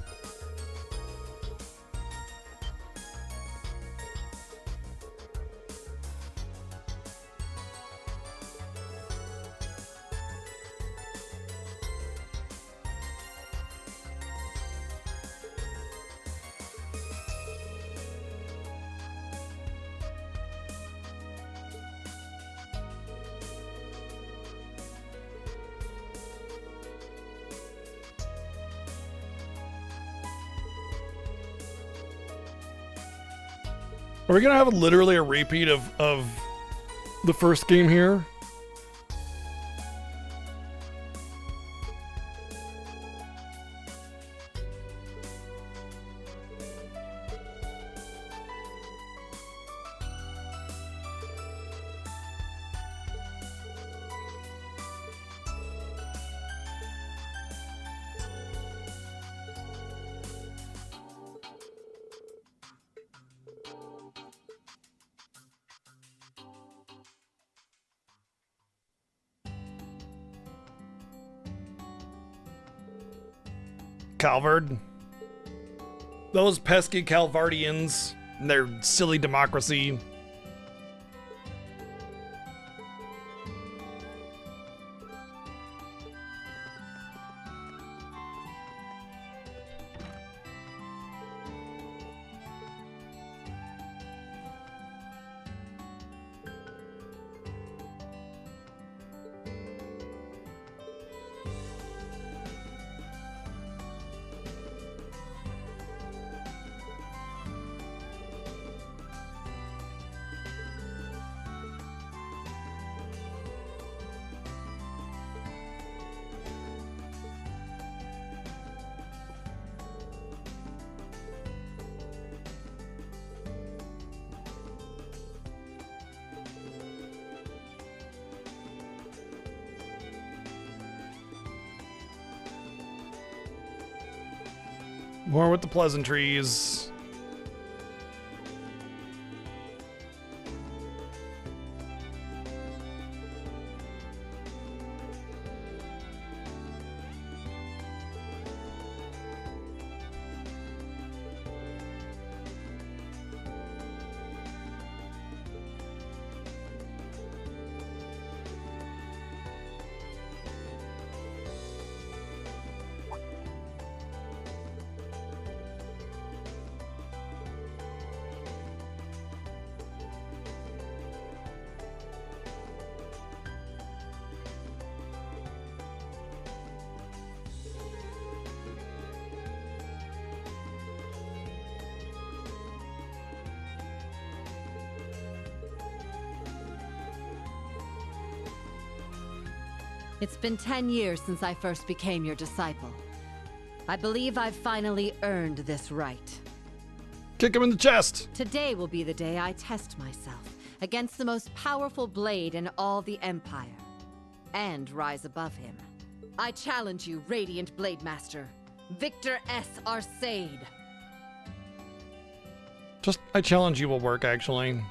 Are we gonna have literally a repeat of the first game here? Calvard. Those pesky Calvardians and their silly democracy. More with the pleasantries. It's been 10 years since I first became your disciple. I believe I've finally earned this right. Kick him in the chest! Today will be the day I test myself against the most powerful blade in all the Empire, and rise above him. I challenge you, Radiant Blade Master, Victor S. Arcade. Just, I challenge you will work, actually.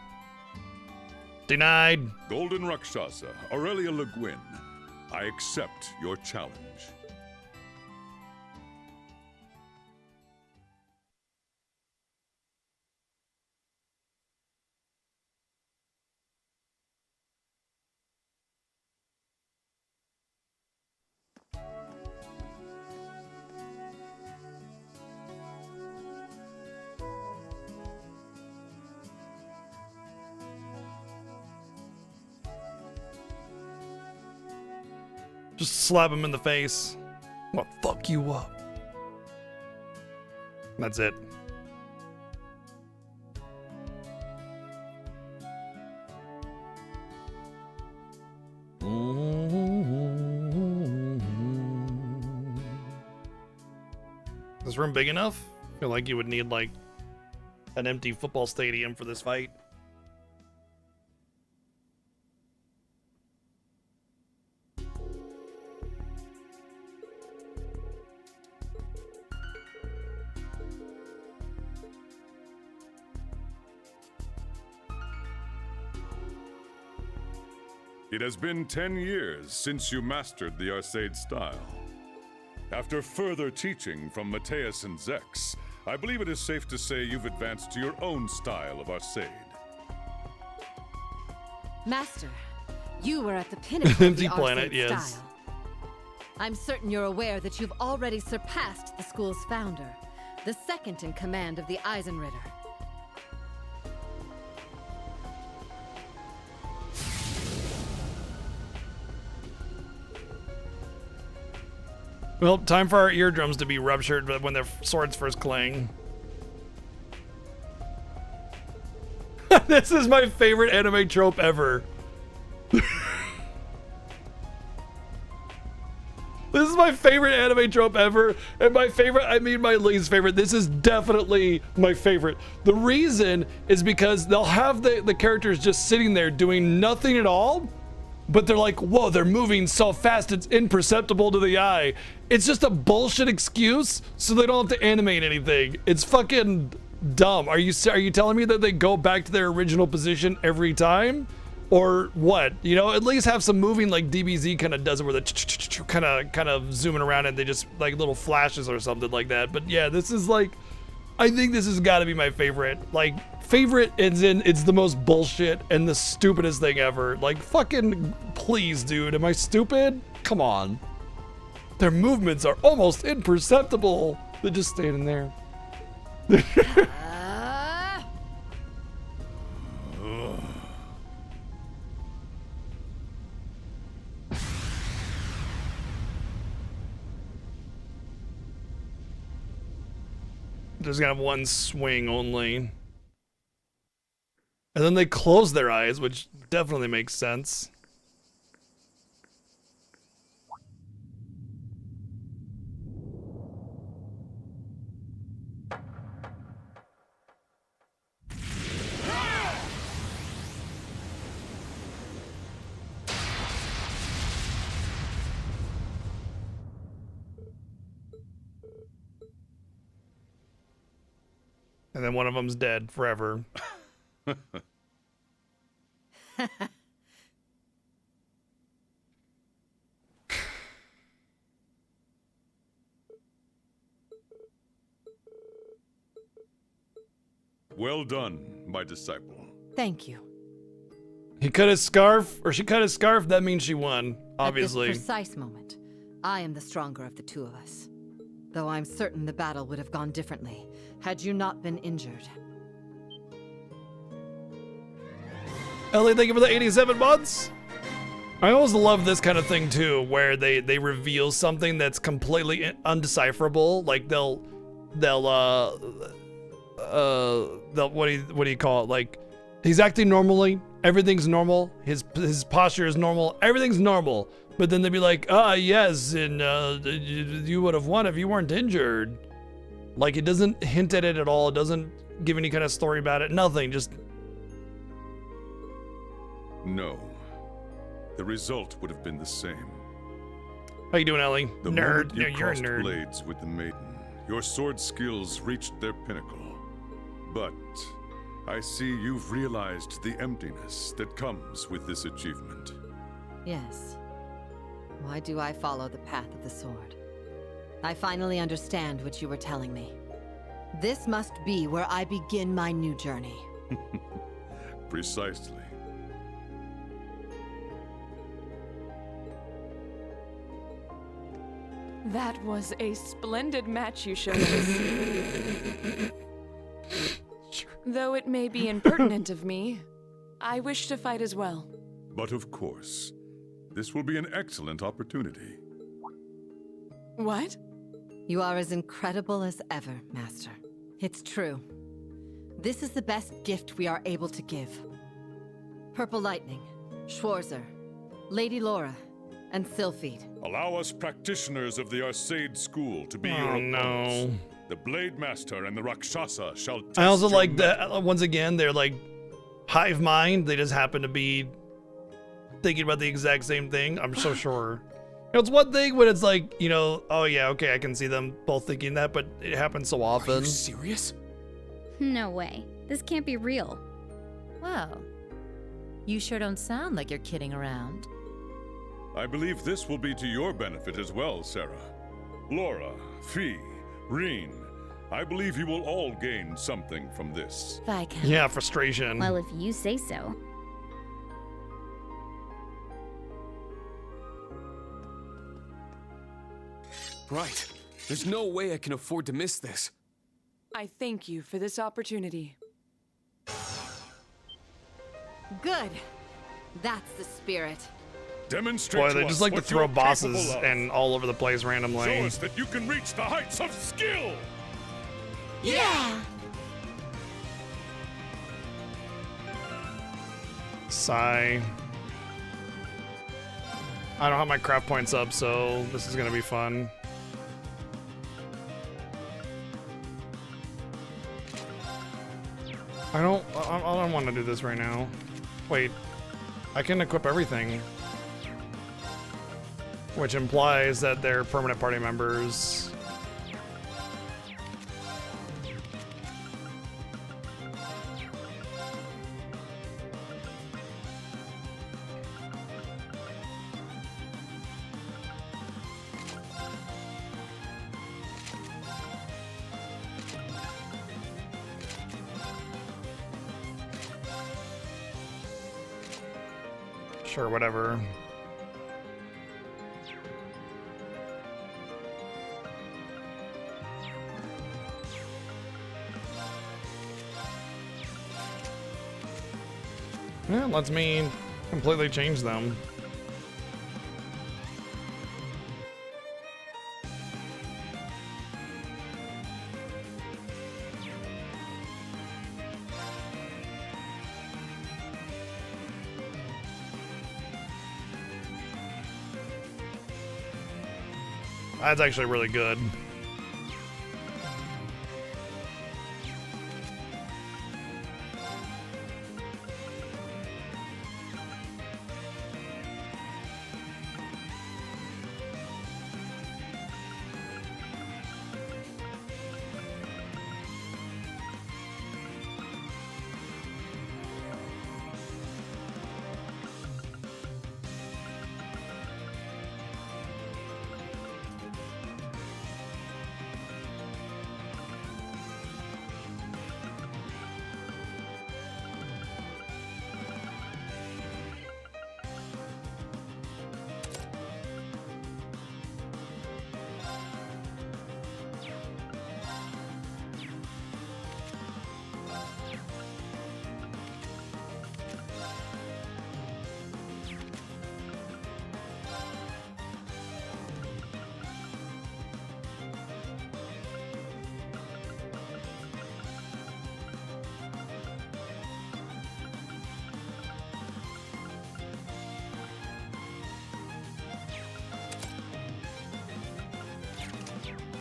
Denied. Golden Rakshasa, Aurelia Le Guin, I accept your challenge. Just slap him in the face. Well, fuck you up. That's it. Is this room big enough? I feel like you would need like an empty football stadium for this fight. It has been 10 years since you mastered the Arcade style. After further teaching from Mateus and Zex, I believe it is safe to say you've advanced to your own style of Arcade. Master, you were at the pinnacle of Empty the planet, Arcade yes. style. I'm certain you're aware that you've already surpassed the school's founder, the second in command of the Eisenritter. Well, time for our eardrums to be ruptured when their swords first clang. This is my favorite anime trope ever. This is my favorite anime trope ever. And my favorite, I mean my least favorite. This is definitely my favorite. The reason is because they'll have the characters just sitting there doing nothing at all. But they're like, whoa, they're moving so fast it's imperceptible to the eye. It's just a bullshit excuse so they don't have to animate anything. It's fucking dumb. Are you telling me that they go back to their original position every time? Or what? You know, at least have some moving like DBZ kind of does it where the kind of zooming around and they just like little flashes or something like that. But yeah, this is like, I think this has got to be my favorite. Like, favorite is in it's the most bullshit and the stupidest thing ever. Like, fucking please, dude. Am I stupid? Come on. Their movements are almost imperceptible. They're just standing there. Just gonna have one swing only. And then they close their eyes, which definitely makes sense. And then one of them's dead forever. Well done, my disciple. Thank you. He cut his scarf, or she cut his scarf, that means she won, obviously. At this precise moment, I am the stronger of the two of us. Though I'm certain the battle would have gone differently had you not been injured. Ellie, thank you for the 87 months. I always love this kind of thing too, where they reveal something that's completely undecipherable. Like they'll what do you call it? Like he's acting normally, everything's normal, his posture is normal, everything's normal. But then they'd be like, yes, and you would have won if you weren't injured. Like it doesn't hint at it at all. It doesn't give any kind of story about it. Nothing. Just no. The result would have been the same. How you doing, Ellie? The Nerd. moment you Yeah, you're a crossed nerd. blades with the maiden, your sword skills reached their pinnacle. But I see you've realized the emptiness that comes with this achievement. Yes. Why do I follow the path of the sword? I finally understand what you were telling me. This must be where I begin my new journey. Precisely. That was a splendid match you showed us. Though it may be impertinent of me, I wish to fight as well. But of course, this will be an excellent opportunity. What? You are as incredible as ever, Master. It's true. This is the best gift we are able to give. Purple Lightning, Schwarzer, Lady Laura, and Sylphid. Allow us practitioners of the Arcade School to be Oh, your no. opponents. The Blade Master and the Rakshasa shall test I also your like that, once again, they're like hive mind. They just happen to be thinking about the exact same thing. I'm so sure. You know, it's one thing when it's like, you know, oh yeah, okay, I can see them both thinking that, but it happens so often. Are you serious? No way. This can't be real. Well, you sure don't sound like you're kidding around. I believe this will be to your benefit as well, Sarah. Laura, Fee, Reen, I believe you will all gain something from this. Viscount. Yeah, frustration. Well, if you say so. Right. There's no way I can afford to miss this. I thank you for this opportunity. Good. That's the spirit. Demonstrate Boy, to they us just like to what throw you're bosses capable of. and all over the place randomly. Show us that you can reach the heights of skill! Yeah! Sigh. I don't have my craft points up, so this is gonna be fun. I don't want to do this right now. Wait, I can equip everything. Which implies that they're permanent party members. Sure, whatever. Yeah, it lets me completely change them. That's actually really good.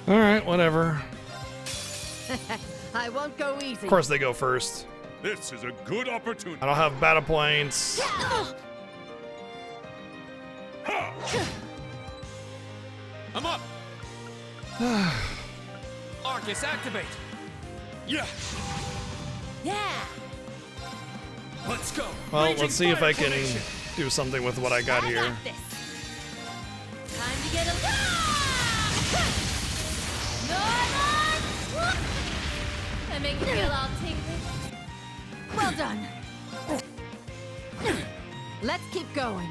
All right, whatever. I won't go easy. Of course they go first. This is a good opportunity. I don't have battle points. I'm up. Arcus, activate. Yeah. Yeah. Let's go. Well, Raging let's see if fire I can formation. do something with what I got here. Time to get a. I make you feel all tingly. Well done. Let's keep going.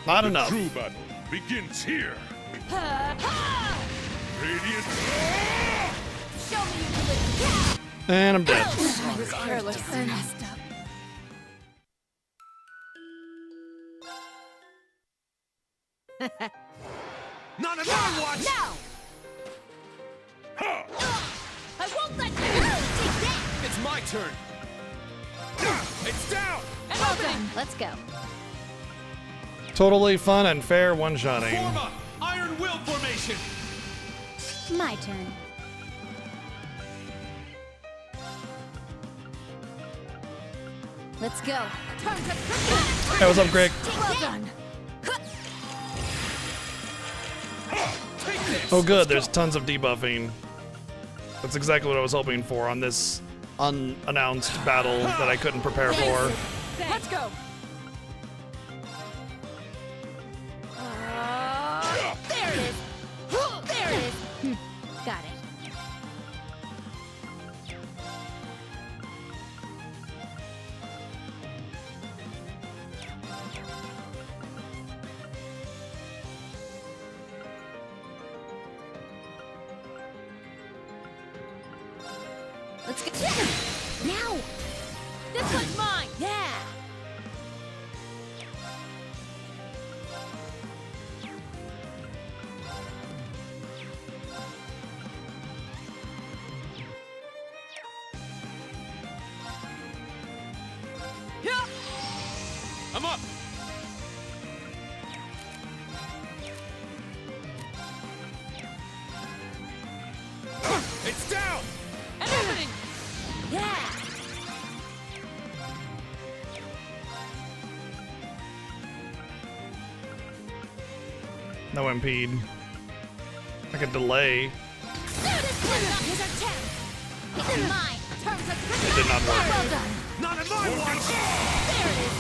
Not enough. True battle begins here. Radiant. Show me you can live. And I'm dead. I was careless. I messed up. Not on my watch. No! I won't let you take that! It's my turn. It's down. An opening! Let's go. Totally fun and fair one-shotting. Form up. Iron Will formation. My turn. Let's go. Turn to Hey, what's up, Greg? well done. Oh good, there's tons of debuffing. That's exactly what I was hoping for on this unannounced battle that I couldn't prepare for. Let's go. There it is. There it is. Got it. Let's go. Now. This one's mine. Yeah. I'm up. It's down. An opening. Yeah. No impede. I could delay. Here's our chance. It's mine. Terms of It did not work. well done. Not on my watch. There it is.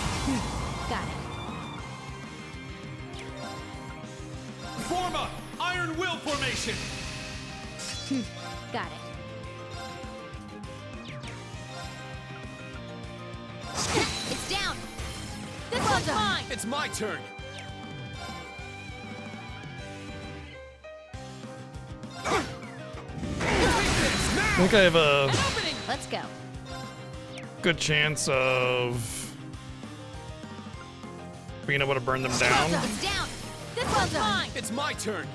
Got it. Form up. Iron Will formation. Got it. It's down. This one's mine. It's my turn. I think I have a Let's go. good chance of being able to burn them down. It's down. This one's mine. It's my turn.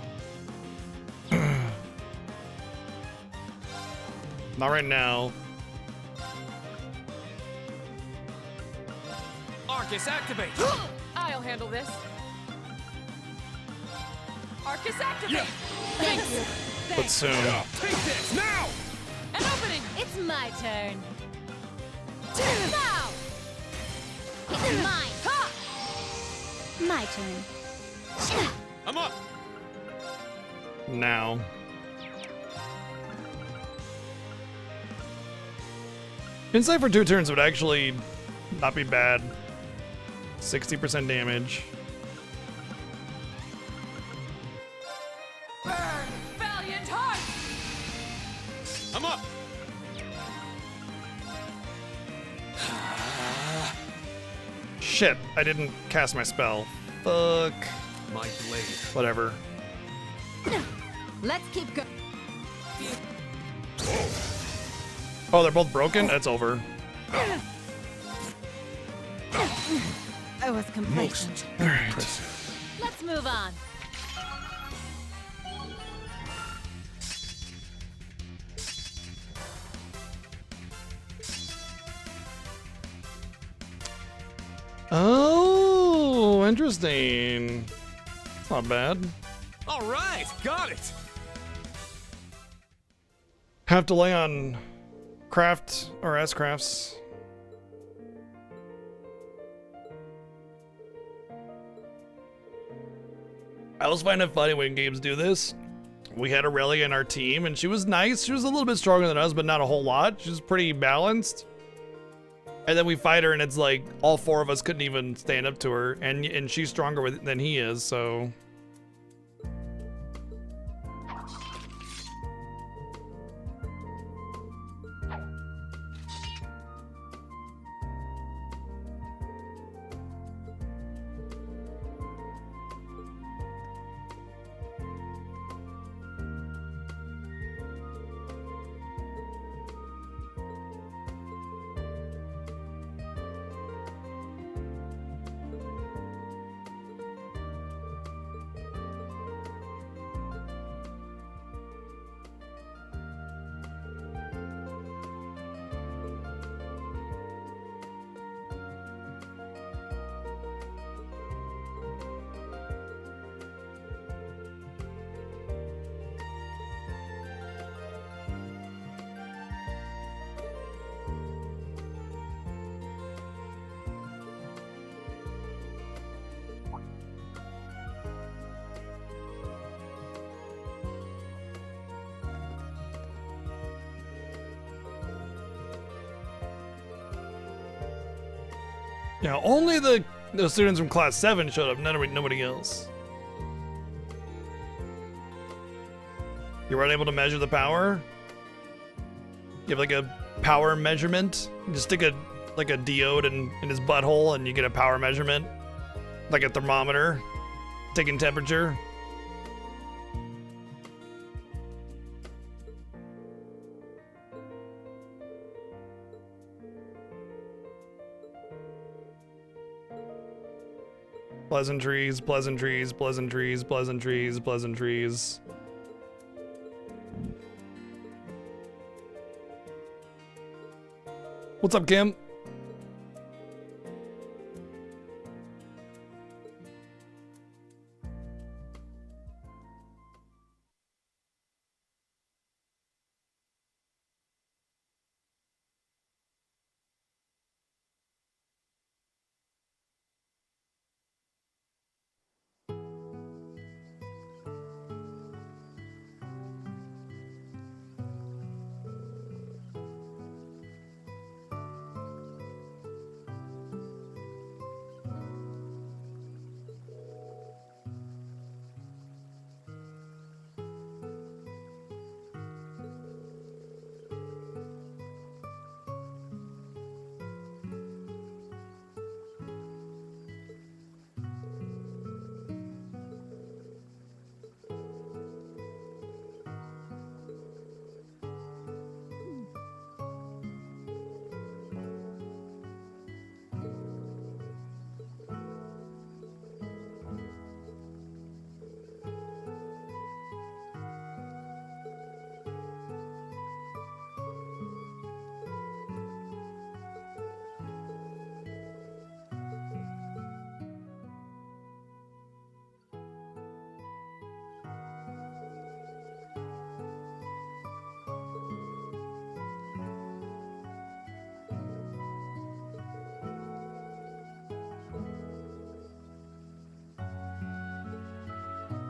Not right now. Arcus, activate. I'll handle this. Arcus, activate. Yeah. Thank you. But soon. Take this now. An opening. It's my turn. Now. It's mine. Ha! My turn. I'm up. Now. Insight for 2 turns would actually not be bad. 60% damage. Burn, valiant heart. I'm up. Shit, I didn't cast my spell. Fuck. My blade. Whatever. Let's keep going. Oh, they're both broken? That's over. I was complacent. Let's move on. Oh, interesting. It's not bad. All right, got it. Have to lay on craft or S-crafts. I always find it funny when games do this. We had Aurelia in our team, and she was nice. She was a little bit stronger than us, but not a whole lot. She was pretty balanced. And then we fight her, and it's like all four of us couldn't even stand up to her, and she's stronger than he is, so... Yeah, only the students from class 7 showed up, nobody else. You weren't able to measure the power? You have like a power measurement? You just stick a diode in his butthole and you get a power measurement? Like a thermometer, taking temperature? Pleasantries, pleasantries, pleasantries, pleasantries, pleasantries. What's up, Kim?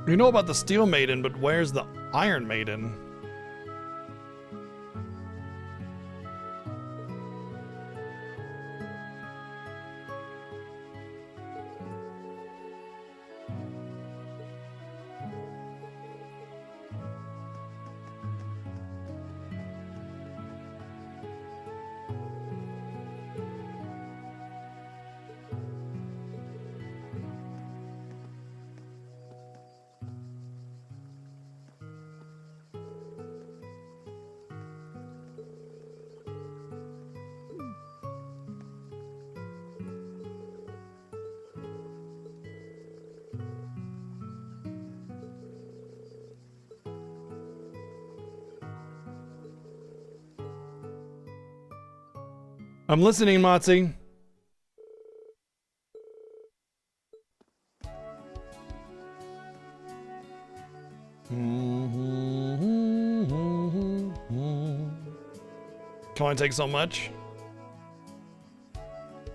You know about the Steel Maiden, but where's the Iron Maiden? I'm listening, Motzi. Can only take so much.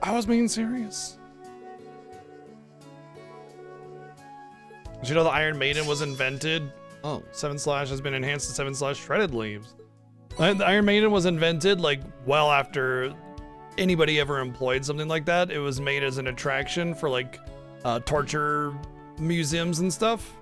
I was being serious. Did you know the Iron Maiden was invented? Oh, 7/ has been enhanced to 7/ shredded leaves. The Iron Maiden was invented like well after anybody ever employed something like that. It was made as an attraction for like torture museums and stuff.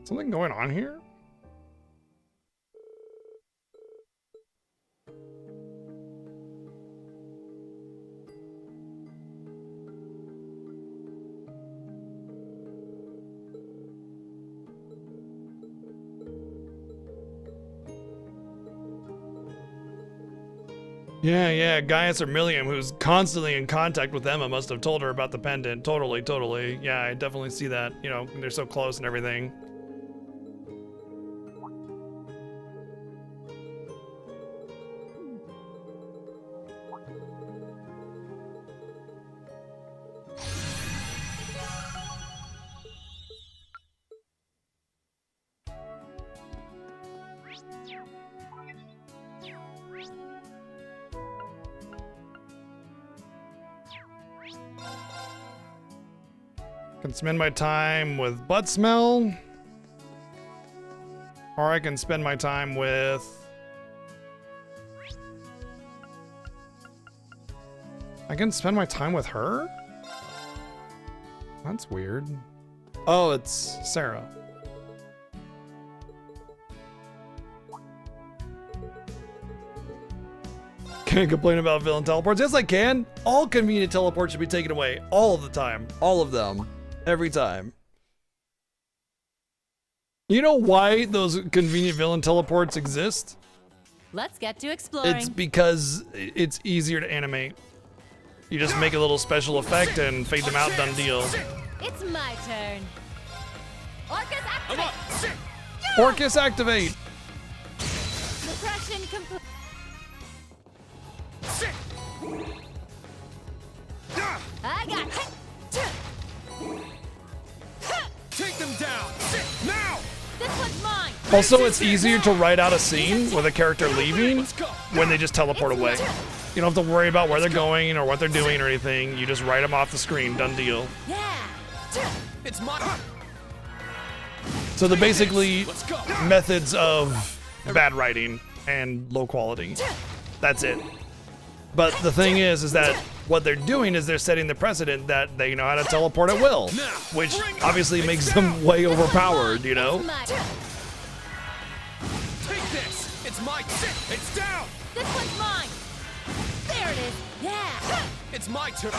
Something going on here? Yeah, Gaius Ermilium, who's constantly in contact with Emma, must have told her about the pendant. Totally. Yeah, I definitely see that. You know, they're so close and everything. Can spend my time with butt smell, or I can spend my time with her? That's weird. Oh, it's Sarah. Can't complain about villain teleports. Yes, I can. All convenient teleports should be taken away all of the time. All of them. Every time. You know why those convenient villain teleports exist? Let's get to exploring. It's because it's easier to animate. You just make a little special effect and fade them out, done deal. It's my turn. Orcus activate! Orcus activate! Suppression complete. I got it. Take them down! Now! This one's mine! Also, it's easier to write out a scene with a character leaving when they just teleport away. You don't have to worry about where they're going or what they're doing or anything. You just write them off the screen, done deal. Yeah! It's my... So they're basically methods of bad writing and low quality. That's it. But the thing is that what they're doing is they're setting the precedent that they know how to teleport at will, which obviously makes them way overpowered, you know? Take this! It's my... It's down! This one's mine! There it is! Yeah! It's my turn!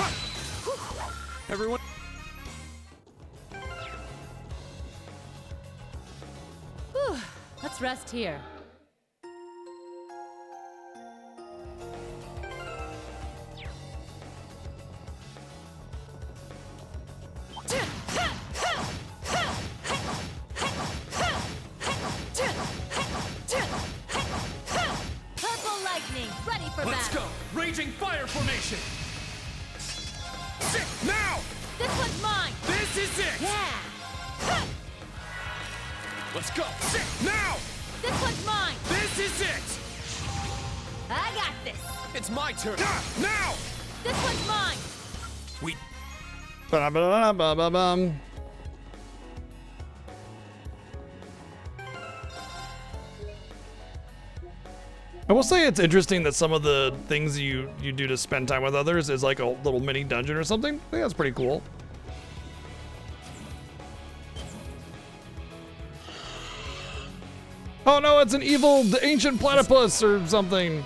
Everyone... Whew. Let's rest here. Purple lightning, ready for battle. Let's go! Raging fire formation! Now! This one's mine! This is it! Yeah! Let's go! Now! This one's mine! This is it! I got this! It's my turn! Now! This one's mine! We... Ba-da-ba-da-ba-ba-bum. I will say it's interesting that some of the things you do to spend time with others is like a little mini dungeon or something. I think that's pretty cool. Oh no, it's an evil ancient platypus or something.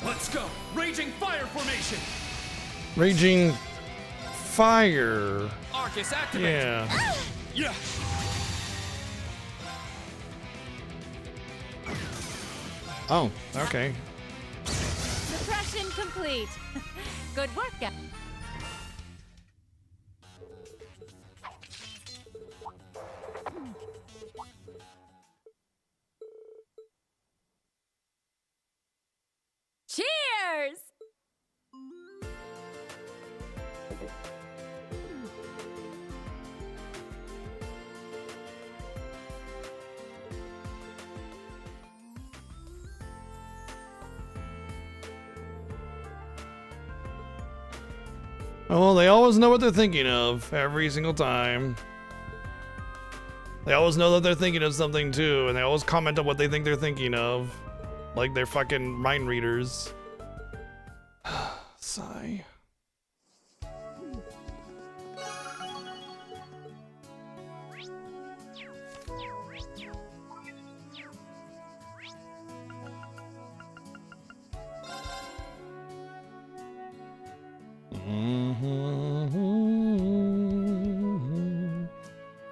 Let's go. Raging fire formation. Raging fire. Arcus activate. Yeah. Yeah. Oh, okay. Suppression complete. Good work, guys. Cheers! Oh, they always know what they're thinking of every single time. They always know that they're thinking of something too, and they always comment on what they think they're thinking of. Like they're fucking mind readers. Sigh.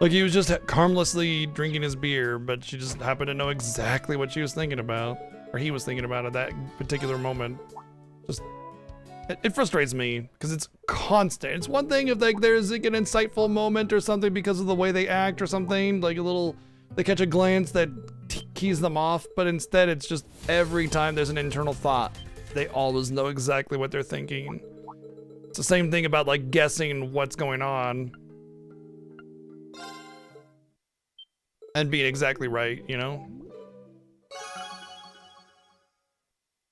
Like he was just harmlessly drinking his beer, but she just happened to know exactly what she was thinking about, or he was thinking about at that particular moment. Just, it frustrates me because it's constant. It's one thing if like there's like an insightful moment or something because of the way they act or something, like a little, they catch a glance that keys them off, but instead it's just every time there's an internal thought, they always know exactly what they're thinking. It's the same thing about like guessing what's going on. And being exactly right, you know?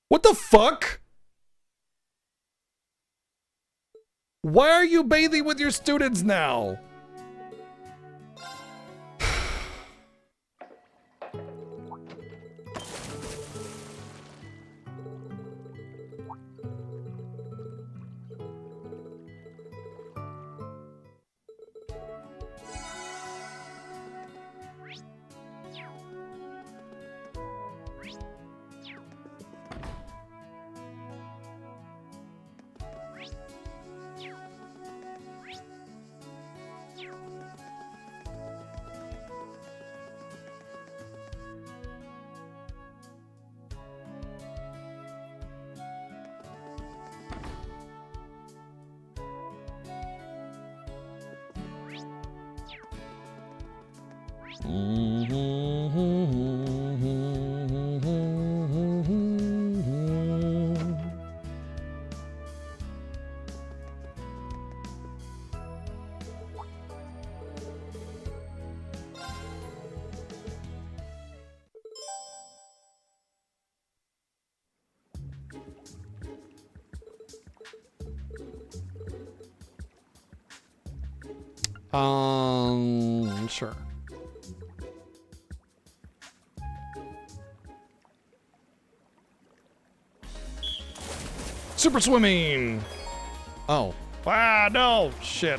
What the fuck? Why are you bathing with your students now? Sure. Super swimming. Oh. Ah, no. Shit.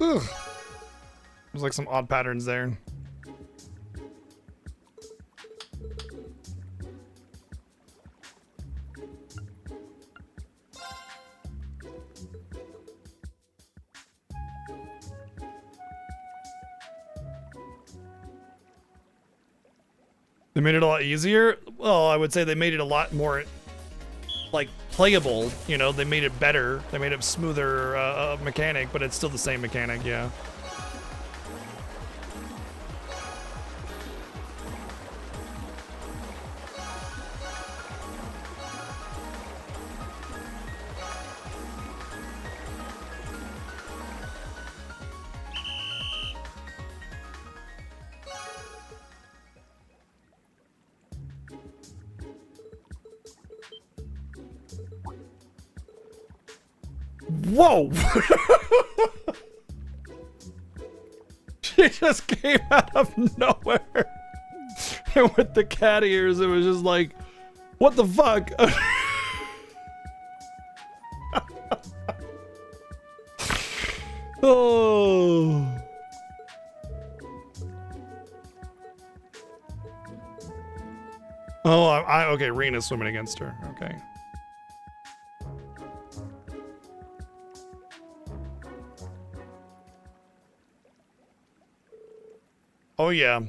Ugh. There's like some odd patterns there. They made it a lot easier. Well, I would say they made it a lot more like playable. You know, they made it better. They made it smoother mechanic, but it's still the same mechanic. Yeah. Whoa! She just came out of nowhere. And with the cat ears, it was just like, what the fuck? Oh. Oh, okay, Rena's swimming against her. Okay. Oh yeah.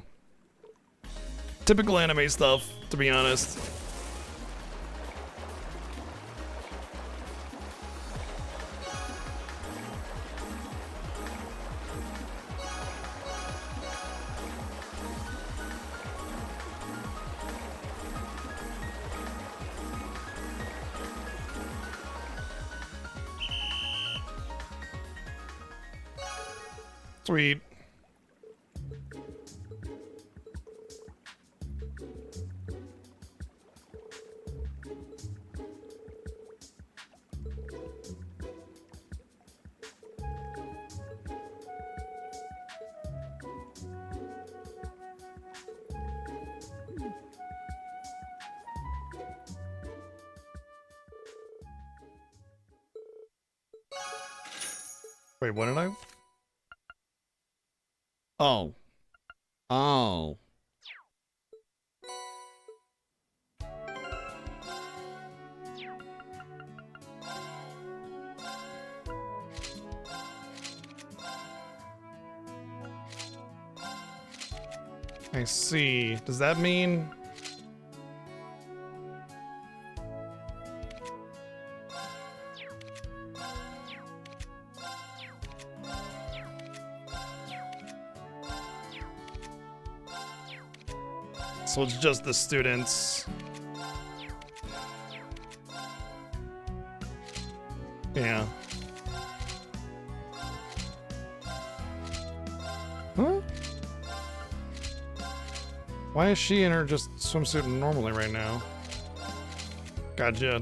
Typical anime stuff, to be honest. Sweet. Wait, what did I? Oh. Oh. I see. Does that mean... So it's just the students. Yeah. Huh? Why is she in her just swimsuit normally right now? Gotcha.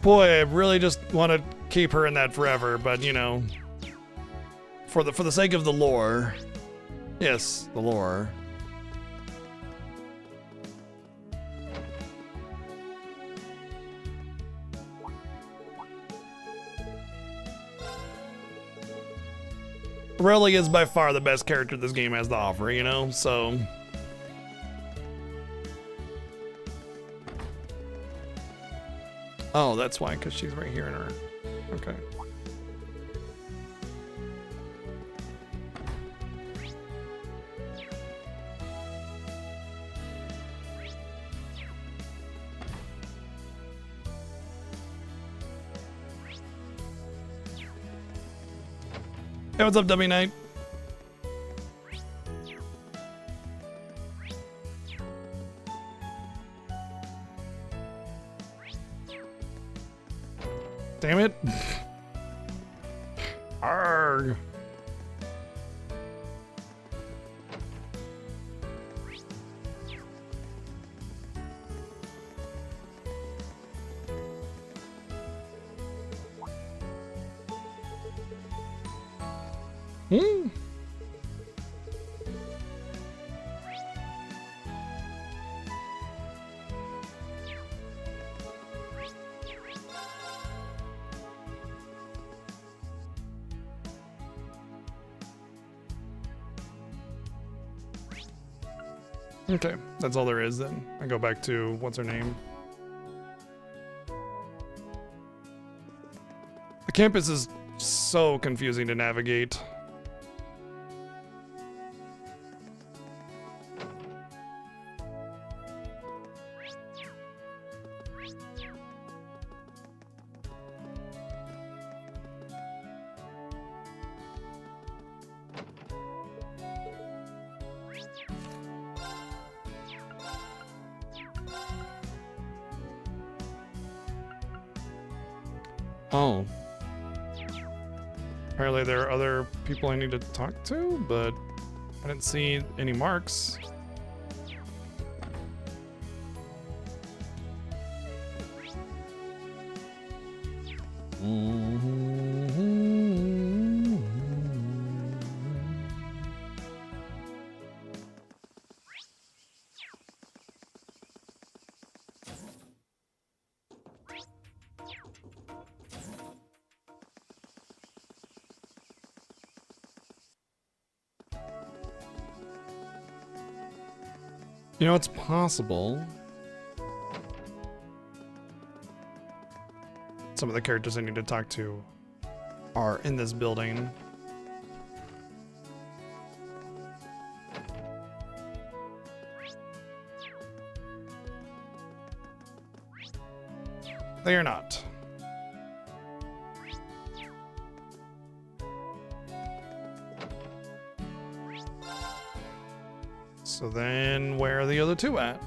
Boy, I really just want to keep her in that forever, but you know, for the sake of the lore. Yes, the lore. Rowling is by far the best character this game has to offer, you know, so... Oh, that's why, because she's right here in her... Okay. Hey, what's up, Dummy Knight? Damn it. Arrgh. Hmm. Okay, that's all there is then. I go back to, what's her name? The campus is so confusing to navigate. Oh. Apparently there are other people I need to talk to, but I didn't see any marks. You know, it's possible. Some of the characters I need to talk to are in this building. They are not. So then, where are the other two at?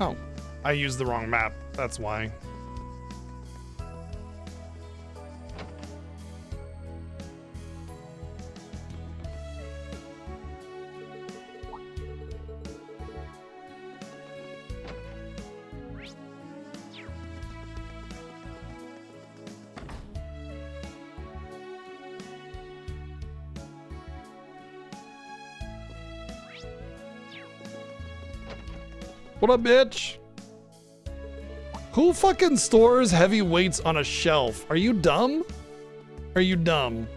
Oh, I used the wrong map. That's why. What up, bitch? Who fucking stores heavy weights on a shelf? Are you dumb? Are you dumb?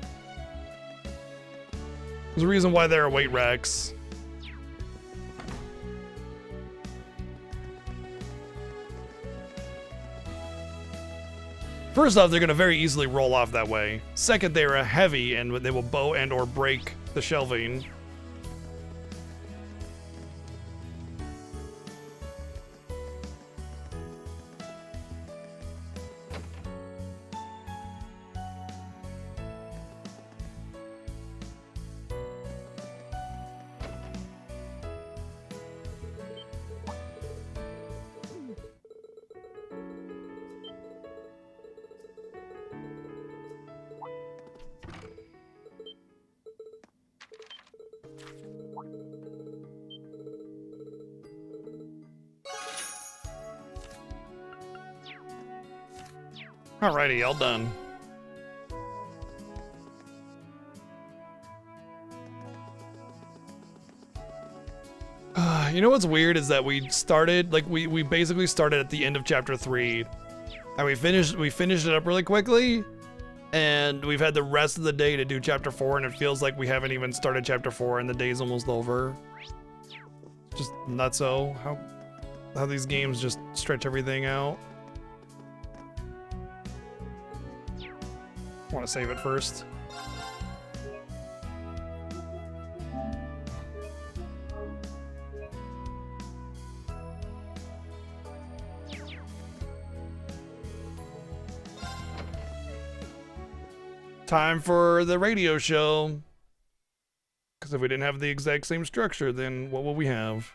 There's a reason why there are weight racks. First off, they're gonna very easily roll off that way. Second, they are heavy and they will bow and or break the shelving. Alrighty, all done. You know what's weird is that we started, like, we basically started at the end of chapter 3, and we finished it up really quickly, and we've had the rest of the day to do chapter 4, and it feels like we haven't even started chapter 4, and the day's almost over. Just nutso how these games just stretch everything out. Want to save it first. Time for the radio show. Because if we didn't have the exact same structure, then what will we have?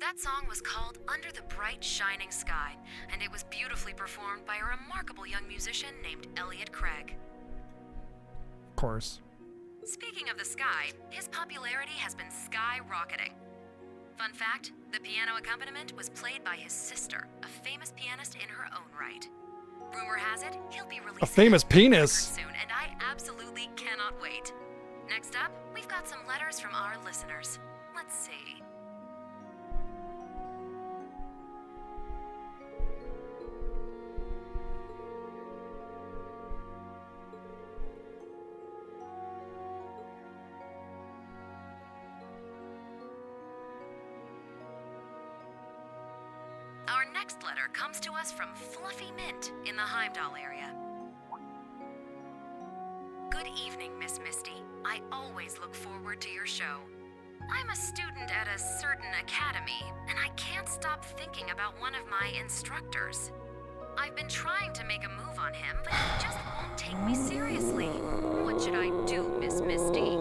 That song was called Under the Bright Shining Sky, and it was beautifully performed by a remarkable young musician named Elliot Craig. Of course. Speaking of the sky, his popularity has been skyrocketing. Fun fact, the piano accompaniment was played by his sister, a famous pianist in her own right. Rumor has it, he'll be releasing A famous penis. soon, and I absolutely cannot wait. Next up, we've got some letters from our listeners. Let's see. first letter comes to us from Fluffy Mint in the Heimdall area. Good evening, Miss Misty. I always look forward to your show. I'm a student at a certain academy, and I can't stop thinking about one of my instructors. I've been trying to make a move on him, but he just won't take me seriously. What should I do, Miss Misty?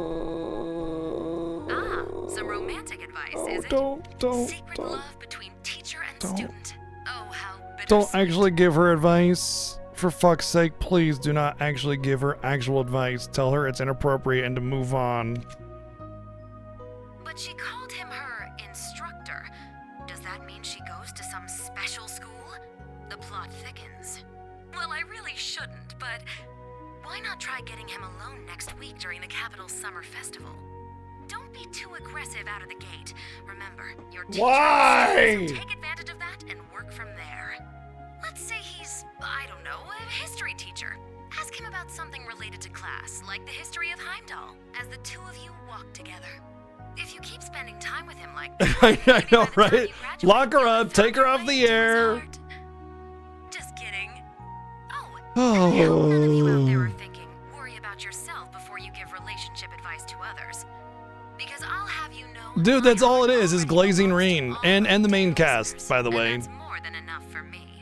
Ah, some romantic advice, is it? Don't. Secret love between teacher and student. Oh, how bittersweet. Don't actually give her advice. For fuck's sake, please do not actually give her actual advice. Tell her it's inappropriate and to move on. But she called him her instructor. Does that mean she goes to some special school? The plot thickens. Well, I really shouldn't, but why not try getting him alone next week during the capital's summer festival? Don't be too aggressive out of the gate. Remember, your teacher Why? so take advantage of that and work from there. Let's say he's, I don't know, a history teacher. Ask him about something related to class, like the history of Heimdall, as the two of you walk together. If you keep spending time with him like I know, right? Lock her up, take her off the air. just kidding. Oh, and now none of you out there are thinking, worry about yourself before you give relationship advice to others. Because I'll have you know, Dude, that's all it is Glazing Reen. And the main cast, by the way.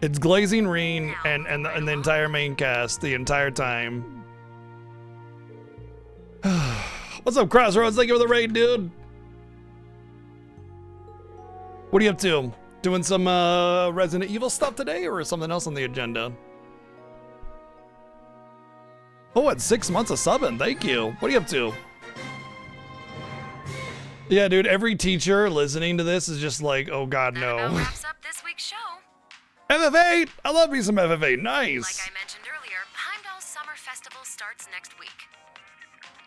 It's Glazing Reen and the entire main cast the entire time. What's up, Crossroads? Thank you for the raid, dude. What are you up to? Doing some Resident Evil stuff today or something else on the agenda? Oh, it's 6 months of subbing. Thank you. What are you up to? Yeah, dude, every teacher listening to this is just like, oh god, no. wraps up this week's show. FF8! I love me some FF8. Nice. Like I mentioned earlier, Heimdall's Summer Festival starts next week.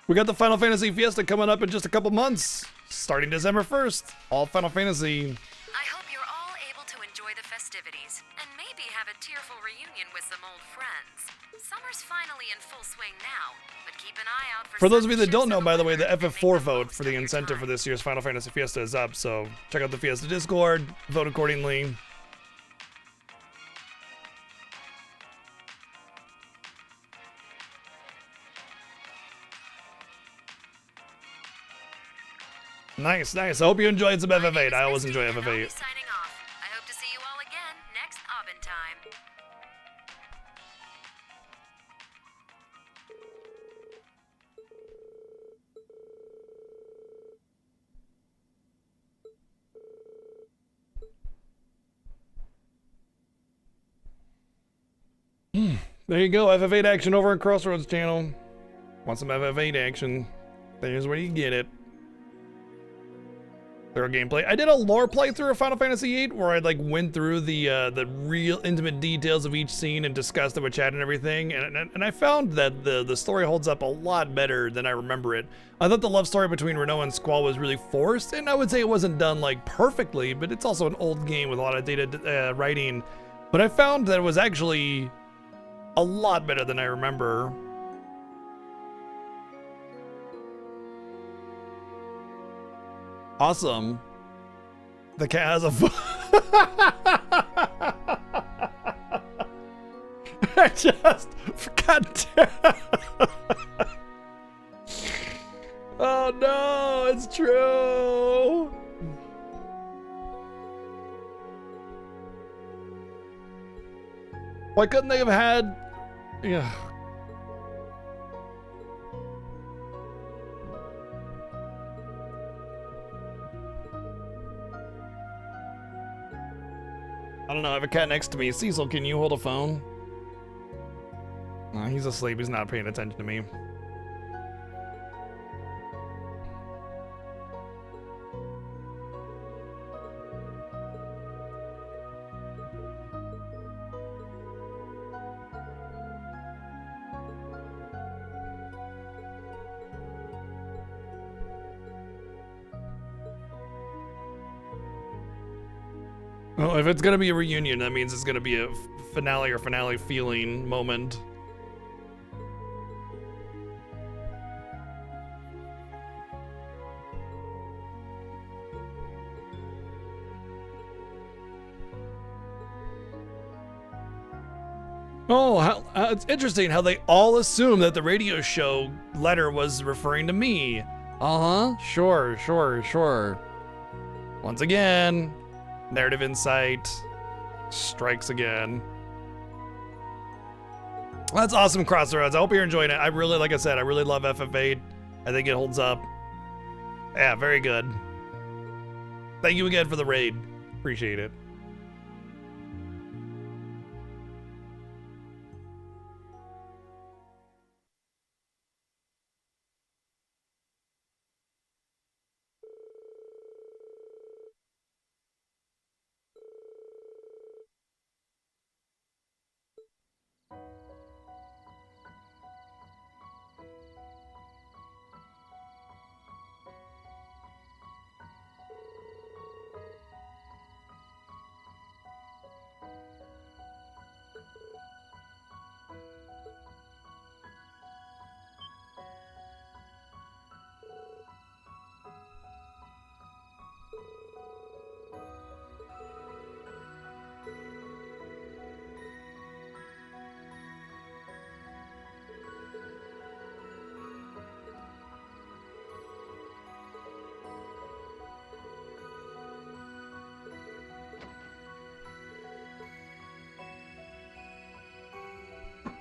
We got the Final Fantasy Fiesta coming up in just a couple months, starting December 1st. All Final Fantasy. I hope you're all able to enjoy the festivities and maybe have a tearful reunion with some old friends. Summer's finally in full swing now, but keep an eye out For those of you that don't know, by the way, the FF4 vote for the incentive for this year's Final Fantasy Fiesta is up, so check out the Fiesta Discord, vote accordingly. Nice, nice. I hope you enjoyed some FF8. I always enjoy FF8. Signing off. I hope to see you all again next Aubin time. There you go, FF8 action over on Crossroads channel. Want some FF8 action? There's where you get it. Thorough gameplay. I did a lore playthrough of Final Fantasy VIII where I like went through the real intimate details of each scene and discussed it with chat and everything, and I found that the story holds up a lot better than I remember it. I thought the love story between Renault and Squall was really forced, and I would say it wasn't done like perfectly, but it's also an old game with a lot of dated writing. But I found that it was actually a lot better than I remember. Awesome. The cat has a I just forgot. Oh no, it's true. Why couldn't they have had? Yeah. I don't know, I have a cat next to me. Cecil, can you hold a phone? No, he's asleep. He's not paying attention to me. Well, if it's gonna be a reunion, that means it's gonna be a finale or finale feeling moment. Oh, it's interesting how they all assume that the radio show letter was referring to me. Uh-huh, sure. Once again, narrative insight strikes again. That's awesome, Crossroads. I hope you're enjoying it. I really, like I said, I really love FF8. I think it holds up. Yeah, very good. Thank you again for the raid. Appreciate it.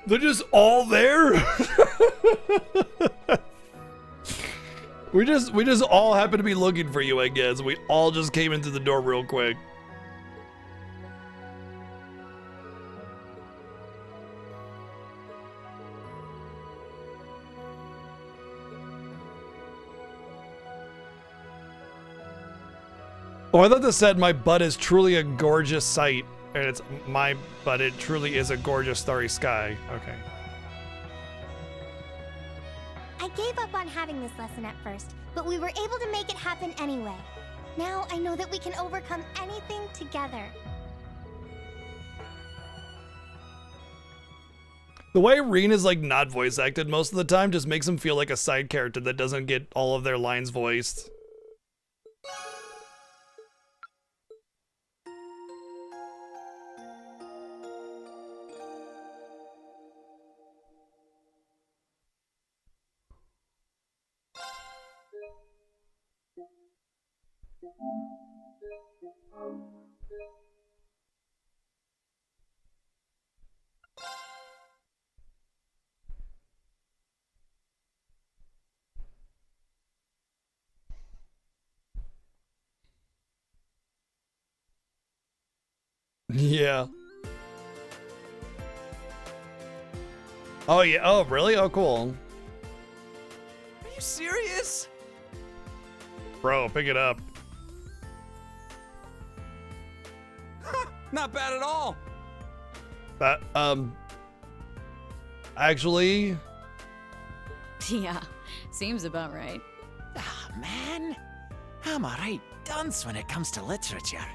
They're just all there. we just all happen to be looking for you, I guess. We all just came into the door real quick. Oh, I thought this said my butt is truly a gorgeous sight. And it's my, but it truly is a gorgeous starry sky. Okay. I gave up on having this lesson at first, but we were able to make it happen anyway. Now I know that we can overcome anything together. The way Reen is like not voice acted most of the time just makes him feel like a side character that doesn't get all of their lines voiced. Yeah. Oh yeah. Oh really? Oh cool. Are you serious? Bro, pick it up. Not bad at all. That actually. Yeah, seems about right. Ah, man. I'm a right dunce when it comes to literature.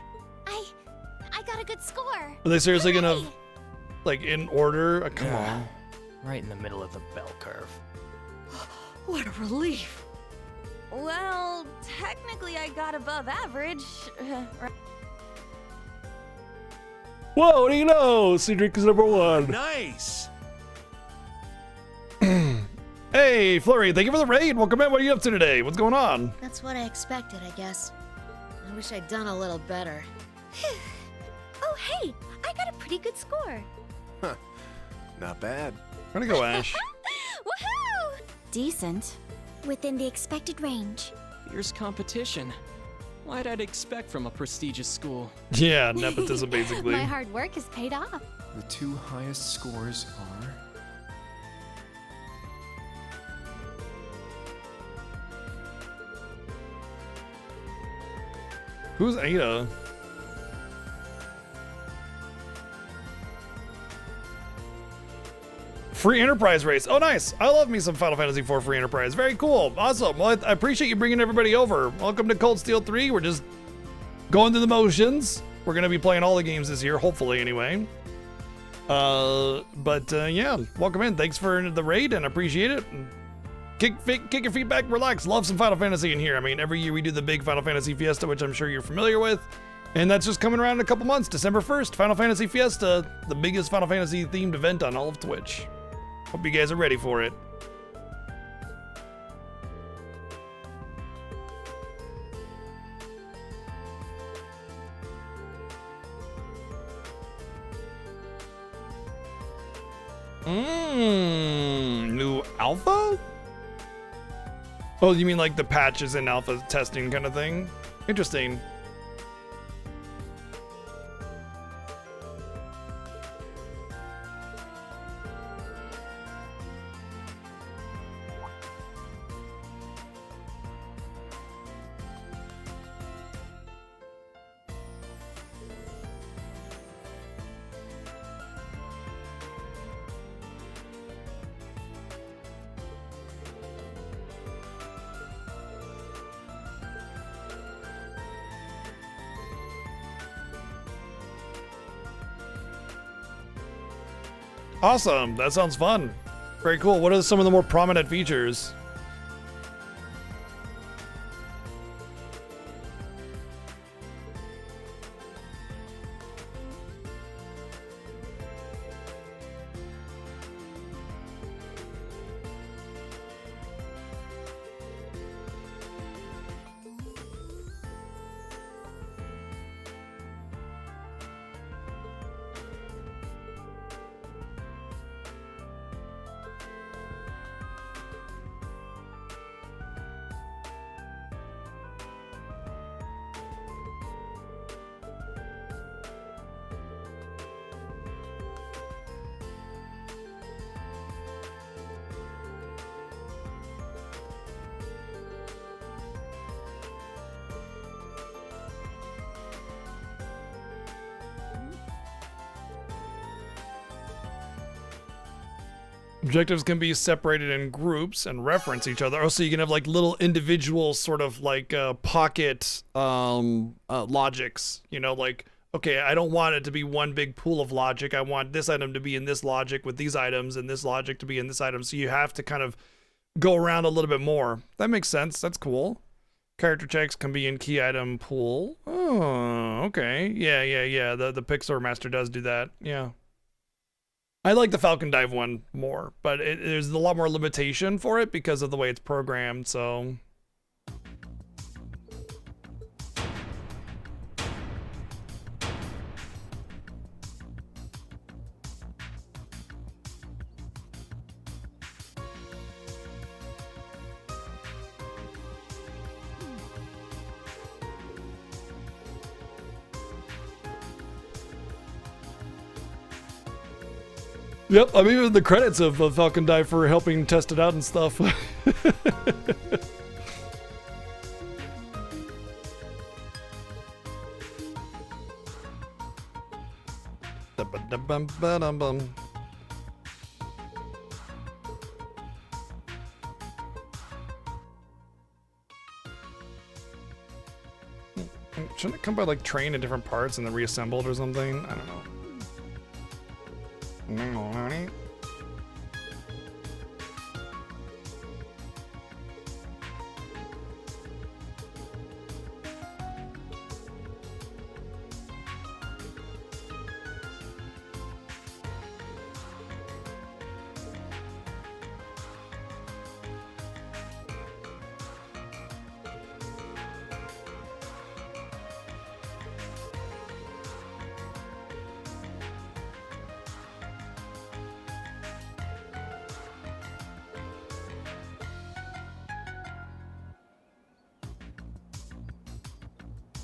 I got a good score. Are they seriously gonna, like, in order? Come on. Right in the middle of the bell curve. What a relief. Well, technically I got above average. Whoa, what do you know? Cedric is #1. Nice. Hey, Flurry, thank you for the raid. Welcome in. What are you up to today? What's going on? That's what I expected, I guess. I wish I'd done a little better. Oh, hey, I got a pretty good score. Huh. Not bad. I'm gonna go Ash. Woohoo! Decent. Within the expected range. Fierce competition. What'd I expect from a prestigious school? Yeah, nepotism basically. My hard work has paid off. The two highest scores are... Who's Ada? Free Enterprise race. Oh, nice. I love me some Final Fantasy IV Free Enterprise. Very cool. Awesome. Well, I appreciate you bringing everybody over. Welcome to Cold Steel 3. We're just going through the motions. We're going to be playing all the games this year, hopefully, anyway. Yeah, welcome in. Thanks for the raid, and appreciate it. Kick your feet back, relax. Love some Final Fantasy in here. I mean, every year we do the big Final Fantasy Fiesta, which I'm sure you're familiar with. And that's just coming around in a couple months. December 1st, Final Fantasy Fiesta, the biggest Final Fantasy themed event on all of Twitch. Hope you guys are ready for it. New alpha? Oh, you mean like the patches in alpha testing kind of thing? Interesting. Awesome, that sounds fun. Very cool. What are some of the more prominent features? Objectives can be separated in groups and reference each other. Oh, so you can have like little individual sort of like pocket logics, you know, like, okay, I don't want it to be one big pool of logic. I want this item to be in this logic with these items and this logic to be in this item. So you have to kind of go around a little bit more. That makes sense. That's cool. Character checks can be in key item pool. Oh, okay. Yeah. The Pixar Master does do that. Yeah. I like the Falcon Dive one more, but there's a lot more limitation for it because of the way it's programmed, so... Yep, I'm even in the credits of Falcon Dive for helping test it out and stuff. Shouldn't it come by like train in different parts and then reassembled or something? I don't know.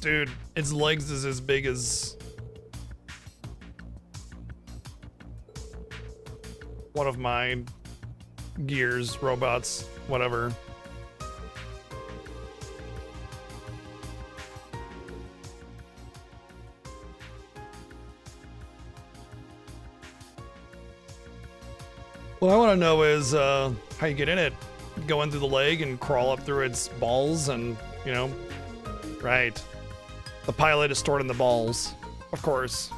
Dude, its legs is as big as one of my Gears robots, whatever. What I want to know is how you get in it. Go in through the leg and crawl up through its balls and, you know, right. The pilot is stored in the balls, of course.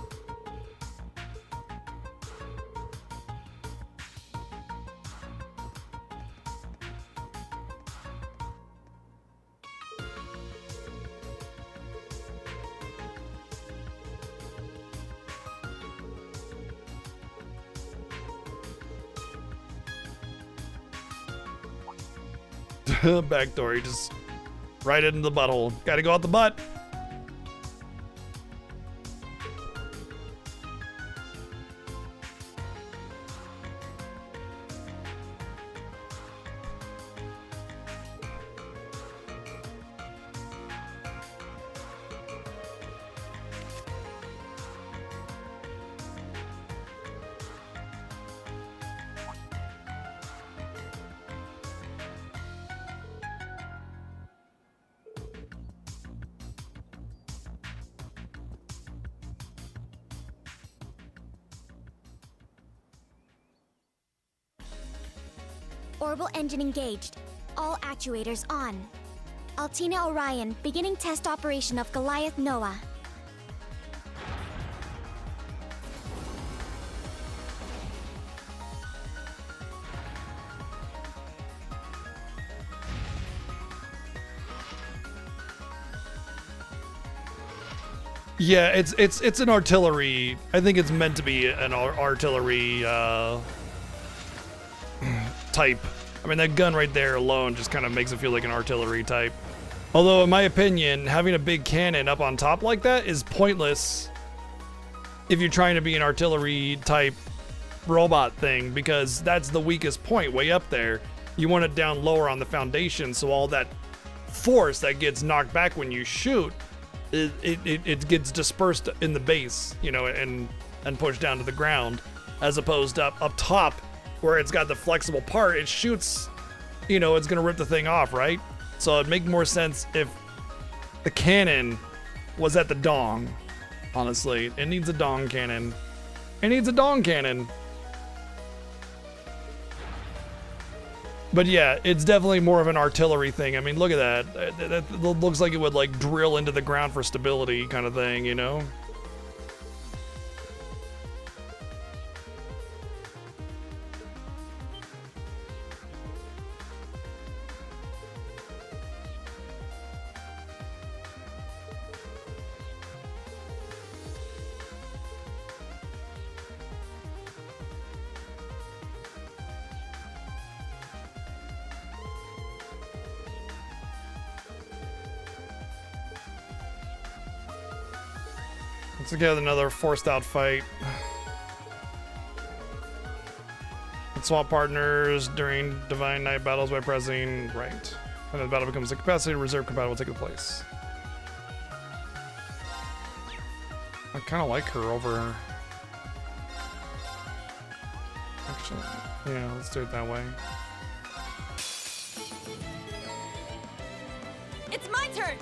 Backdoor, just right into the butthole. Gotta go out the butt. Orbital engine engaged. All actuators on. Altina Orion, beginning test operation of Goliath Noah. Yeah, it's an artillery. I think it's meant to be an artillery type. I mean, that gun right there alone just kind of makes it feel like an artillery type. Although, in my opinion, having a big cannon up on top like that is pointless if you're trying to be an artillery type robot thing, because that's the weakest point way up there. You want it down lower on the foundation, so all that force that gets knocked back when you shoot, it gets dispersed in the base, you know, and pushed down to the ground, as opposed to up top where it's got the flexible part. It shoots, you know, it's gonna rip the thing off, right? So it'd make more sense if the cannon was at the dong. Honestly, it needs a dong cannon. It needs a dong cannon. But yeah, it's definitely more of an artillery thing. I mean, look at that. That looks like it would like drill into the ground for stability kind of thing, you know? Let's get another forced out fight. Swap partners during Divine Knight battles by pressing right. When the battle becomes a capacity, reserve combat will take the place. I kind of like her over her. Actually, yeah, let's do it that way. It's my turn!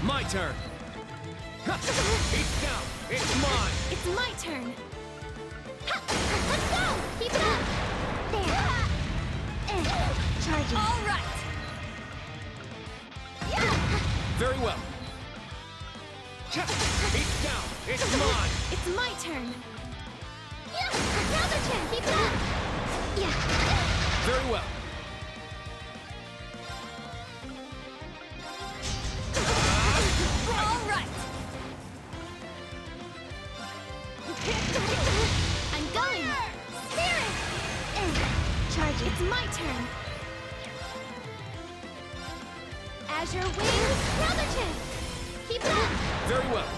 My turn. It's down. It's mine. It's my turn. Ha! Let's go! Keep it up! There. Charging. All right! Very well. It's down. It's mine. It's my turn. Yeah! Another turn! Keep it up! Yeah. Very well. All right! I'm going! Spirit! Charging. It's my turn. Azure Wings, Brotherton! Keep it up! Very well.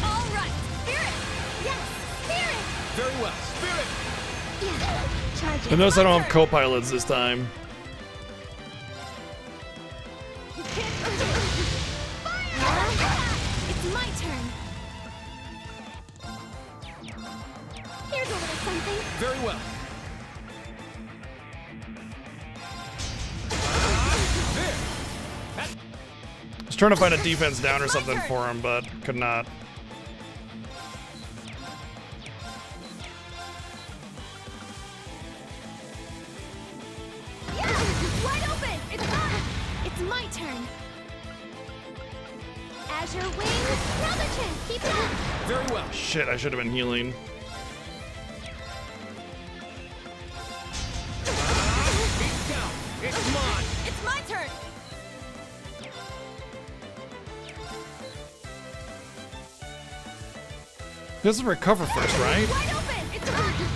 All right! Spirit! Yes! Spirit! Very well. Spirit! Yeah. Charging. But notice I don't have co-pilots this time. It's my turn. Here's a little something. Very well. I was trying to find a defense down or something for him, but could not. Yeah! Wide open! It's on! It's my turn. Azure Wings, Brotherton! Keep it up! Very well. Shit, I should have been healing. It's down. It's mine. It's my turn! He has to recover first, right? Wide open! It's urgent!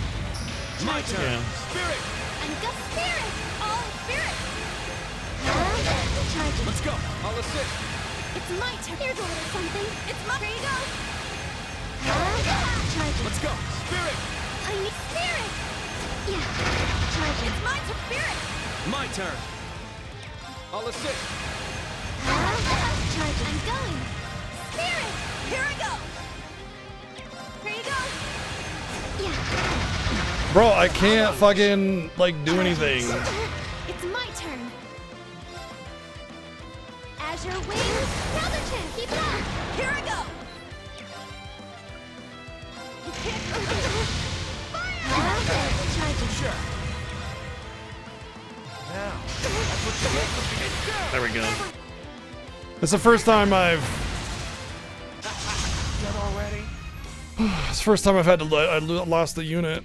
My turn. Yeah. Spirit. And go spirit! All spirit! Charging. Let's go. I'll assist. It's my turn! Here's a little something! It's my— Here you go! Charging. Let's go. Spirit. I need spirit! Yeah. Charging. It's my turn! Spirit! My turn. I'll assist. Charging. I'm going! Spirit! Here I go! Here you go! Yeah. Bro, I can't fucking like do anything. It's my turn! Azure wings! Another chin! Keep it up! Here I go! You can't— Fire! Charging. Sure. Now. That's what you like to get down. There we go. It's the first time I've. Dead already? It's the first time I've had to. I lost the unit.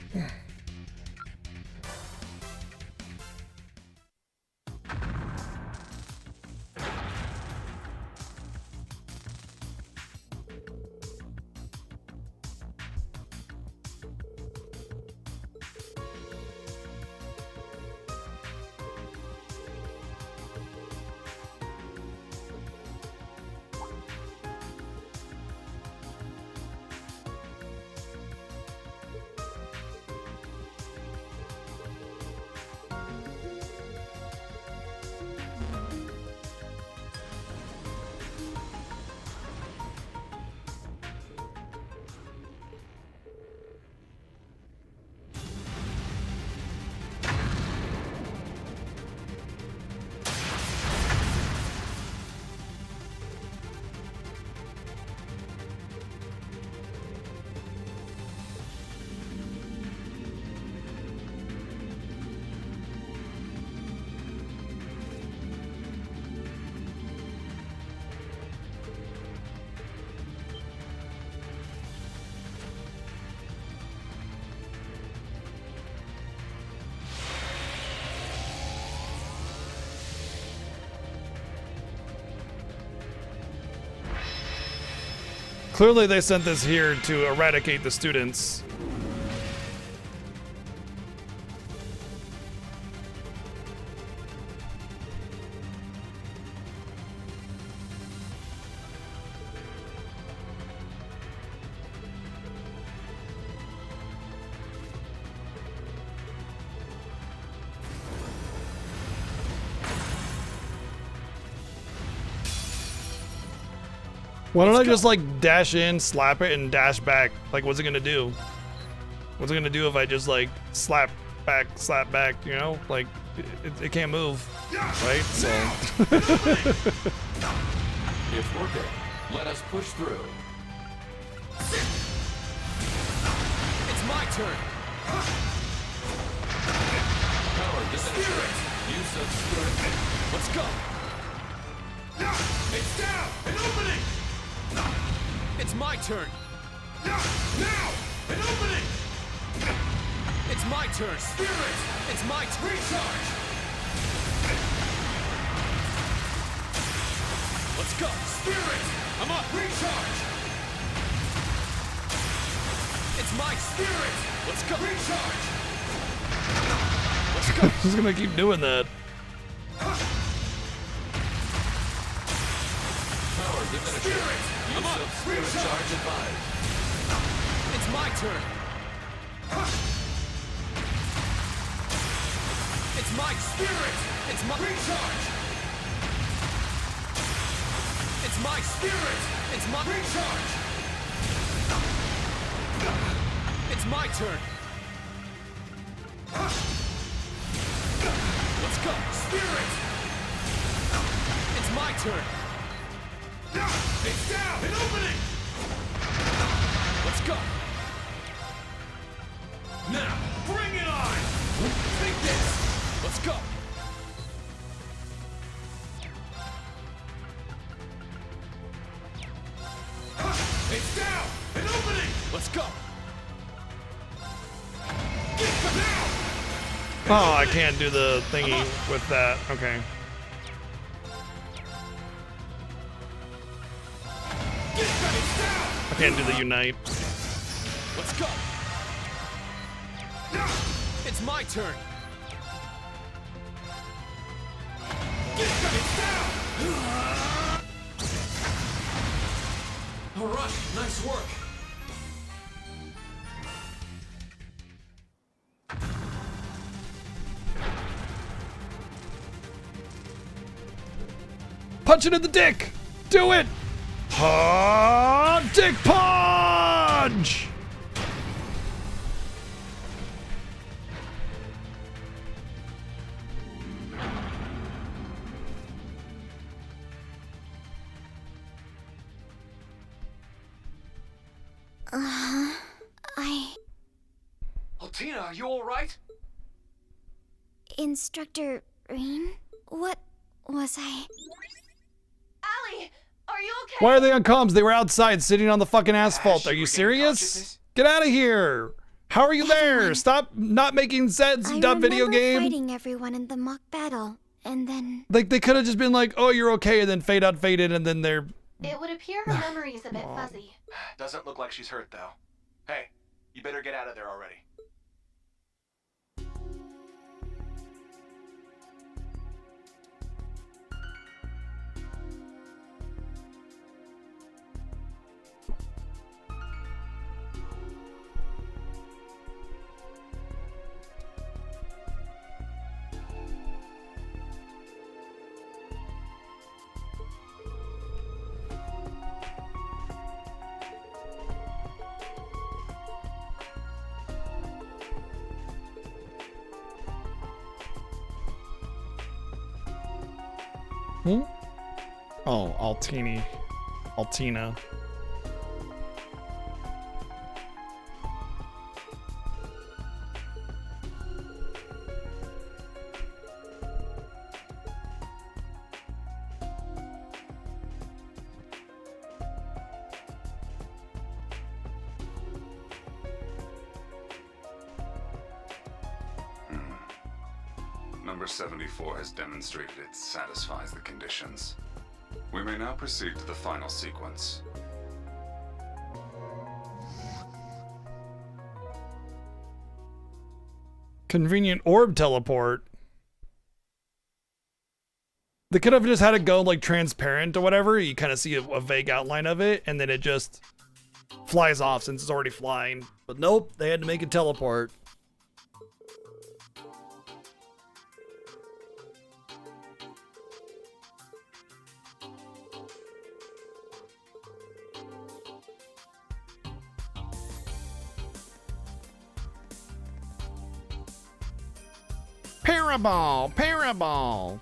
Clearly they sent this here to eradicate the students. Why don't I just like dash in, slap it, and dash back? Like, what's it gonna do? What's it gonna do if I just like slap back, you know? Like, it can't move, right? So. It's working. Let us push through. It's my turn. Power spirit. Use of spirit. Let's go. It's down. An opening. It's my turn. Now, an opening. It's my turn. Spirit. It's my turn. Recharge. Let's go. Spirit. I'm up. Recharge. It's my Spirit. Let's go. Recharge. Let's go. Just gonna keep doing that. Power diminished. Spirit. I'm up. Spirit charge advised. It's my turn. It's my Spirit. It's my Recharge. It's my Spirit. It's my Recharge. It's my turn. Let's go. Spirit. It's my turn. It's down. An opening. Let's go. Now, bring it on. Take this. Let's go. It's down. An opening. Let's go. Now. Oh, I can't do the thingy with that. Okay. I can't do the unite. Let's go! It's my turn! Alright, nice work! Punch it in the dick! Do it! Dick punch! Altina, are you alright? Instructor Rain? What was I? Allie, are you okay? Why are they on comms? They were outside sitting on the fucking asphalt. Are you serious? Get out of here! How are you there? Stop not making sense, you dumb video game. Fighting everyone in the mock battle, and then Like they could have just been like, "Oh, you're okay," and then fade out, fade in, and then they're. It would appear her memory is a bit fuzzy. Doesn't look like she's hurt, though. Hey, you better get out of there already. Hmm? Oh, Altina. Number 74 has demonstrated it satisfies the conditions. We may now proceed to the final sequence. Convenient orb teleport. They could have just had it go like transparent or whatever. You kind of see a vague outline of it, and then it just flies off since it's already flying. But nope, they had to make it teleport. Parabol! Parabol!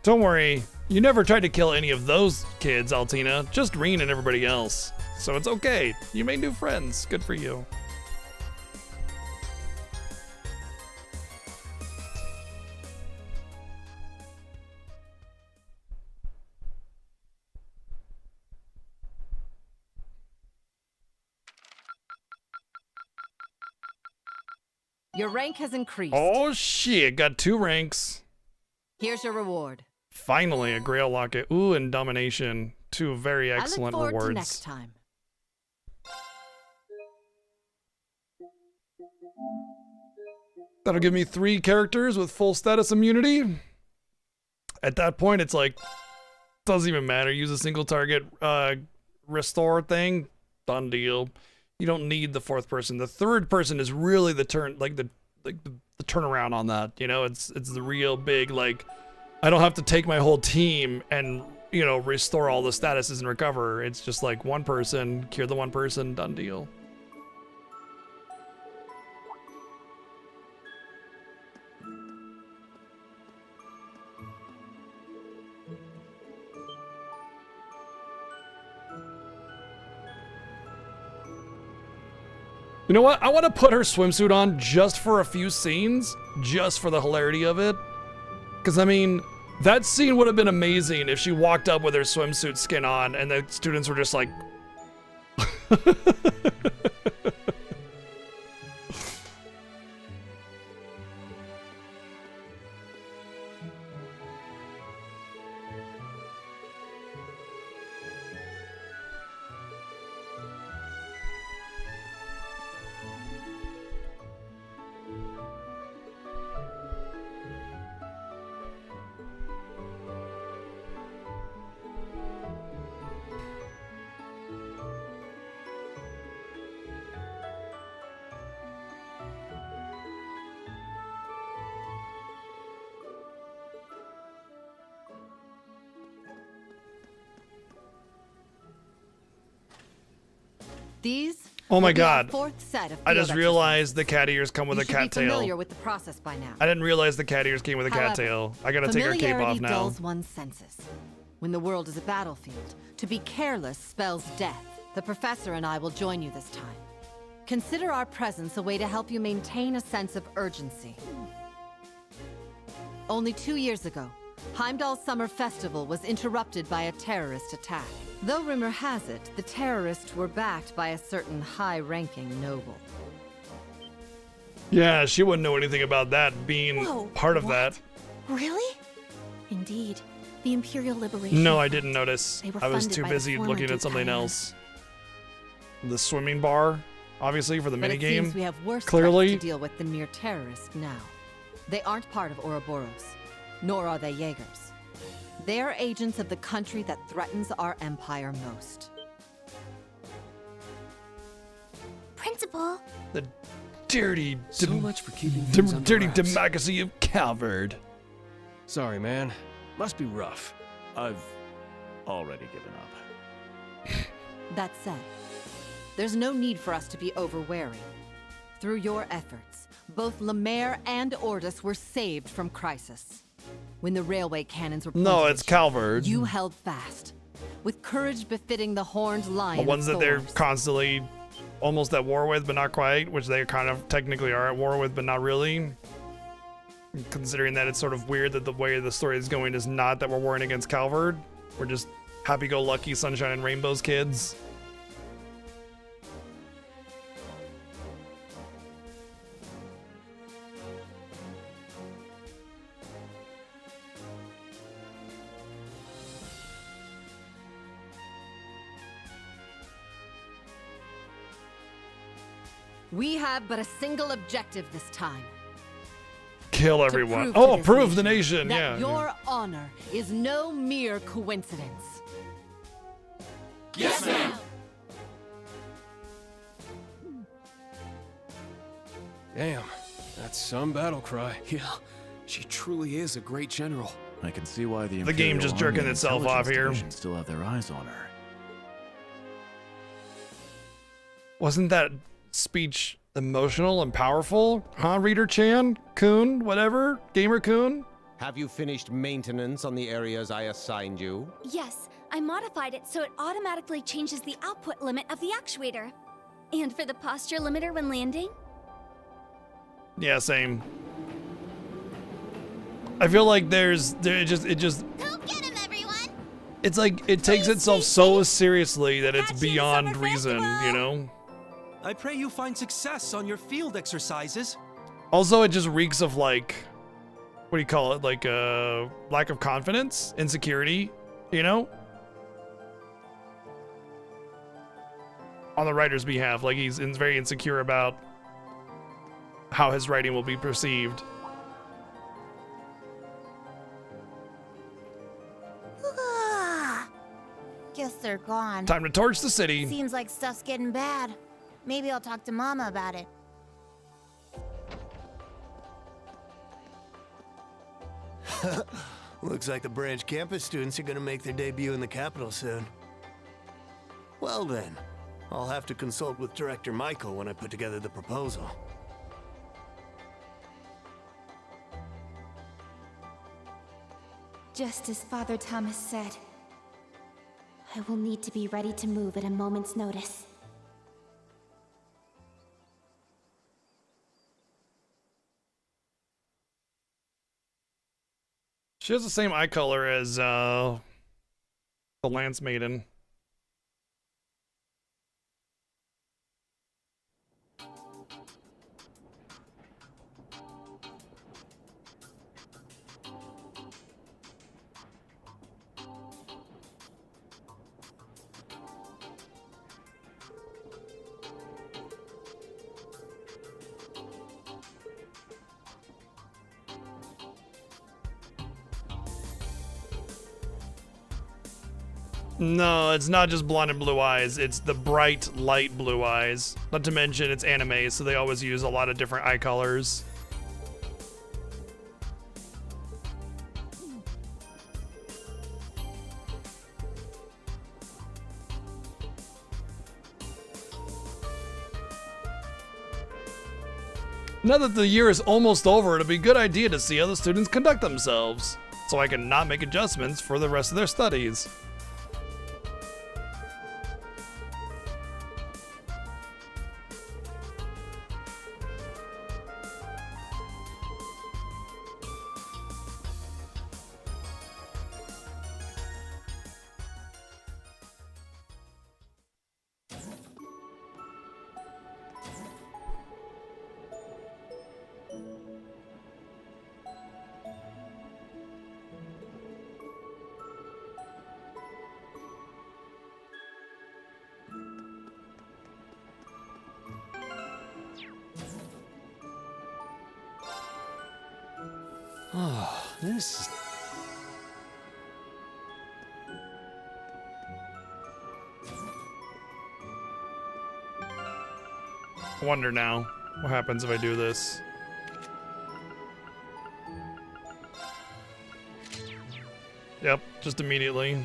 Don't worry, you never tried to kill any of those kids, Altina. Just Rean and everybody else. So it's okay. You made new friends. Good for you. Your rank has increased. Oh shit, got 2 ranks. Here's your reward. Finally, a Grail Locket. Ooh, and Domination. 2 very excellent I look forward rewards. to next time. That'll give me 3 characters with full status immunity. At that point, it's like, doesn't even matter. Use a single target restore thing. Done deal. You don't need the 4th person. The 3rd person is really the turn, like the turnaround on that. You know, it's the real big, like, I don't have to take my whole team and, you know, restore all the statuses and recover. It's just like one person, cure the one person, done deal. You know what? I want to put her swimsuit on just for a few scenes, just for the hilarity of it. Because, I mean, that scene would have been amazing if she walked up with her swimsuit skin on and the students were just like... These Oh my will be our god. fourth set of I just field realized the cat ears come with You a should cat be tail. familiar with the process by now. I didn't realize the cat ears came with a cat However, tail. I gotta take her cape off familiarity now. dulls one's senses. When the world is a battlefield, to be careless spells death. The professor and I will join you this time. Consider our presence a way to help you maintain a sense of urgency. Only 2 years ago, Heimdall's Summer Festival was interrupted by a terrorist attack. Though rumor has it, the terrorists were backed by a certain high-ranking noble. Yeah, she wouldn't know anything about that being Whoa, part of what? that. Really? Indeed. The Imperial Liberation. No, I didn't notice. They were I was funded too by the busy former looking at Duke something Diana. else. The swimming bar, obviously, for the But it minigame. seems we have worse Clearly. threats to deal with than mere terrorists now. They aren't part of Ouroboros, nor are they Jaegers. They are agents of the country that threatens our empire most. Principal, The dirty, So much for keeping things under dirty wraps. democracy of Calvard. Sorry, man. Must be rough. I've already given up. That said, there's no need for us to be over-wary. Through your efforts, both Lemaire and Ordis were saved from crisis. When the railway cannons were No, pointed it's at you, Calvard. You held fast, with courage befitting the horned lion The ones of that they're Thors. constantly almost at war with, but not quite, which they kind of technically are at war with, but not really. Considering that it's sort of weird that the way the story is going is not that we're warring against Calvard. We're just happy-go-lucky sunshine and rainbows kids. We have but a single objective this time. Kill To everyone. prove to Oh, this prove the nation. that Yeah. your honor is no mere coincidence. Yes, ma'am. Damn, that's some battle cry. Yeah, she truly is a great general. I can see why the The game Imperial just Army jerking and itself off Intelligence here. Division still have their eyes on her. Wasn't that speech emotional and powerful? Huh, Reader Chan? Kun? Whatever? Gamer Kun? Have you finished maintenance on the areas I assigned you? Yes, I modified it so it automatically changes the output limit of the actuator. And for the posture limiter when landing? Yeah, same. I feel like it just it's like it takes itself so seriously that it's beyond reason, you know? I pray you find success on your field exercises. Also, it just reeks of like, what do you call it? Like lack of confidence, insecurity, you know? On the writer's behalf, like he's very insecure about how his writing will be perceived. Guess they're gone. Time to torch the city. Seems like stuff's getting bad. Maybe I'll talk to Mama about it. Looks like the branch campus students are gonna make their debut in the capital soon. Well then, I'll have to consult with Director Michael when I put together the proposal. just as Father Thomas said, I will need to be ready to move at a moment's notice. She has the same eye color as the Lance Maiden. No, it's not just blonde and blue eyes. It's the bright, light blue eyes. Not to mention it's anime, so they always use a lot of different eye colors. Now that the year is almost over, it'll be a good idea to see how the students conduct themselves, so I can not make adjustments for the rest of their studies. Oh, this is... I wonder now, what happens if I do this? Yep, just immediately.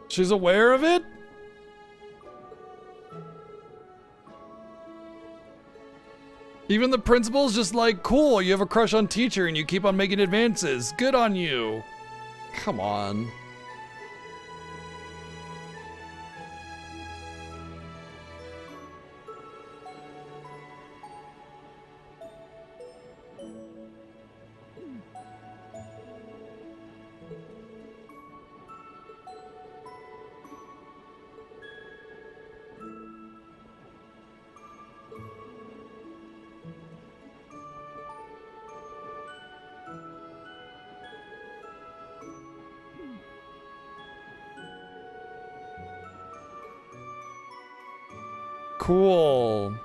She's aware of it? Even the principal's just like, cool, you have a crush on teacher and you keep on making advances. Good on you. Come on. Cool.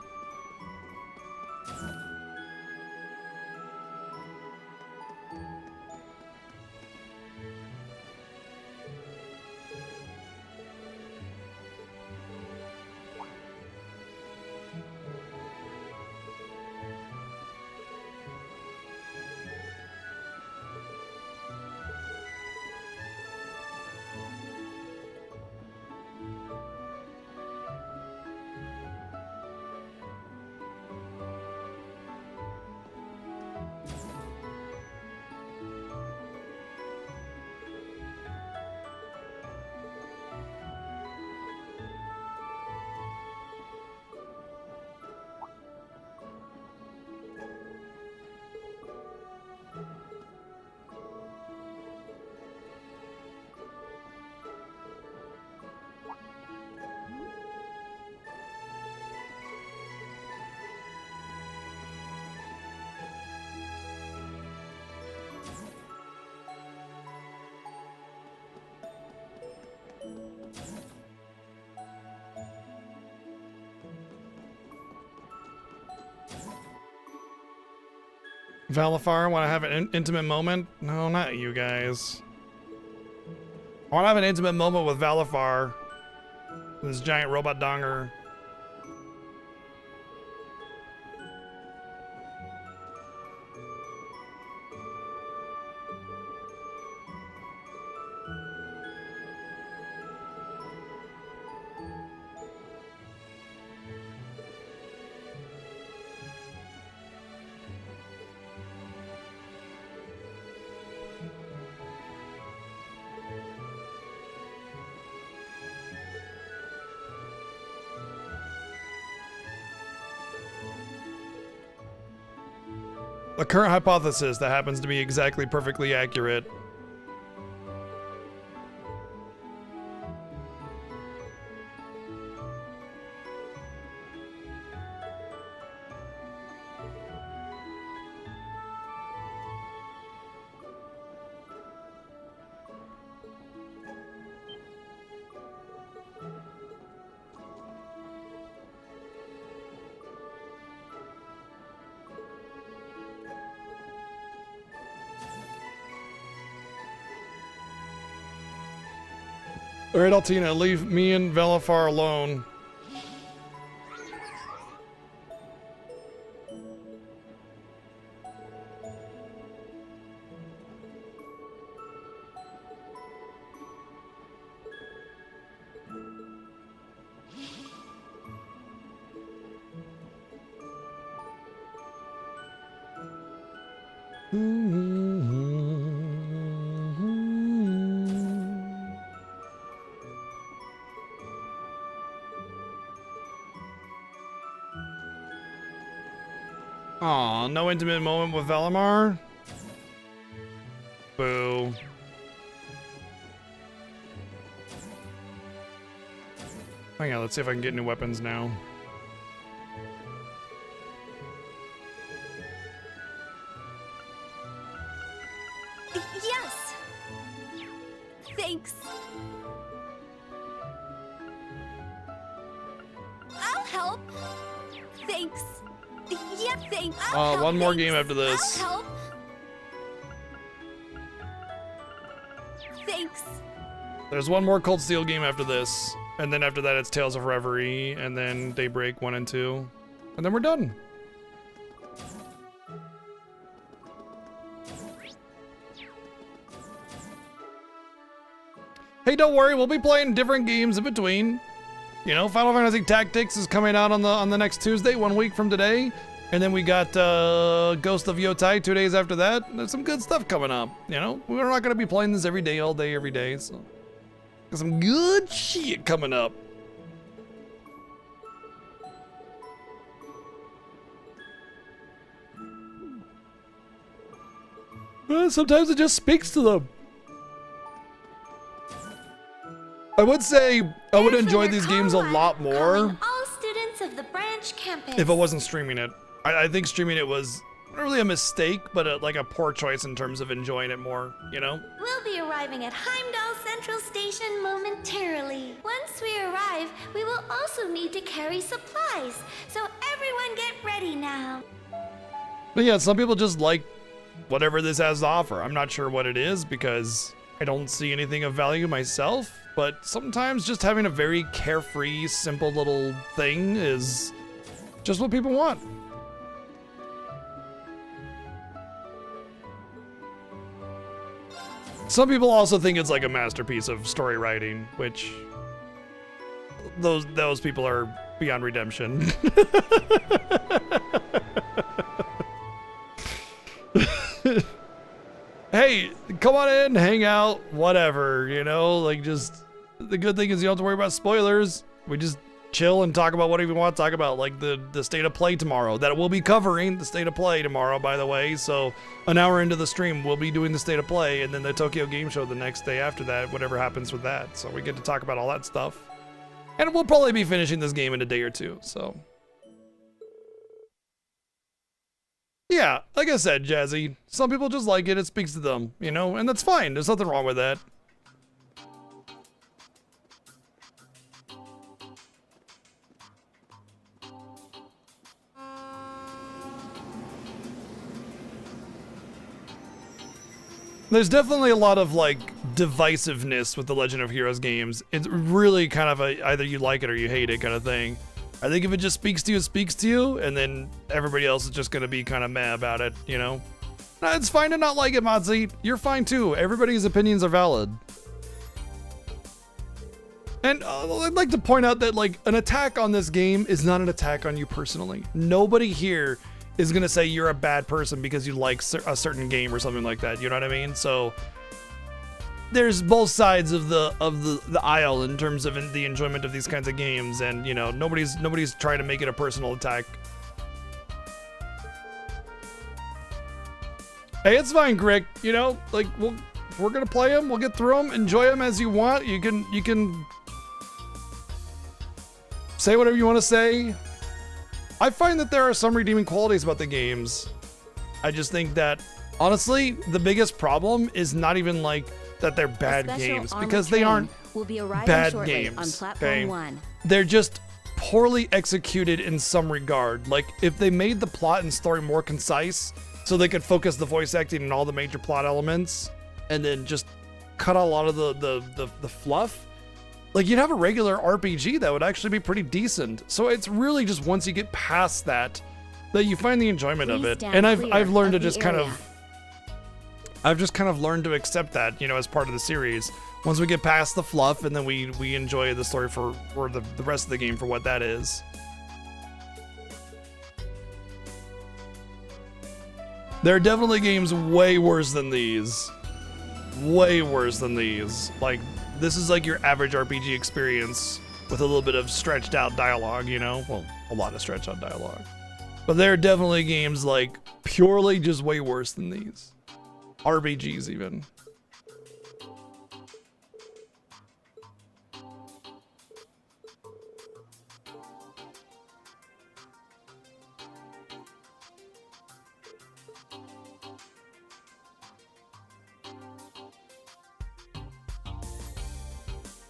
Valifar, want to have an intimate moment? No, not you guys. I want to have an intimate moment with Valifar. This giant robot donger. A current hypothesis that happens to be exactly perfectly accurate. All right, Altina, leave me and Velafar alone. Aw, no intimate moment with Valimar? Boo. Hang on, let's see if I can get new weapons now. Yes! Thanks. I'll help. Thanks. Yeah, thanks. One more game after this. I'll help. Thanks. There's one more Cold Steel game after this, and then after that it's Tales of Reverie, and then Daybreak 1 and 2, and then we're done. Hey, don't worry, we'll be playing different games in between. You know, Final Fantasy Tactics is coming out on the next Tuesday, 1 week from today. And then we got Ghost of Yotai 2 days after that. There's some good stuff coming up, you know? We're not going to be playing this every day, all day, every day. So, got some good shit coming up. Well, sometimes it just speaks to them. I would say I would enjoy these games a lot more All students of the branch campus. if I wasn't streaming it. I think streaming it was not really a mistake, but like a poor choice in terms of enjoying it more, you know? We'll be arriving at Heimdall Central Station momentarily. Once we arrive, we will also need to carry supplies. So everyone get ready now. But yeah, some people just like whatever this has to offer. I'm not sure what it is because I don't see anything of value myself, but sometimes just having a very carefree, simple little thing is just what people want. Some people also think it's like a masterpiece of story writing, which those people are beyond redemption. Hey, come on in, hang out, whatever, you know, like just the good thing is you don't have to worry about spoilers. We just chill and talk about whatever we want to talk about, like the state of play tomorrow. That we'll be covering the state of play tomorrow, by the way. So an hour into the stream, we'll be doing the state of play, and then the Tokyo Game Show the next day after that, whatever happens with that. So we get to talk about all that stuff. And we'll probably be finishing this game in a day or two, so. Yeah, like I said, Jazzy, some people just like it, it speaks to them, you know, and that's fine. There's nothing wrong with that. There's definitely a lot of like divisiveness with the Legend of Heroes games. It's really kind of a either you like it or you hate it kind of thing. I think if it just speaks to you, it speaks to you, and then everybody else is just gonna be kind of mad about it, you know? No, it's fine to not like it, Modzy. You're fine too. Everybody's opinions are valid. And I'd like to point out that like an attack on this game is not an attack on you personally. Nobody here is gonna say you're a bad person because you like a certain game or something like that. You know what I mean? So there's both sides of the aisle in terms of the enjoyment of these kinds of games, and you know nobody's trying to make it a personal attack. Hey, it's fine, Grick. You know, like we're gonna play them. We'll get through them. Enjoy them as you want. You can say whatever you want to say. I find that there are some redeeming qualities about the games. I just think that honestly, the biggest problem is not even like that they're bad games, because they aren't bad games. On platform 1. They're just poorly executed in some regard. Like if they made the plot and story more concise, so they could focus the voice acting and all the major plot elements, and then just cut out a lot of the fluff, like you'd have a regular RPG that would actually be pretty decent. So it's really just once you get past that you find the enjoyment of it. And I've learned to just kind of learned to accept that, you know, as part of the series. Once we get past the fluff, and then we enjoy the story for the rest of the game for what that is. There are definitely games way worse than these. Way worse than these. Like, this is like your average RPG experience with a little bit of stretched out dialogue, you know? Well, a lot of stretched out dialogue. But there are definitely games like purely just way worse than these. RPGs even.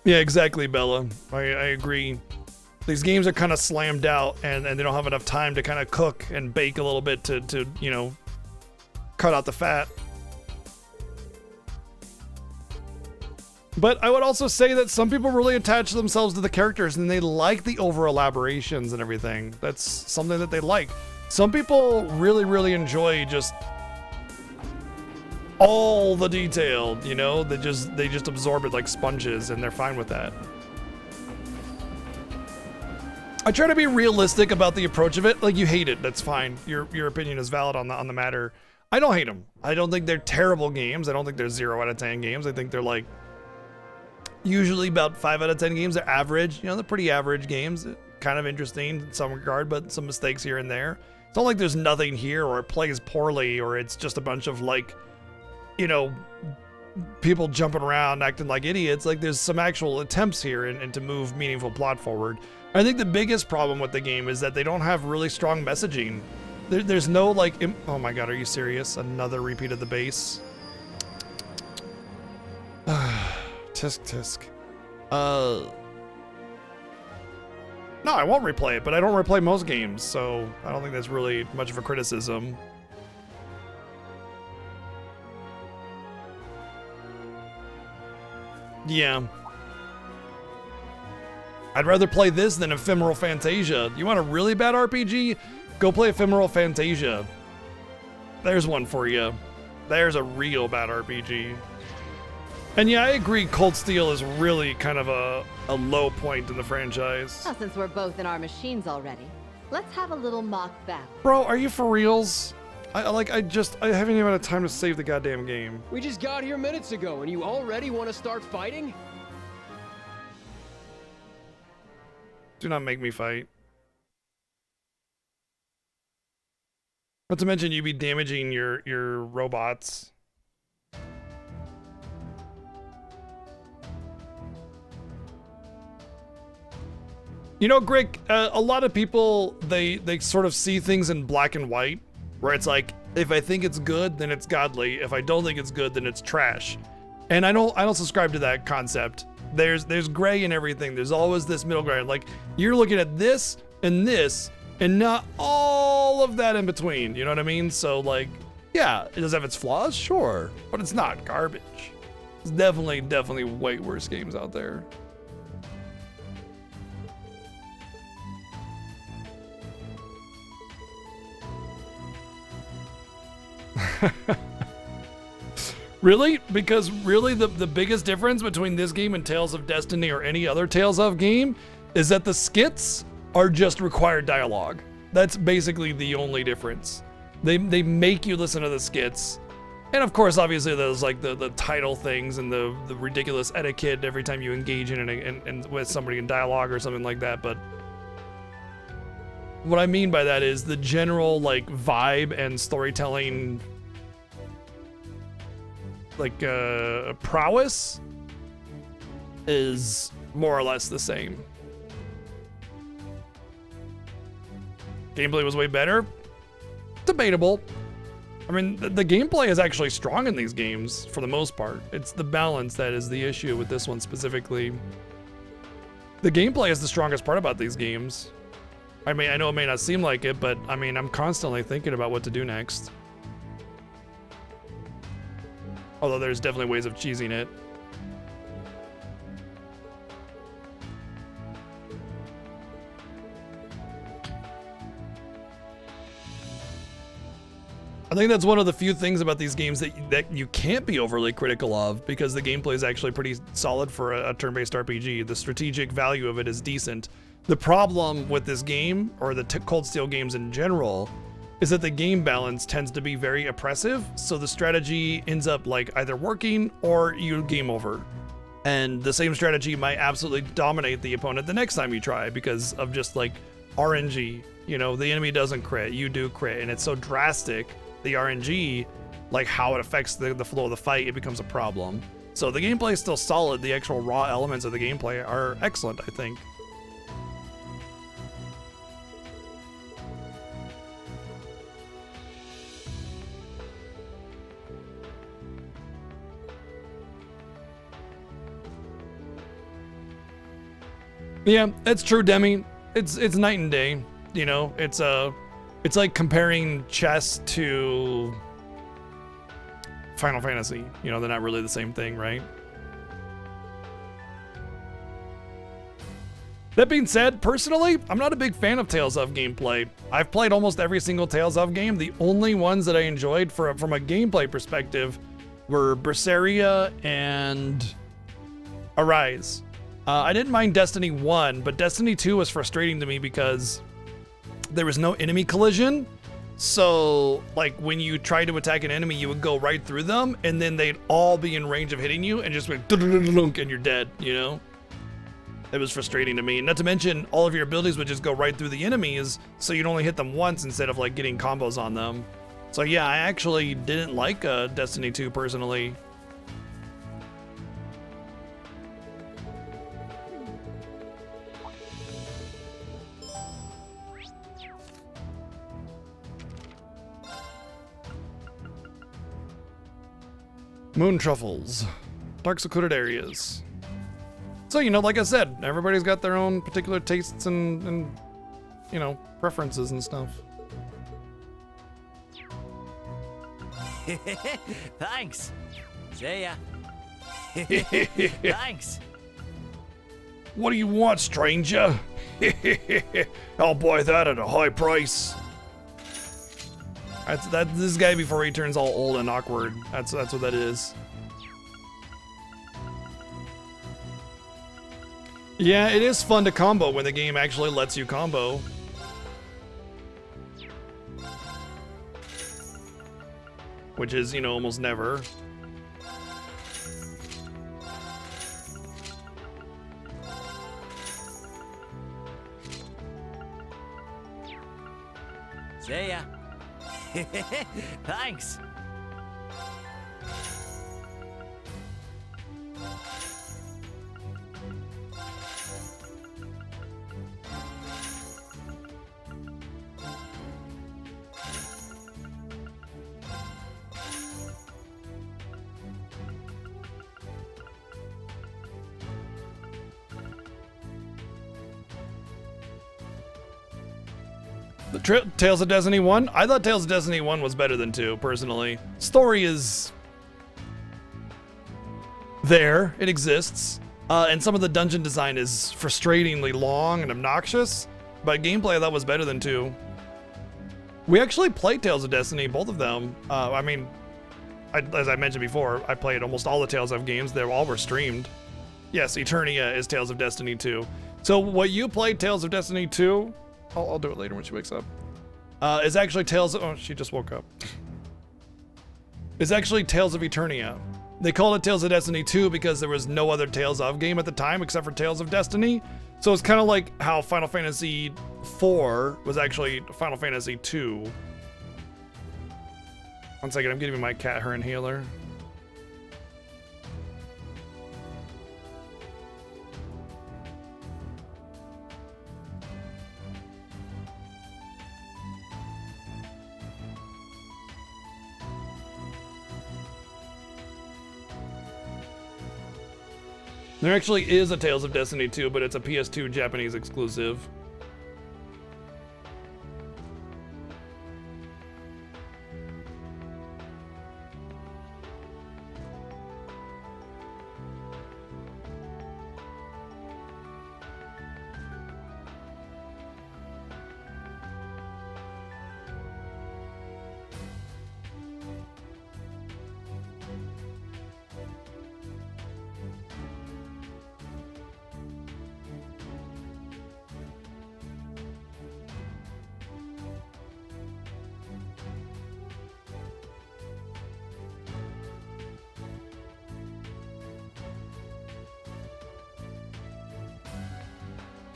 Yeah, exactly, Bella. I agree. These games are kind of slammed out, and they don't have enough time to kind of cook and bake a little bit to you know, cut out the fat. But I would also say that some people really attach themselves to the characters, and they like the over elaborations and everything. That's something that they like. Some people really, really enjoy just all the detail, you know? They just absorb it like sponges, and they're fine with that. I try to be realistic about the approach of it. Like, you hate it, that's fine. Your opinion is valid on the matter. I don't hate them. I don't think they're terrible games. I don't think they're 0 out of 10 games. I think they're like usually about 5 out of 10 games. They're average. You know, they're pretty average games. Kind of interesting in some regard, but some mistakes here and there. It's not like there's nothing here, or it plays poorly, or it's just a bunch of like, you know, people jumping around acting like idiots. Like, there's some actual attempts here and to move meaningful plot forward. I think the biggest problem with the game is that they don't have really strong messaging. There's no like, oh my god, are you serious? Another repeat of the bass. Tisk tisk. No, I won't replay it, but I don't replay most games, so I don't think that's really much of a criticism. Yeah. I'd rather play this than Ephemeral Fantasia. You want a really bad RPG? Go play Ephemeral Fantasia. There's one for you. There's a real bad RPG. And yeah, I agree, Cold Steel is really kind of a low point in the franchise. Well, since we're both in our machines already, let's have a little mock battle. Bro, are you for reals? I haven't even had time to save the goddamn game. We just got here minutes ago, and you already want to start fighting? Do not make me fight. Not to mention you'd be damaging your robots. You know, Greg, a lot of people, they sort of see things in black and white, where it's like, if I think it's good, then it's godly. If I don't think it's good, then it's trash. And I don't subscribe to that concept. There's gray in everything. There's always this middle ground. Like, you're looking at this, and not all of that in between. You know what I mean? So, like, yeah, it does have its flaws, sure, but it's not garbage. There's definitely way worse games out there. Really? Because really the biggest difference between this game and Tales of Destiny or any other Tales of game is that the skits are just required dialogue. That's basically the only difference. They make you listen to the skits. And of course, obviously, there's like the title things and the ridiculous etiquette every time you engage in with somebody in dialogue or something like that. But what I mean by that is the general like vibe and storytelling prowess is more or less the same. Gameplay was way better. Debatable. I mean, the gameplay is actually strong in these games for the most part. It's the balance that is the issue with this one specifically. The gameplay is the strongest part about these games. I mean, I know it may not seem like it, but I mean, I'm constantly thinking about what to do next. Although there's definitely ways of cheesing it. I think that's one of the few things about these games that you can't be overly critical of, because the gameplay is actually pretty solid for a turn-based RPG. The strategic value of it is decent. The problem with this game, or the Cold Steel games in general, is that the game balance tends to be very oppressive, so the strategy ends up like either working or you game over. And the same strategy might absolutely dominate the opponent the next time you try because of just like RNG. You know, the enemy doesn't crit, you do crit, and it's so drastic, the RNG, like how it affects the flow of the fight, it becomes a problem. So the gameplay is still solid. The actual raw elements of the gameplay are excellent, I think. Yeah, it's true, Demi. It's night and day. You know, it's like comparing chess to Final Fantasy. You know, they're not really the same thing, right? That being said, personally, I'm not a big fan of Tales of gameplay. I've played almost every single Tales of game. The only ones that I enjoyed from a gameplay perspective were Berseria and Arise. I didn't mind Destiny 1, but Destiny 2 was frustrating to me because there was no enemy collision. So, like, when you tried to attack an enemy, you would go right through them, and then they'd all be in range of hitting you, and just went dunk, and you're dead, you know? It was frustrating to me. Not to mention, all of your abilities would just go right through the enemies, so you'd only hit them once instead of, like, getting combos on them. So, yeah, I actually didn't like Destiny 2, personally. Moon truffles, dark secluded areas. So, you know, like I said, everybody's got their own particular tastes and you know, preferences and stuff. Thanks. See ya. Thanks. What do you want, stranger? I'll buy that at a high price. That's this guy before he turns all old and awkward. That's what that is. Yeah, it is fun to combo when the game actually lets you combo. Which is, you know, almost never. See ya. Thanks. Tales of Destiny 1? I thought Tales of Destiny 1 was better than 2, personally. Story is there, it exists, and some of the dungeon design is frustratingly long and obnoxious, but gameplay I thought was better than 2. We actually played Tales of Destiny, both of them. I mean, as I mentioned before, I played almost all the Tales of games. They all were streamed. Yes, Eternia is Tales of Destiny 2. So what you played Tales of Destiny 2, I'll do it later when she wakes up, is actually Tales of, oh, she just woke up. It's actually Tales of Eternia. They called it Tales of Destiny 2 because there was no other Tales of game at the time except for Tales of Destiny. So it's kind of like how Final Fantasy 4 was actually Final Fantasy 2. One second, I'm giving my cat her inhaler. There actually is a Tales of Destiny 2, but it's a PS2 Japanese exclusive.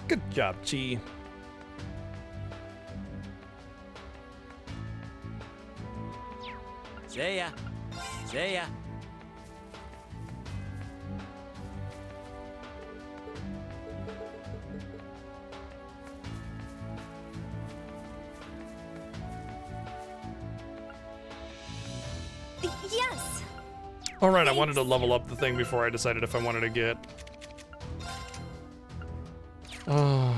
Good job, Chi. Seiya. Seiya. Yes. All right, I wanted to level up the thing before I decided if I wanted to get. Oh.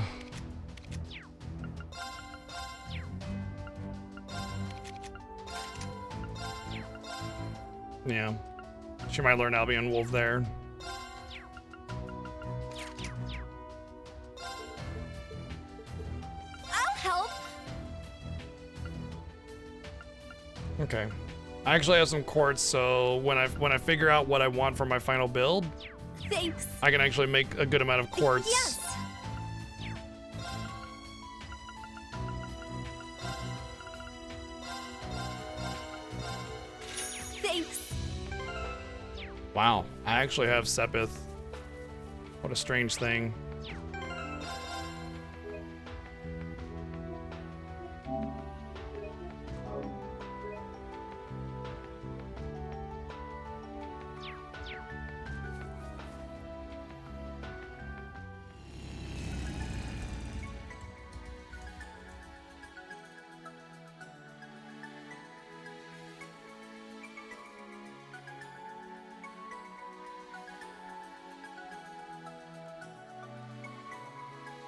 Yeah. She might learn Albion Wolf there. I'll help. Okay. I actually have some quartz, so when I figure out what I want for my final build, Thanks. I can actually make a good amount of quartz. Yes. Thanks. Wow, I actually have Sepith. What a strange thing.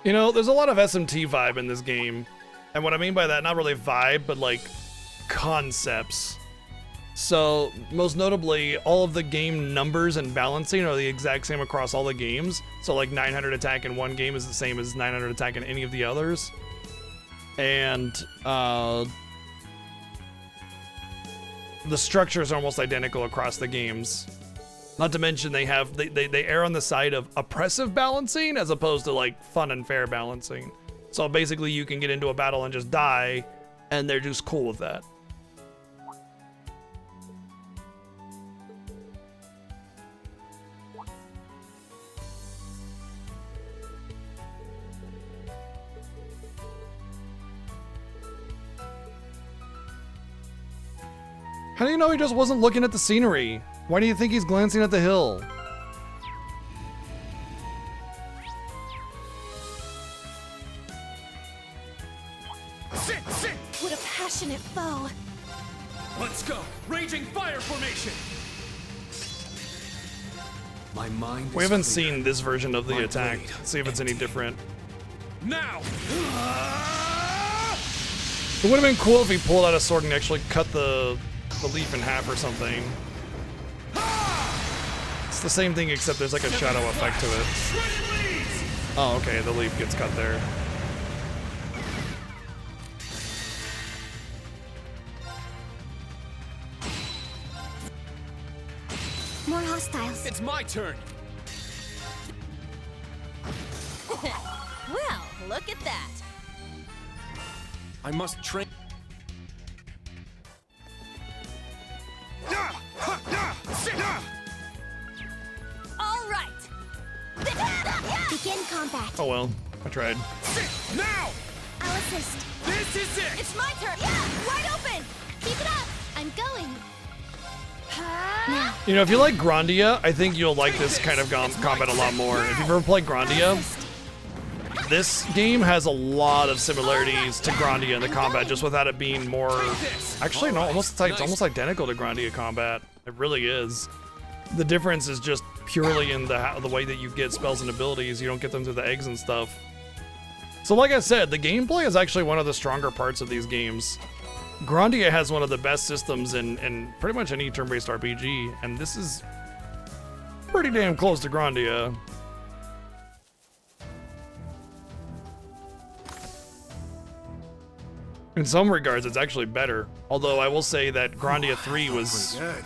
You know, there's a lot of SMT vibe in this game. And what I mean by that, not really vibe, but like concepts. So, most notably, all of the game numbers and balancing are the exact same across all the games. So like 900 attack in one game is the same as 900 attack in any of the others. And the structures are almost identical across the games. Not to mention they err on the side of oppressive balancing as opposed to like fun and fair balancing. So basically you can get into a battle and just die, and they're just cool with that. How do you know he just wasn't looking at the scenery? Why do you think he's glancing at the hill? Sit, sit. What a passionate foe. Let's go. Raging fire formation. My mind We is haven't clear. seen this version of the My attack. blade See if it's any different. Now. It would have been cool if he pulled out a sword and actually cut the leaf in half or something. It's the same thing except there's like a shadow effect to it. Oh, okay, the leaf gets cut there. More hostiles. It's my turn. Well, look at that. I must train. All right. Begin combat. Oh well, I tried. Now. I'll assist. This is it. It's my turn. Yeah, wide open. Keep it up. I'm going. Now. You know, if you like Grandia, I think you'll like this kind of combat a lot more. If you've ever played Grandia, this game has a lot of similarities to Grandia in the combat, just without it being more... Actually, no, it's almost identical to Grandia combat. It really is. The difference is just purely in the way that you get spells and abilities. You don't get them through the eggs and stuff. So like I said, the gameplay is actually one of the stronger parts of these games. Grandia has one of the best systems in pretty much any turn-based RPG, and this is pretty damn close to Grandia. In some regards, it's actually better. Although I will say that Grandia 3 was... Good.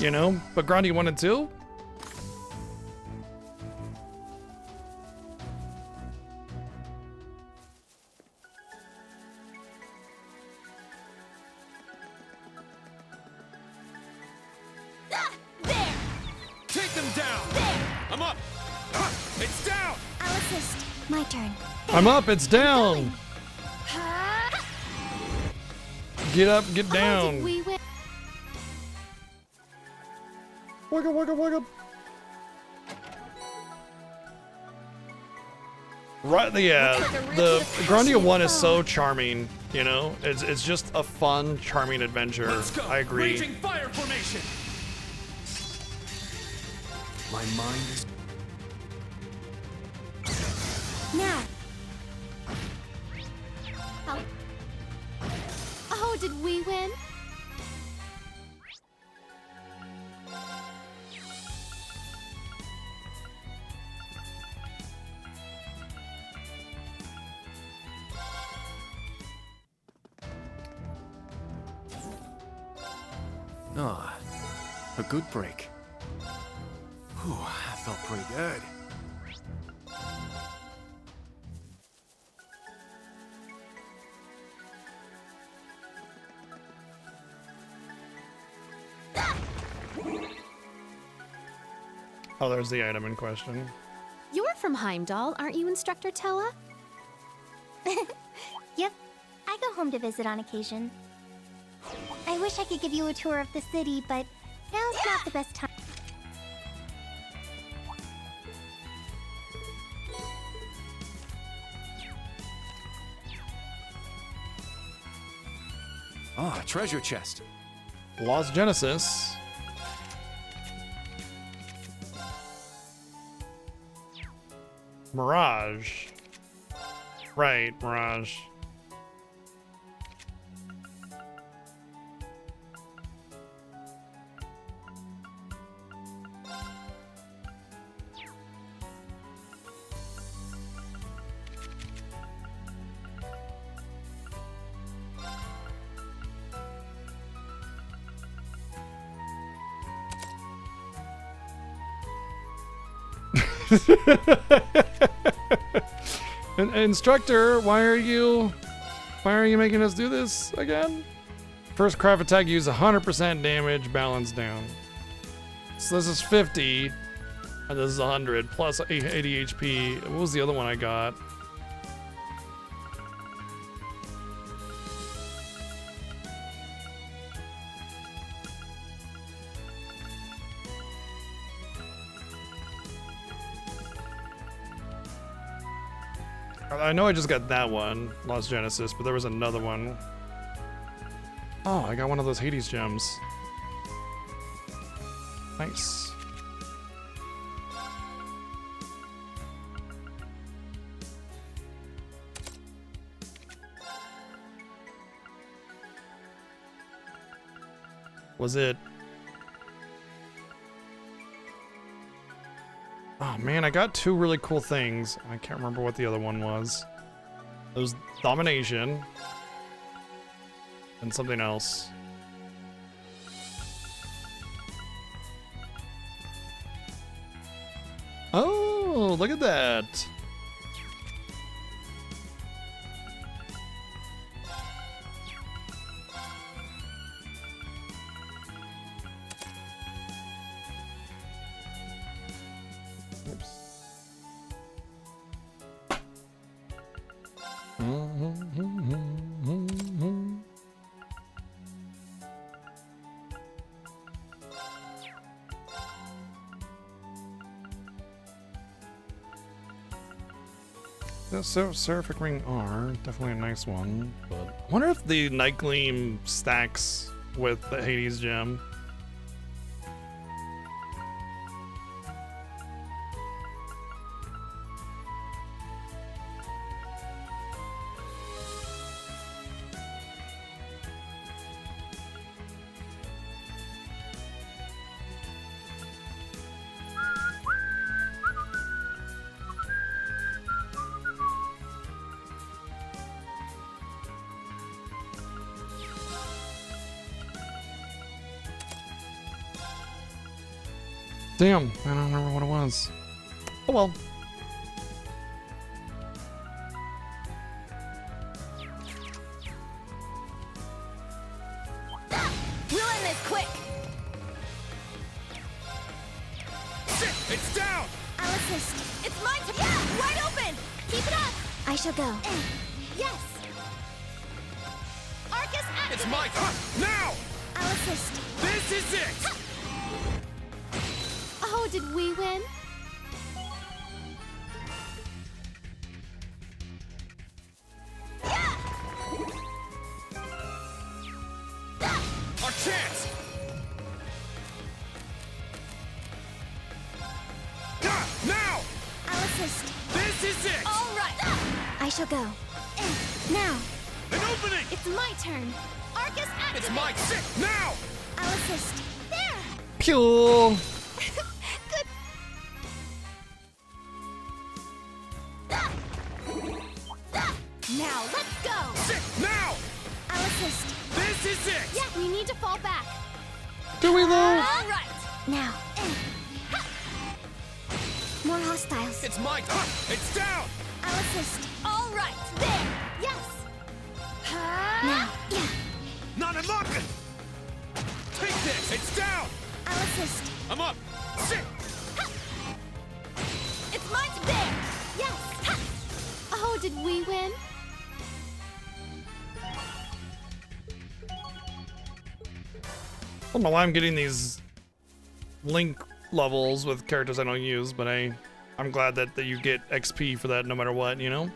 You know, but Grandia 1 and 2? Take them down! I'm up! It's down! I'll assist. My turn. I'm up, it's down! Get up, get down. We win. Wiggle, wiggle, wiggle. Right, yeah, the Grandia 1 is so charming, you know? It's just a fun, charming adventure. Let's go. I agree. Raging fire formation! My mind is... Now. Oh, did we win? Ah, a good break. Whew, that felt pretty good. Oh, there's the item in question. You're from Heimdall, aren't you, Instructor Tella? Yep. I go home to visit on occasion. I wish I could give you a tour of the city, but now's not the best time. Ah, treasure chest. Lost Genesis. Mirage. Right, Mirage. Instructor, why are you making us do this again? First craft attack use 100% damage, balance down. So this is 50, and this is 100 plus 80 HP. What was the other one I got? I know I just got that one, Lost Genesis, but there was another one. Oh, I got one of those Hades gems. Nice. Was it... Oh man, I got two really cool things. I can't remember what the other one was. It was Domination. And something else. Oh, look at that. The Seraphic Ring R, definitely a nice one, but I wonder if the Night Gleam stacks with the Hades gem. Damn, I don't remember what it was. Oh well. We'll end this quick. It's down! I'll assist. It's mine to wide open. Keep it up! I shall go. Yes. Arcus activate. It's my turn! Now! I'll assist. This is it! Oh, did we win? Our chance! Now! I'll assist. This is it! All right. I shall go. Now. An opening! It's my turn. Arcus activate. It's my sit now! I'll assist. There. Pew. Good. Now let's go. Sit now! I'll assist. This is it! Yeah, we need to fall back. Do we though? All right. Now. More hostiles. It's my turn! It's down! I'll assist. All right. There. Yes. Now. Yeah. Not unlocking! Take this! It's down! I'll assist. I'm up! Sit! It's mine to bear. Yes. Oh, did we win? I don't know why I'm getting these link levels with characters I don't use, but I'm glad that you get XP for that no matter what, you know?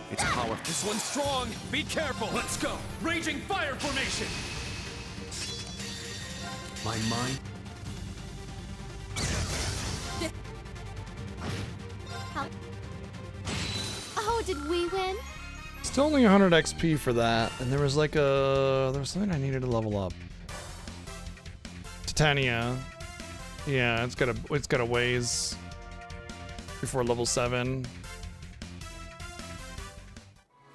It's powerful. This one's strong! Be careful! Let's go! Raging fire formation! My mind. Oh, did we win? Still only 100 XP for that, and there was like there was something I needed to level up. Titania. Yeah, it's got a ways before level 7.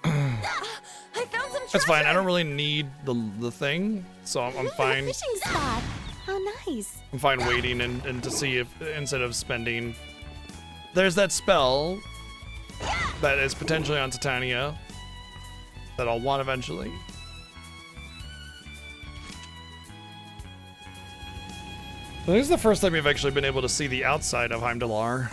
I found some treasure. That's fine. I don't really need the thing, so I'm fine. Fishing spot. How nice. I'm fine waiting and to see if instead of spending. There's that spell that is potentially on Titania that I'll want eventually. This is the first time we've actually been able to see the outside of Heimdallr.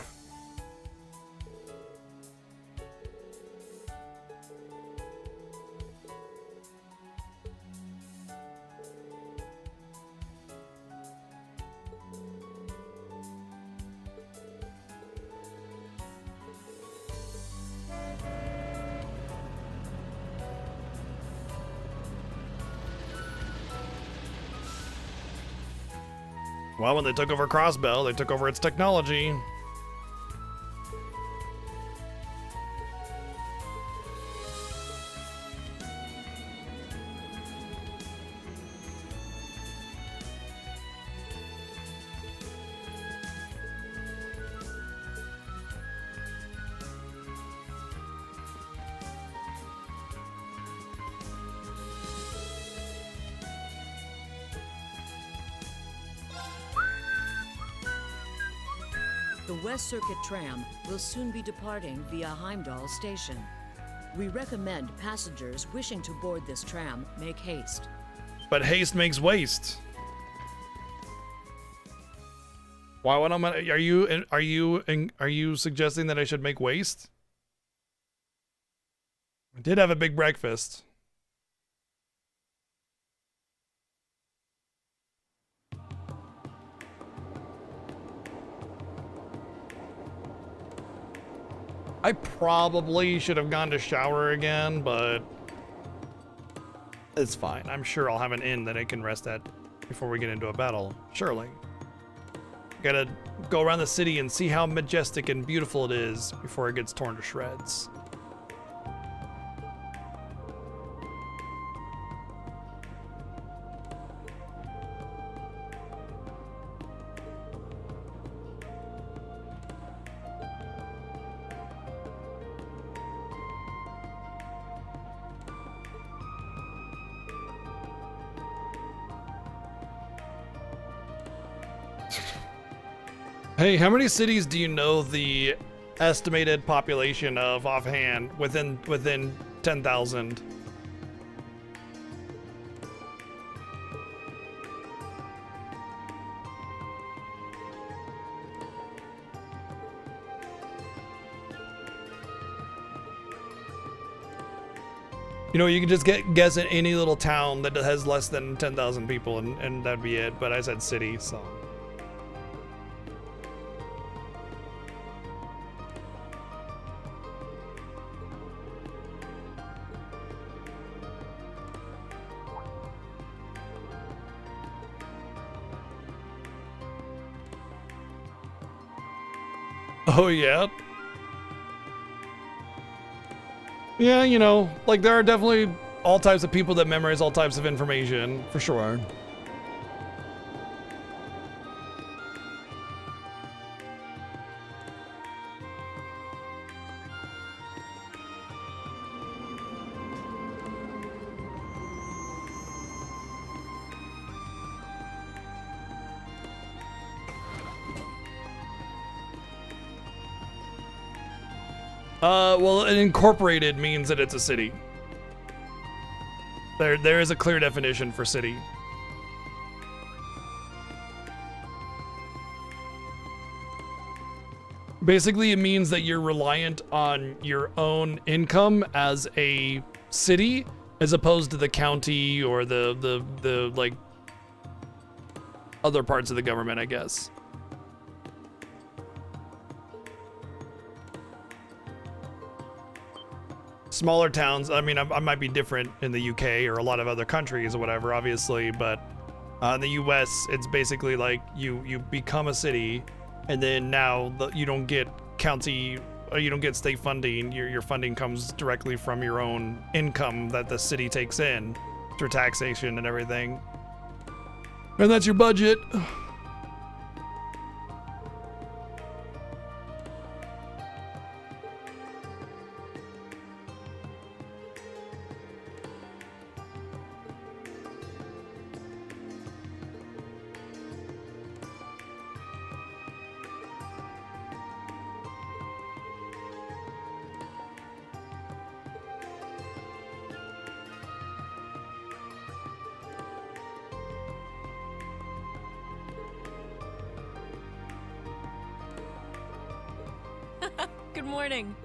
Well, when they took over Crossbell, they took over its technology. The West Circuit tram will soon be departing via Heimdall Station. We recommend passengers wishing to board this tram make haste. But haste makes waste. Why would are you suggesting that I should make waste? I did have a big breakfast. I probably should have gone to shower again, but it's fine. I'm sure I'll have an inn that I can rest at before we get into a battle. Surely. Gotta go around the city and see how majestic and beautiful it is before it gets torn to shreds. Hey, how many cities do you know the estimated population of offhand within 10,000? You know, you can just guess at any little town that has less than 10,000 people, and that'd be it. But I said city, so. Oh yeah. Yeah, you know, like there are definitely all types of people that memorize all types of information, for sure. Well, an incorporated means that it's a city. There is a clear definition for city. Basically, it means that you're reliant on your own income as a city, as opposed to the county or the like other parts of the government, I guess. Smaller towns, I mean, I might be different in the UK or a lot of other countries or whatever, obviously, but in the US, it's basically like you become a city, and then now you don't get county, or you don't get state funding. Your funding comes directly from your own income that the city takes in through taxation and everything. And that's your budget. Good morning.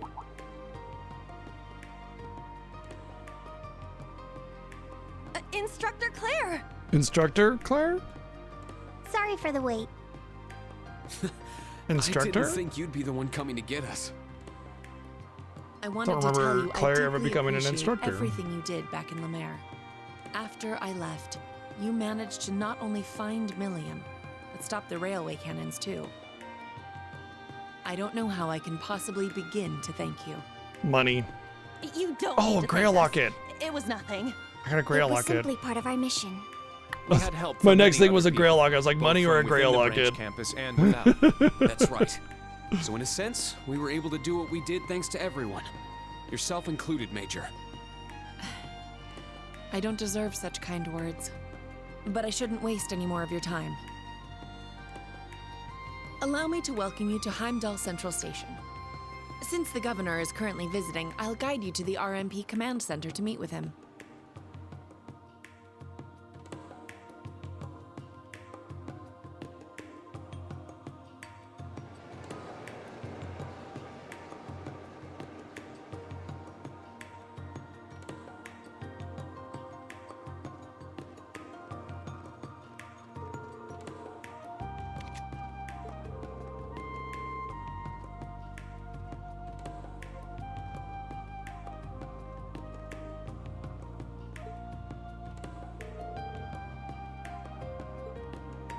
Instructor Claire! Instructor Claire? Sorry for the wait. Instructor? I didn't think you'd be the one coming to get us. I wanted Don't to tell remember you Claire I ever deeply becoming an appreciate instructor. everything you did back in Lemaire. After I left, you managed to not only find Milliam, but stop the railway cannons too. I don't know how I can possibly begin to thank you. Money. You don't. Oh, need a to grail thank us. locket. It was nothing. I got a grail It was locket. simply part of our mission. We had help My from next many thing was other a grail people, locket. I was like, both money or a from grail within the branch locket? campus and without. That's right. So in a sense, we were able to do what we did thanks to everyone. Yourself included, Major. I don't deserve such kind words, but I shouldn't waste any more of your time. Allow me to welcome you to Heimdall Central Station. Since the governor is currently visiting, I'll guide you to the RMP Command Center to meet with him.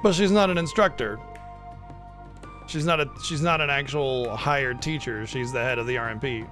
But she's not an instructor. She's not an actual hired teacher. She's the head of the RMP.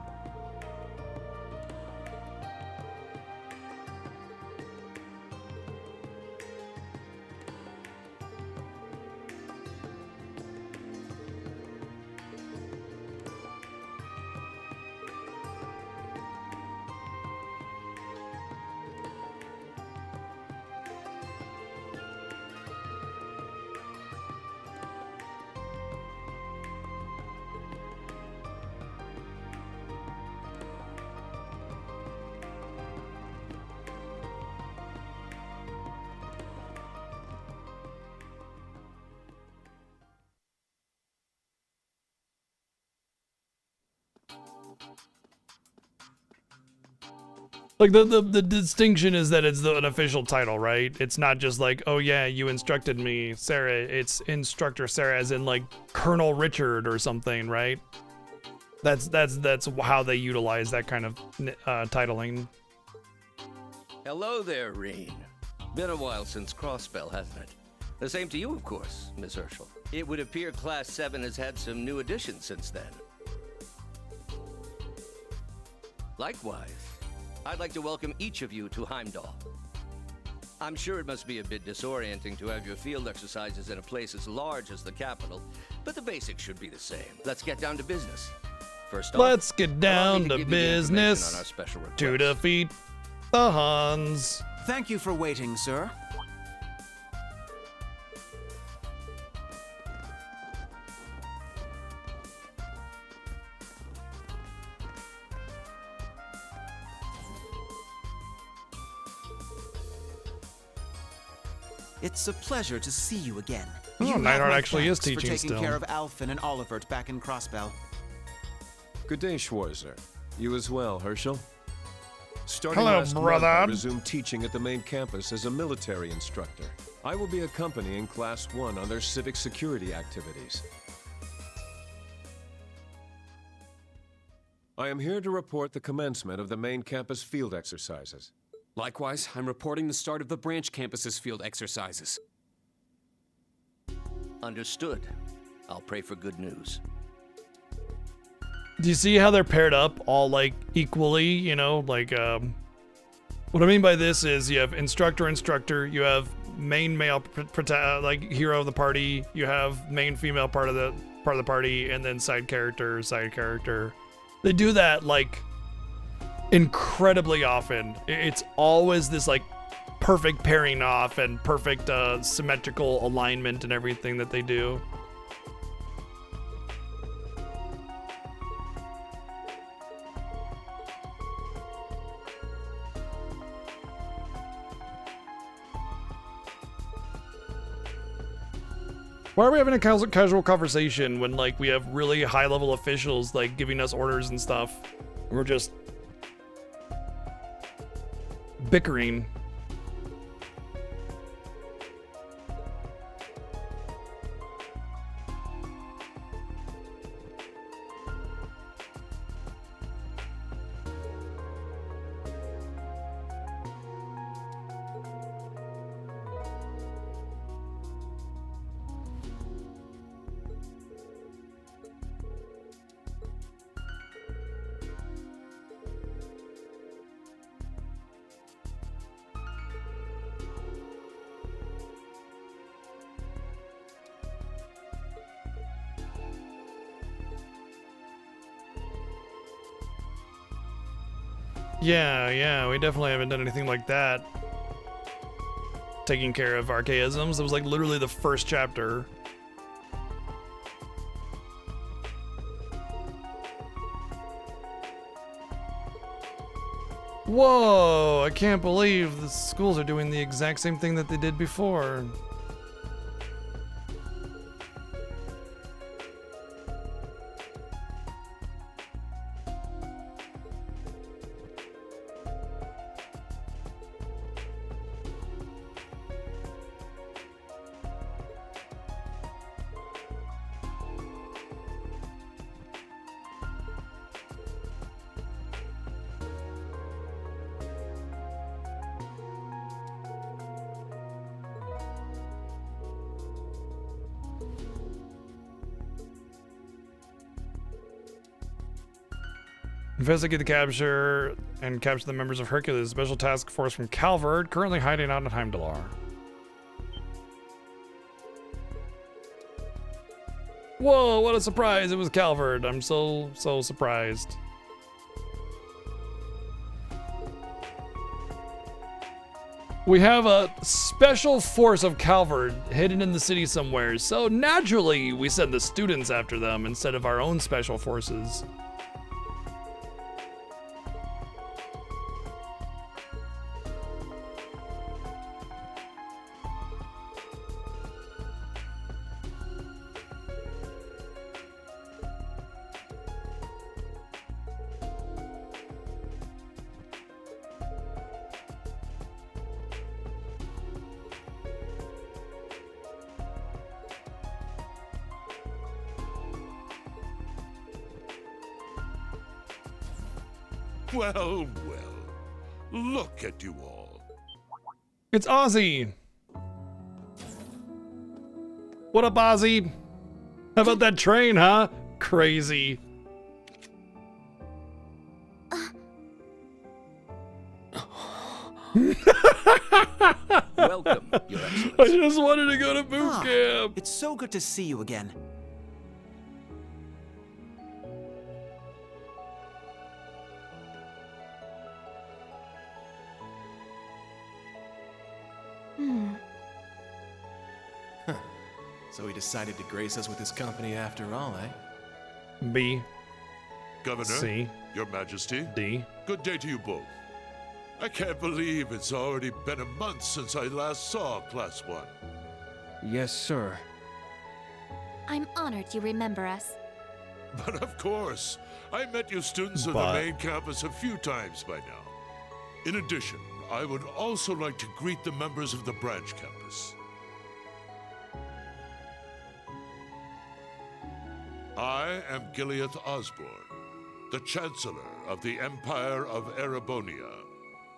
Like the distinction is that it's an official title, right? It's not just like, oh yeah, you instructed me, Sarah. It's Instructor Sarah, as in like Colonel Richard or something, right? That's how they utilize that kind of titling. Hello there, Reen. Been a while since Crossbell, hasn't it? The same to you, of course, Miss Herschel. It would appear Class 7 has had some new additions since then. Likewise, I'd like to welcome each of you to Heimdall. I'm sure it must be a bit disorienting to have your field exercises in a place as large as the capital, but the basics should be the same. Let's get down to business. First off, let's get down to give you the information business on our special request. to defeat the Huns. Thank you for waiting, sir. It's a pleasure to see you again. Oh, You have Neidhart my actually is thanks teaching for taking still. care of Alfin and Olivert back in Crossbell. Good day, Schwarzer. You as well, Herschel. Starting Hello, last month, brother. I resumed teaching at the main campus as a military instructor. I will be accompanying Class 1 on their civic security activities. I am here to report the commencement of the main campus field exercises. Likewise, I'm reporting the start of the branch campus's field exercises. Understood. I'll pray for good news. Do you see how they're paired up all like equally, you know, like what I mean by this is you have instructor, you have main male like hero of the party, you have main female part of the party, and then side character. They do that like incredibly often. It's always this like perfect pairing off and perfect symmetrical alignment and everything that they do. Why are we having a casual conversation when like we have really high level officials like giving us orders and stuff? We're just bickering. Yeah, we definitely haven't done anything like that. Taking care of archaisms. It was like literally the first chapter. Whoa, I can't believe the schools are doing the exact same thing that they did before. Investigate the capture and capture the members of Hercules, special task force from Calvard, currently hiding out in Heimdallar. Whoa, what a surprise! It was Calvard. I'm so surprised. We have a special force of Calvard hidden in the city somewhere, so naturally we send the students after them instead of our own special forces. Well, look at you all. It's Ozzy. What up, Ozzy? How about that train, huh? Crazy. Welcome, Your Excellency. I just wanted to go to boot camp. It's so good to see you again. So he decided to grace us with his company after all, eh? B. Governor, C. Your Majesty. D. Good day to you both. I can't believe it's already been a month since I last saw Class 1. Yes, sir. I'm honored you remember us. But of course, I met you students of the main campus a few times by now. In addition, I would also like to greet the members of the branch campus. I am Gileath Osborne, the Chancellor of the Empire of Erebonia.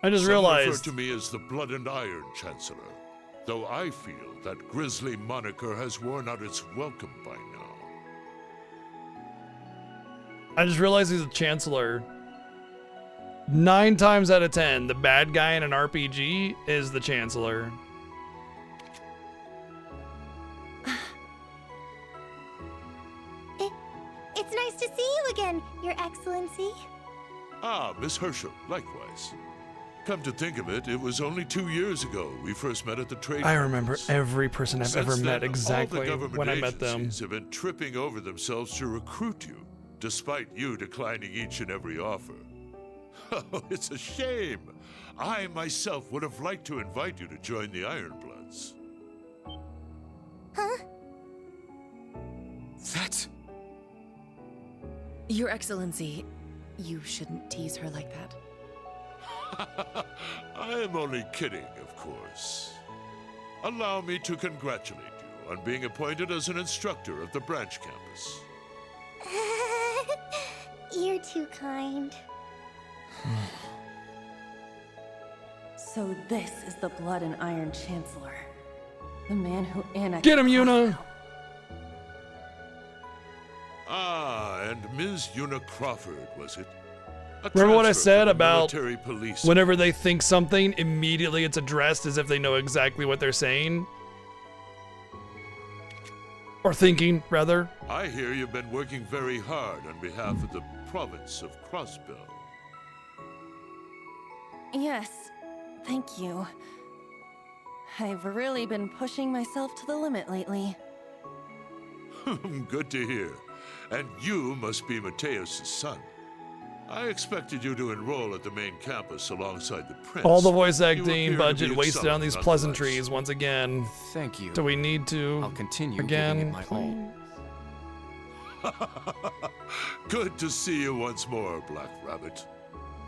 I just Some realized. refer to me as the Blood and Iron Chancellor, though I feel that grisly moniker has worn out its welcome by now. I just realized he's a Chancellor. 9 times out of 10, the bad guy in an RPG is the Chancellor. It's nice to see you again, Your Excellency. Ah, Miss Herschel, likewise. Come to think of it, it was only 2 years ago we first met at the trade I remember conference. every person I've Since ever met then, exactly all the government when I met them. agencies have been tripping over themselves to recruit you, despite you declining each and every offer. Oh, it's a shame. I myself would have liked to invite you to join the Ironbloods. Huh? That's... Your Excellency, you shouldn't tease her like that. I am only kidding, of course. Allow me to congratulate you on being appointed as an instructor of the branch campus. You're too kind. So this is the Blood and Iron Chancellor. The man who annexed... Get him, Yuna! Ah, and Ms. Yuna Crawford, was it? A Remember what I transfer said from the about military police. whenever they think something, immediately it's addressed as if they know exactly what they're saying? Or thinking, rather. I hear you've been working very hard on behalf of the province of Crossbell. Yes, thank you. I've really been pushing myself to the limit lately. Good to hear. And you must be Mateus' son. I expected you to enroll at the main campus alongside the prince. All the voice You acting appear to budget be wasted on excelling these nonetheless. pleasantries once again. Thank you. Do we need to I'll continue again? giving it my all. Good to see you once more, Black Rabbit.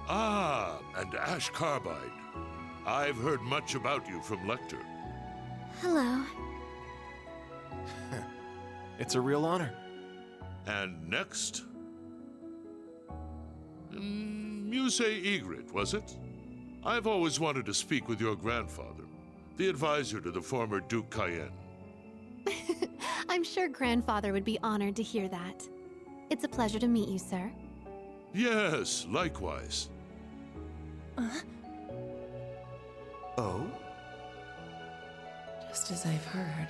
Ah, and Ash Carbide. I've heard much about you from Lecter. Hello. It's a real honor. And next? Muse Egret, was it? I've always wanted to speak with your grandfather, the advisor to the former Duke Cayenne. I'm sure Grandfather would be honored to hear that. It's a pleasure to meet you, sir. Yes, likewise. Oh? Just as I've heard.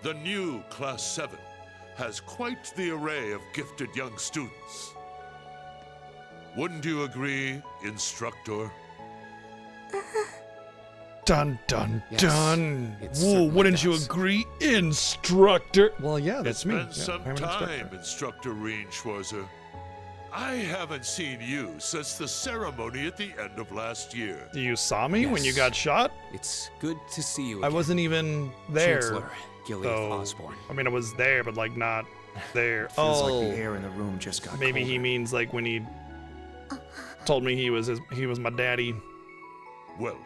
The new Class 7 has quite the array of gifted young students. Wouldn't you agree, Instructor? Dun dun Yes, dun. it Whoa, certainly wouldn't you does. agree, Instructor? Well, yeah, It's been some time, Instructor Reen Schwarzer. I haven't seen you since the ceremony at the end of last year. You saw me when you Yes. got shot? It's good to see you I again. wasn't even there. Chancellor Gileath so- Osborne. I mean, I was there, but like not there. Feels like the air in the room just got maybe he means like when he told me he was my daddy. Well,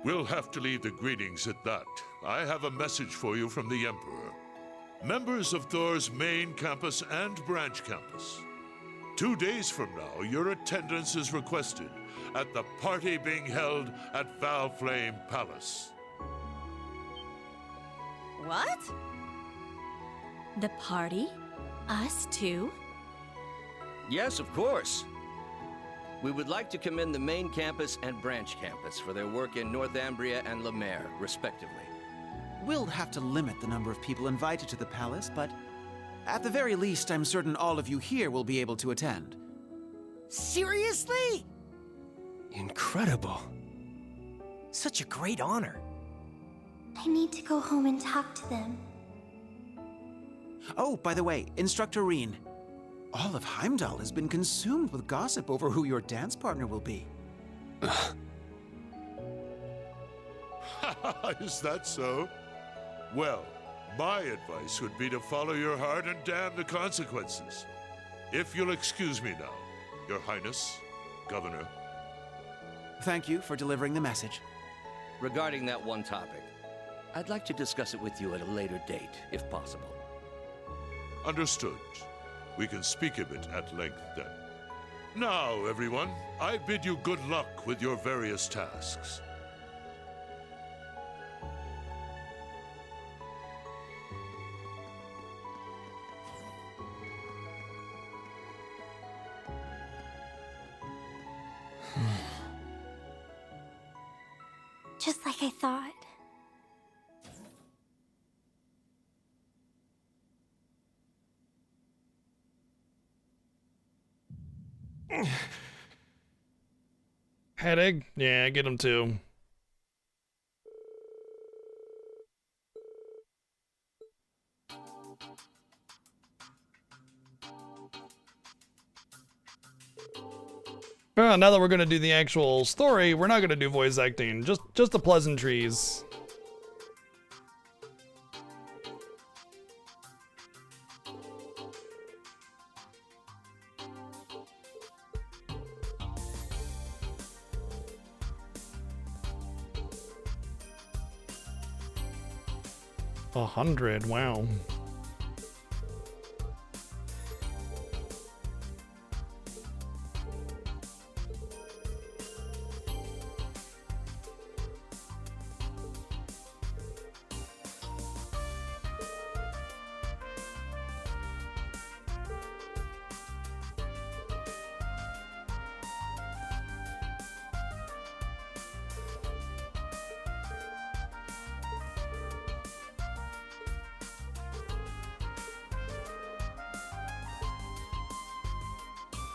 we'll have to leave the greetings at that. I have a message for you from the Emperor. Members of Thor's main campus and branch campus. 2 days from now, your attendance is requested at the party being held at Valflame Palace. What? The party? Us too? Yes, of course. We would like to commend the main campus and branch campus for their work in Northumbria and Lemaire, respectively. We'll have to limit the number of people invited to the palace, but at the very least, I'm certain all of you here will be able to attend. Seriously? Incredible. Such a great honor. I need to go home and talk to them. Oh, by the way, Instructor Reen, all of Heimdall has been consumed with gossip over who your dance partner will be. Is that so? Well, my advice would be to follow your heart and damn the consequences. If you'll excuse me now, Your Highness, Governor. Thank you for delivering the message. Regarding that one topic, I'd like to discuss it with you at a later date, if possible. Understood. We can speak of it at length then. Now, everyone, I bid you good luck with your various tasks. Just like I thought. Headache? Yeah, get him too. Now that we're gonna do the actual story, we're not gonna do voice acting. Just the pleasantries. $100, wow.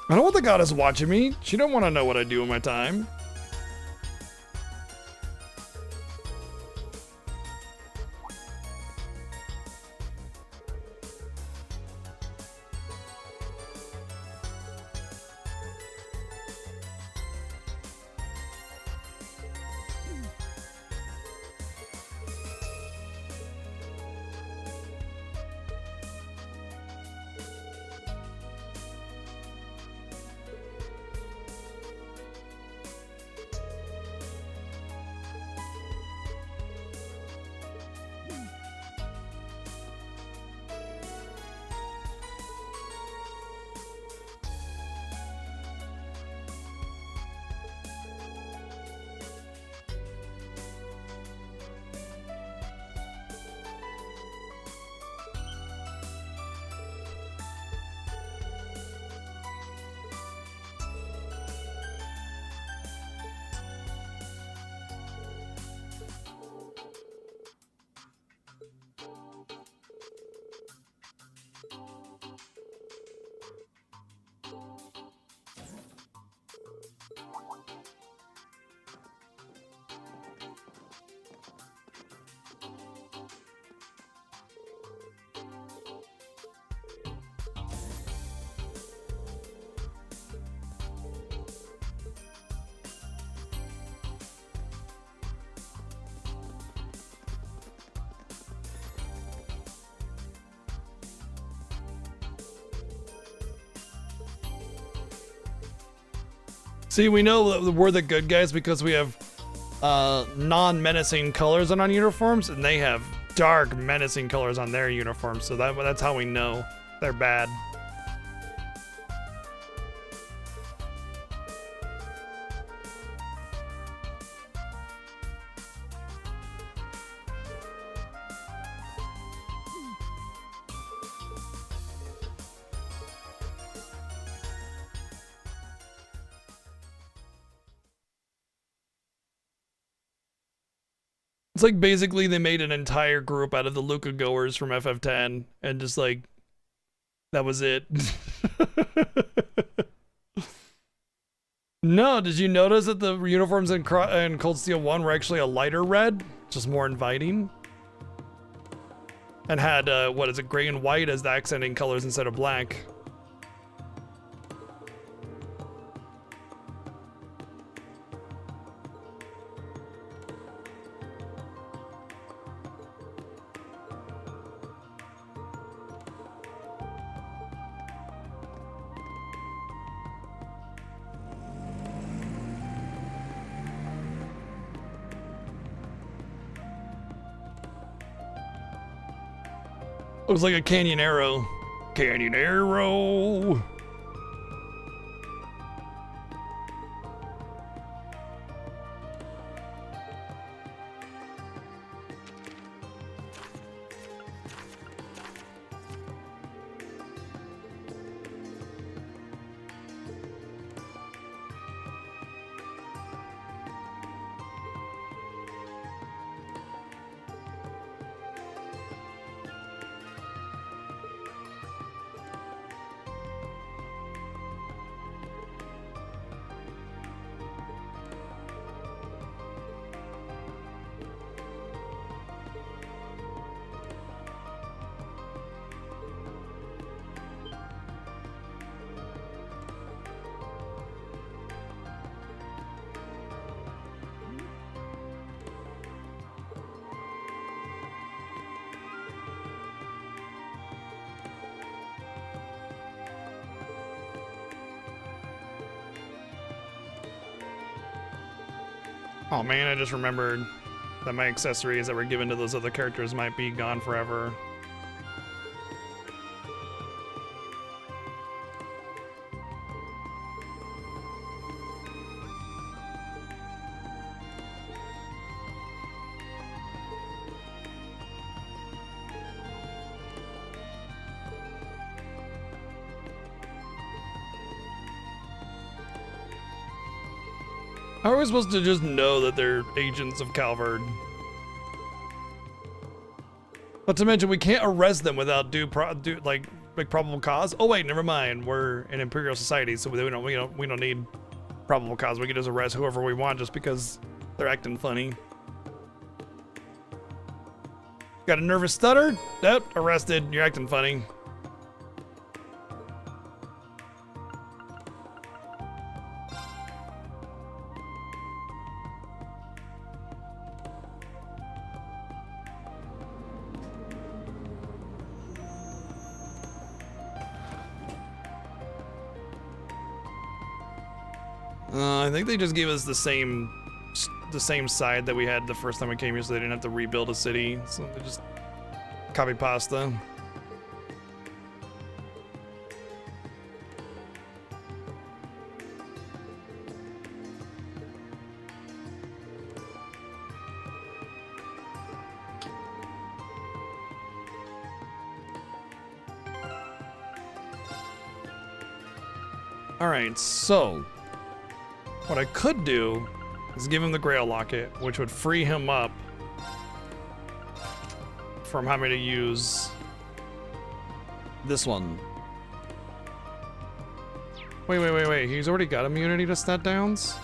I don't want the goddess watching me. She don't want to know what I do in my time. See, we know that we're the good guys because we have non-menacing colors on our uniforms, and they have dark, menacing colors on their uniforms, so that's how we know they're bad. It's like basically they made an entire group out of the Luca goers from FF10 and just like that was it. No, did you notice that the uniforms in Cold Steel 1 were actually a lighter red, just more inviting? And had what is it, gray and white as the accenting colors instead of black. Looks like a canyon arrow. Canyon arrow. Oh man, I just remembered that my accessories that were given to those other characters might be gone forever. How are we supposed to just know that they're agents of Calvard? Not to mention, we can't arrest them without like probable cause. Oh wait, never mind. We're an Imperial Society, so we don't need probable cause. We can just arrest whoever we want just because they're acting funny. Got a nervous stutter? Yep, arrested. You're acting funny. I think they just gave us the same side that we had the first time we came here, so they didn't have to rebuild a city. So they just copy pasta. All right, so what I could do is give him the Grail Locket, which would free him up from having to use this one. Wait. He's already got immunity to stat downs?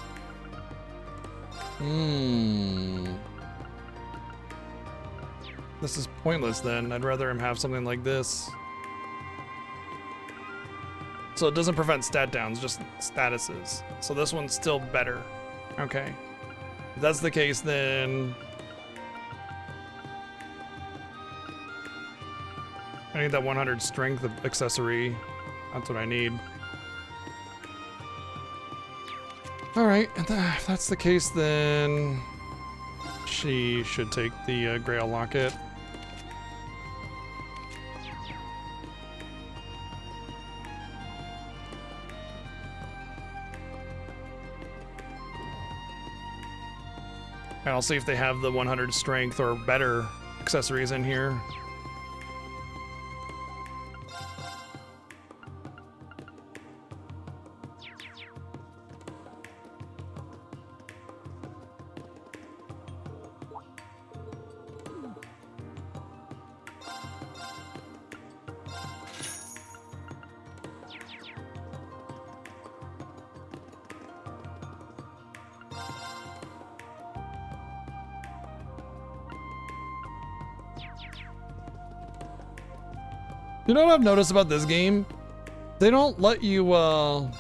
This is pointless then. I'd rather him have something like this. So it doesn't prevent stat downs, just statuses. So this one's still better. Okay. If that's the case, then I need that 100 strength accessory. That's what I need. All right, if that's the case, then she should take the Grail Locket. And I'll see if they have the 100 strength or better accessories in here. You know what I've noticed about this game? They don't let you, like,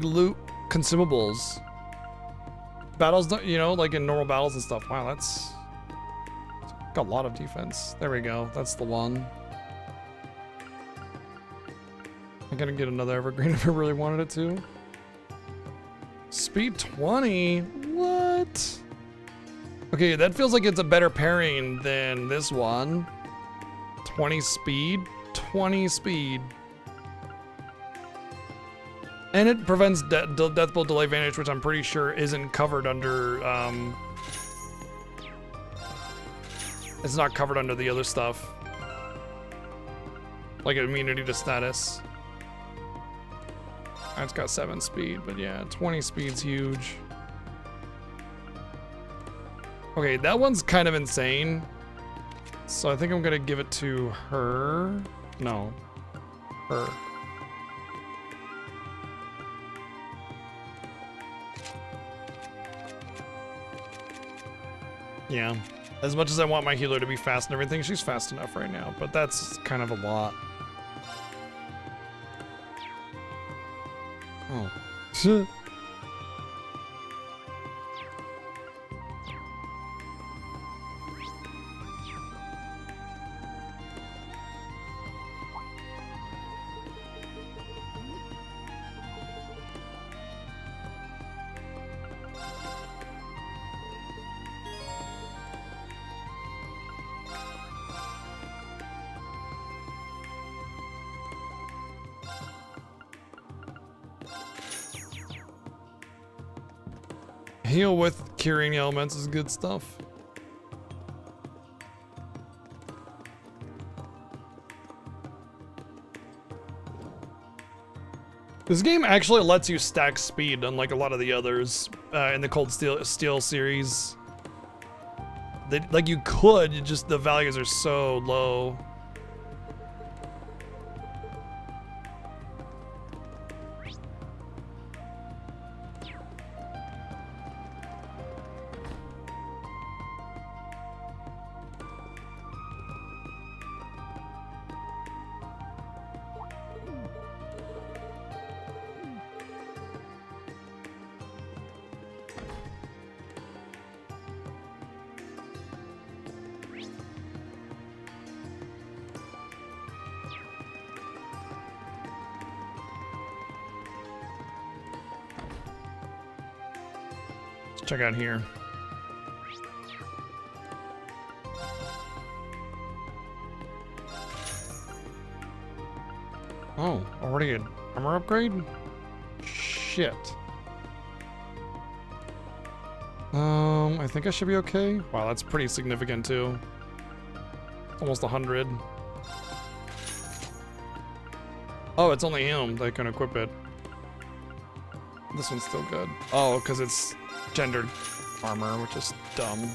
loot consumables. Battles don't, you know, like in normal battles and stuff. Wow, that's got a lot of defense. There we go. That's the one. I'm gonna get another evergreen if I really wanted it to. Speed 20? What? Okay, that feels like it's a better pairing than this one. 20 speed? 20 speed. And it prevents death bolt delay advantage, which I'm pretty sure isn't covered under, it's not covered under the other stuff. Like immunity to status. It's got 7 speed, but yeah, 20 speed's huge. Okay, that one's kind of insane. So I think I'm gonna give it to her. No, her. Yeah, as much as I want my healer to be fast and everything, she's fast enough right now, but that's kind of a lot. Oh. Heal with curing elements is good stuff. This game actually lets you stack speed, unlike a lot of the others in the Cold Steel series. Like you could, just the values are so low. Check out here. Oh, already an armor upgrade? Shit. I think I should be okay. Wow, that's pretty significant too. Almost 100. Oh, it's only him that can equip it. This one's still good. Oh, because it's gendered armor, which is dumb.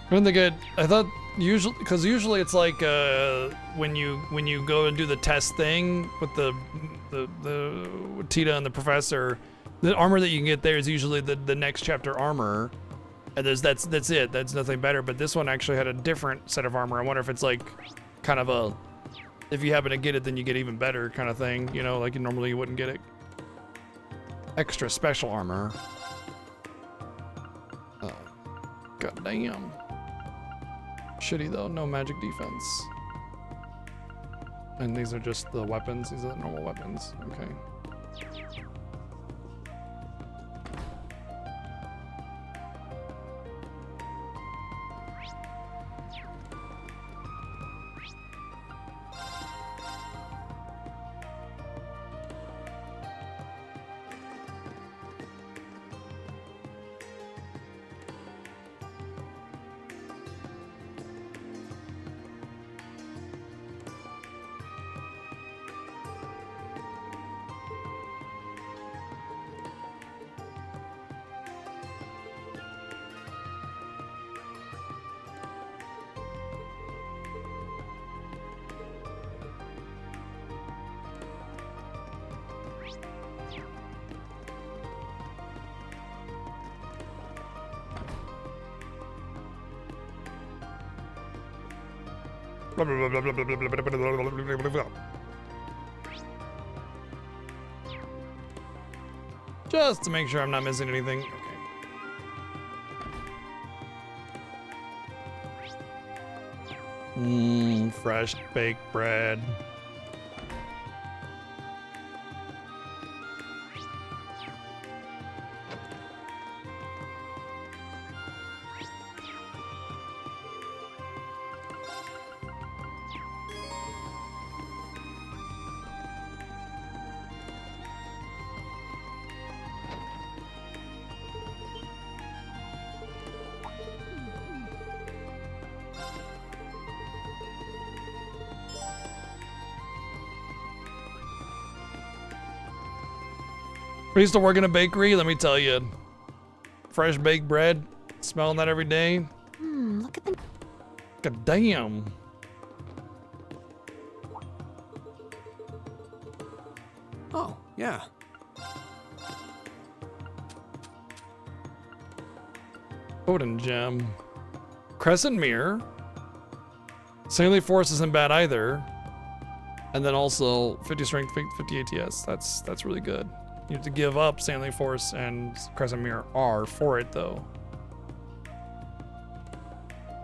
I think I thought usually it's like when you go and do the test thing with the Tita and the professor, the armor that you can get there is usually the next chapter armor, and that's it. That's nothing better. But this one actually had a different set of armor. I wonder if it's like kind of a, if you happen to get it, then you get even better kind of thing. You know, like normally you wouldn't get it. Extra special armor. God damn. Shitty though, no magic defense. And these are just the weapons, these are the normal weapons, okay. Just to make sure I'm not missing anything. Okay. Fresh baked bread. I used to work in a bakery, let me tell you. Fresh baked bread, smelling that every day. Look at the... God damn. Oh, yeah. Odin gem. Crescent mirror. Saintly Force isn't bad either. And then also 50 strength, 50 ATS. That's really good. You have to give up Saintly Force and Crescent Mirror R for it though.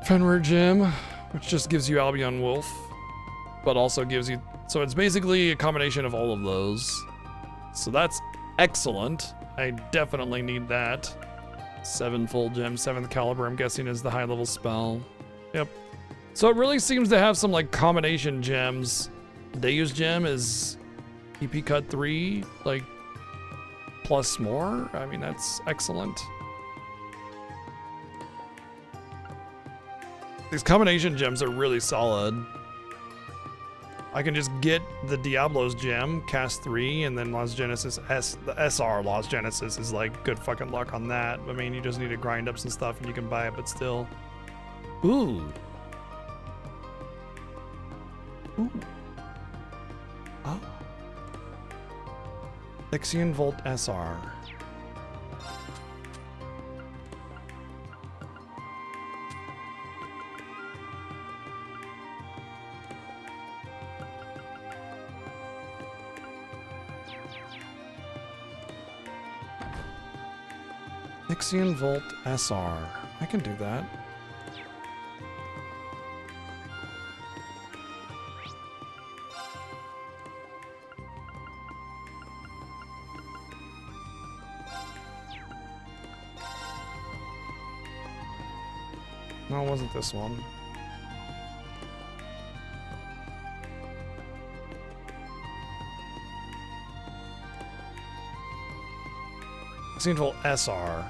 Fenrir Gem, which just gives you Albion Wolf, but also gives you, so it's basically a combination of all of those. So that's excellent. I definitely need that. 7 full gems, 7th caliber, I'm guessing is the high level spell. Yep. So it really seems to have some like combination gems. Deus Gem is EP cut 3, like plus more. I mean, that's excellent. These combination gems are really solid. I can just get the Diablo's gem, cast 3, and then Lost Genesis the SR Lost Genesis is like good fucking luck on that. I mean, you just need to grind up some stuff and you can buy it, but still. Ooh. Ooh. Oh. Ixion Volt SR. Ixion Volt SR. I can do that. No, it wasn't this one. Ixion Volt SR.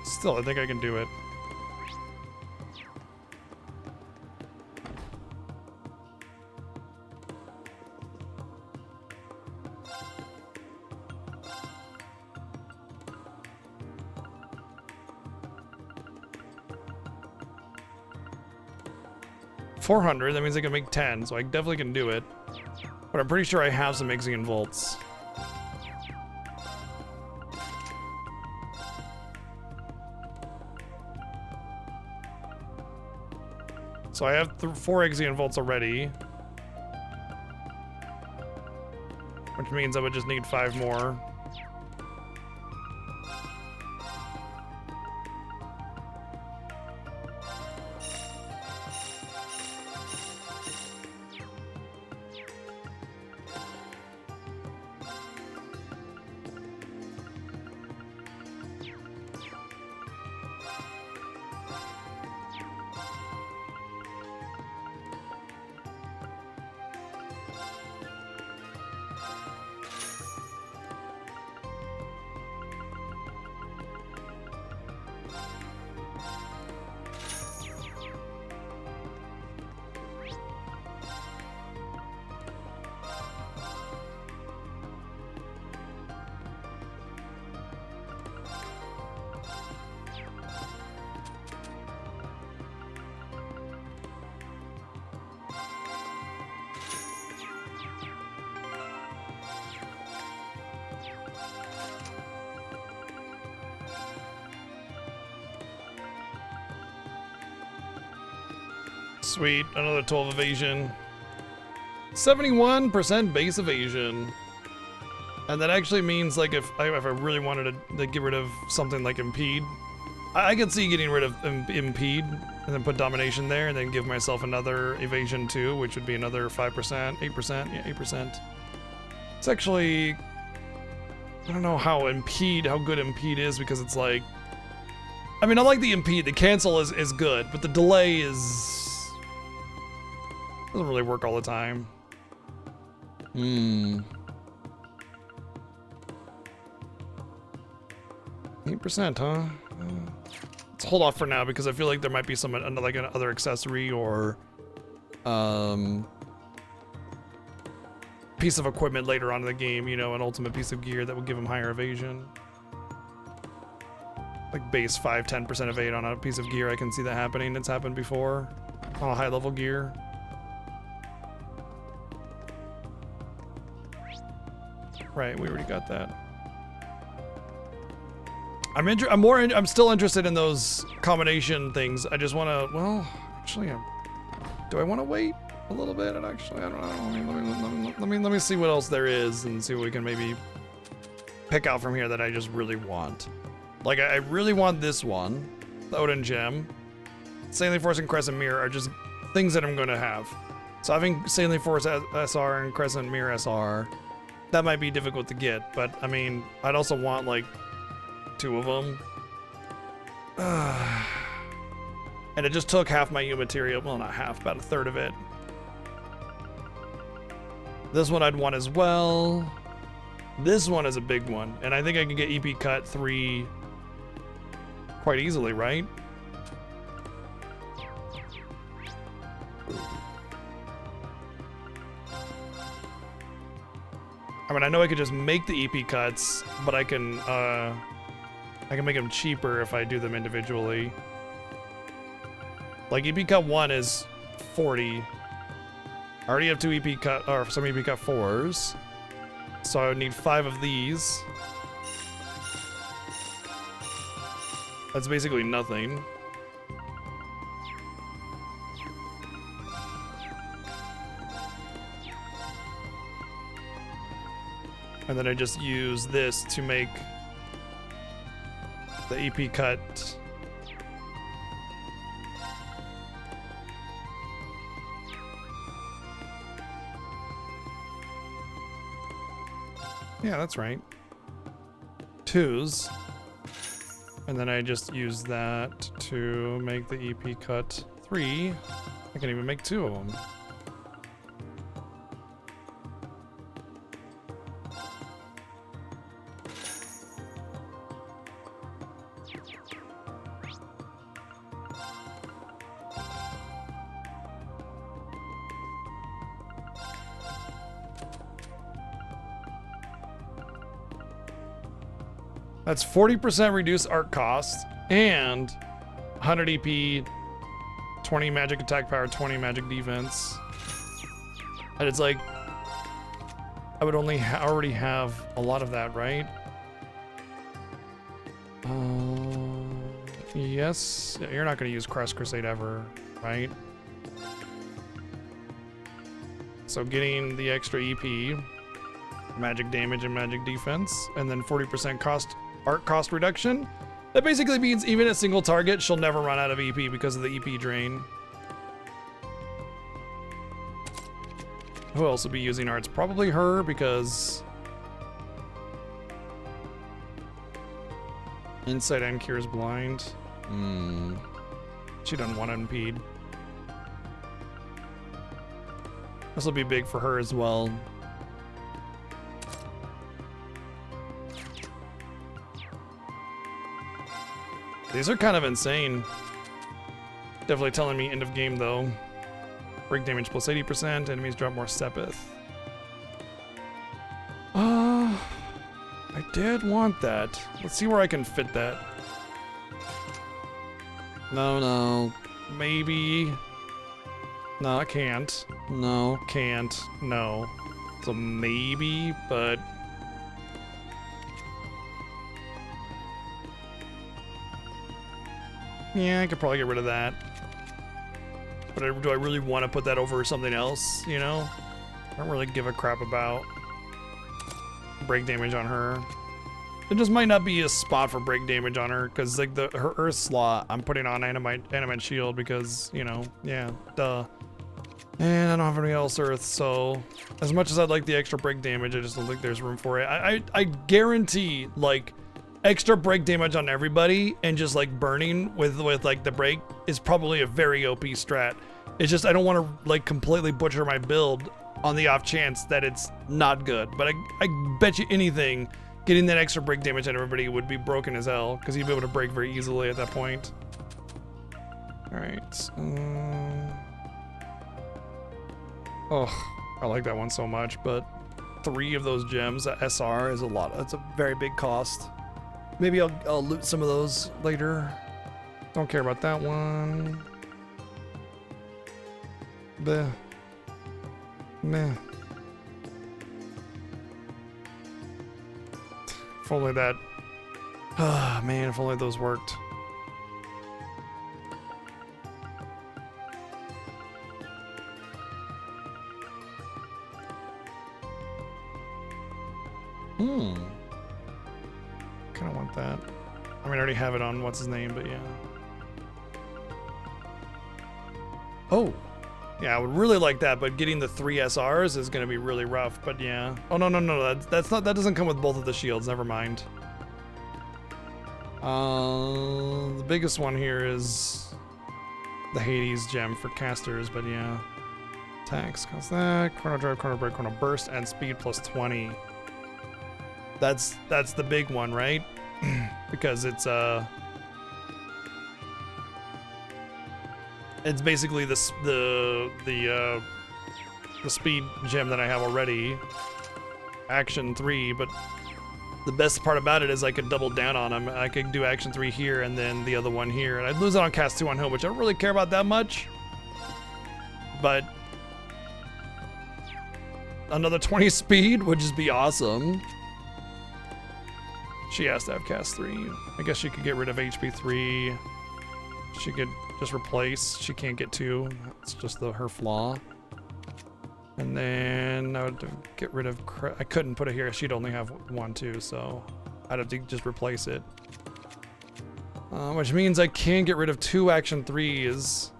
Still, I think I can do it. $400, that means I can make 10, so I definitely can do it. But I'm pretty sure I have some Ixion Volts. So I have 4 Ixion Volts already. Which means I would just need 5 more. Sweet, another 12 evasion. 71% base evasion. And that actually means, like, if I really wanted to get rid of something like Impede, I could see getting rid of Impede and then put Domination there and then give myself another evasion too, which would be another 5%, 8%, yeah, 8%. It's actually, I don't know how good Impede is, because it's like, I mean, I like the Impede, the cancel is good, but the delay doesn't really work all the time. 8%, huh? Let's hold off for now, because I feel like there might be some like another accessory or piece of equipment later on in the game, you know, an ultimate piece of gear that would give him higher evasion. Like base 5-10% evade on a piece of gear. I can see that happening. It's happened before on a high level gear. Right, we already got that. I'm still interested in those combination things. I just want to, well, actually, do I want to wait a little bit? And actually, I don't know. Let me see what else there is and see what we can maybe pick out from here that I just really want. Like, I really want this one, the Odin Gem. Saline Force and Crescent Mirror are just things that I'm going to have. So having Saline Force SR and Crescent Mirror SR, that might be difficult to get, but I mean, I'd also want like 2 of them. And it just took half my U material. Well, not half, about 1/3 of it. This one I'd want as well. This one is a big one, and I think I can get EP Cut 3 quite easily, right? I mean, I know I could just make the EP cuts, but I can make them cheaper if I do them individually. Like EP cut 1 is 40. I already have 2 EP cut, or some EP cut 4s. So I would need 5 of these. That's basically nothing. And then I just use this to make the EP cut. Yeah, that's right. 2s. And then I just use that to make the EP cut 3. I can even make 2 of them. That's 40% reduced art cost and 100 EP, 20 magic attack power, 20 magic defense. And it's like, I would only already have a lot of that, right? Yes, you're not going to use Crest Crusade ever, right? So getting the extra EP, magic damage and magic defense, and then 40% art cost reduction. That basically means even a single target, she'll never run out of EP because of the EP drain. Who else will be using arts? Probably her, because Insight and Cures Blind. She doesn't want to impede. This will be big for her as well. These are kind of insane. Definitely telling me end of game though. Break damage plus 80%, enemies drop more Sepith. I did want that. Let's see where I can fit that. No. Maybe. No, I can't. No, can't. No. So maybe, but yeah, I could probably get rid of that. But do I really want to put that over something else, you know? I don't really give a crap about break damage on her. There just might not be a spot for break damage on her, because like her Earth slot, I'm putting on Animate Shield because, you know, yeah, duh. And I don't have anything else Earth, so as much as I'd like the extra break damage, I just don't think there's room for it. I guarantee like extra break damage on everybody and just like burning with like the break is probably a very OP strat. It's just I don't want to like completely butcher my build on the off chance that it's not good. But I bet you anything getting that extra break damage on everybody would be broken as hell, because you'd be able to break very easily at that point. All right. Oh, I like that one so much, but 3 of those gems at SR is a lot. That's a very big cost. Maybe I'll loot some of those later. Don't care about that one. Bleh. Meh. If only that. Ah, man, if only those worked. Kind of want that. I mean, I already have it on what's his name, but yeah. Oh, yeah, I would really like that, but getting the 3 SRs is going to be really rough. But yeah. Oh no, that's not. That doesn't come with both of the shields. Never mind. The biggest one here is the Hades gem for casters, but yeah. Attacks cost that. Chrono Drive, Chrono Break, Chrono Burst, and Speed plus 20. That's the big one, right? Because it's basically the speed gem that I have already, Action 3. But the best part about it is I could double down on them. I could do Action 3 here and then the other one here, and I'd lose it on Cast 2 on Hill, which I don't really care about that much. But another 20 speed would just be awesome. She has to have Cast 3. I guess she could get rid of HP 3. She could just replace. She can't get 2. It's just her flaw. And then I would get rid of. I couldn't put it here. She'd only have 1, 2, so I'd have to just replace it. Which means I can get rid of 2 Action 3s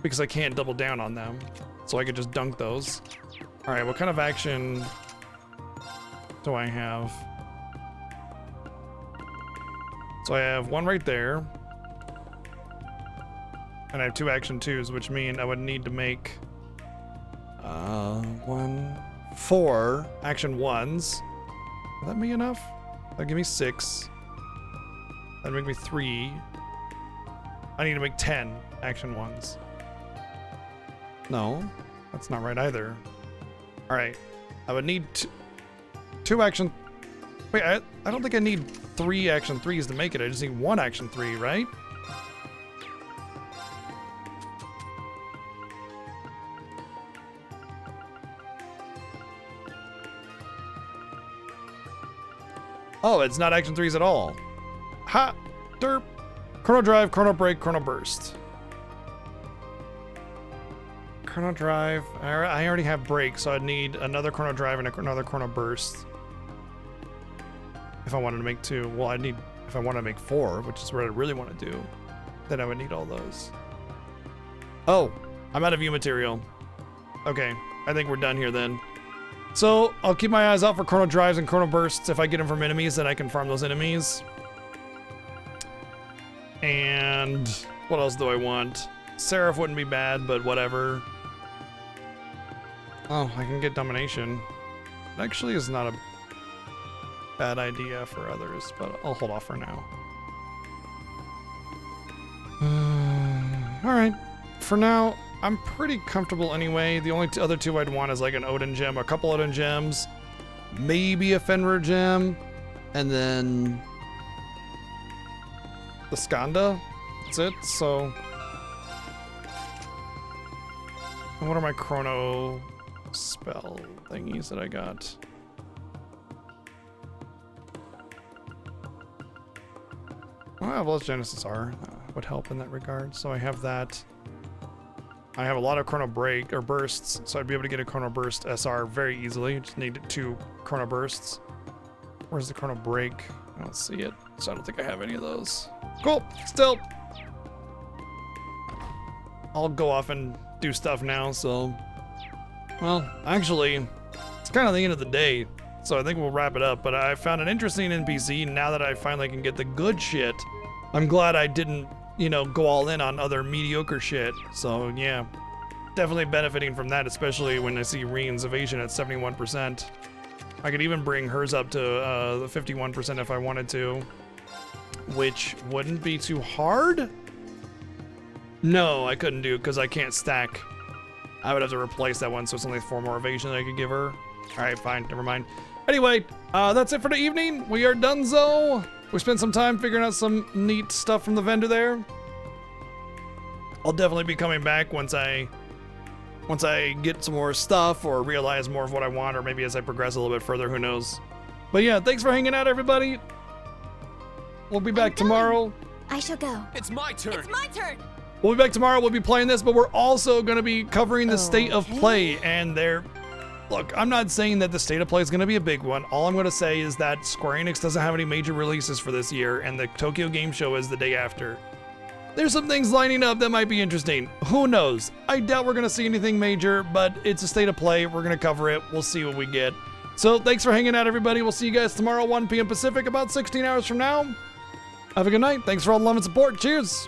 because I can't double down on them. So I could just dunk those. All right, what kind of action do I have? So I have 1 right there. And I have 2 Action 2s, which mean I would need to make 4 Action 1s. Would that be enough? That'd give me 6. That'd make me 3. I need to make 10 Action 1s. No, that's not right either. All right, I would need 2 Action. Wait, I don't think I need 3 Action 3s to make it. I just need 1 Action 3, right? Oh, it's not Action 3s at all. Ha! Derp! Chrono Drive, Chrono Break, Chrono Burst. Chrono Drive. I already have Break, so I'd need another Chrono Drive and another Chrono Burst. If I wanted to make 2. Well, I'd need, if I want to make 4, which is what I really want to do, then I would need all those. Oh, I'm out of view material. Okay, I think we're done here then. So I'll keep my eyes out for Chrono Drives and Chrono Bursts. If I get them from enemies, then I can farm those enemies. And what else do I want? Seraph wouldn't be bad, but whatever. Oh, I can get Domination. It actually is not a bad idea for others, but I'll hold off for now. All right, for now, I'm pretty comfortable anyway. The only other 2 I'd want is like an Odin gem, a couple Odin gems, maybe a Fenrir gem, and then the Skanda. That's it. So, and what are my Chrono spell thingies that I got? Well, Evolus Genesis R would help in that regard. So I have that. I have a lot of Chrono Break or bursts, so I'd be able to get a Chrono Burst SR very easily. Just need 2 Chrono Bursts. Where's the Chrono Break? I don't see it, so I don't think I have any of those. Cool. Still, I'll go off and do stuff now. So, well, actually, it's kind of the end of the day, so I think we'll wrap it up. But I found an interesting NPC now that I finally can get the good shit. I'm glad I didn't, you know, go all in on other mediocre shit. So yeah, definitely benefiting from that, especially when I see Reen's evasion at 71%. I could even bring hers up to the 51% if I wanted to, which wouldn't be too hard. No, I couldn't do because I can't stack. I would have to replace that one, so it's only 4 more evasion that I could give her. All right, fine, never mind. Anyway, that's it for the evening. We are donezo. We spent some time figuring out some neat stuff from the vendor there. I'll definitely be coming back once I get some more stuff or realize more of what I want, or maybe as I progress a little bit further, who knows. But yeah, thanks for hanging out, everybody. We'll be back tomorrow. I shall go. It's my turn. It's my turn. We'll be back tomorrow. We'll be playing this, but we're also going to be covering the state of play. And look, I'm not saying that the state of play is going to be a big one. All I'm going to say is that Square Enix doesn't have any major releases for this year, and the Tokyo Game Show is the day after. There's some things lining up that might be interesting. Who knows? I doubt we're going to see anything major, but it's a state of play. We're going to cover it. We'll see what we get. So thanks for hanging out, everybody. We'll see you guys tomorrow, 1 p.m. Pacific, about 16 hours from now. Have a good night. Thanks for all the love and support. Cheers.